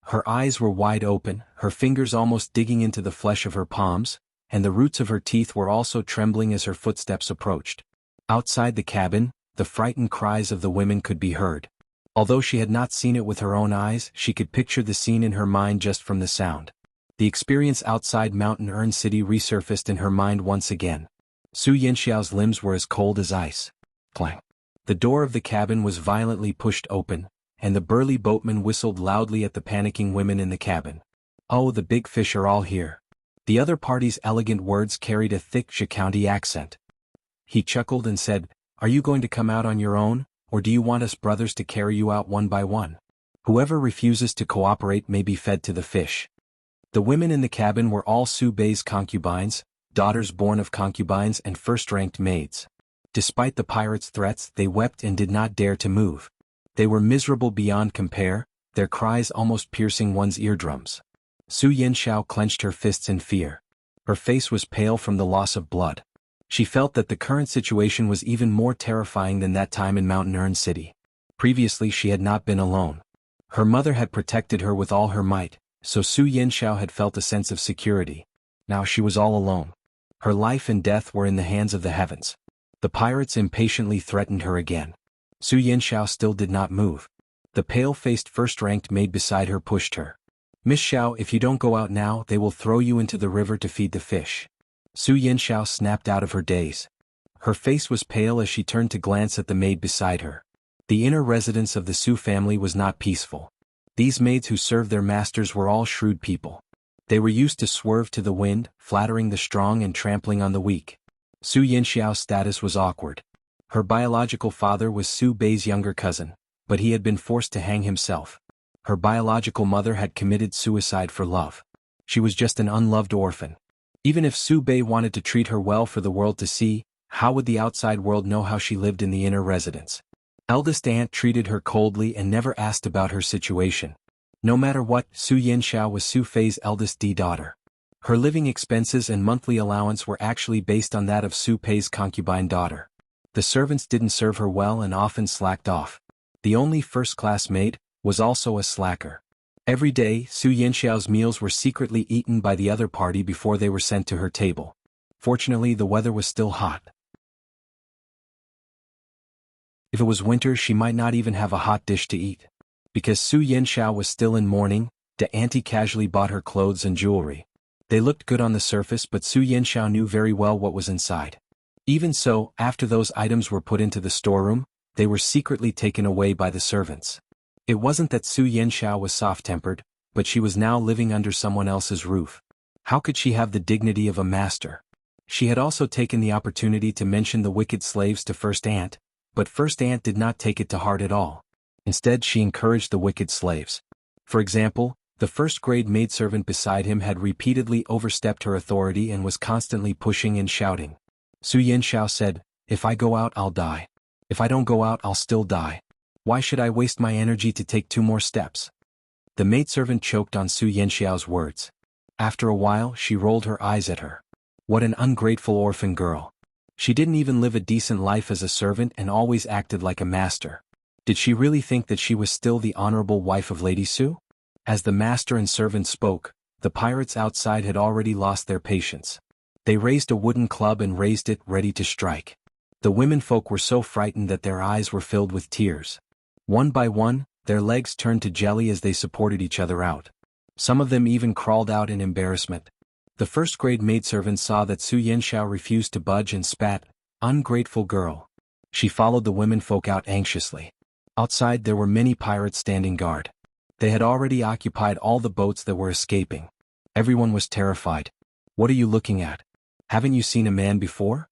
Her eyes were wide open, her fingers almost digging into the flesh of her palms, and the roots of her teeth were also trembling as her footsteps approached. Outside the cabin, the frightened cries of the women could be heard. Although she had not seen it with her own eyes, she could picture the scene in her mind just from the sound. The experience outside Mountain Urn City resurfaced in her mind once again. Su Yanxiao's limbs were as cold as ice. Clang. The door of the cabin was violently pushed open, and the burly boatman whistled loudly at the panicking women in the cabin. "Oh, the big fish are all here." The other party's elegant words carried a thick Zhecounty accent. He chuckled and said, "Are you going to come out on your own, or do you want us brothers to carry you out one by one? Whoever refuses to cooperate may be fed to the fish." The women in the cabin were all Su Bei's concubines, daughters born of concubines and first-ranked maids. Despite the pirates' threats, they wept and did not dare to move. They were miserable beyond compare, their cries almost piercing one's eardrums. Su Yanxiao clenched her fists in fear. Her face was pale from the loss of blood. She felt that the current situation was even more terrifying than that time in Mountain Urn City. Previously she had not been alone. Her mother had protected her with all her might, so Su Yanxiao had felt a sense of security. Now she was all alone. Her life and death were in the hands of the heavens. The pirates impatiently threatened her again. Su Yanxiao still did not move. The pale-faced first-ranked maid beside her pushed her. "Miss Xiao, if you don't go out now, they will throw you into the river to feed the fish." Su Yanxiao snapped out of her daze. Her face was pale as she turned to glance at the maid beside her. The inner residence of the Su family was not peaceful. These maids who served their masters were all shrewd people. They were used to swerve to the wind, flattering the strong and trampling on the weak. Su Yanxiao's status was awkward. Her biological father was Su Bei's younger cousin, but he had been forced to hang himself. Her biological mother had committed suicide for love. She was just an unloved orphan. Even if Su Bei wanted to treat her well for the world to see, how would the outside world know how she lived in the inner residence? Eldest aunt treated her coldly and never asked about her situation. No matter what, Su Yanxiao was Su Fei's eldest daughter. Her living expenses and monthly allowance were actually based on that of Su Pei's concubine daughter. The servants didn't serve her well and often slacked off. The only first-class maid was also a slacker. Every day, Su Yanxiao's meals were secretly eaten by the other party before they were sent to her table. Fortunately, the weather was still hot. If it was winter, she might not even have a hot dish to eat. Because Su Yanxiao was still in mourning, the auntie casually bought her clothes and jewelry. They looked good on the surface, but Su Yanxiao knew very well what was inside. Even so, after those items were put into the storeroom, they were secretly taken away by the servants. It wasn't that Su Yanxiao was soft-tempered, but she was now living under someone else's roof. How could she have the dignity of a master? She had also taken the opportunity to mention the wicked slaves to First Aunt, but First Aunt did not take it to heart at all. Instead, she encouraged the wicked slaves. For example, the first-grade maidservant beside him had repeatedly overstepped her authority and was constantly pushing and shouting. Su Yanxiao said, "If I go out, I'll die. If I don't go out, I'll still die. Why should I waste my energy to take 2 more steps?" The maidservant choked on Su Yanxiao's words. After a while, she rolled her eyes at her. What an ungrateful orphan girl. She didn't even live a decent life as a servant and always acted like a master. Did she really think that she was still the honorable wife of Lady Su? As the master and servant spoke, the pirates outside had already lost their patience. They raised a wooden club and raised it, ready to strike. The womenfolk were so frightened that their eyes were filled with tears. One by one, their legs turned to jelly as they supported each other out. Some of them even crawled out in embarrassment. The first-grade maidservant saw that Su Yanxiao refused to budge and spat, "Ungrateful girl." She followed the womenfolk out anxiously. Outside there were many pirates standing guard. They had already occupied all the boats that were escaping. Everyone was terrified. "What are you looking at? Haven't you seen a man before?"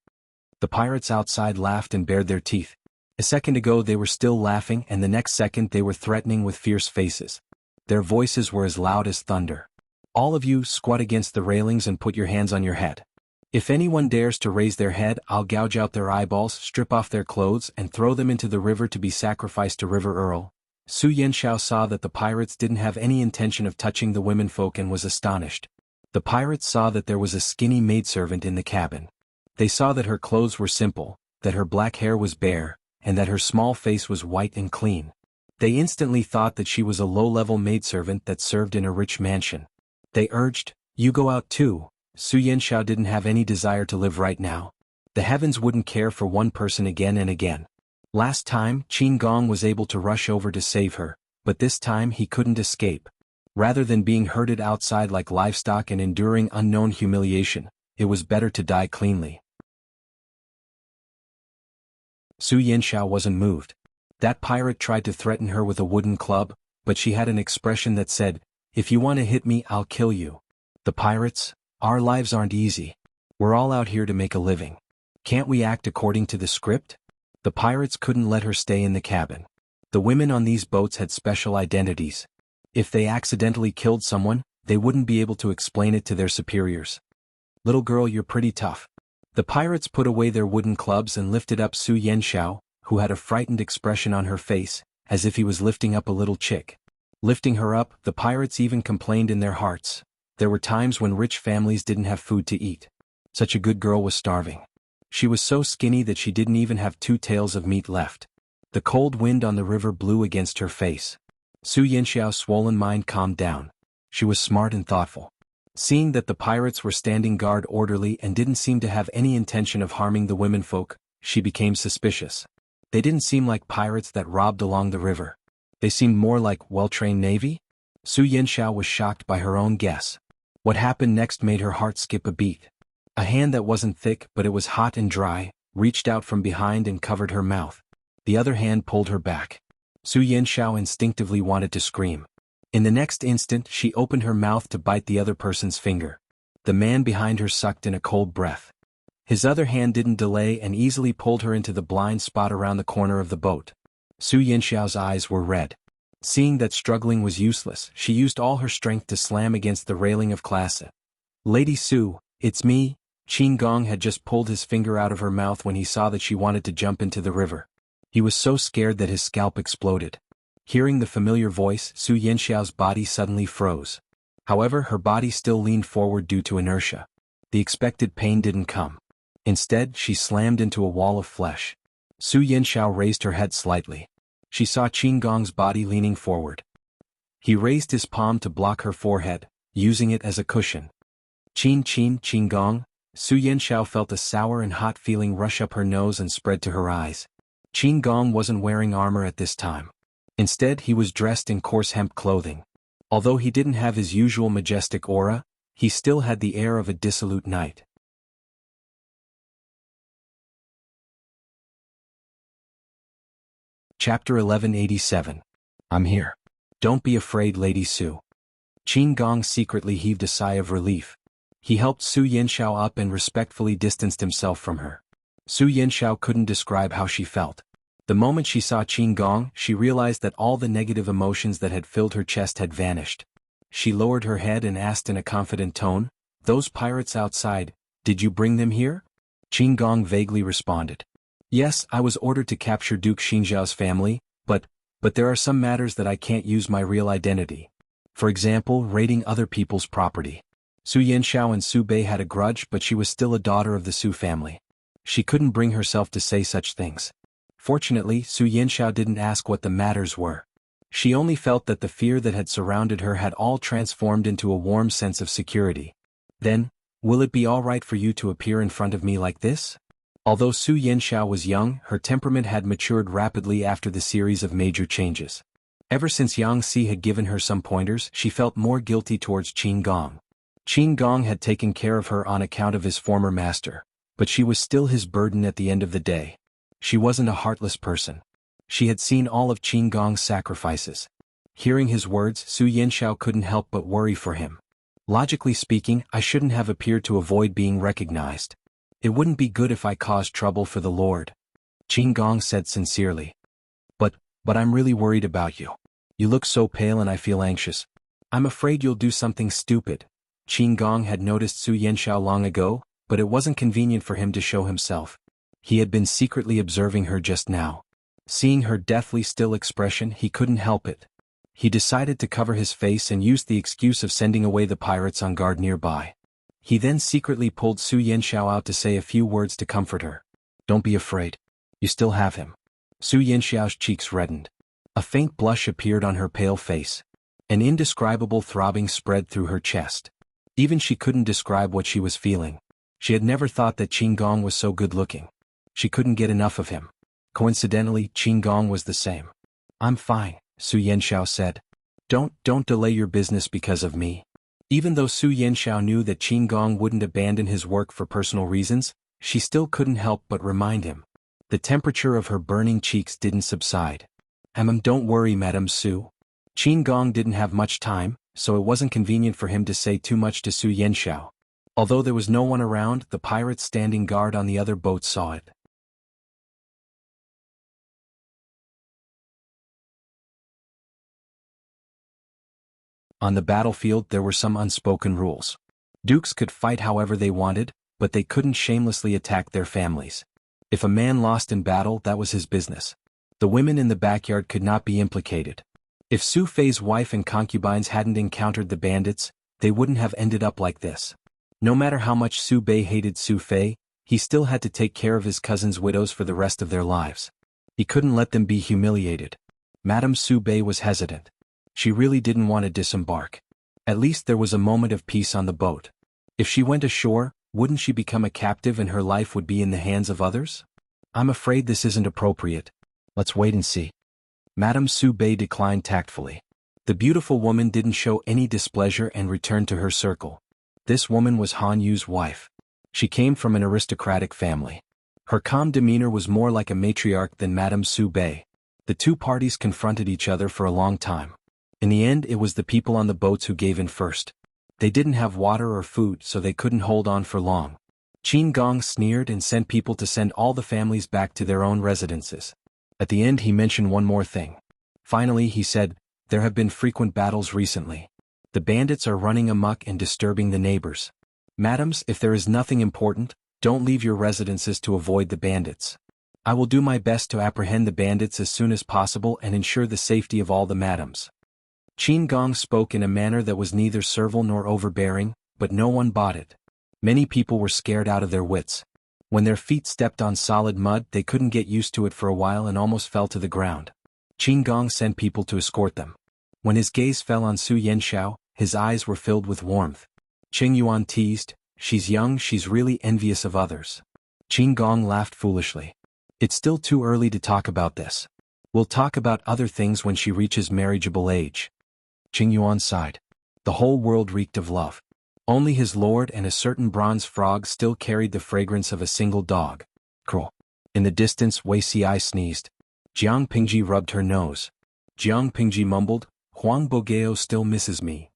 The pirates outside laughed and bared their teeth. A second ago they were still laughing, and the next second they were threatening with fierce faces. Their voices were as loud as thunder. "All of you, squat against the railings and put your hands on your head. If anyone dares to raise their head, I'll gouge out their eyeballs, strip off their clothes, and throw them into the river to be sacrificed to River Earl." Su Yanxiao saw that the pirates didn't have any intention of touching the womenfolk and was astonished. The pirates saw that there was a skinny maidservant in the cabin. They saw that her clothes were simple, that her black hair was bare, and that her small face was white and clean. They instantly thought that she was a low-level maidservant that served in a rich mansion. They urged, "You go out too." Su Yanxiao didn't have any desire to live right now. The heavens wouldn't care for one person again and again. Last time, Qin Gong was able to rush over to save her, but this time he couldn't escape. Rather than being herded outside like livestock and enduring unknown humiliation, it was better to die cleanly. Su Yanxiao wasn't moved. That pirate tried to threaten her with a wooden club, but she had an expression that said, "If you want to hit me, I'll kill you." The pirates, "Our lives aren't easy. We're all out here to make a living. Can't we act according to the script?" The pirates couldn't let her stay in the cabin. The women on these boats had special identities. If they accidentally killed someone, they wouldn't be able to explain it to their superiors. "Little girl, you're pretty tough." The pirates put away their wooden clubs and lifted up Su Yanxiao, who had a frightened expression on her face, as if he was lifting up a little chick. Lifting her up, the pirates even complained in their hearts. There were times when rich families didn't have food to eat. Such a good girl was starving. She was so skinny that she didn't even have 2 tails of meat left. The cold wind on the river blew against her face. Su Yanxiao's swollen mind calmed down. She was smart and thoughtful. Seeing that the pirates were standing guard orderly and didn't seem to have any intention of harming the womenfolk, she became suspicious. They didn't seem like pirates that robbed along the river. They seemed more like well-trained navy? Su Yanxiao was shocked by her own guess. What happened next made her heart skip a beat. A hand that wasn't thick but it was hot and dry, reached out from behind and covered her mouth. The other hand pulled her back. Su Yanxiao instinctively wanted to scream. In the next instant she opened her mouth to bite the other person's finger. The man behind her sucked in a cold breath. His other hand didn't delay and easily pulled her into the blind spot around the corner of the boat. Su Yanxiao's eyes were red. Seeing that struggling was useless, she used all her strength to slam against the railing of class. "Lady Su, it's me." Qin Gong had just pulled his finger out of her mouth when he saw that she wanted to jump into the river. He was so scared that his scalp exploded. Hearing the familiar voice, Su Yanxiao's body suddenly froze. However, her body still leaned forward due to inertia. The expected pain didn't come. Instead, she slammed into a wall of flesh. Su Yanxiao raised her head slightly. She saw Qin Gong's body leaning forward. He raised his palm to block her forehead, using it as a cushion. Qin Gong. Su Yanxiao felt a sour and hot feeling rush up her nose and spread to her eyes. Qin Gong wasn't wearing armor at this time. Instead, he was dressed in coarse hemp clothing. Although he didn't have his usual majestic aura, he still had the air of a dissolute knight. Chapter 1187. I'm here. Don't be afraid, Lady Su. Qin Gong secretly heaved a sigh of relief. He helped Su Yanxiao up and respectfully distanced himself from her. Su Yanxiao couldn't describe how she felt. The moment she saw Qin Gong, she realized that all the negative emotions that had filled her chest had vanished. She lowered her head and asked in a confident tone, "Those pirates outside, did you bring them here?" Qin Gong vaguely responded. "Yes, I was ordered to capture Duke Xingzhao's family, but there are some matters that I can't use my real identity. For example, raiding other people's property." Su Yanxiao and Su Bei had a grudge, but she was still a daughter of the Su family. She couldn't bring herself to say such things. Fortunately, Su Yanxiao didn't ask what the matters were. She only felt that the fear that had surrounded her had all transformed into a warm sense of security. "Then, will it be all right for you to appear in front of me like this?" Although Su Yanxiao was young, her temperament had matured rapidly after the series of major changes. Ever since Yang Si had given her some pointers, she felt more guilty towards Qin Gong. Qin Gong had taken care of her on account of his former master, but she was still his burden at the end of the day. She wasn't a heartless person. She had seen all of Qin Gong's sacrifices. Hearing his words, Su Yanxiao couldn't help but worry for him. Logically speaking, I shouldn't have appeared to avoid being recognized. It wouldn't be good if I caused trouble for the Lord. Qin Gong said sincerely. But I'm really worried about you. You look so pale and I feel anxious. I'm afraid you'll do something stupid. Qin Gong had noticed Su Yanxiao long ago, but it wasn't convenient for him to show himself. He had been secretly observing her just now. Seeing her deathly still expression, he couldn't help it. He decided to cover his face and used the excuse of sending away the pirates on guard nearby. He then secretly pulled Su Yanxiao out to say a few words to comfort her. "Don't be afraid. You still have him." Su Yanxiao's cheeks reddened. A faint blush appeared on her pale face. An indescribable throbbing spread through her chest. Even she couldn't describe what she was feeling. She had never thought that Qin Gong was so good-looking. She couldn't get enough of him. Coincidentally, Qin Gong was the same. "I'm fine," Su Yanxiao said. Don't delay your business because of me." Even though Su Yanxiao knew that Qin Gong wouldn't abandon his work for personal reasons, she still couldn't help but remind him. The temperature of her burning cheeks didn't subside. Don't worry, Madame Su." Qin Gong didn't have much time, so it wasn't convenient for him to say too much to Su Yanxiao. Although there was no one around, the pirates standing guard on the other boat saw it. On the battlefield there were some unspoken rules. Dukes could fight however they wanted, but they couldn't shamelessly attack their families. If a man lost in battle, that was his business. The women in the backyard could not be implicated. If Su Fei's wife and concubines hadn't encountered the bandits, they wouldn't have ended up like this. No matter how much Su Bei hated Su Fei, he still had to take care of his cousin's widows for the rest of their lives. He couldn't let them be humiliated. Madame Su Bei was hesitant. She really didn't want to disembark. At least there was a moment of peace on the boat. If she went ashore, wouldn't she become a captive and her life would be in the hands of others? "I'm afraid this isn't appropriate. Let's wait and see." Madame Su Bei declined tactfully. The beautiful woman didn't show any displeasure and returned to her circle. This woman was Han Yu's wife. She came from an aristocratic family. Her calm demeanor was more like a matriarch than Madame Su Bei. The two parties confronted each other for a long time. In the end, it was the people on the boats who gave in first. They didn't have water or food, so they couldn't hold on for long. Qin Gong sneered and sent people to send all the families back to their own residences. At the end, he mentioned one more thing. Finally, he said, "There have been frequent battles recently. The bandits are running amok and disturbing the neighbors. Madams, if there is nothing important, don't leave your residences to avoid the bandits. I will do my best to apprehend the bandits as soon as possible and ensure the safety of all the madams." Qin Gong spoke in a manner that was neither servile nor overbearing, but no one bought it. Many people were scared out of their wits. When their feet stepped on solid mud, they couldn't get used to it for a while and almost fell to the ground. Qin Gong sent people to escort them. When his gaze fell on Su Yanxiao, his eyes were filled with warmth. Qing Yuan teased, "She's young, she's really envious of others." Qin Gong laughed foolishly. "It's still too early to talk about this. We'll talk about other things when she reaches marriageable age." Qing Yuan sighed. The whole world reeked of love. Only his lord and a certain bronze frog still carried the fragrance of a single dog. Crow. In the distance, Wei Xi sneezed. Jiang Pingji rubbed her nose. Jiang Pingji mumbled, "Huang Bogeo still misses me."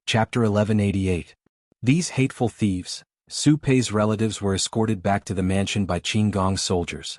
Chapter 1188. These hateful thieves, Su Pei's relatives were escorted back to the mansion by Qin Gong's soldiers.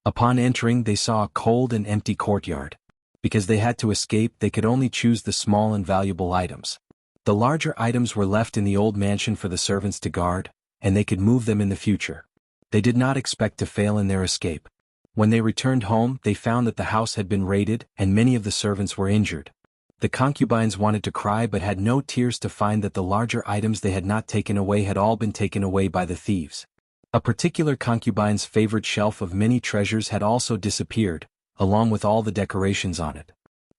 Upon entering, they saw a cold and empty courtyard. Because they had to escape, they could only choose the small and valuable items. The larger items were left in the old mansion for the servants to guard, and they could move them in the future. They did not expect to fail in their escape. When they returned home, they found that the house had been raided and many of the servants were injured. The concubines wanted to cry but had no tears to find that the larger items they had not taken away had all been taken away by the thieves. A particular concubine's favorite shelf of many treasures had also disappeared, along with all the decorations on it.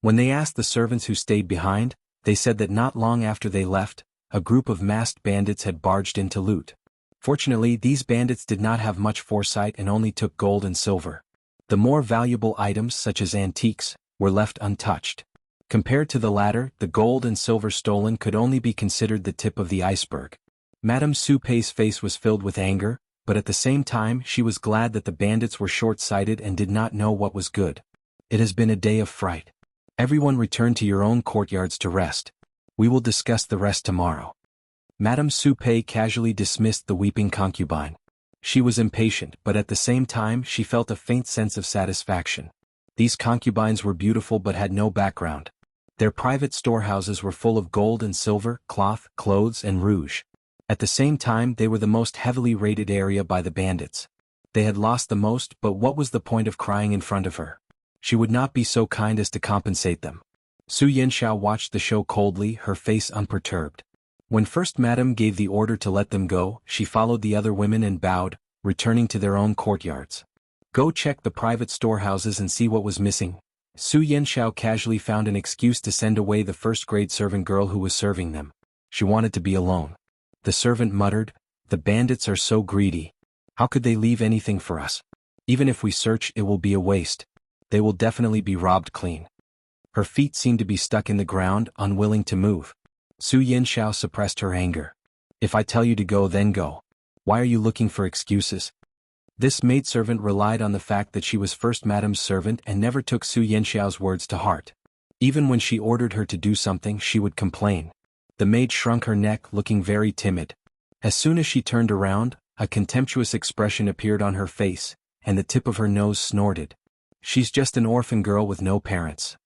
When they asked the servants who stayed behind, they said that not long after they left, a group of masked bandits had barged in to loot. Fortunately, these bandits did not have much foresight and only took gold and silver. The more valuable items, such as antiques, were left untouched. Compared to the latter, the gold and silver stolen could only be considered the tip of the iceberg. Madame Su Pei's face was filled with anger, but at the same time she was glad that the bandits were short-sighted and did not know what was good. It has been a day of fright. Everyone return to your own courtyards to rest. We will discuss the rest tomorrow. Madame Su Pei casually dismissed the weeping concubine. She was impatient, but at the same time she felt a faint sense of satisfaction. These concubines were beautiful but had no background. Their private storehouses were full of gold and silver, cloth, clothes, and rouge. At the same time, they were the most heavily raided area by the bandits. They had lost the most, but what was the point of crying in front of her? She would not be so kind as to compensate them. Su Yanxiao watched the show coldly, her face unperturbed. When First Madame gave the order to let them go, she followed the other women and bowed, returning to their own courtyards. Go check the private storehouses and see what was missing. Su Yanxiao casually found an excuse to send away the first-grade servant girl who was serving them. She wanted to be alone. The servant muttered, "The bandits are so greedy. How could they leave anything for us? Even if we search, it will be a waste. They will definitely be robbed clean." Her feet seemed to be stuck in the ground, unwilling to move. Su Yanxiao suppressed her anger. "If I tell you to go, then go. Why are you looking for excuses?" This maidservant relied on the fact that she was First Madame's servant and never took Su Yanxiao's words to heart. Even when she ordered her to do something, she would complain. The maid shrunk her neck, looking very timid. As soon as she turned around, a contemptuous expression appeared on her face, and the tip of her nose snorted. "She's just an orphan girl with no parents.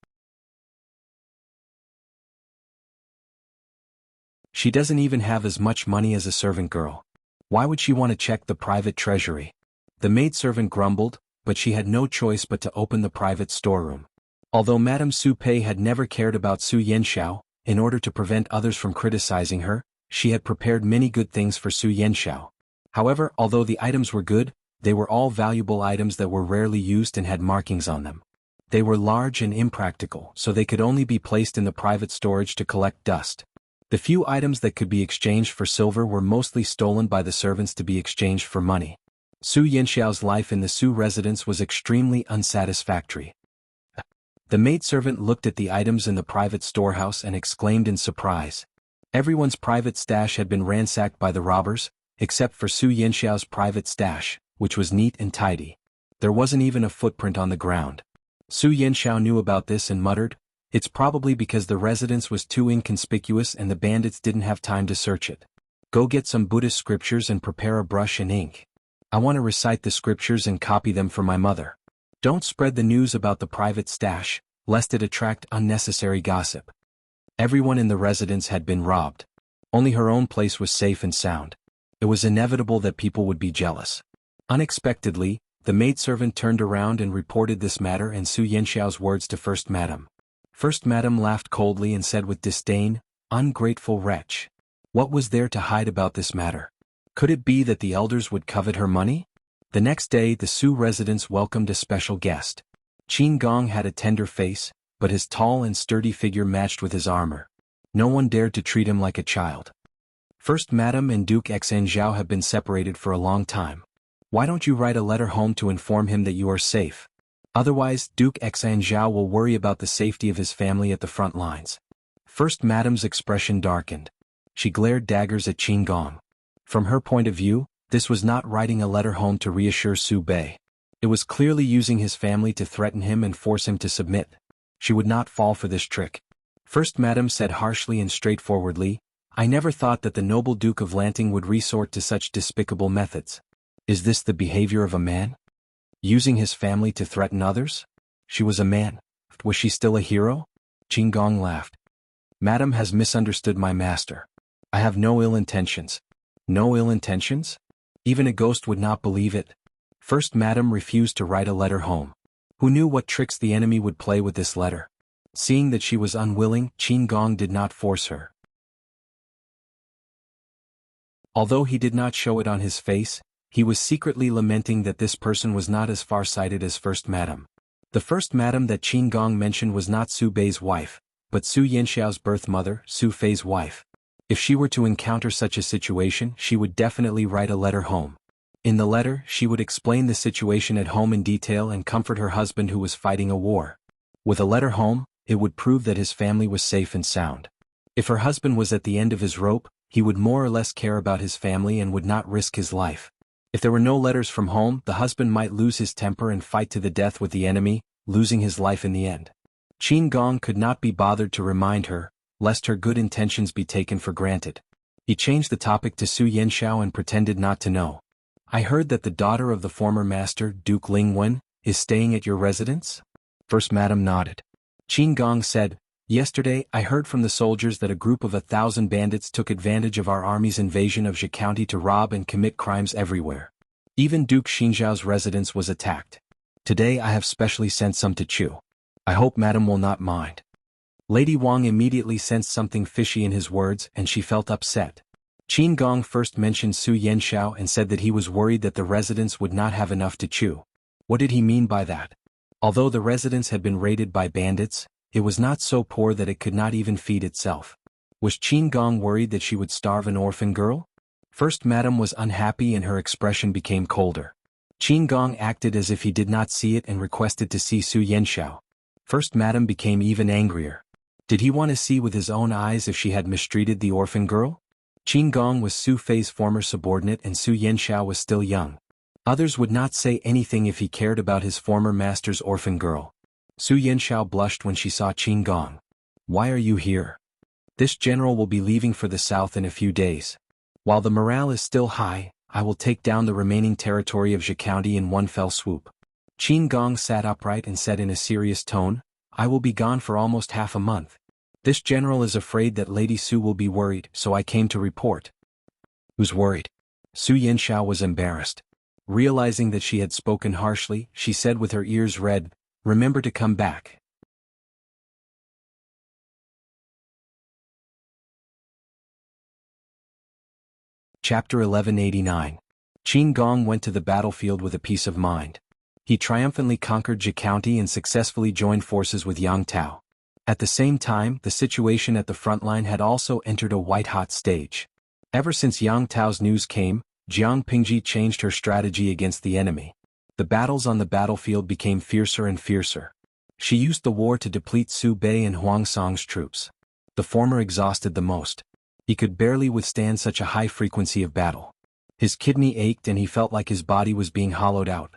She doesn't even have as much money as a servant girl. Why would she want to check the private treasury?" The maidservant grumbled, but she had no choice but to open the private storeroom. Although Madame Su Pei had never cared about Su Yanxiao, in order to prevent others from criticizing her, she had prepared many good things for Su Yanxiao. However, although the items were good, they were all valuable items that were rarely used and had markings on them. They were large and impractical, so they could only be placed in the private storage to collect dust. The few items that could be exchanged for silver were mostly stolen by the servants to be exchanged for money. Su Yanxiao's life in the Su residence was extremely unsatisfactory. The maidservant looked at the items in the private storehouse and exclaimed in surprise. Everyone's private stash had been ransacked by the robbers, except for Su Yanxiao's private stash, which was neat and tidy. There wasn't even a footprint on the ground. Su Yanxiao knew about this and muttered, "It's probably because the residence was too inconspicuous and the bandits didn't have time to search it. Go get some Buddhist scriptures and prepare a brush and ink. I want to recite the scriptures and copy them for my mother. Don't spread the news about the private stash, lest it attract unnecessary gossip." Everyone in the residence had been robbed. Only her own place was safe and sound. It was inevitable that people would be jealous. Unexpectedly, the maidservant turned around and reported this matter and Su Yanxiao's words to First Madam. First Madam laughed coldly and said with disdain, "Ungrateful wretch. What was there to hide about this matter? Could it be that the elders would covet her money?" The next day the Su residence welcomed a special guest. Qin Gong had a tender face, but his tall and sturdy figure matched with his armor. No one dared to treat him like a child. First Madam and Duke Xanzhao have been separated for a long time. Why don't you write a letter home to inform him that you are safe? Otherwise, Duke Xanzhao will worry about the safety of his family at the front lines. First Madam's expression darkened. She glared daggers at Qin Gong. From her point of view, this was not writing a letter home to reassure Su Bei. It was clearly using his family to threaten him and force him to submit. She would not fall for this trick. First Madam said harshly and straightforwardly, "I never thought that the noble Duke of Lanting would resort to such despicable methods. Is this the behavior of a man? Using his family to threaten others? She was a man. Was she still a hero?" Qin Gong laughed. "Madam has misunderstood my master. I have no ill intentions." "No ill intentions?" Even a ghost would not believe it. First Madam refused to write a letter home. Who knew what tricks the enemy would play with this letter? Seeing that she was unwilling, Qin Gong did not force her. Although he did not show it on his face, he was secretly lamenting that this person was not as far-sighted as First Madam. The First Madam that Qin Gong mentioned was not Su Bei's wife, but Su Yanxiao's birth mother, Su Fei's wife. If she were to encounter such a situation, she would definitely write a letter home. In the letter, she would explain the situation at home in detail and comfort her husband who was fighting a war. With a letter home, it would prove that his family was safe and sound. If her husband was at the end of his rope, he would more or less care about his family and would not risk his life. If there were no letters from home, the husband might lose his temper and fight to the death with the enemy, losing his life in the end. Qin Gong could not be bothered to remind her, lest her good intentions be taken for granted. He changed the topic to Su Yanxiao and pretended not to know. "I heard that the daughter of the former master, Duke Lingwen, is staying at your residence?" First Madam nodded. Qin Gong said, "Yesterday I heard from the soldiers that a group of 1,000 bandits took advantage of our army's invasion of Zhe County to rob and commit crimes everywhere. Even Duke Xinzhao's residence was attacked. Today I have specially sent some to Chu. I hope Madam will not mind." Lady Wang immediately sensed something fishy in his words and she felt upset. Qin Gong first mentioned Su Yanxiao and said that he was worried that the residence would not have enough to chew. What did he mean by that? Although the residence had been raided by bandits, it was not so poor that it could not even feed itself. Was Qin Gong worried that she would starve an orphan girl? First Madam was unhappy and her expression became colder. Qin Gong acted as if he did not see it and requested to see Su Yanxiao. First Madam became even angrier. Did he want to see with his own eyes if she had mistreated the orphan girl? Qin Gong was Su Fei's former subordinate and Su Yanxiao was still young. Others would not say anything if he cared about his former master's orphan girl. Su Yanxiao blushed when she saw Qin Gong. "Why are you here? This general will be leaving for the south in a few days. While the morale is still high, I will take down the remaining territory of Zhe County in one fell swoop." Qin Gong sat upright and said in a serious tone, "I will be gone for almost half a month. This general is afraid that Lady Su will be worried, so I came to report." "Who's worried?" Su Yanxiao was embarrassed. Realizing that she had spoken harshly, she said with her ears red, "Remember to come back." Chapter 1189. Qin Gong went to the battlefield with a peace of mind. He triumphantly conquered Zhe County and successfully joined forces with Yang Tao. At the same time, the situation at the front line had also entered a white-hot stage. Ever since Yang Tao's news came, Jiang Pingji changed her strategy against the enemy. The battles on the battlefield became fiercer and fiercer. She used the war to deplete Su Bei and Huang Song's troops. The former exhausted the most. He could barely withstand such a high frequency of battle. His kidney ached and he felt like his body was being hollowed out.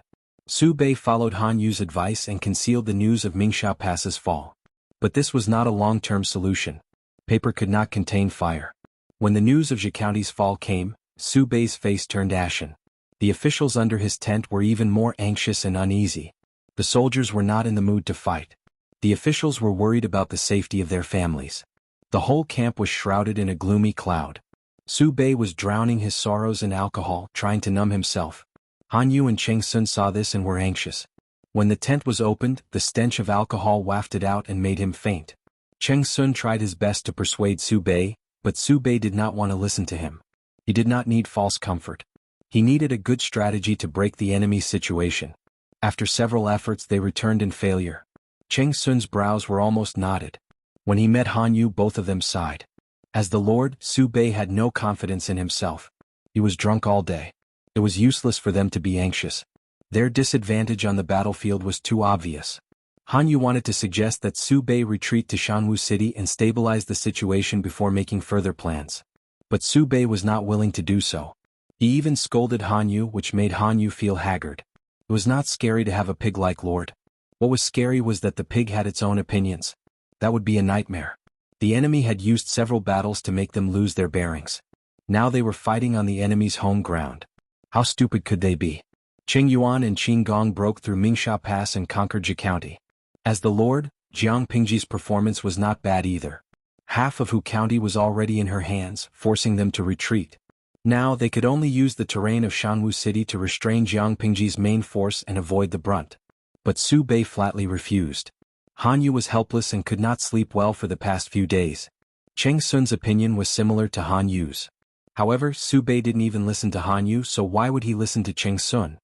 Su Bei followed Han Yu's advice and concealed the news of Mingsha Pass's fall. But this was not a long-term solution. Paper could not contain fire. When the news of Zhe County's fall came, Su Bei's face turned ashen. The officials under his tent were even more anxious and uneasy. The soldiers were not in the mood to fight. The officials were worried about the safety of their families. The whole camp was shrouded in a gloomy cloud. Su Bei was drowning his sorrows in alcohol, trying to numb himself. Han Yu and Cheng Sun saw this and were anxious. When the tent was opened, the stench of alcohol wafted out and made him faint. Cheng Sun tried his best to persuade Su Bei, but Su Bei did not want to listen to him. He did not need false comfort. He needed a good strategy to break the enemy's situation. After several efforts they returned in failure. Cheng Sun's brows were almost knotted. When he met Han Yu, both of them sighed. As the Lord, Su Bei had no confidence in himself. He was drunk all day. It was useless for them to be anxious. Their disadvantage on the battlefield was too obvious. Han Yu wanted to suggest that Su Bei retreat to Shanwu City and stabilize the situation before making further plans. But Su Bei was not willing to do so. He even scolded Han Yu, which made Han Yu feel haggard. It was not scary to have a pig like Lord. What was scary was that the pig had its own opinions. That would be a nightmare. The enemy had used several battles to make them lose their bearings. Now they were fighting on the enemy's home ground. How stupid could they be? Qing Yuan and Qing Gong broke through Mingsha Pass and conquered Zhe County. As the Lord, Jiang Pingji's performance was not bad either. Half of Hu County was already in her hands, forcing them to retreat. Now they could only use the terrain of Shanwu City to restrain Jiang Pingji's main force and avoid the brunt. But Su Bei flatly refused. Han Yu was helpless and could not sleep well for the past few days. Cheng Sun's opinion was similar to Han Yu's. However, Su Bei didn't even listen to Han Yu, so why would he listen to Cheng Sun?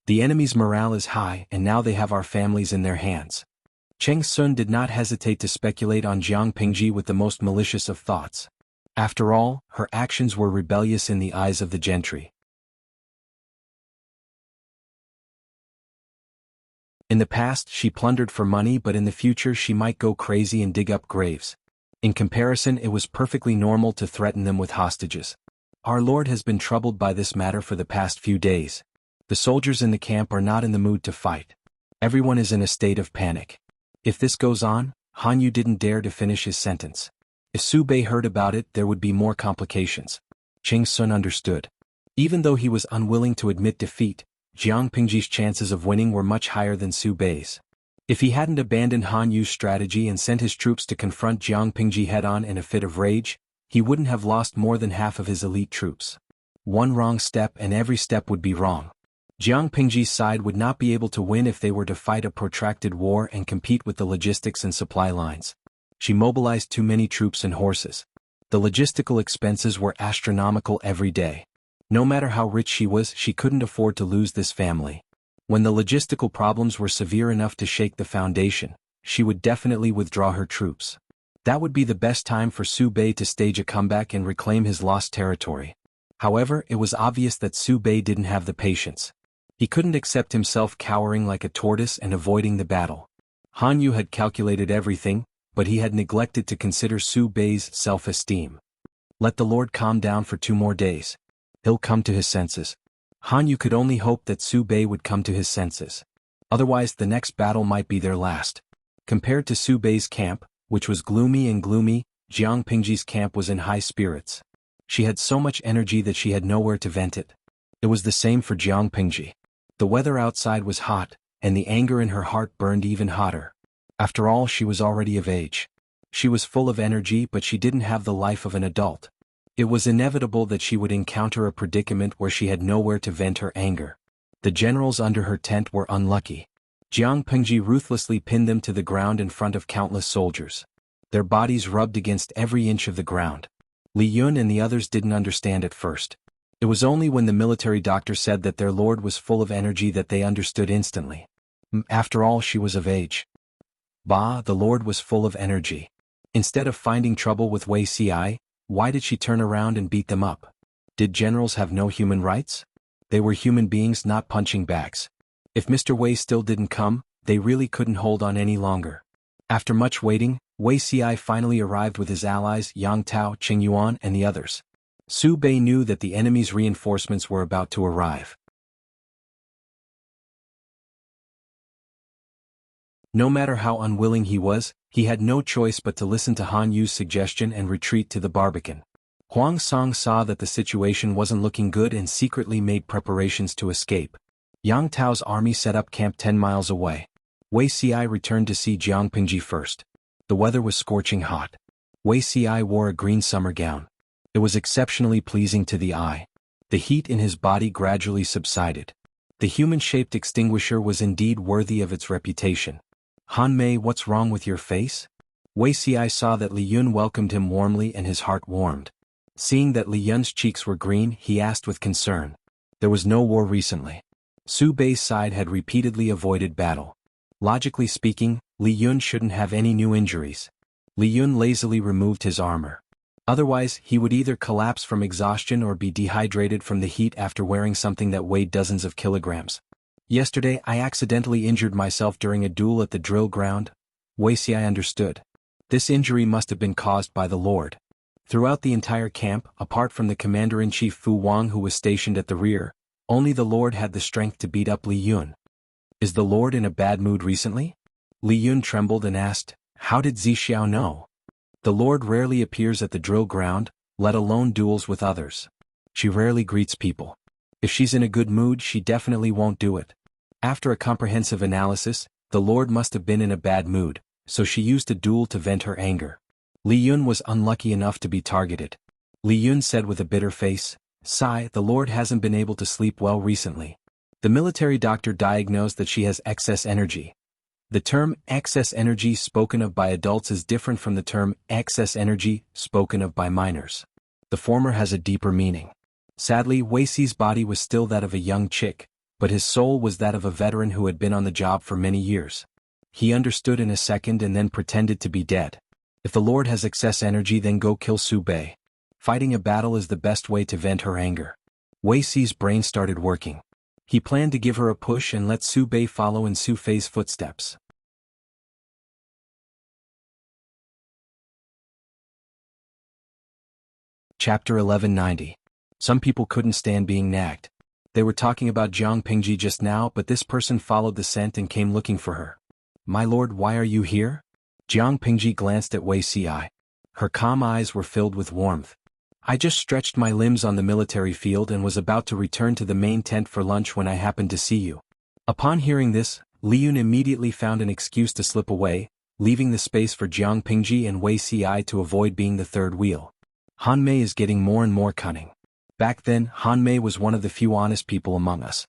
The enemy's morale is high and now they have our families in their hands. Cheng Sun did not hesitate to speculate on Jiang Pingji with the most malicious of thoughts. After all, her actions were rebellious in the eyes of the gentry. In the past she plundered for money, but in the future she might go crazy and dig up graves. In comparison, it was perfectly normal to threaten them with hostages. Our Lord has been troubled by this matter for the past few days. The soldiers in the camp are not in the mood to fight. Everyone is in a state of panic. If this goes on, Han Yu didn't dare to finish his sentence. If Su Bei heard about it, there would be more complications. Cheng Sun understood. Even though he was unwilling to admit defeat, Jiang Pingji's chances of winning were much higher than Su Bei's. If he hadn't abandoned Han Yu's strategy and sent his troops to confront Jiang Pingji head-on in a fit of rage, he wouldn't have lost more than half of his elite troops. One wrong step and every step would be wrong. Jiang Pingji's side would not be able to win if they were to fight a protracted war and compete with the logistics and supply lines. She mobilized too many troops and horses. The logistical expenses were astronomical every day. No matter how rich she was, she couldn't afford to lose this family. When the logistical problems were severe enough to shake the foundation, she would definitely withdraw her troops. That would be the best time for Su Bei to stage a comeback and reclaim his lost territory. However, it was obvious that Su Bei didn't have the patience. He couldn't accept himself cowering like a tortoise and avoiding the battle. Han Yu had calculated everything, but he had neglected to consider Su Bei's self-esteem. Let the Lord calm down for 2 more days. He'll come to his senses. Han Yu could only hope that Su Bei would come to his senses. Otherwise the next battle might be their last. Compared to Su Bei's camp, which was gloomy, Jiang Pingji's camp was in high spirits. She had so much energy that she had nowhere to vent it. It was the same for Jiang Pingji. The weather outside was hot, and the anger in her heart burned even hotter. After all, she was already of age. She was full of energy, but she didn't have the life of an adult. It was inevitable that she would encounter a predicament where she had nowhere to vent her anger. The generals under her tent were unlucky. Jiang Pingji ruthlessly pinned them to the ground in front of countless soldiers. Their bodies rubbed against every inch of the ground. Li Yun and the others didn't understand at first. It was only when the military doctor said that their lord was full of energy that they understood instantly. After all, she was of age. Bah, the lord was full of energy. Instead of finding trouble with Wei Ci, why did she turn around and beat them up? Did generals have no human rights? They were human beings, not punching bags. If Mr. Wei still didn't come, they really couldn't hold on any longer. After much waiting, Wei Xi finally arrived with his allies Yang Tao, Qing Yuan and the others. Su Bei knew that the enemy's reinforcements were about to arrive. No matter how unwilling he was, he had no choice but to listen to Han Yu's suggestion and retreat to the Barbican. Huang Song saw that the situation wasn't looking good and secretly made preparations to escape. Yang Tao's army set up camp 10 miles away. Wei Xi returned to see Jiang Pingji first. The weather was scorching hot. Wei Xi wore a green summer gown. It was exceptionally pleasing to the eye. The heat in his body gradually subsided. The human-shaped extinguisher was indeed worthy of its reputation. Han Mei, what's wrong with your face? Wei Xi saw that Li Yun welcomed him warmly and his heart warmed. Seeing that Li Yun's cheeks were green, he asked with concern. There was no war recently. Su Bei's side had repeatedly avoided battle. Logically speaking, Li Yun shouldn't have any new injuries. Li Yun lazily removed his armor. Otherwise, he would either collapse from exhaustion or be dehydrated from the heat after wearing something that weighed dozens of kilograms. Yesterday, I accidentally injured myself during a duel at the drill ground. Wei Xi understood. This injury must have been caused by the Lord. Throughout the entire camp, apart from the commander-in-chief Fu Wang who was stationed at the rear, only the Lord had the strength to beat up Li Yun. Is the Lord in a bad mood recently? Li Yun trembled and asked, how did Zixiao know? The Lord rarely appears at the drill ground, let alone duels with others. She rarely greets people. If she's in a good mood, she definitely won't do it. After a comprehensive analysis, the Lord must have been in a bad mood, so she used a duel to vent her anger. Li Yun was unlucky enough to be targeted. Li Yun said with a bitter face, "Sigh, the Lord hasn't been able to sleep well recently." The military doctor diagnosed that she has excess energy. The term excess energy spoken of by adults is different from the term excess energy spoken of by minors. The former has a deeper meaning. Sadly, Wei Xi's body was still that of a young chick, but his soul was that of a veteran who had been on the job for many years. He understood in a second and then pretended to be dead. If the Lord has excess energy, then go kill Su Bei. Fighting a battle is the best way to vent her anger. Wei Xi's brain started working. He planned to give her a push and let Su Bei follow in Su Fei's footsteps. Chapter 1190. Some people couldn't stand being nagged. They were talking about Jiang Pingji just now, but this person followed the scent and came looking for her. My lord, why are you here? Jiang Pingji glanced at Wei Xi. Her calm eyes were filled with warmth. I just stretched my limbs on the military field and was about to return to the main tent for lunch when I happened to see you. Upon hearing this, Li Yun immediately found an excuse to slip away, leaving the space for Jiang Pingji and Wei Xi to avoid being the third wheel. Han Mei is getting more and more cunning. Back then, Han Mei was one of the few honest people among us.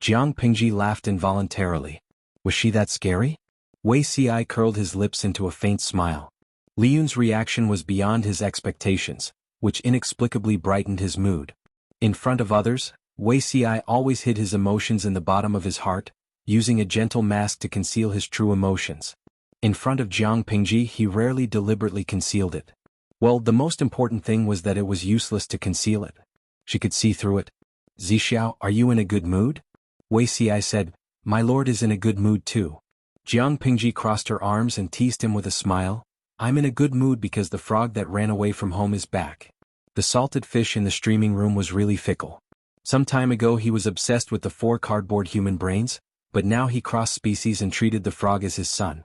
Jiang Pingji laughed involuntarily. Was she that scary? Wei Xi curled his lips into a faint smile. Li Yun's reaction was beyond his expectations, which inexplicably brightened his mood. In front of others, Wei Xi always hid his emotions in the bottom of his heart, using a gentle mask to conceal his true emotions. In front of Jiang Pingji, he rarely deliberately concealed it. Well, the most important thing was that it was useless to conceal it. She could see through it. Zixiao, are you in a good mood? Wei Xi said, my lord is in a good mood too. Jiang Pingji crossed her arms and teased him with a smile. I'm in a good mood because the frog that ran away from home is back. The salted fish in the streaming room was really fickle. Some time ago he was obsessed with the 4 cardboard human brains, but now he crossed species and treated the frog as his son.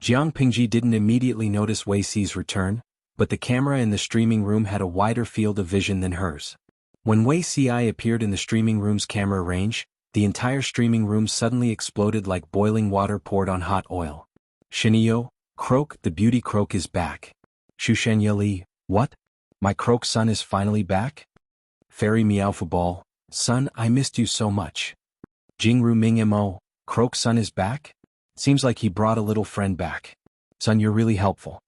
Jiang Pingji didn't immediately notice Wei Xi's return, but the camera in the streaming room had a wider field of vision than hers. When Wei Xi appeared in the streaming room's camera range, the entire streaming room suddenly exploded like boiling water poured on hot oil. Shenyo, Croak, the beauty croak is back. Shushenya Li, what? My croak son is finally back? Fairy Meowfu Ball, son, I missed you so much. Jingru Ming Mo, croak son is back? Seems like he brought a little friend back. Son, you're really helpful.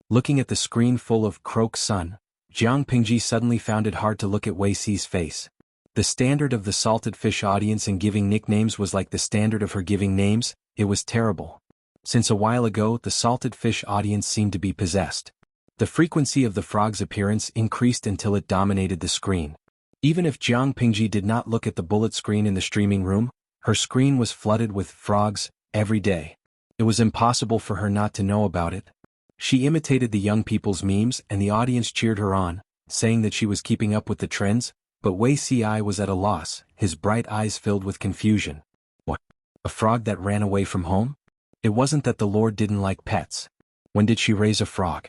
Looking at the screen full of croak son, Jiang Pingji suddenly found it hard to look at Wei Xi's face. The standard of the salted fish audience in giving nicknames was like the standard of her giving names. It was terrible. Since a while ago, the salted fish audience seemed to be possessed. The frequency of the frog's appearance increased until it dominated the screen. Even if Jiang Pingji did not look at the bullet screen in the streaming room, her screen was flooded with frogs every day. It was impossible for her not to know about it. She imitated the young people's memes and the audience cheered her on, saying that she was keeping up with the trends, but Wei Si was at a loss, his bright eyes filled with confusion. What? A frog that ran away from home? It wasn't that the Lord didn't like pets. When did she raise a frog?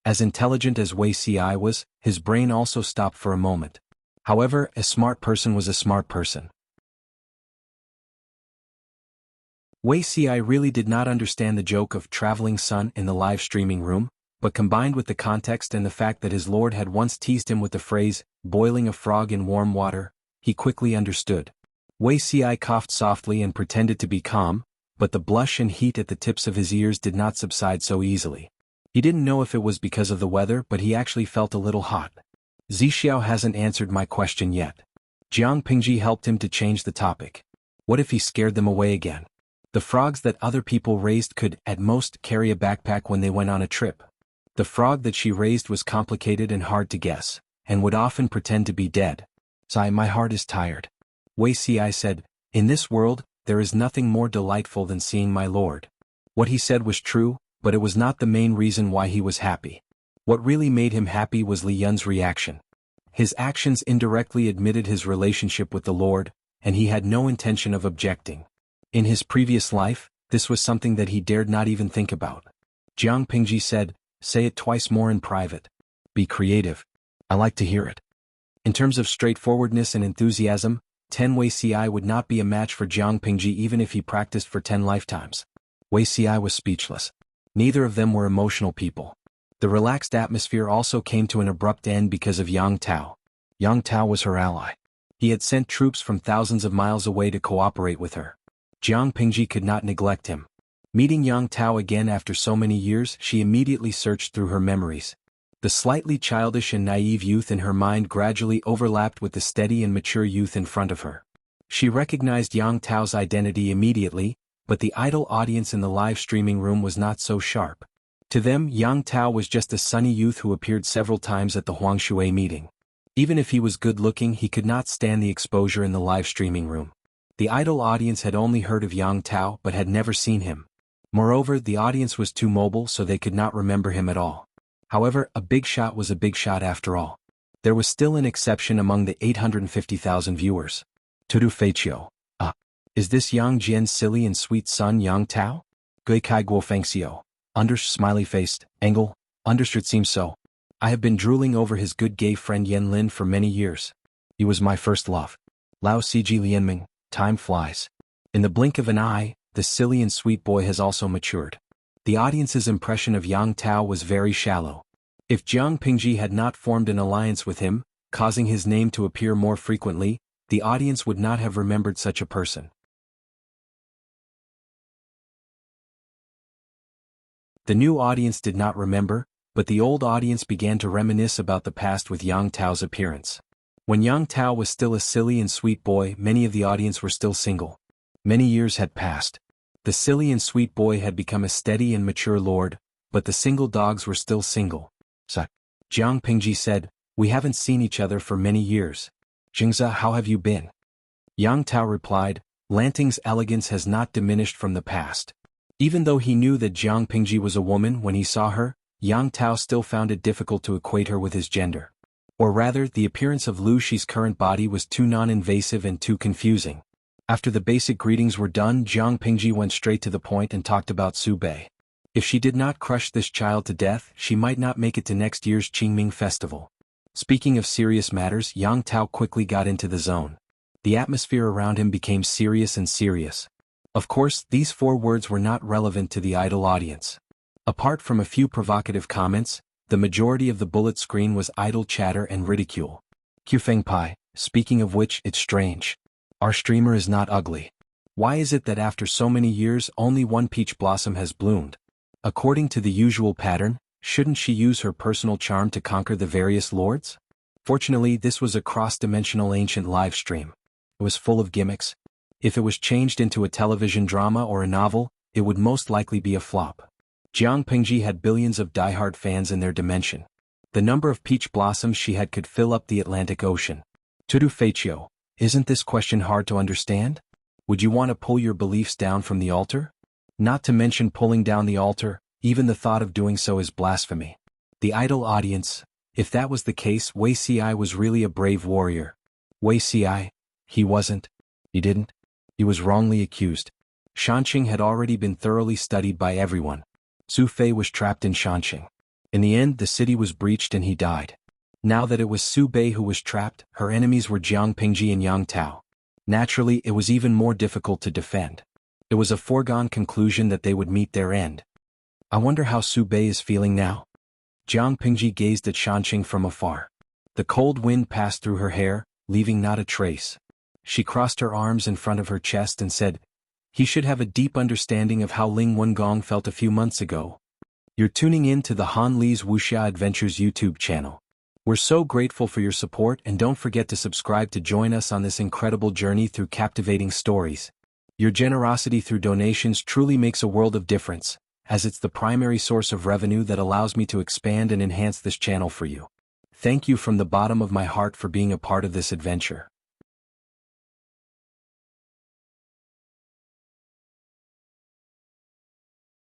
As intelligent as Wei Si was, his brain also stopped for a moment. However, a smart person was a smart person. Wei Si really did not understand the joke of traveling sun in the live streaming room, but combined with the context and the fact that his lord had once teased him with the phrase, boiling a frog in warm water, he quickly understood. Wei Si coughed softly and pretended to be calm, but the blush and heat at the tips of his ears did not subside so easily. He didn't know if it was because of the weather, but he actually felt a little hot. Zixiao hasn't answered my question yet. Jiang Pingji helped him to change the topic. What if he scared them away again? The frogs that other people raised could, at most, carry a backpack when they went on a trip. The frog that she raised was complicated and hard to guess, and would often pretend to be dead. Sigh, my heart is tired. Wei Si said, in this world, there is nothing more delightful than seeing my lord. What he said was true, but it was not the main reason why he was happy. What really made him happy was Li Yun's reaction. His actions indirectly admitted his relationship with the Lord, and he had no intention of objecting. In his previous life, this was something that he dared not even think about. Jiang Pingji said, say it twice more in private. Be creative. I like to hear it. In terms of straightforwardness and enthusiasm, Wei Si would not be a match for Jiang Pingji even if he practiced for 10 lifetimes. Wei Si was speechless. Neither of them were emotional people. The relaxed atmosphere also came to an abrupt end because of Yang Tao. Yang Tao was her ally. He had sent troops from thousands of miles away to cooperate with her. Jiang Pingji could not neglect him. Meeting Yang Tao again after so many years, she immediately searched through her memories. The slightly childish and naive youth in her mind gradually overlapped with the steady and mature youth in front of her. She recognized Yang Tao's identity immediately, but the idle audience in the live streaming room was not so sharp. To them, Yang Tao was just a sunny youth who appeared several times at the Huangshui meeting. Even if he was good-looking, he could not stand the exposure in the live streaming room. The idle audience had only heard of Yang Tao but had never seen him. Moreover, the audience was too mobile so they could not remember him at all. However, a big shot was a big shot after all. There was still an exception among the 850,000 viewers. Tudu Feiqiu. Is this Yang Jian's silly and sweet son Yang Tao? Gui Kai Guo Fengxiu. Smiley-faced, Engel. It seems so. I have been drooling over his good gay friend Yan Lin for many years. He was my first love. Lao Ciji Lianming. Time flies. In the blink of an eye, the silly and sweet boy has also matured. The audience's impression of Yang Tao was very shallow. If Jiang Pingji had not formed an alliance with him, causing his name to appear more frequently, the audience would not have remembered such a person. The new audience did not remember, but the old audience began to reminisce about the past with Yang Tao's appearance. When Yang Tao was still a silly and sweet boy, many of the audience were still single. Many years had passed. The silly and sweet boy had become a steady and mature lord, but the single dogs were still single. Jiang Pingji said, we haven't seen each other for many years. Jingza, how have you been? Yang Tao replied, Lanting's elegance has not diminished from the past. Even though he knew that Jiang Pingji was a woman when he saw her, Yang Tao still found it difficult to equate her with his gender. Or rather, the appearance of Lu Shi's current body was too non-invasive and too confusing. After the basic greetings were done, Jiang Pingji went straight to the point and talked about Su Bei. If she did not crush this child to death, she might not make it to next year's Qingming festival. Speaking of serious matters, Yang Tao quickly got into the zone. The atmosphere around him became serious and serious. Of course, these 4 words were not relevant to the idle audience. Apart from a few provocative comments, the majority of the bullet screen was idle chatter and ridicule. Qfeng Pai, speaking of which, it's strange. Our streamer is not ugly. Why is it that after so many years only one peach blossom has bloomed? According to the usual pattern, shouldn't she use her personal charm to conquer the various lords? Fortunately, this was a cross-dimensional ancient live stream. It was full of gimmicks. If it was changed into a television drama or a novel, it would most likely be a flop. Jiang Pingji had billions of diehard fans in their dimension. The number of peach blossoms she had could fill up the Atlantic Ocean. Tudu Feichio, isn't this question hard to understand? Would you want to pull your beliefs down from the altar? Not to mention pulling down the altar, even the thought of doing so is blasphemy. The idle audience, if that was the case, Wuxia was really a brave warrior. Wuxia, he wasn't. He didn't. He was wrongly accused. Shanqing had already been thoroughly studied by everyone. Su Fei was trapped in Shanqing. In the end, the city was breached and he died. Now that it was Su Bei who was trapped, her enemies were Jiang Pingji and Yang Tao. Naturally, it was even more difficult to defend. It was a foregone conclusion that they would meet their end. I wonder how Su Bei is feeling now. Jiang Pingji gazed at Shanqing from afar. The cold wind passed through her hair, leaving not a trace. She crossed her arms in front of her chest and said, "He should have a deep understanding of how Ling Wengong felt a few months ago." You're tuning in to the Han Li's Wuxia Adventures YouTube channel. We're so grateful for your support, and don't forget to subscribe to join us on this incredible journey through captivating stories. Your generosity through donations truly makes a world of difference, as it's the primary source of revenue that allows me to expand and enhance this channel for you. Thank you from the bottom of my heart for being a part of this adventure.